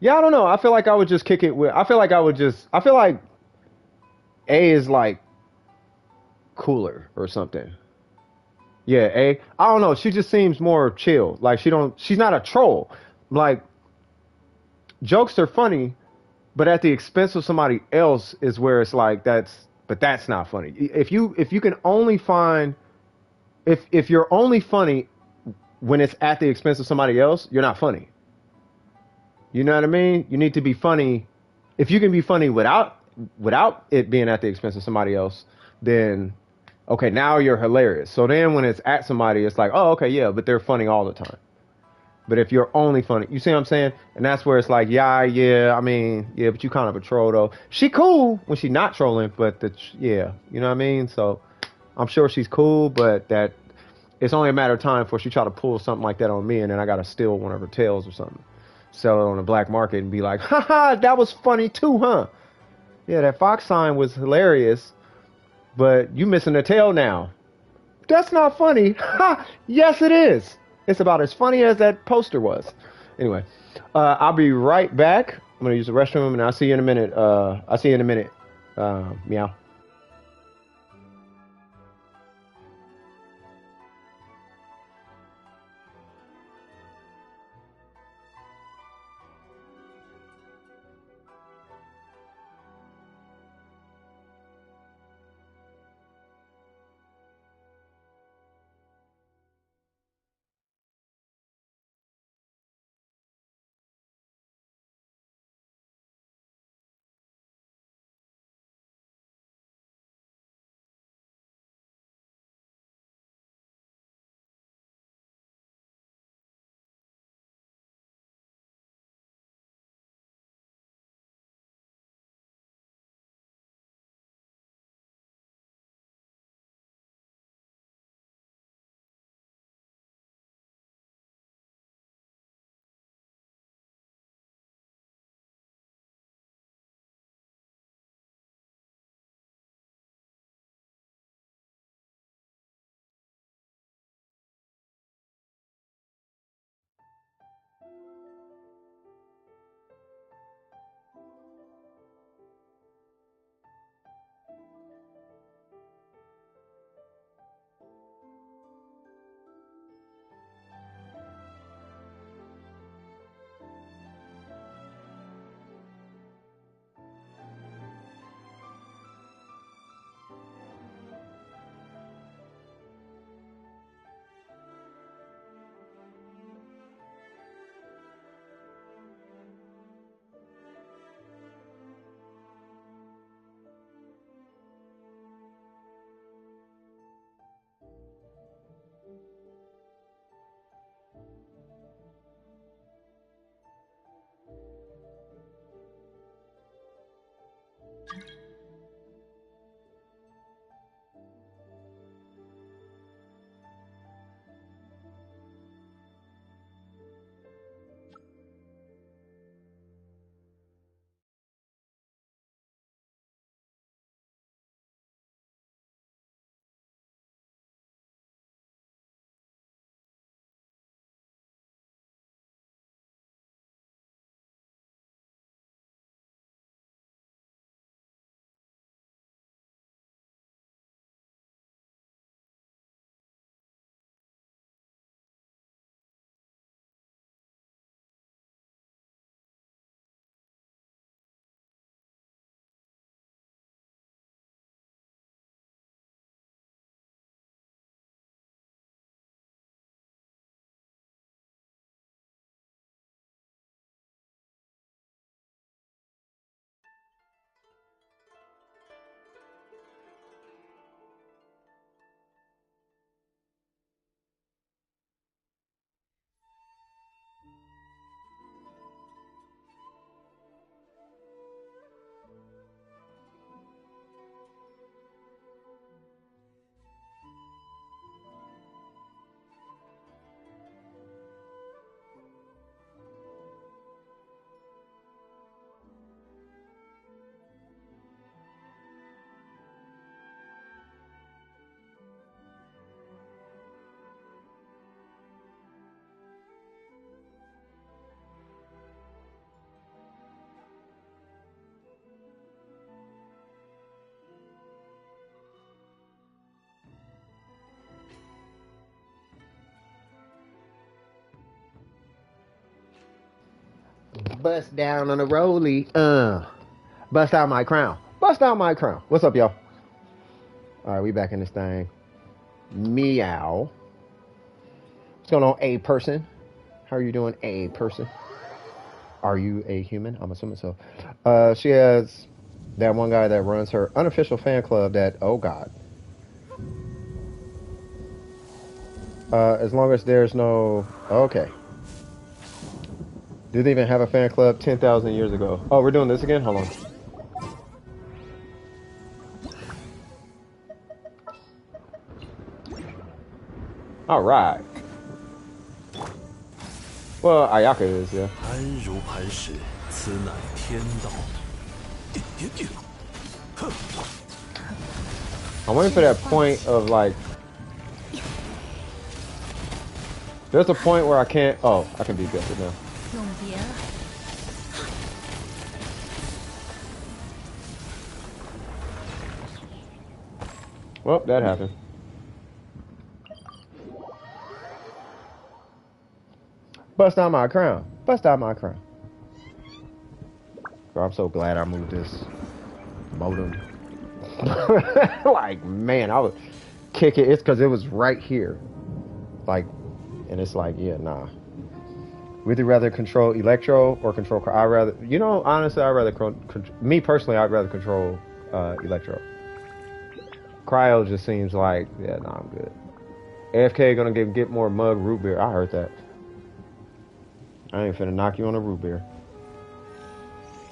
Yeah, I don't know. I feel like I would just kick it with. I feel like I would just. I feel like A is like cooler or something. Yeah, A. I don't know. She just seems more chill. Like she don't. She's not a troll. Like jokes are funny, but at the expense of somebody else is where it's like that's. But that's not funny. If you can only find if you're only funny when it's at the expense of somebody else, you're not funny. You know what I mean? You need to be funny. If you can be funny without it being at the expense of somebody else, then okay, now you're hilarious. So then when it's at somebody, it's like, oh, okay, yeah, but they're funny all the time. But if you're only funny, you see what I'm saying? And that's where it's like, yeah, I mean, yeah, but you kind of a troll though. She cool when she not trolling, but yeah, you know what I mean? So I'm sure she's cool, but that it's only a matter of time before she try to pull something like that on me, and then I gotta steal one of her tails or something, sell it on the black market, and be like, haha, that was funny too, huh? Yeah, that fox sign was hilarious, but you missing a tail now. That's not funny. Ha! Yes, it is. It's about as funny as that poster was. Anyway, I'll be right back. I'm gonna use the restroom, and I'll see you in a minute. I'll see you in a minute. Meow. Bust down on the rollie. Bust out my crown. Bust out my crown. What's up, y'all? All right, we back in this thing. Meow. What's going on, A person? How are you doing, A person? Are you a human? I'm assuming so. She has that one guy that runs her unofficial fan club that, oh God. As long as there's no, okay. Did they even have a fan club 10,000 years ago? Oh, we're doing this again? Hold on. All right. Well, Ayaka is, yeah. I'm waiting for that point of like. There's a point where I can't. Oh, I can be good now. Well, that happened. Bust out my crown. Bust out my crown. Bro, I'm so glad I moved this modem. Like, man, I would kick it. It's because it was right here. Like, and it's like, yeah, nah. Would you rather control Electro or control? I rather, you know, honestly, I'd rather me personally, I'd rather control Electro. Cryo just seems like, yeah, nah, I'm good. AFK gonna get more mug root beer. I heard that. I ain't finna knock you on a root beer.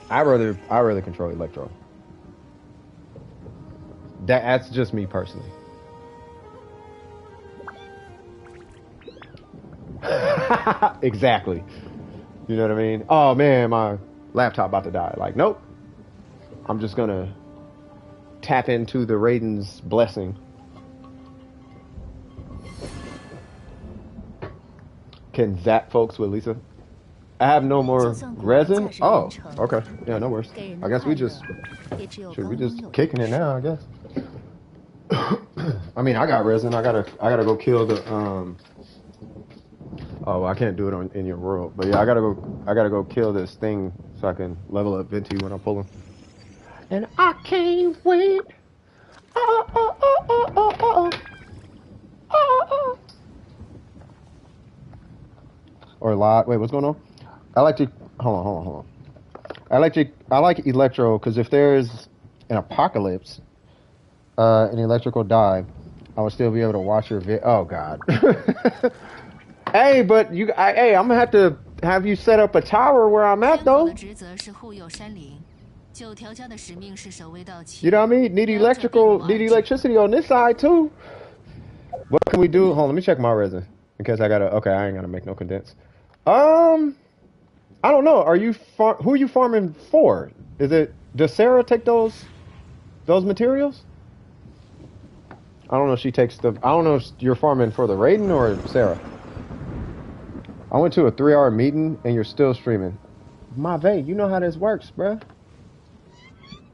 I rather control Electro. That's just me personally. Exactly. You know what I mean? Oh man, my laptop about to die. Like, nope. I'm just gonna tap into the Raiden's blessing. Can zap folks with Lisa? I have no more resin. Oh, okay. Yeah, no worries. I guess we just kicking it now, I guess. I mean, I got resin. I gotta go kill the Oh, I can't do it in your world, but yeah, I gotta go kill this thing so I can level up Venti when I pull him. And I can't wait. Or lot. Wait, what's going on? I like to hold on. I like Electro because if there's an apocalypse, an electrical dive, I would still be able to watch your Oh God. Hey, but hey, I'm gonna have you set up a tower where I'm at though. You know what I mean? Need electricity on this side too. What can we do? Hold on, let me check my resin because I ain't gotta make no condense. I don't know. Who are you farming for? Does Sarah take those materials? I don't know if she takes I don't know if you're farming for the Raiden or Sarah. I went to a 3-hour meeting and you're still streaming. Mave, you know how this works, bruh.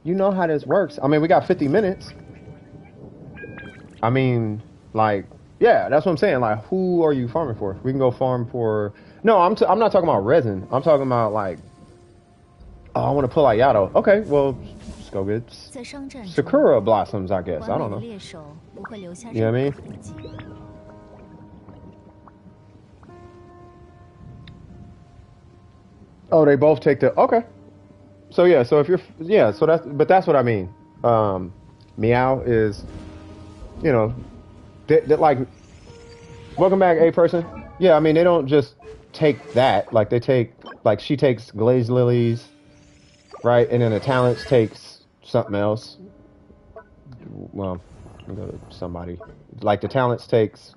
You know how this works. I mean, we got 50 minutes. I mean, like, yeah, that's what I'm saying. Like, who are you farming for? We can go farm for... No, I'm not talking about resin. I'm talking about, like... Oh, I want to pull out Yato. Okay, well, let's go get Sakura blossoms, I guess. I don't know. You know what I mean? Oh, they both take the... Okay. So, yeah, so if you're... Yeah, so that's what I mean. Meow is... You know... like... Welcome back, A person. Yeah, I mean, they don't just take that. Like, they take... Like, she takes glazed lilies, right? And then the talents takes something else. Well, let me go to somebody. Like, the talents takes...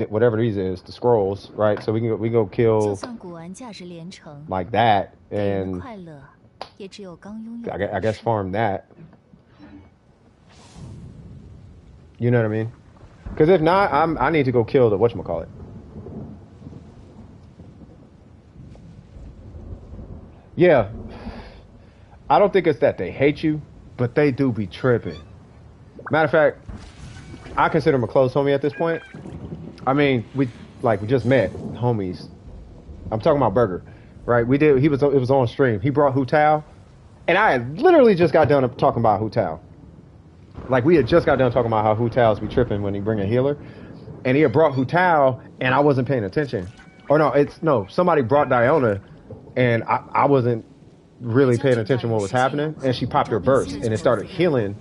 whatever these is, the scrolls, right? So we go kill like that, and I guess farm that. You know what I mean? Because if not, I need to go kill the whatchamacallit. Yeah, I don't think it's that they hate you, but they do be tripping. Matter of fact, I consider him a close homie at this point. I mean, we just met homies. I'm talking about Burger, right? We did. It was on stream. He brought Hu Tao, and I had literally just got done talking about Hu Tao. Like we had just got done talking about how Hu Tao's be tripping when he bring a healer, and he had brought Hu Tao, and I wasn't paying attention. Or no, somebody brought Diona, and I wasn't really paying attention to what was happening, and she popped her burst, and it started healing,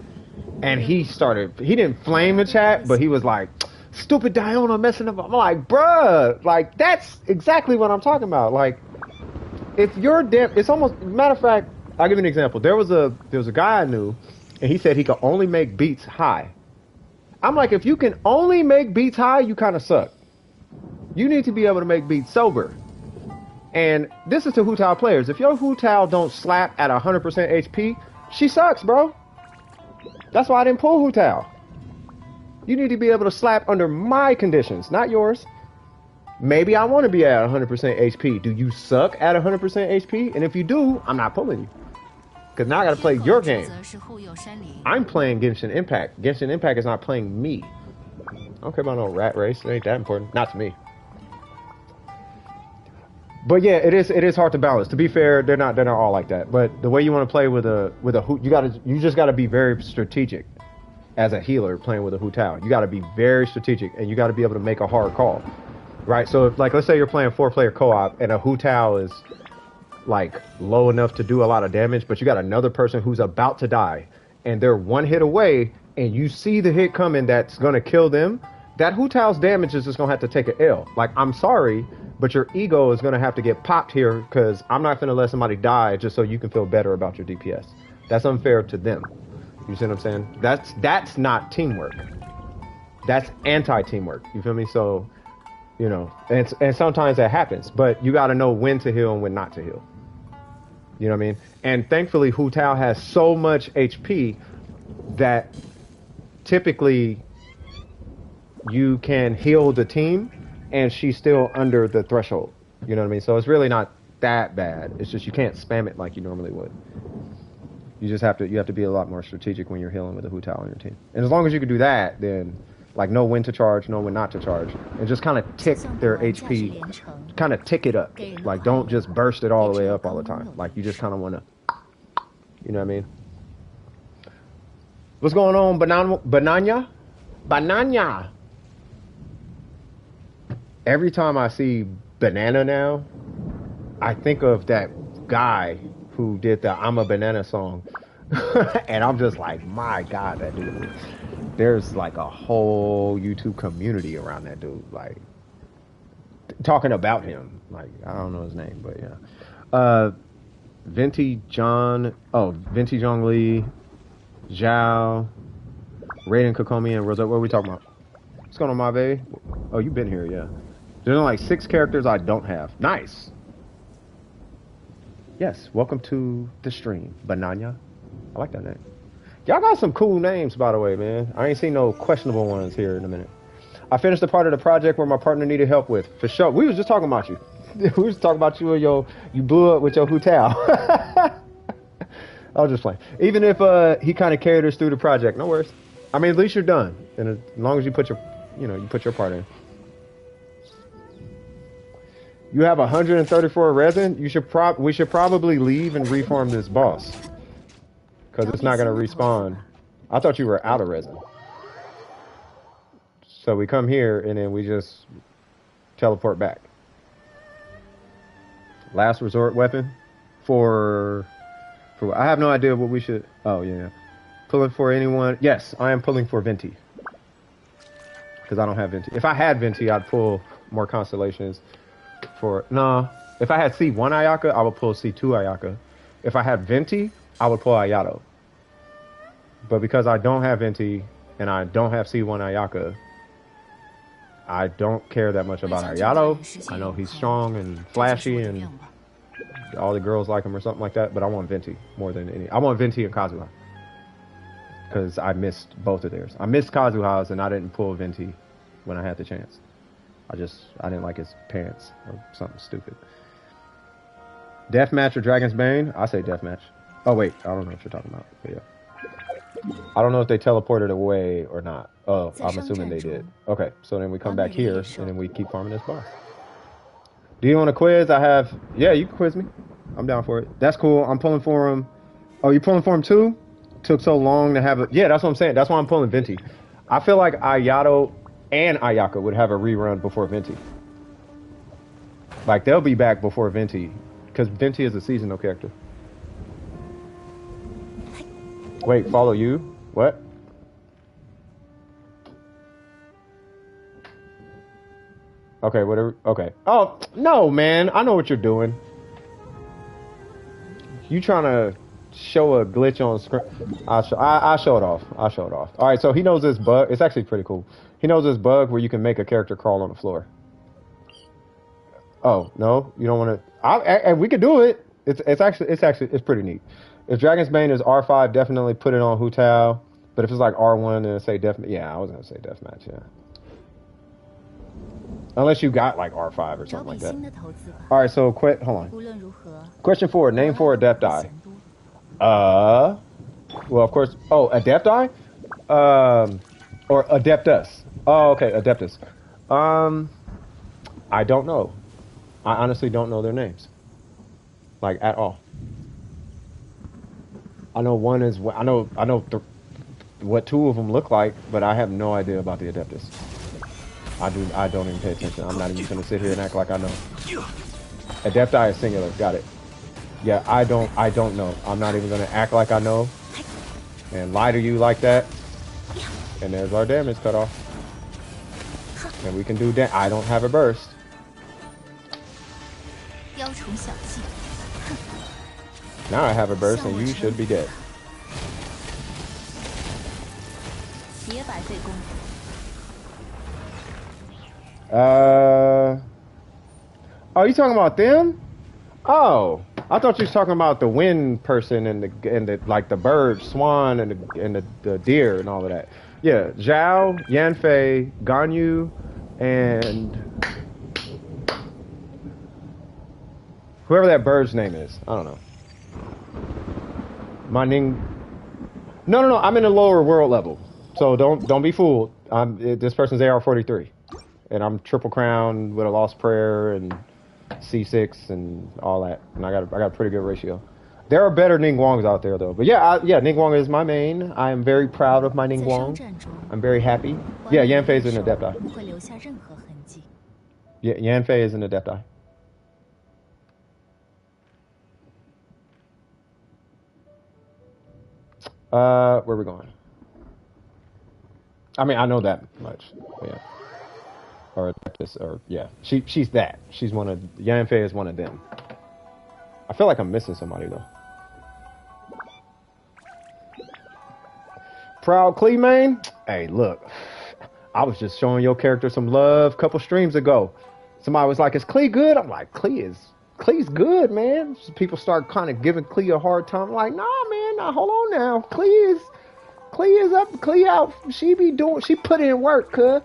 and he didn't flame the chat, but he was like, stupid Diona messing up. I'm like, bruh, like that's exactly what I'm talking about. Like, if you're it's almost, matter of fact, I'll give you an example. There was a guy I knew, and he said he could only make beats high. I'm like, if you can only make beats high, you kind of suck. You need to be able to make beats sober. And this is to Hu Tao players. If your Hu Tao don't slap at 100% HP, she sucks, bro. That's why I didn't pull Hu Tao. You need to be able to slap under my conditions, not yours. Maybe I want to be at 100% HP. Do you suck at 100% HP? And if you do, I'm not pulling you. Because now I got to play your game. I'm playing Genshin Impact. Genshin Impact is not playing me. I don't care about no rat race. It ain't that important. Not to me. But yeah, it is hard to balance. To be fair, they're not all like that. But the way you want to play with a you just gotta be very strategic as a healer playing with a Hu Tao. You gotta be very strategic, and you gotta be able to make a hard call. Right? So if, like, let's say you're playing 4-player co-op and a Hu Tao is like low enough to do a lot of damage, but you got another person who's about to die and they're one hit away, and you see the hit coming that's gonna kill them, that Hu Tao's damage is just gonna have to take an L. Like, I'm sorry, but your ego is gonna have to get popped here, because I'm not gonna let somebody die just so you can feel better about your DPS. That's unfair to them. You see what I'm saying? That's not teamwork. That's anti-teamwork. You feel me? So, you know, and sometimes that happens, but you gotta know when to heal and when not to heal. You know what I mean? And thankfully, Hu Tao has so much HP that typically you can heal the team and she's still under the threshold. You know what I mean? So it's really not that bad. It's just you can't spam it like you normally would. You just have to be a lot more strategic when you're healing with a Hu Tao on your team. And as long as you can do that, then like know when to charge, know when not to charge, and just kind of tick their HP, kind of tick it up. Like, don't just burst it all the way up all the time. Like, you just kind of want to, you know what I mean? What's going on, Banana? Every time I see Banana now, I think of that guy who did the I'm a Banana song. And I'm just like, my God, that dude. There's like a whole YouTube community around that dude, like talking about him. Like, I don't know his name, but yeah. Venti John Lee, Zhao, Raiden Kokomi, and Rosette. What are we talking about? What's going on, my baby? Oh, you've been here, yeah. There's only like 6 characters I don't have. Nice. Yes, welcome to the stream, Banana. I like that name. Y'all got some cool names, by the way, man. I ain't seen no questionable ones here in a minute. I finished the part of the project where my partner needed help with. For sure. We was just talking about you. We was talking about you and you blew up with your Hu Tao. I was just playing. Even if he kind of carried us through the project, no worries. I mean, at least you're done. And as long as you put your part in. You have 134 resin. We should probably leave and reform this boss. Because it's not going to respawn. I thought you were out of resin. So we come here and then we just teleport back. Last resort weapon for I have no idea what we should. Oh yeah, pulling for anyone. Yes, I am pulling for Venti. Because I don't have Venti. If I had Venti, I'd pull more constellations. If I had C1 Ayaka, I would pull C2 Ayaka. If I had Venti, I would pull Ayato. But because I don't have Venti and I don't have C1 Ayaka, I don't care that much about Ayato. I know he's strong and flashy and all the girls like him or something like that, but I want Venti more than any. I want Venti and Kazuha. Because I missed both of theirs. I missed Kazuha's and I didn't pull Venti when I had the chance. I didn't like his pants or something stupid. Deathmatch or Dragon's Bane? I say Deathmatch. Oh wait, I don't know what you're talking about. But yeah. I don't know if they teleported away or not. Oh, I'm assuming they did. Okay, so then we come back here and then we keep farming this boss. Do you want a quiz? I have. Yeah, you can quiz me. I'm down for it. That's cool. I'm pulling for him. Oh, you pulling for him too? Took so long to have it. Yeah, that's what I'm saying. That's why I'm pulling Venti. I feel like Ayato and Ayaka would have a rerun before Venti. Like they'll be back before Venti, because Venti is a seasonal character. Wait, follow you? What? Okay, whatever. Okay. Oh no, man! I know what you're doing. You trying to show a glitch on screen? I'll show it off. I'll show it off. All right. So he knows this bug. It's actually pretty cool. He knows this bug where you can make a character crawl on the floor. Oh no, you don't want to. And we could do it. It's pretty neat. If Dragon's Bane is R5, definitely put it on Hu Tao. But if it's like R1, then say death. Yeah, I was gonna say deathmatch. Yeah. Unless you got like R5 or something like that. All right, so hold on. Question 4: Name 4 Adepti. Well, of course. Oh, Adepti. Or Adeptus. Oh, okay, Adeptus. I don't know. I honestly don't know their names, like at all. I know one is. I know what 2 of them look like, but I have no idea about the Adeptus. I don't even pay attention. I'm not even gonna sit here and act like I know. Adepti is singular. Got it. Yeah, I don't know. I'm not even gonna act like I know and lie to you like that. And there's our damage cut off. And we can do that. I don't have a burst. Now I have a burst and you should be dead. Oh, you talking about them? Oh, I thought you was talking about the wind person and the like the bird, swan, and the deer and all of that. Yeah, Zhao, Yanfei, Ganyu, and whoever that bird's name is. I don't know. My Ning. No. I'm in the lower world level, so don't be fooled. This person's AR43, and I'm triple crown with a lost prayer and C6 and all that, and I got a pretty good ratio. There are better Ningguangs out there though, but yeah, Ningguang is my main. I am very proud of my Ningguang. I'm very happy. Yeah, Yanfei is an Adepti. Yeah, Yanfei is an Adepti. Where are we going? I mean, I know that much. Yeah. Or yeah. She's that. She's one of Yanfei is one of them. I feel like I'm missing somebody though. Proud Klee main? Hey, look. I was just showing your character some love a couple streams ago. Somebody was like, "Is Klee good?" I'm like, Klee's good, man. So people start kind of giving Klee a hard time. I'm like, nah, man, nah, hold on now. Klee is up, Klee out. She put in work, cuz.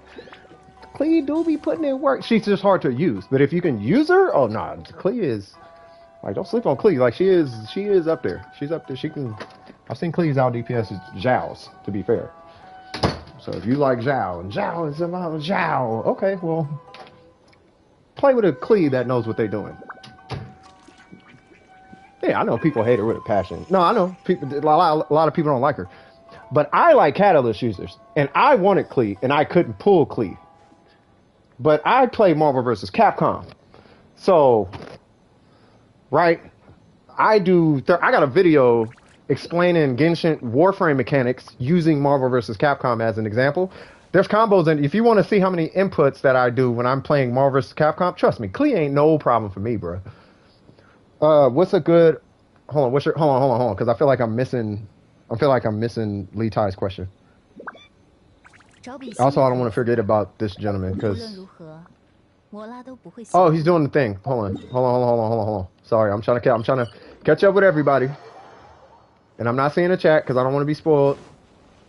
Klee do be putting in work. She's just hard to use. But if you can use her, oh nah, Klee is like, don't sleep on Klee. Like she is up there. She's up there. She can. I've seen Klee's out DPS is Zhao's, to be fair. So if you like Zhao and Zhao is about Zhao, okay, well, play with a Klee that knows what they're doing. Yeah, I know people hate her with a passion. No, I know people. A lot of people don't like her, but I like Catalyst users, and I wanted Klee, and I couldn't pull Klee. But I play Marvel vs. Capcom, so right, I got a video explaining Genshin Warframe mechanics using Marvel vs. Capcom as an example. There's combos, and if you want to see how many inputs that I do when I'm playing Marvel vs. Capcom, trust me, Klee ain't no problem for me, bro. What's a good? Hold on, because I feel like I'm missing Lee Tai's question. Also, I don't want to forget about this gentleman because. Oh, he's doing the thing. Hold on. Sorry, I'm trying to catch up with everybody, and I'm not seeing the chat because I don't want to be spoiled.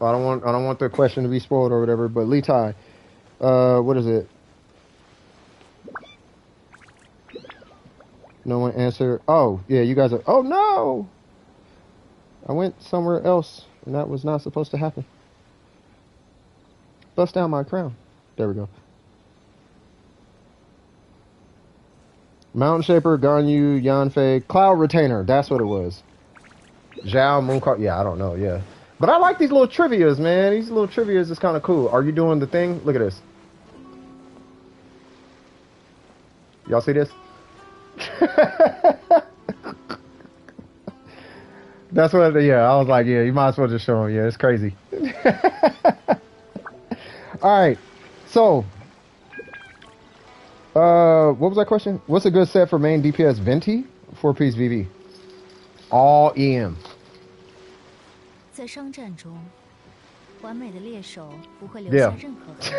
I don't want the question to be spoiled or whatever. But Lee Tai, what is it? No one answered. Oh, yeah, you guys are. Oh, no! I went somewhere else, and that was not supposed to happen. Bust down my crown. There we go. Mountain Shaper, Ganyu, Yanfei, Cloud Retainer. That's what it was. Zhao, Mooncard. Yeah, I don't know. Yeah. But I like these little trivias, man. These little trivias is kind of cool. Are you doing the thing? Look at this. Y'all see this? That's what, yeah, I was like, yeah, you might as well just show them. Yeah, it's crazy. All right. So, what was that question? What's a good set for main DPS Venti? 4-piece VV. All EM. 在商战中，完美的猎手不会留 Yeah. 下任何痕迹。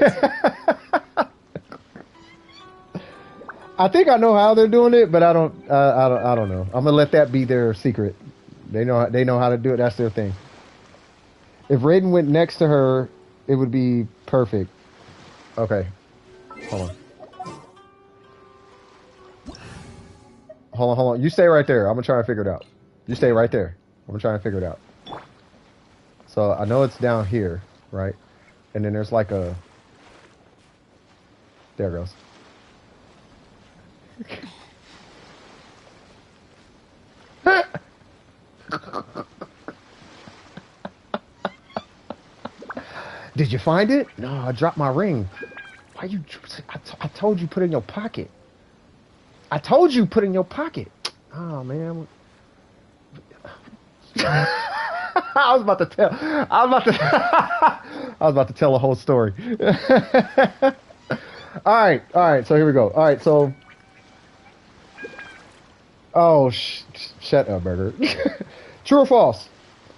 I think I know how they're doing it, but I don't know. I'm gonna let that be their secret. They know how to do it. That's their thing. If Raiden went next to her, it would be perfect. Okay, hold on. You stay right there. I'm gonna try and figure it out. You stay right there. I'm gonna try and figure it out. So I know it's down here, right? And then there's like a. There it goes. Did you find it? No, I dropped my ring. Why you? I told you put it in your pocket. I told you put it in your pocket. Oh man. I was about to tell. I was about to tell a whole story. All right. So here we go. All right. So. Oh, shut up, Burger. True or false?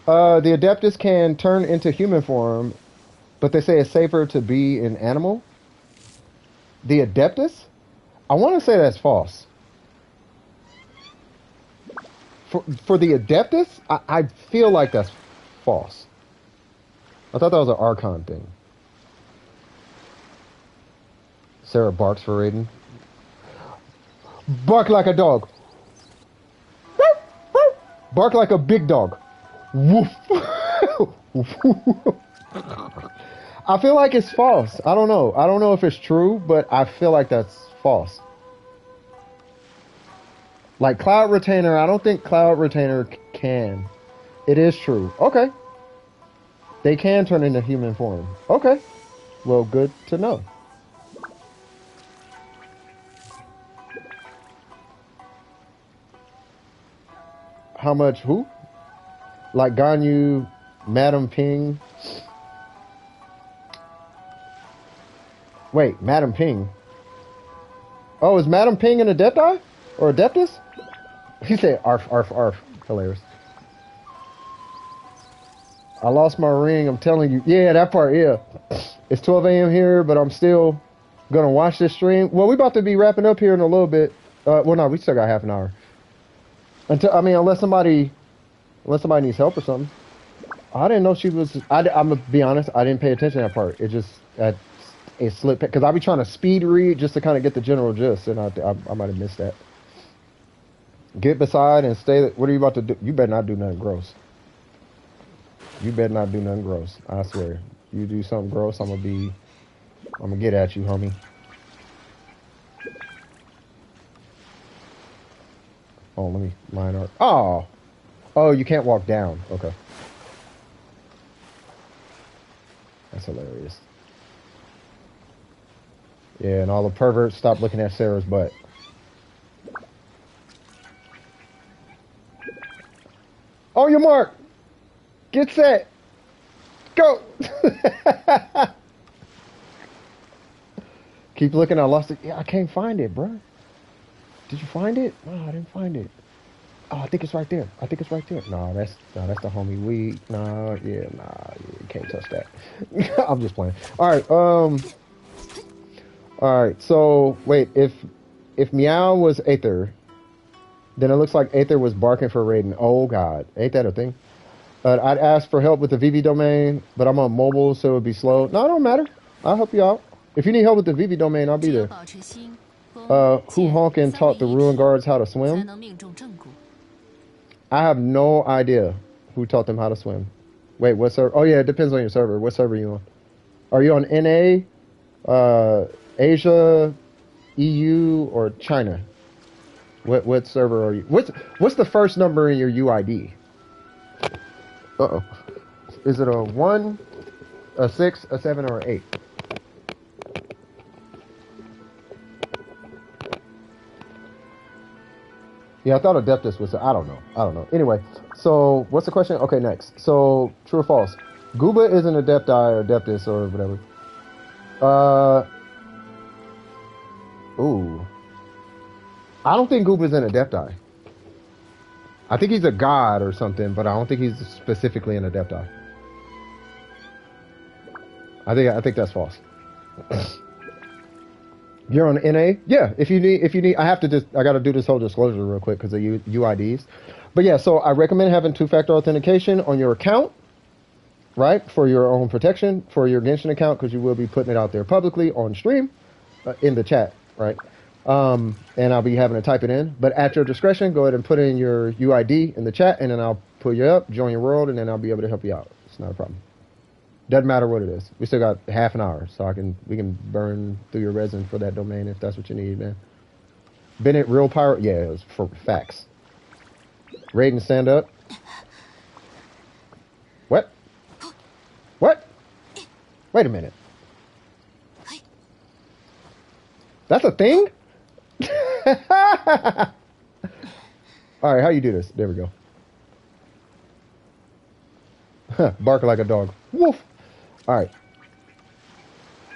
The Adeptus can turn into human form, but they say it's safer to be an animal. The Adeptus? I want to say that's false. For the Adeptus, I feel like that's false. I thought that was an Archon thing. Sarah barks for Raiden. Bark like a dog. Bark like a big dog. Woof. I feel like it's false. I don't know. I don't know if it's true, but I feel like that's false. Like Cloud Retainer, I don't think Cloud Retainer can. It is true. Okay. They can turn into human form. Okay. Well, good to know. How much who? Like Ganyu, Madam Ping. Wait, Madam Ping. Oh, is Madam Ping an Adepti? Or Adeptus? He said arf, arf, arf. Hilarious. I lost my ring, I'm telling you. Yeah, that part, yeah. It's 12 a.m. here, but I'm still gonna watch this stream. Well, we about to be wrapping up here in a little bit. Well, no, we still got half an hour. Unless somebody needs help or something. I didn't know she was. I'm gonna be honest. I didn't pay attention to that part. It just it slipped because I be trying to speed read just to kind of get the general gist, and I might have missed that. Get beside and stay. What are you about to do? You better not do nothing gross. You better not do nothing gross. I swear. You do something gross, I'm gonna get at you, homie. Oh, let me line up. Oh, you can't walk down. Okay. That's hilarious. Yeah, and all the perverts stop looking at Sarah's butt. On your mark. Get set. Go. Keep looking. I lost it. Yeah, I can't find it, bro. Did you find it? No, I didn't find it. Oh, I think it's right there. No, that's the homie weed. No, yeah, nah, you can't touch that. I'm just playing. All right. So wait, if Meow was Aether, then it looks like Aether was barking for Raiden. Oh God, ain't that a thing? I'd ask for help with the VV domain, but I'm on mobile, so it would be slow. No, it don't matter. I'll help you out. If you need help with the VV domain, I'll be there. Who honkin' taught the Ruin Guards how to swim? I have no idea who taught them how to swim. Wait, what server? Oh yeah, it depends on your server. What server are you on? Are you on NA, Asia, EU, or China? What server are you? What's the first number in your UID? Uh-oh. Is it a 1, a 6, a 7, or an 8? Yeah, I thought Adeptus was. I don't know. I don't know. Anyway, so what's the question? Okay, next. So true or false? Gooba is an Adepti or Adeptus or whatever. Ooh. I don't think Gooba's an Adepti. I think he's a god or something, but I don't think he's specifically an Adepti. I think that's false. You're on NA? Yeah, if you need I got to do this whole disclosure real quick because of UIDs. But yeah, so I recommend having two-factor authentication on your account, right? For your own protection, for your Genshin account, because you will be putting it out there publicly on stream, in the chat, right? And I'll be having to type it in. But at your discretion, go ahead and put in your UID in the chat, and then I'll pull you up, join your world, and then I'll be able to help you out. It's not a problem. Doesn't matter what it is. We still got half an hour, so we can burn through your resin for that domain if that's what you need, man. Bennett, real pirate? Yeah, it was for facts. Raiden, stand up. What? What? Wait a minute. That's a thing? All right, how you do this? There we go. Bark like a dog. Woof. All right.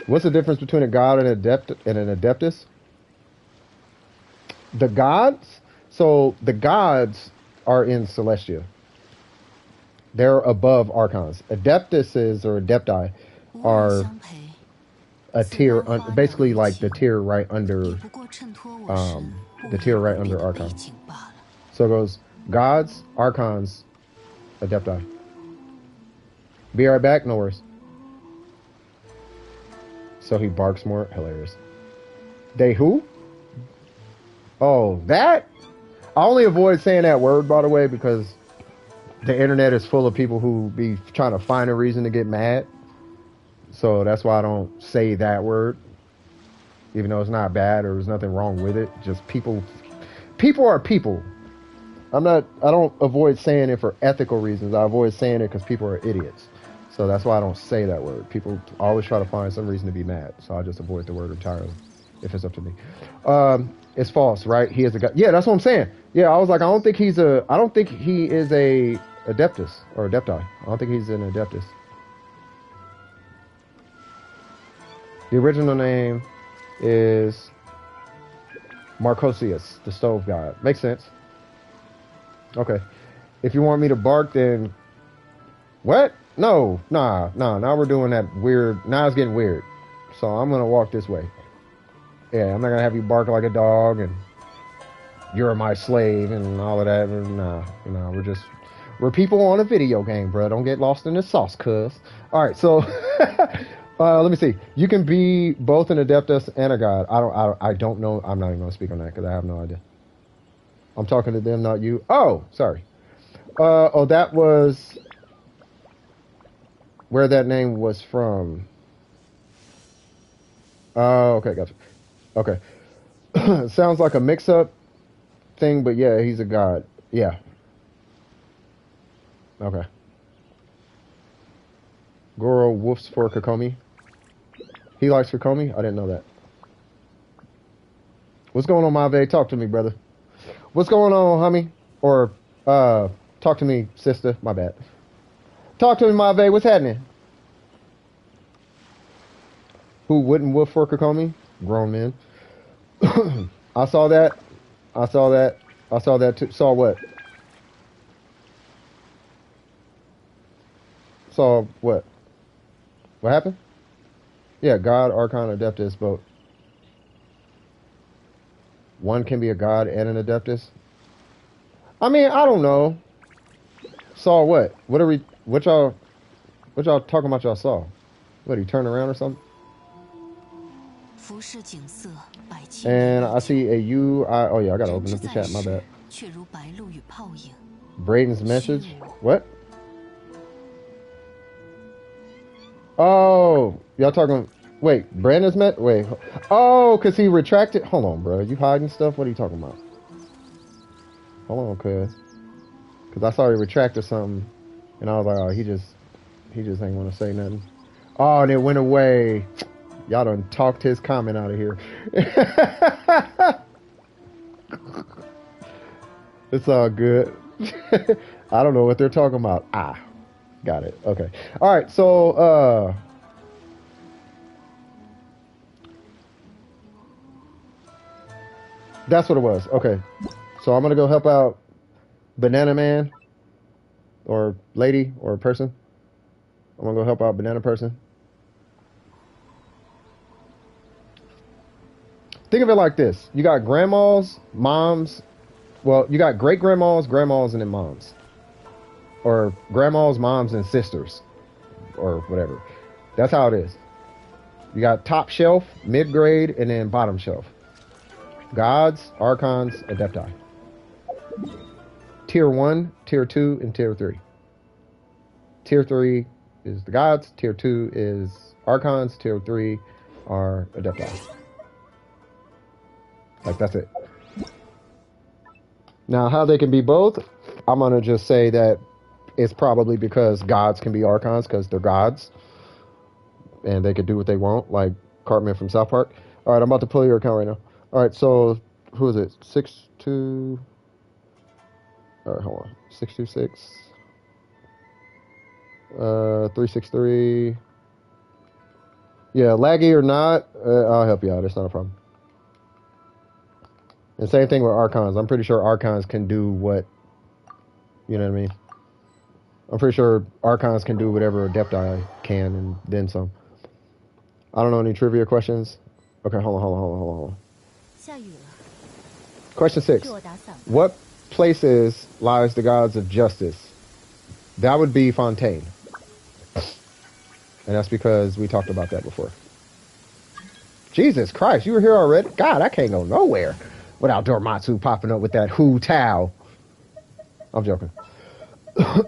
What's the difference between a god and an adeptus? The gods? So the gods are in Celestia. They're above archons. Adeptuses or adepti are a tier, basically like the tier right under, archon. So it goes gods, archons, adepti. Be right back, no worries. So he barks more. Hilarious. They who? Oh, that? I only avoid saying that word, by the way, because the internet is full of people who be trying to find a reason to get mad. So that's why I don't say that word. Even though it's not bad or there's nothing wrong with it. Just people are people. I don't avoid saying it for ethical reasons. I avoid saying it because people are idiots. So that's why I don't say that word. People always try to find some reason to be mad. So I just avoid the word entirely, if it's up to me. It's false, right? He is a guy. Yeah, that's what I'm saying. Yeah, I was like, I don't think he is a adeptus or adepti. I don't think he's an adeptus. The original name is Marcosius, the stove god. Makes sense. Okay. If you want me to bark, then what? No, nah. Now we're doing that weird. Now it's getting weird. So I'm gonna walk this way. Yeah, I'm not gonna have you bark like a dog and you're my slave and all of that. Nah, we're people on a video game, bro. Don't get lost in the sauce, cuz. All right, so let me see. You can be both an adeptus and a god. I don't know. I'm not even gonna speak on that because I have no idea. I'm talking to them, not you. Oh, sorry. That was where that name was from. Oh, okay, gotcha. Okay. Sounds like a mix-up thing, but yeah, he's a god. Yeah. Okay. Goro woofs for Kokomi. He likes Kokomi? I didn't know that. What's going on, Mave? Talk to me, brother. What's going on, homie? Or, talk to me, sister. My bad. Talk to me, Mave. What's happening? Who wouldn't woof for Kokomi? Grown men. I saw that. I saw that too. Saw what? Saw what? What happened? Yeah, God, Archon, Adeptus, both. One can be a god and an Adeptus. I mean, I don't know. Saw what? What y'all talking about? Y'all saw? What? He turned around or something? And I see a UI. Oh yeah, I gotta open up the chat. My bad. Braden's message. What? Oh, y'all talking? Wait, Brandon's met. Wait. Oh, cause he retracted. Hold on, bro. You hiding stuff? What are you talking about? Hold on, cuz I saw he retracted something, and I was like, oh, he just ain't want to say nothing. Oh, and it went away. Y'all done talked his comment out of here. It's all good. I don't know what they're talking about. Ah, got it. Okay. All right. So, that's what it was. Okay. So I'm gonna go help out Banana Man, or lady, or person. I'm gonna go help out Banana Person. Think of it like this: you got grandmas, moms. Well, you got great grandmas, grandmas, and then moms, or grandmas, moms, and sisters, or whatever. That's how it is. You got top shelf, mid grade, and then bottom shelf. Gods, archons, adepti. Tier 1, tier 2, and tier 3. Tier 3 is the gods, tier 2 is archons, tier 3 are adepti. Like, that's it. Now, how they can be both, I'm going to just say that it's probably because gods can be archons because they're gods. And they can do what they want, like Cartman from South Park. All right, I'm about to pull your account right now. All right, so who is it? 6-2. All right, hold on. 626. 363. Yeah, laggy or not, I'll help you out. It's not a problem. And same thing with archons. I'm pretty sure archons can do what, you know what I mean? I'm pretty sure archons can do whatever adepti can and then some. I don't know any trivia questions. Okay, hold on. Question 6. What places lies the gods of justice? That would be Fontaine. And that's because we talked about that before. Jesus Christ, you were here already? God, I can't go nowhere without Dormatsu popping up with that Hu Tao. I'm joking. I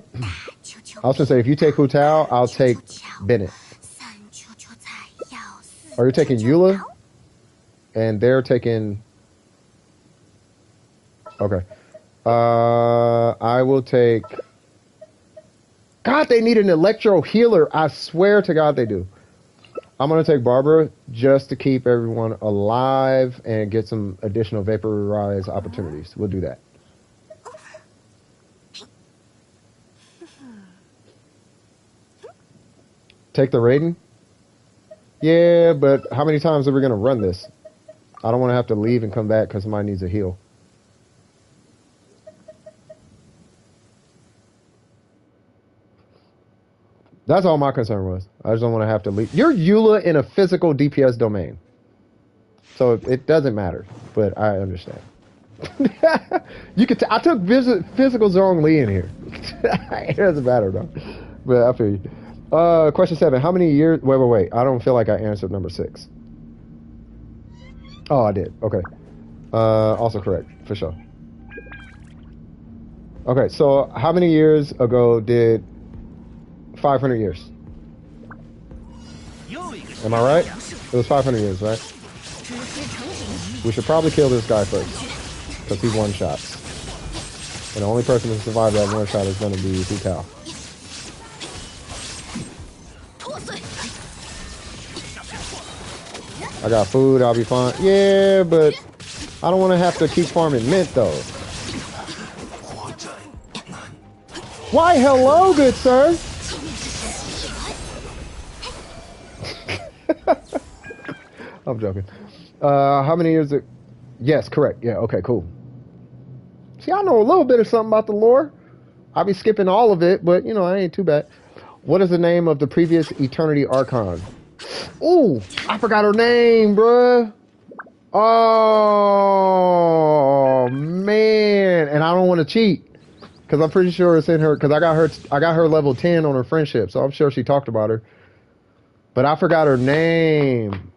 was gonna say, if you take Hu Tao, I'll take Bennett. Are you taking Eula? And they're taking... Okay. I will take... God, they need an electro healer. I swear to God they do. I'm going to take Barbara just to keep everyone alive and get some additional vaporize opportunities. We'll do that. Take the Raiden? Yeah, but how many times are we going to run this? I don't want to have to leave and come back because somebody needs a heal. That's all my concern was. I just don't want to have to leave. You're Eula in a physical DPS domain. So it doesn't matter, but I understand. You could. I took physical Zhong Li in here. It doesn't matter though. But I feel you. Question 7. How many years? Wait. I don't feel like I answered number 6. Oh, I did. Okay. Also correct for sure. Okay, so how many years ago did 500 years? Am I right? It was 500 years, right? We should probably kill this guy first, because he one shots. And the only person to survive that one shot is going to be Hu Tao. I got food, I'll be fine. Yeah, but I don't want to have to keep farming mint, though. Why, hello, good sir. I'm joking. How many years? Yes, correct. Yeah, okay, cool. See, I know a little bit of something about the lore. I'll be skipping all of it, but, you know, I ain't too bad. What is the name of the previous Eternity Archon? Ooh, I forgot her name, bruh. Oh, man. And I don't want to cheat, because I'm pretty sure it's in her, because I got her level 10 on her friendship, so I'm sure she talked about her. But I forgot her name.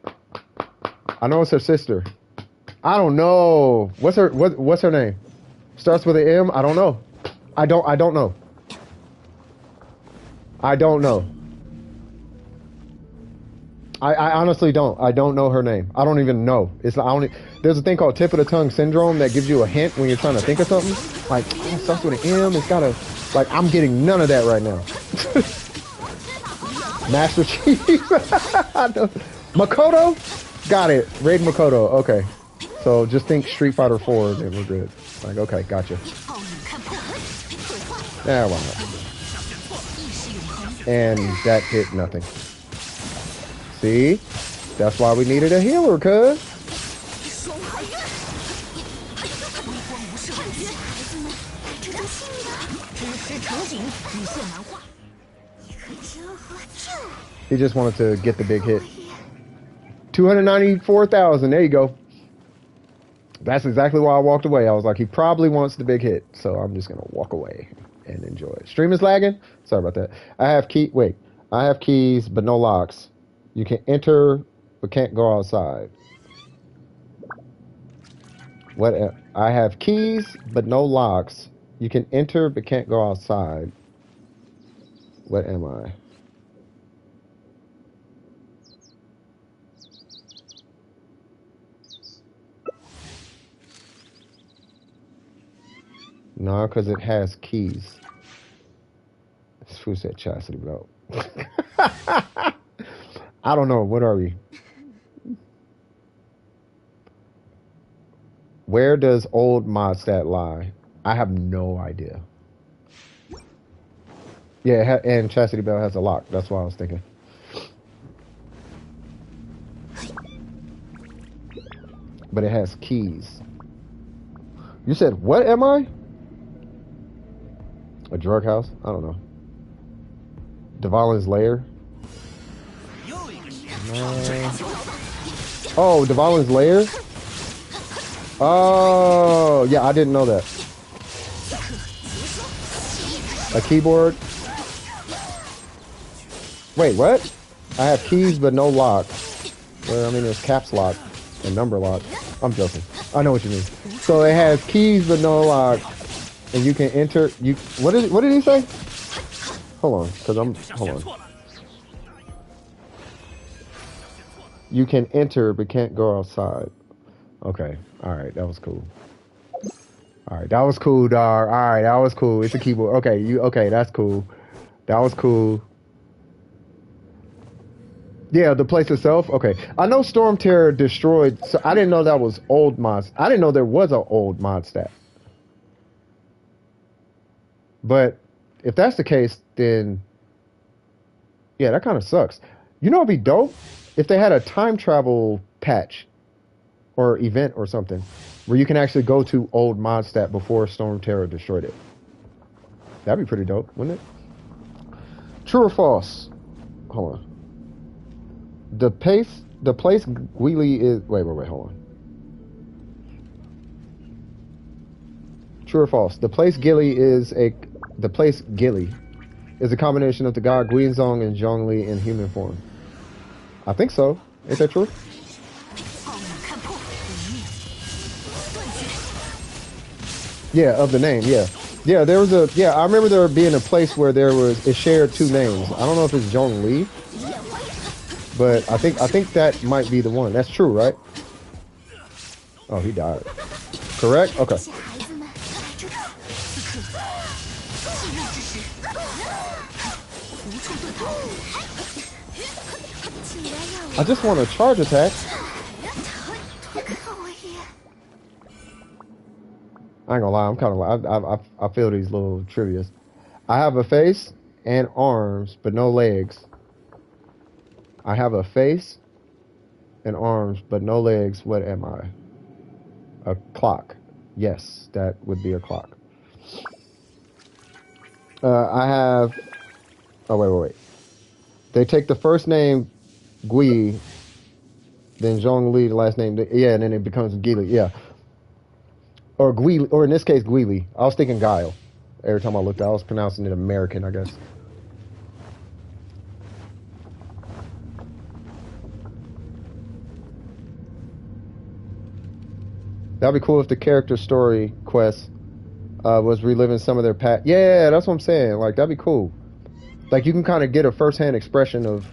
I know it's her sister. I don't know. What's her name? Starts with an M? I don't know. I don't know. I don't know. I honestly don't. I don't know her name. I don't even know. It's I only there's a thing called tip of the tongue syndrome that gives you a hint when you're trying to think of something. Like oh, it starts with an M. It's got a like I'm getting none of that right now. Master Chief. Makoto. Got it. Raid Makoto. Okay. So just think Street Fighter 4 and we're good. Like okay, gotcha. Yeah, why not? And that hit nothing. See? That's why we needed a healer, cuz. He just wanted to get the big hit. 294,000. There you go. That's exactly why I walked away. I was like, he probably wants the big hit. So I'm just going to walk away and enjoy it. Stream is lagging. Sorry about that. I have keys, but no locks. You can enter, but can't go outside. What? I have keys, but no locks. You can enter, but can't go outside. What am I? No, because it has keys. Who said chastity belt? I don't know. What are we? Where does old mod stat lie? I have no idea. Yeah, and chastity belt has a lock. That's what I was thinking. But it has keys. You said, what am I? A drug house? I don't know. Dvalin's lair? Oh, Dvalin's lair? Oh, yeah, I didn't know that. A keyboard? Wait, what? I have keys but no lock. Well, I mean, there's caps lock and number lock. I'm joking. I know what you mean. So it has keys but no lock, and you can enter. What did he say? Hold on, hold on. You can enter but can't go outside. Okay, all right, that was cool. All right, that was cool, dog. All right, that was cool. It's a keyboard. Okay, that's cool. That was cool. Yeah, the place itself. Okay, I know Storm Terror destroyed. So I didn't know that was old mods. I didn't know there was an old mod stat. But if that's the case, then yeah, that kind of sucks. You know, it'd be dope if they had a time travel patch or event or something where you can actually go to old mod stat before Storm Terror destroyed it. That'd be pretty dope, wouldn't it? True or false? Hold on. The place Guili is. Wait, hold on. True or false? The place Gili is a combination of the god Guizhong and Zhongli in human form. I think so. Is that true? Yeah, of the name. Yeah. Yeah, there was I remember there being a place where it shared two names. I don't know if it's Zhongli, but I think that might be the one. That's true, right? Oh, he died. Correct? Okay. I just want a charge attack. I ain't gonna lie, I'm kind of I feel these little trivias. I have a face and arms, but no legs. I have a face and arms, but no legs. What am I? A clock. Yes, that would be a clock. I have. Oh wait. They take the first name, Gui, then Zhongli, the last name. Yeah, and then it becomes Gili. Yeah. Or Guili, or in this case, Guili. I was thinking Guile. Every time I looked, I was pronouncing it American, I guess. That'd be cool if the character story quest was reliving some of their past. Yeah, that's what I'm saying. Like, that'd be cool. Like, you can kind of get a first-hand expression of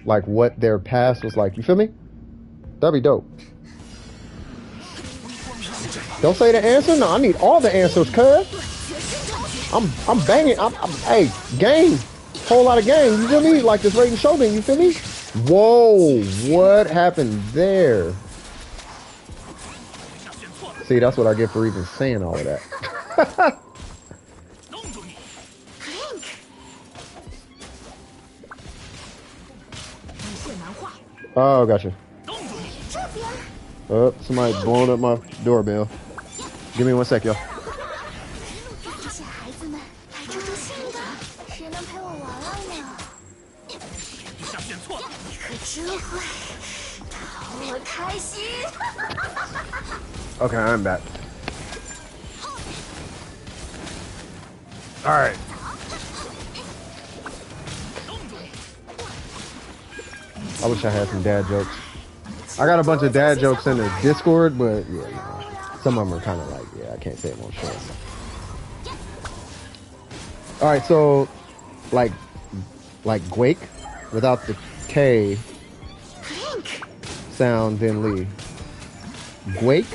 like what their past was like. You feel me? That'd be dope. Don't say the answer. No, I need all the answers, cuz. I'm banging. Hey, game. Whole lot of game. You feel me? Like this Raiden Shogun. You feel me? Whoa, what happened there? See, that's what I get for even saying all of that. Oh, gotcha. Oh, somebody blowing up my doorbell. Give me 1 sec, y'all. Okay, I'm back. All right. I wish I had some dad jokes. I got a bunch of dad jokes in the Discord, but yeah, no. Some of them are kind of like, yeah, I can't say it on show. All right, so like Quake without the K sound, then Lee. Quake.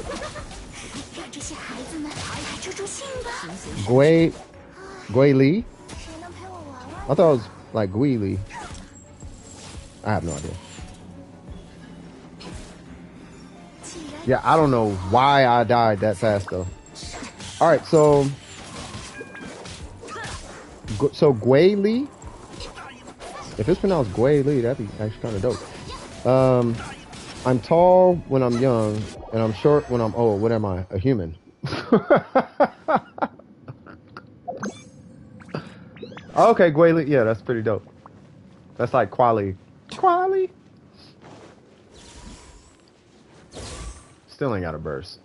Gwei Lee. I thought it was like Gwei Lee. I have no idea. Yeah, I don't know why I died that fast though. All right, so Gwei Lee. If it's pronounced Gwei Lee, that'd be actually kind of dope. I'm tall when I'm young, and I'm short when I'm old. What am I? A human. Okay, Gwei Lee. Yeah, that's pretty dope. That's like Quali. Quali. Still ain't got a burst.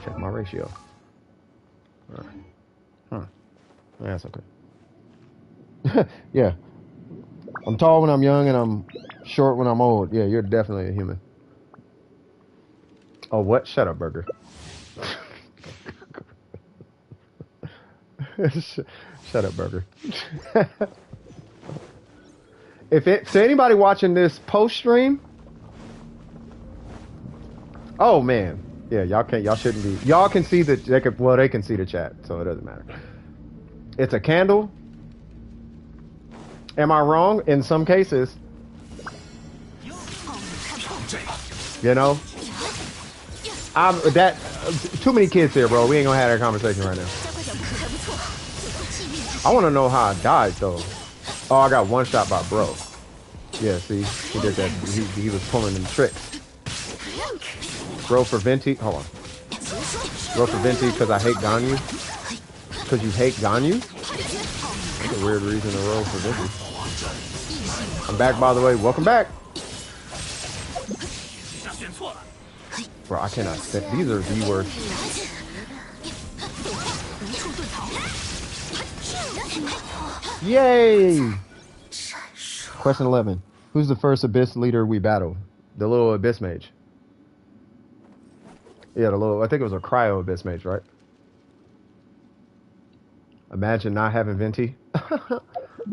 Check my ratio. All right. Huh. That's okay. Yeah. I'm tall when I'm young and I'm short when I'm old. Yeah, you're definitely a human. Oh, what? Shut up, Burger. Shut up, Burger. So anybody watching this post stream, oh man, yeah, y'all shouldn't be. Y'all can see they can see the chat, so it doesn't matter. It's a candle. Am I wrong? In some cases, you know, too many kids here, bro. We ain't gonna have that conversation right now. I want to know how I died though. Oh, I got one shot by bro. Yeah, see, he did that. He was pulling them tricks. Bro for Venti. Hold on. Bro for Venti because I hate Ganyu. Because you hate Ganyu? That's a weird reason to roll for Venti. I'm back, by the way. Welcome back. Bro, I cannot sit. These are the worst. Yay! Question 11. Who's the first Abyss leader we battled? The little Abyss mage. Yeah, I think it was a cryo Abyss mage, right? Imagine not having Venti.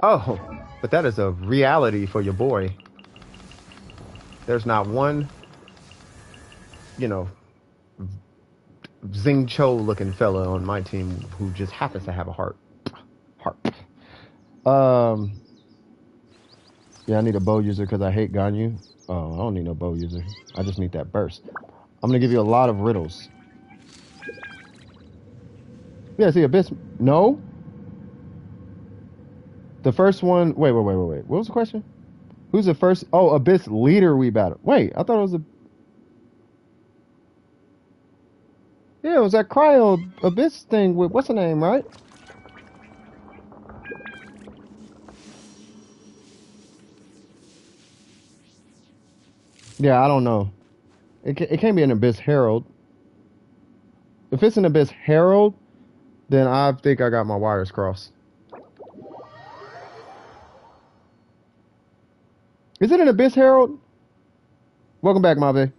Oh, but that is a reality for your boy. There's not one, you know, Zing Cho looking fella on my team who just happens to have a heart. Yeah, I need a bow user because I hate Ganyu. Oh, I don't need no bow user. I just need that burst. I'm gonna give you a lot of riddles. Yeah, see, Abyss. No. The first one. Wait. What was the question? Who's the first? Oh, Abyss leader we battled. Wait, I thought it was a. Yeah, it was that cryo Abyss thing with what's the name, right? Yeah, I don't know. It can't be an Abyss Herald. If it's an Abyss Herald, then I think I got my wires crossed. Is it an Abyss Herald? Welcome back, Mabe.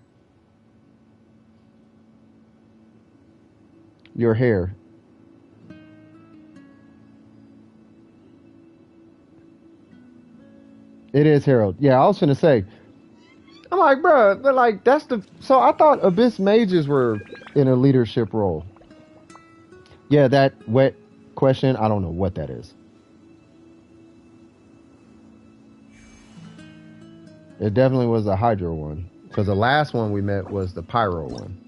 Your hair. It is Herald. Yeah, I was finna say. I'm like, bruh, but like that's the. So I thought Abyss mages were in a leadership role. Yeah, that wet question. I don't know what that is. It definitely was the Hydra one because the last one we met was the Pyro one.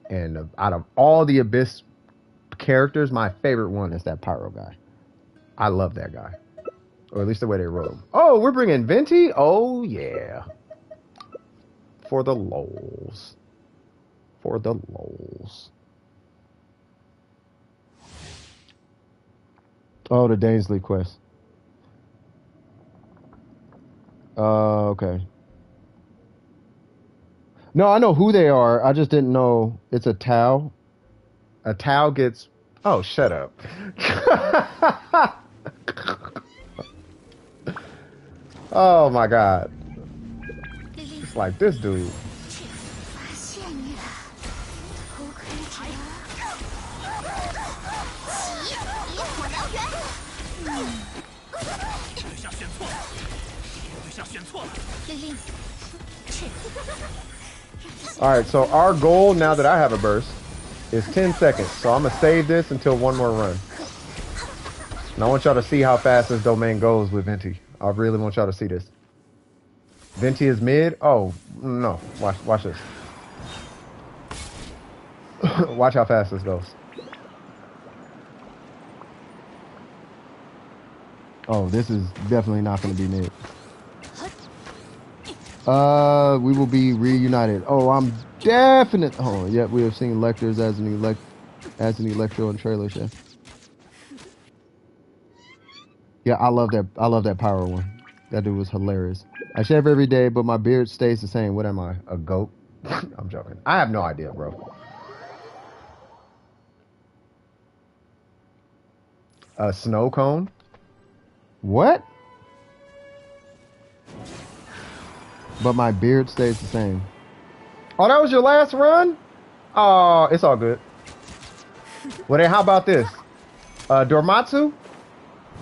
And out of all the Abyss characters, my favorite one is that Pyro guy. I love that guy. Or at least the way they wrote him. Oh, we're bringing Venti? Oh, yeah. For the lols. For the lols. Oh, the Dainsley quest. Okay. No, I know who they are. I just didn't know it's a Tau. A Tau gets... Oh, shut up. Oh, my God. It's like this dude. Alright, so our goal now that I have a burst is 10 seconds. So I'm going to save this until one more run. And I want y'all to see how fast this domain goes with Venti. I really want y'all to see this. Venti is mid. Oh, no. Watch this. Watch how fast this goes. Oh, this is definitely not going to be mid. We will be reunited. Oh, I'm definite. Oh, yep. We have seen Lectors as an Electro in trailers. Yeah. Yeah, I love that. I love that Pyro one. That dude was hilarious. I shave every day, but my beard stays the same. What am I? A goat? I'm joking. I have no idea, bro. A snow cone? What? But my beard stays the same. Oh, that was your last run? Oh, it's all good. Well, then how about this? Dormatsu,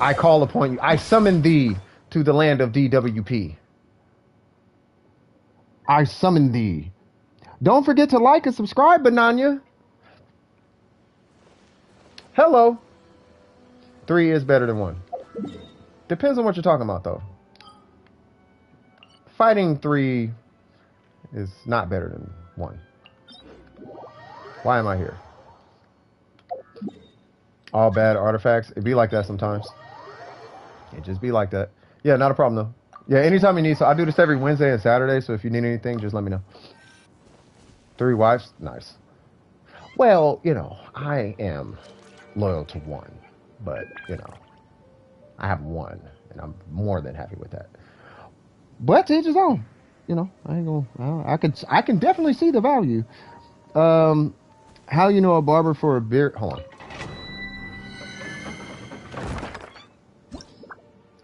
I call upon you. I summon thee to the land of DWP. I summon thee. Don't forget to like and subscribe, Bananya. Hello. 3 is better than 1. Depends on what you're talking about, though. Fighting 3 is not better than 1. Why am I here? All bad artifacts. It be like that sometimes. It just be like that. Yeah, not a problem, though. Yeah, anytime you need. So I do this every Wednesday and Saturday, so if you need anything, just let me know. 3 wives? Nice. Well, you know, I am loyal to 1. But, you know, I have 1, and I'm more than happy with that. But to each his own. You know, I ain't gonna. I can definitely see the value. How you know a barber for a beard? Hold on.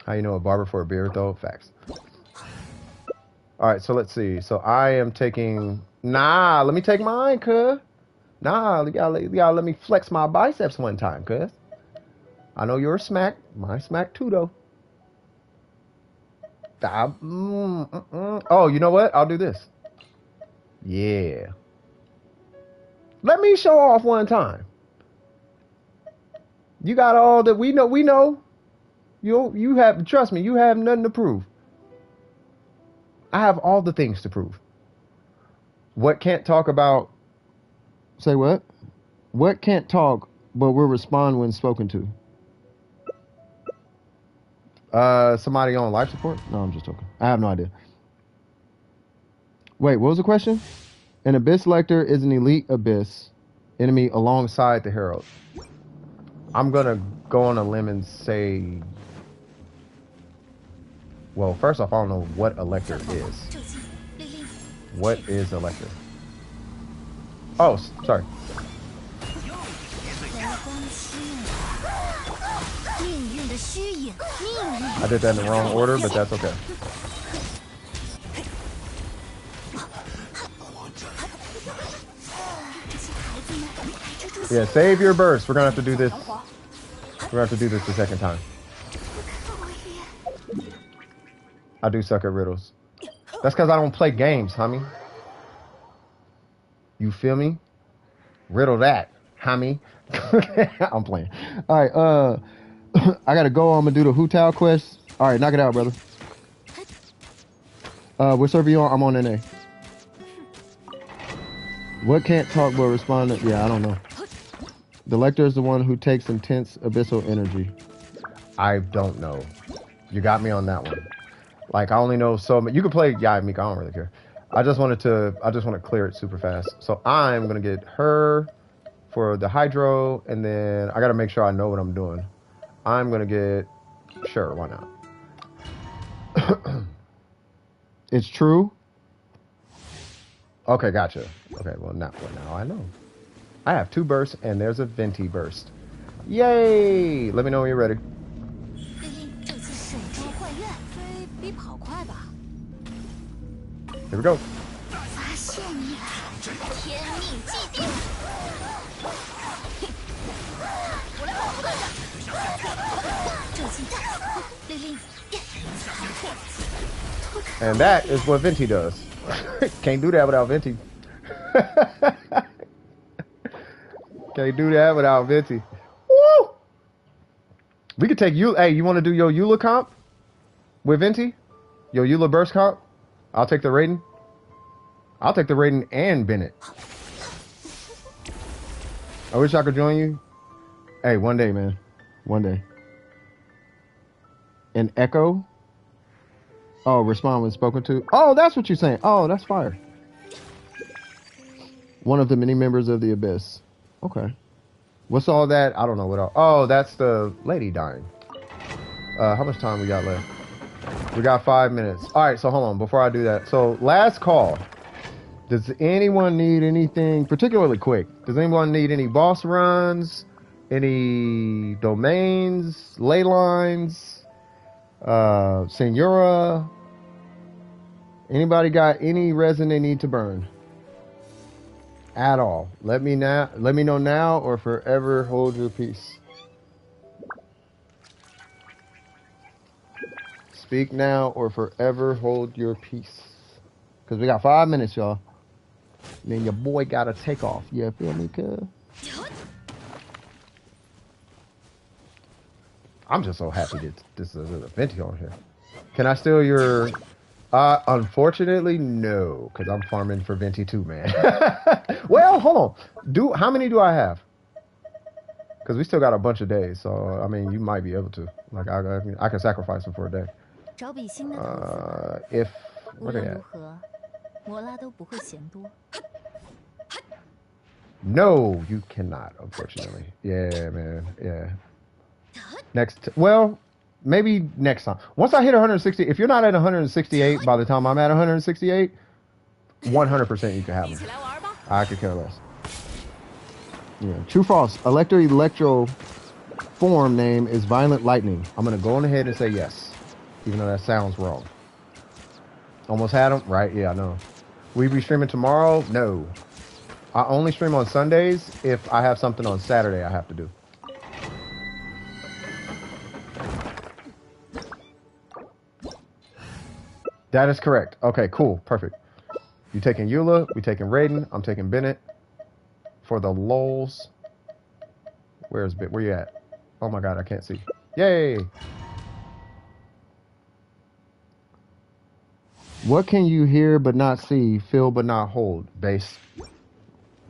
How you know a barber for a beard, though? Facts. All right, so let's see. So I am taking. Nah, let me take mine, cuz. Nah, you gotta let me flex my biceps one time, cuz. I know you're a smack. My smack too, though. Oh, you know what? I'll do this. Yeah. Let me show off one time. You got all that we know. We know. You have, trust me, you have nothing to prove. I have all the things to prove. What can't talk about? Say what? What can't talk, but will respond when spoken to? Somebody on life support? No, I'm just joking. I have no idea. Wait, what was the question? An Abyss Lector is an elite Abyss enemy alongside the Herald. I'm gonna go on a limb and say... Well, first off, I don't know what a Lector is. What is a Lector? Oh, sorry. I did that in the wrong order, but that's okay. Yeah, save your burst. We're gonna have to do this. We're gonna have to do this the second time. I do suck at riddles. That's because I don't play games, homie. You feel me? Riddle that, homie. I'm playing. All right, I gotta go. I'm gonna do the Hu quest. All right, knock it out, brother. What server you on? I'm on NA. What can't talk but respond to? Yeah, I don't know. The lector is the one who takes intense abyssal energy. I don't know. You got me on that one. Like I only know so much. You can play Mika. I don't really care. I just want to clear it super fast. So I'm gonna get her for the hydro, and then I gotta make sure I know what I'm doing. I'm gonna get. Sure, why not? It's true. Okay, gotcha. Okay, well now I know. I have 2 bursts, and there's a venti burst. Yay! Let me know when you're ready. Here we go. And that is what Venti does. Can't do that without Venti. Can't do that without Venti. Woo! We could take you. Hey, you want to do your Eula comp with Venti? Your Eula burst comp? I'll take the Raiden. I'll take the Raiden and Bennett. I wish I could join you. Hey, one day, man. One day. And Echo? Oh, respond when spoken to. Oh, that's what you're saying. Oh, that's fire. One of the many members of the Abyss. Okay. What's all that? I don't know what all. Oh, that's the lady dying. How much time we got left? We got 5 minutes. All right, so hold on. Before I do that. So, last call. Does anyone need anything particularly quick? Does anyone need any boss runs? Any domains? Ley lines? Senora? Anybody got any resin they need to burn? At all. Let me know now or forever hold your peace. Speak now or forever hold your peace. Because we got 5 minutes, y'all. Then your boy gotta take off. You feel me, cuz? I'm just so happy that this is an event on here. Can I steal your... unfortunately, no. Because I'm farming for Venti too, man. Well, hold on. How many do I have? Because we still got a bunch of days. So, I mean, you might be able to. Like, I can sacrifice them for a day. If... Where they at? No, you cannot, unfortunately. Yeah, man. Yeah. Well, maybe next time. Once I hit 160, if you're not at 168 by the time I'm at 168, 100% you can have them. I could care less. Yeah. True false. Electro form name is Violent Lightning. I'm going to go on ahead and say yes, even though that sounds wrong. Almost had them? Right? Yeah, I know. We be streaming tomorrow? No. I only stream on Sundays if I have something on Saturday I have to do. That is correct. Okay, cool. Perfect. You taking Eula, we taking Raiden, I'm taking Bennett. For the lols. Where you at? Oh my god, I can't see. Yay! What can you hear but not see, feel but not hold? Base.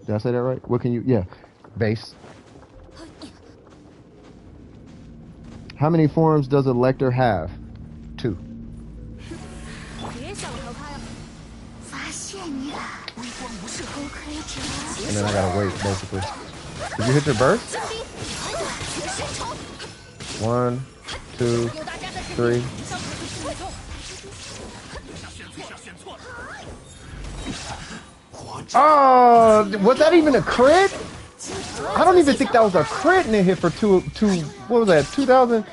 Did I say that right? What can you... Yeah. Base. How many forms does a lector have? 2. And then I gotta wait, basically. Did you hit your burst? 1, 2, 3. Oh, was that even a crit? I don't even think that was a crit and it hit for two, what was that, 2,000?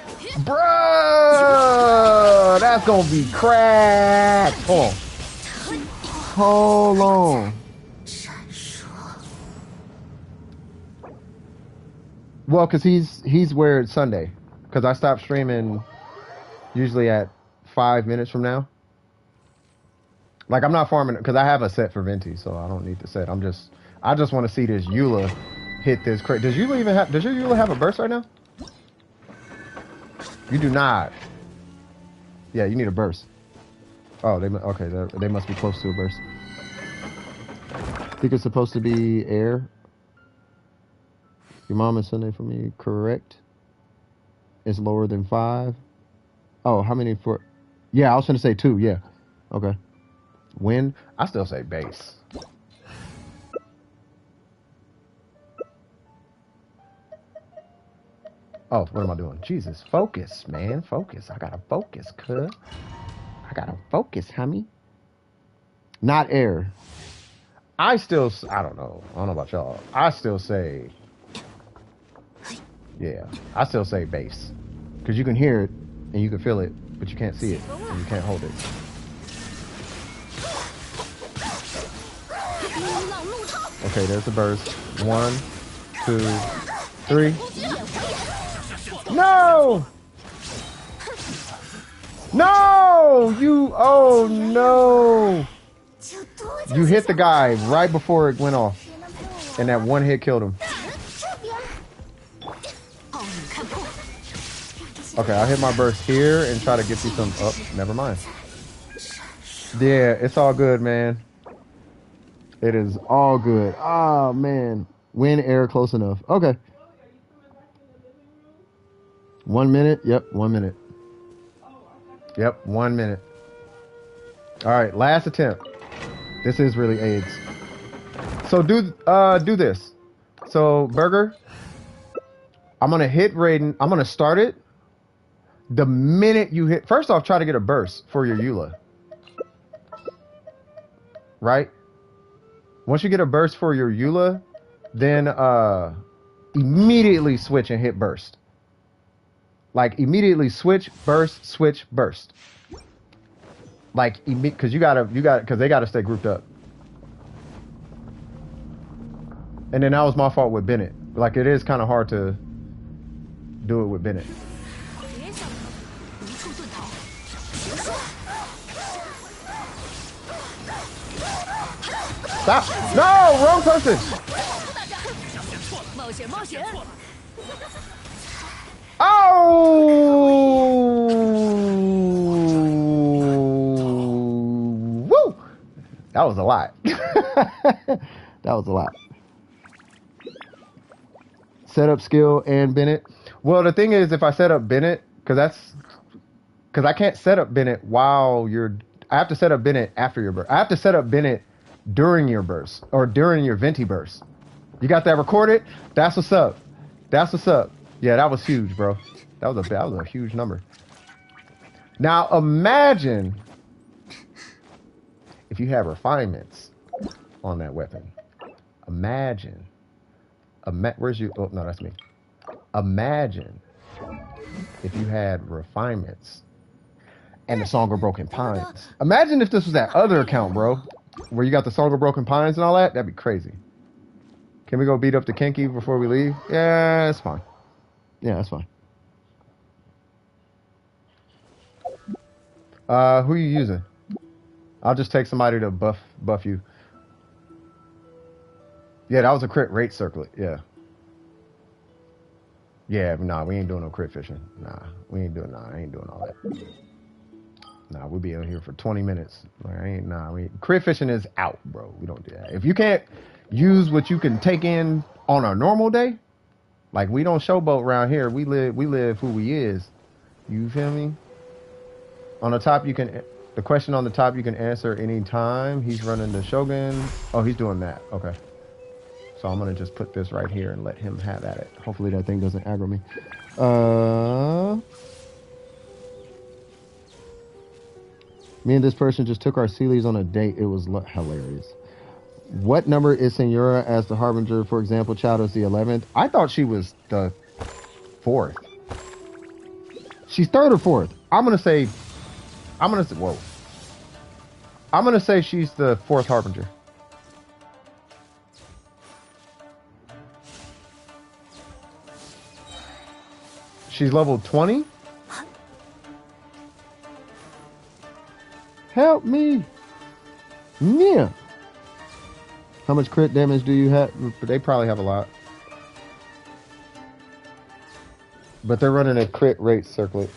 Bruh, that's gonna be cracked. Hold on. Hold on. Well, because he's where it's Sunday. Because I stopped streaming usually at 5 minutes from now. Like, I'm not farming because I have a set for Venti, so I don't need the set. I just want to see this Eula hit this crate. Does your Eula have a burst right now? You do not. Yeah, you need a burst. Oh, okay. They must be close to a burst. I think it's supposed to be air. Your mom is Sunday for me, correct? It's lower than 5. Oh, how many for? Yeah, I was gonna say 2. Yeah. Okay. Wind. I still say base. Oh, what am I doing? Jesus, focus, man, focus. I gotta focus, cuz. I gotta focus, homie. Not air. I don't know. I don't know about y'all. I still say, yeah, I still say base. Because you can hear it and you can feel it, but you can't see it and you can't hold it. Okay, there's the burst. 1, 2, 3. No! No! Oh no! You hit the guy right before it went off. And that one hit killed him. Okay, I'll hit my burst here and try to get you some. Oh, never mind. Yeah, it's all good, man. It is all good. Oh, man. Wind, air, close enough. Okay. 1 minute. Yep, 1 minute. Yep, 1 minute. All right, last attempt. This is really AIDS. So do this. So Burger, I'm gonna hit Raiden. I'm gonna start it. The minute you hit, first off, try to get a burst for your Eula. Right? Once you get a burst for your Eula, then immediately switch and hit burst. Like immediately switch, burst. Like because because they gotta stay grouped up. And then that was my fault with Bennett. Like it is kind of hard to do it with Bennett. Stop! No, wrong person. Oh! Woo! That was a lot. That was a lot. Setup skill and Bennett. Well, the thing is, if I set up Bennett, because I can't set up Bennett while I have to set up Bennett after your burst. I have to set up Bennett during your burst or during your Venti burst. You got that recorded? That's what's up. That's what's up. Yeah, that was huge, bro. That was a huge number. Now imagine if you have refinements on that weapon. Imagine. Where's you? Oh no, that's me. Imagine if you had refinements and the Song of Broken Pines. Imagine if this was that other account, bro, where you got the Song of Broken Pines and all that. That'd be crazy. Can we go beat up the Kinky before we leave? Yeah, that's fine. Yeah, that's fine. Who are you using? I'll just take somebody to buff you. Yeah, that was a crit rate circlet. Yeah. Yeah, nah, we ain't doing no crit fishing. Nah, I ain't doing all that. Nah, we'll be in here for 20 minutes. Like, crit fishing is out, bro. We don't do that. If you can't use what you can take in on a normal day, like we don't showboat around here. We live who we is. You feel me? On the top, the question on the top you can answer any time. He's running the Shogun. Oh, he's doing that. Okay. So I'm going to just put this right here and let him have at it. Hopefully that thing doesn't aggro me. Me and this person just took our Sealies on a date. It was hilarious. What number is Senora as the Harbinger? For example, Child is the 11th. I thought she was the 4th. She's 3rd or 4th. I'm going to say, whoa. I'm going to say she's the 4th Harbinger. She's level 20? Help me. Yeah. How much crit damage do you have? They probably have a lot. But they're running a crit rate circlet.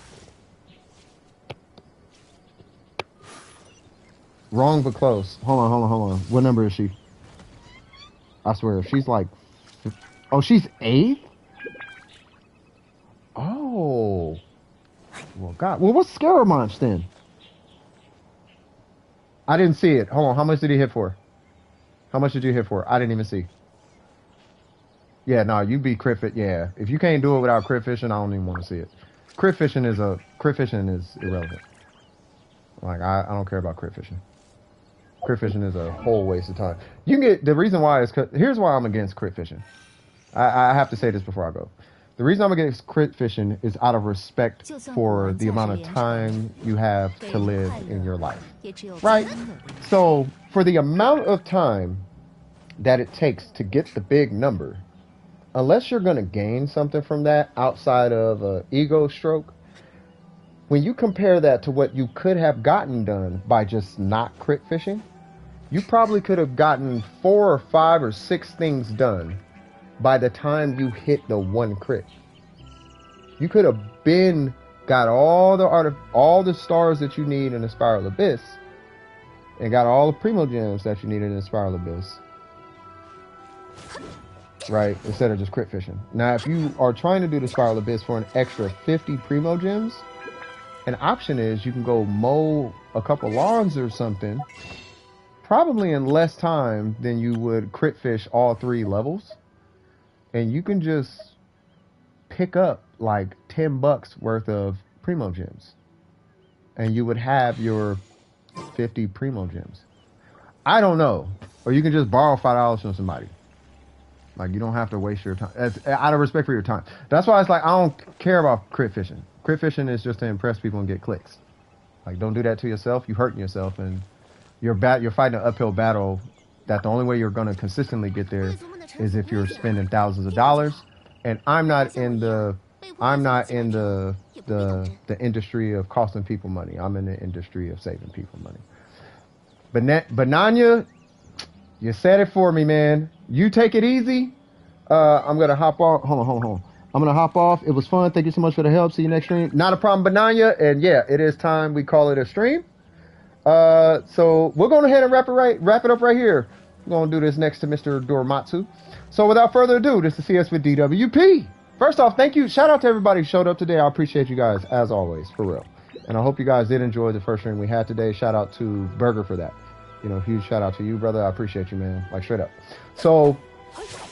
Wrong but close. Hold on. What number is she? I swear, she's like... Oh, she's 8th? Oh. Well, God. Well, what's Scaramouche then? I didn't see it. Hold on. How much did he hit for? How much did you hit for? I didn't even see. Yeah, no, you beat crit fish. Yeah. If you can't do it without crit fishing, I don't even want to see it. Crit fishing is irrelevant. Like, I don't care about crit fishing. Crit fishing is a whole waste of time. You can get... The reason why is... Here's why I'm against crit fishing. I have to say this before I go. The reason I'm against crit fishing is out of respect for the amount of time you have to live in your life. Right? So, for the amount of time that it takes to get the big number, unless you're going to gain something from that outside of an ego stroke, when you compare that to what you could have gotten done by just not crit fishing, you probably could have gotten 4 or 5 or 6 things done by the time you hit the 1 crit. You could have got all the stars that you need in the Spiral Abyss and got all the Primo Gems that you needed in the Spiral Abyss. Right? Instead of just crit fishing. Now, if you are trying to do the Spiral Abyss for an extra 50 Primo Gems, an option is you can go mow a couple lawns or something, probably in less time than you would crit fish all 3 levels, and you can just pick up like $10 worth of Primo Gems, and you would have your 50 Primo Gems. I don't know, or you can just borrow $5 from somebody. Like, you don't have to waste your time. That's out of respect for your time. That's why it's like, I don't care about crit fishing. Crit fishing is just to impress people and get clicks. Like, don't do that to yourself. You're hurting yourself, and you're fighting an uphill battle that the only way you're going to consistently get there is if you're spending thousands of dollars. And I'm not in the industry of costing people money. I'm in the industry of saving people money. But Nanya, you said it for me, man. You take it easy. I'm gonna hop off. Hold on. I'm gonna hop off. It was fun. Thank you so much for the help. See you next stream. Not a problem, Bananya. And yeah, it is time we call it a stream. So we're going ahead and wrap it up right here. We're gonna do this next to Mr. Doromatsu. So without further ado, this is CS with DWP. First off, thank you. Shout out to everybody who showed up today. I appreciate you guys as always, for real. And I hope you guys did enjoy the first stream we had today. Shout out to Burger for that. You know, huge shout out to you, brother. I appreciate you, man. Like, straight up. So,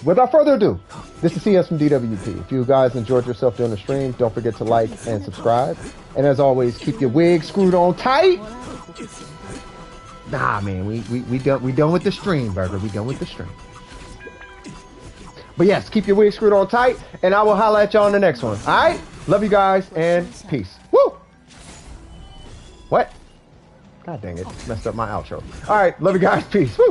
without further ado, this is CS from DWP. If you guys enjoyed yourself during the stream, don't forget to like and subscribe. And as always, keep your wig screwed on tight. Nah, man, we done with the stream, Burger. We done with the stream. But yes, keep your wig screwed on tight, and I will holla at y'all on the next one. All right? Love you guys, and peace. Woo! What? God dang it. Messed up my outro. All right. Love you guys. Peace. Woo!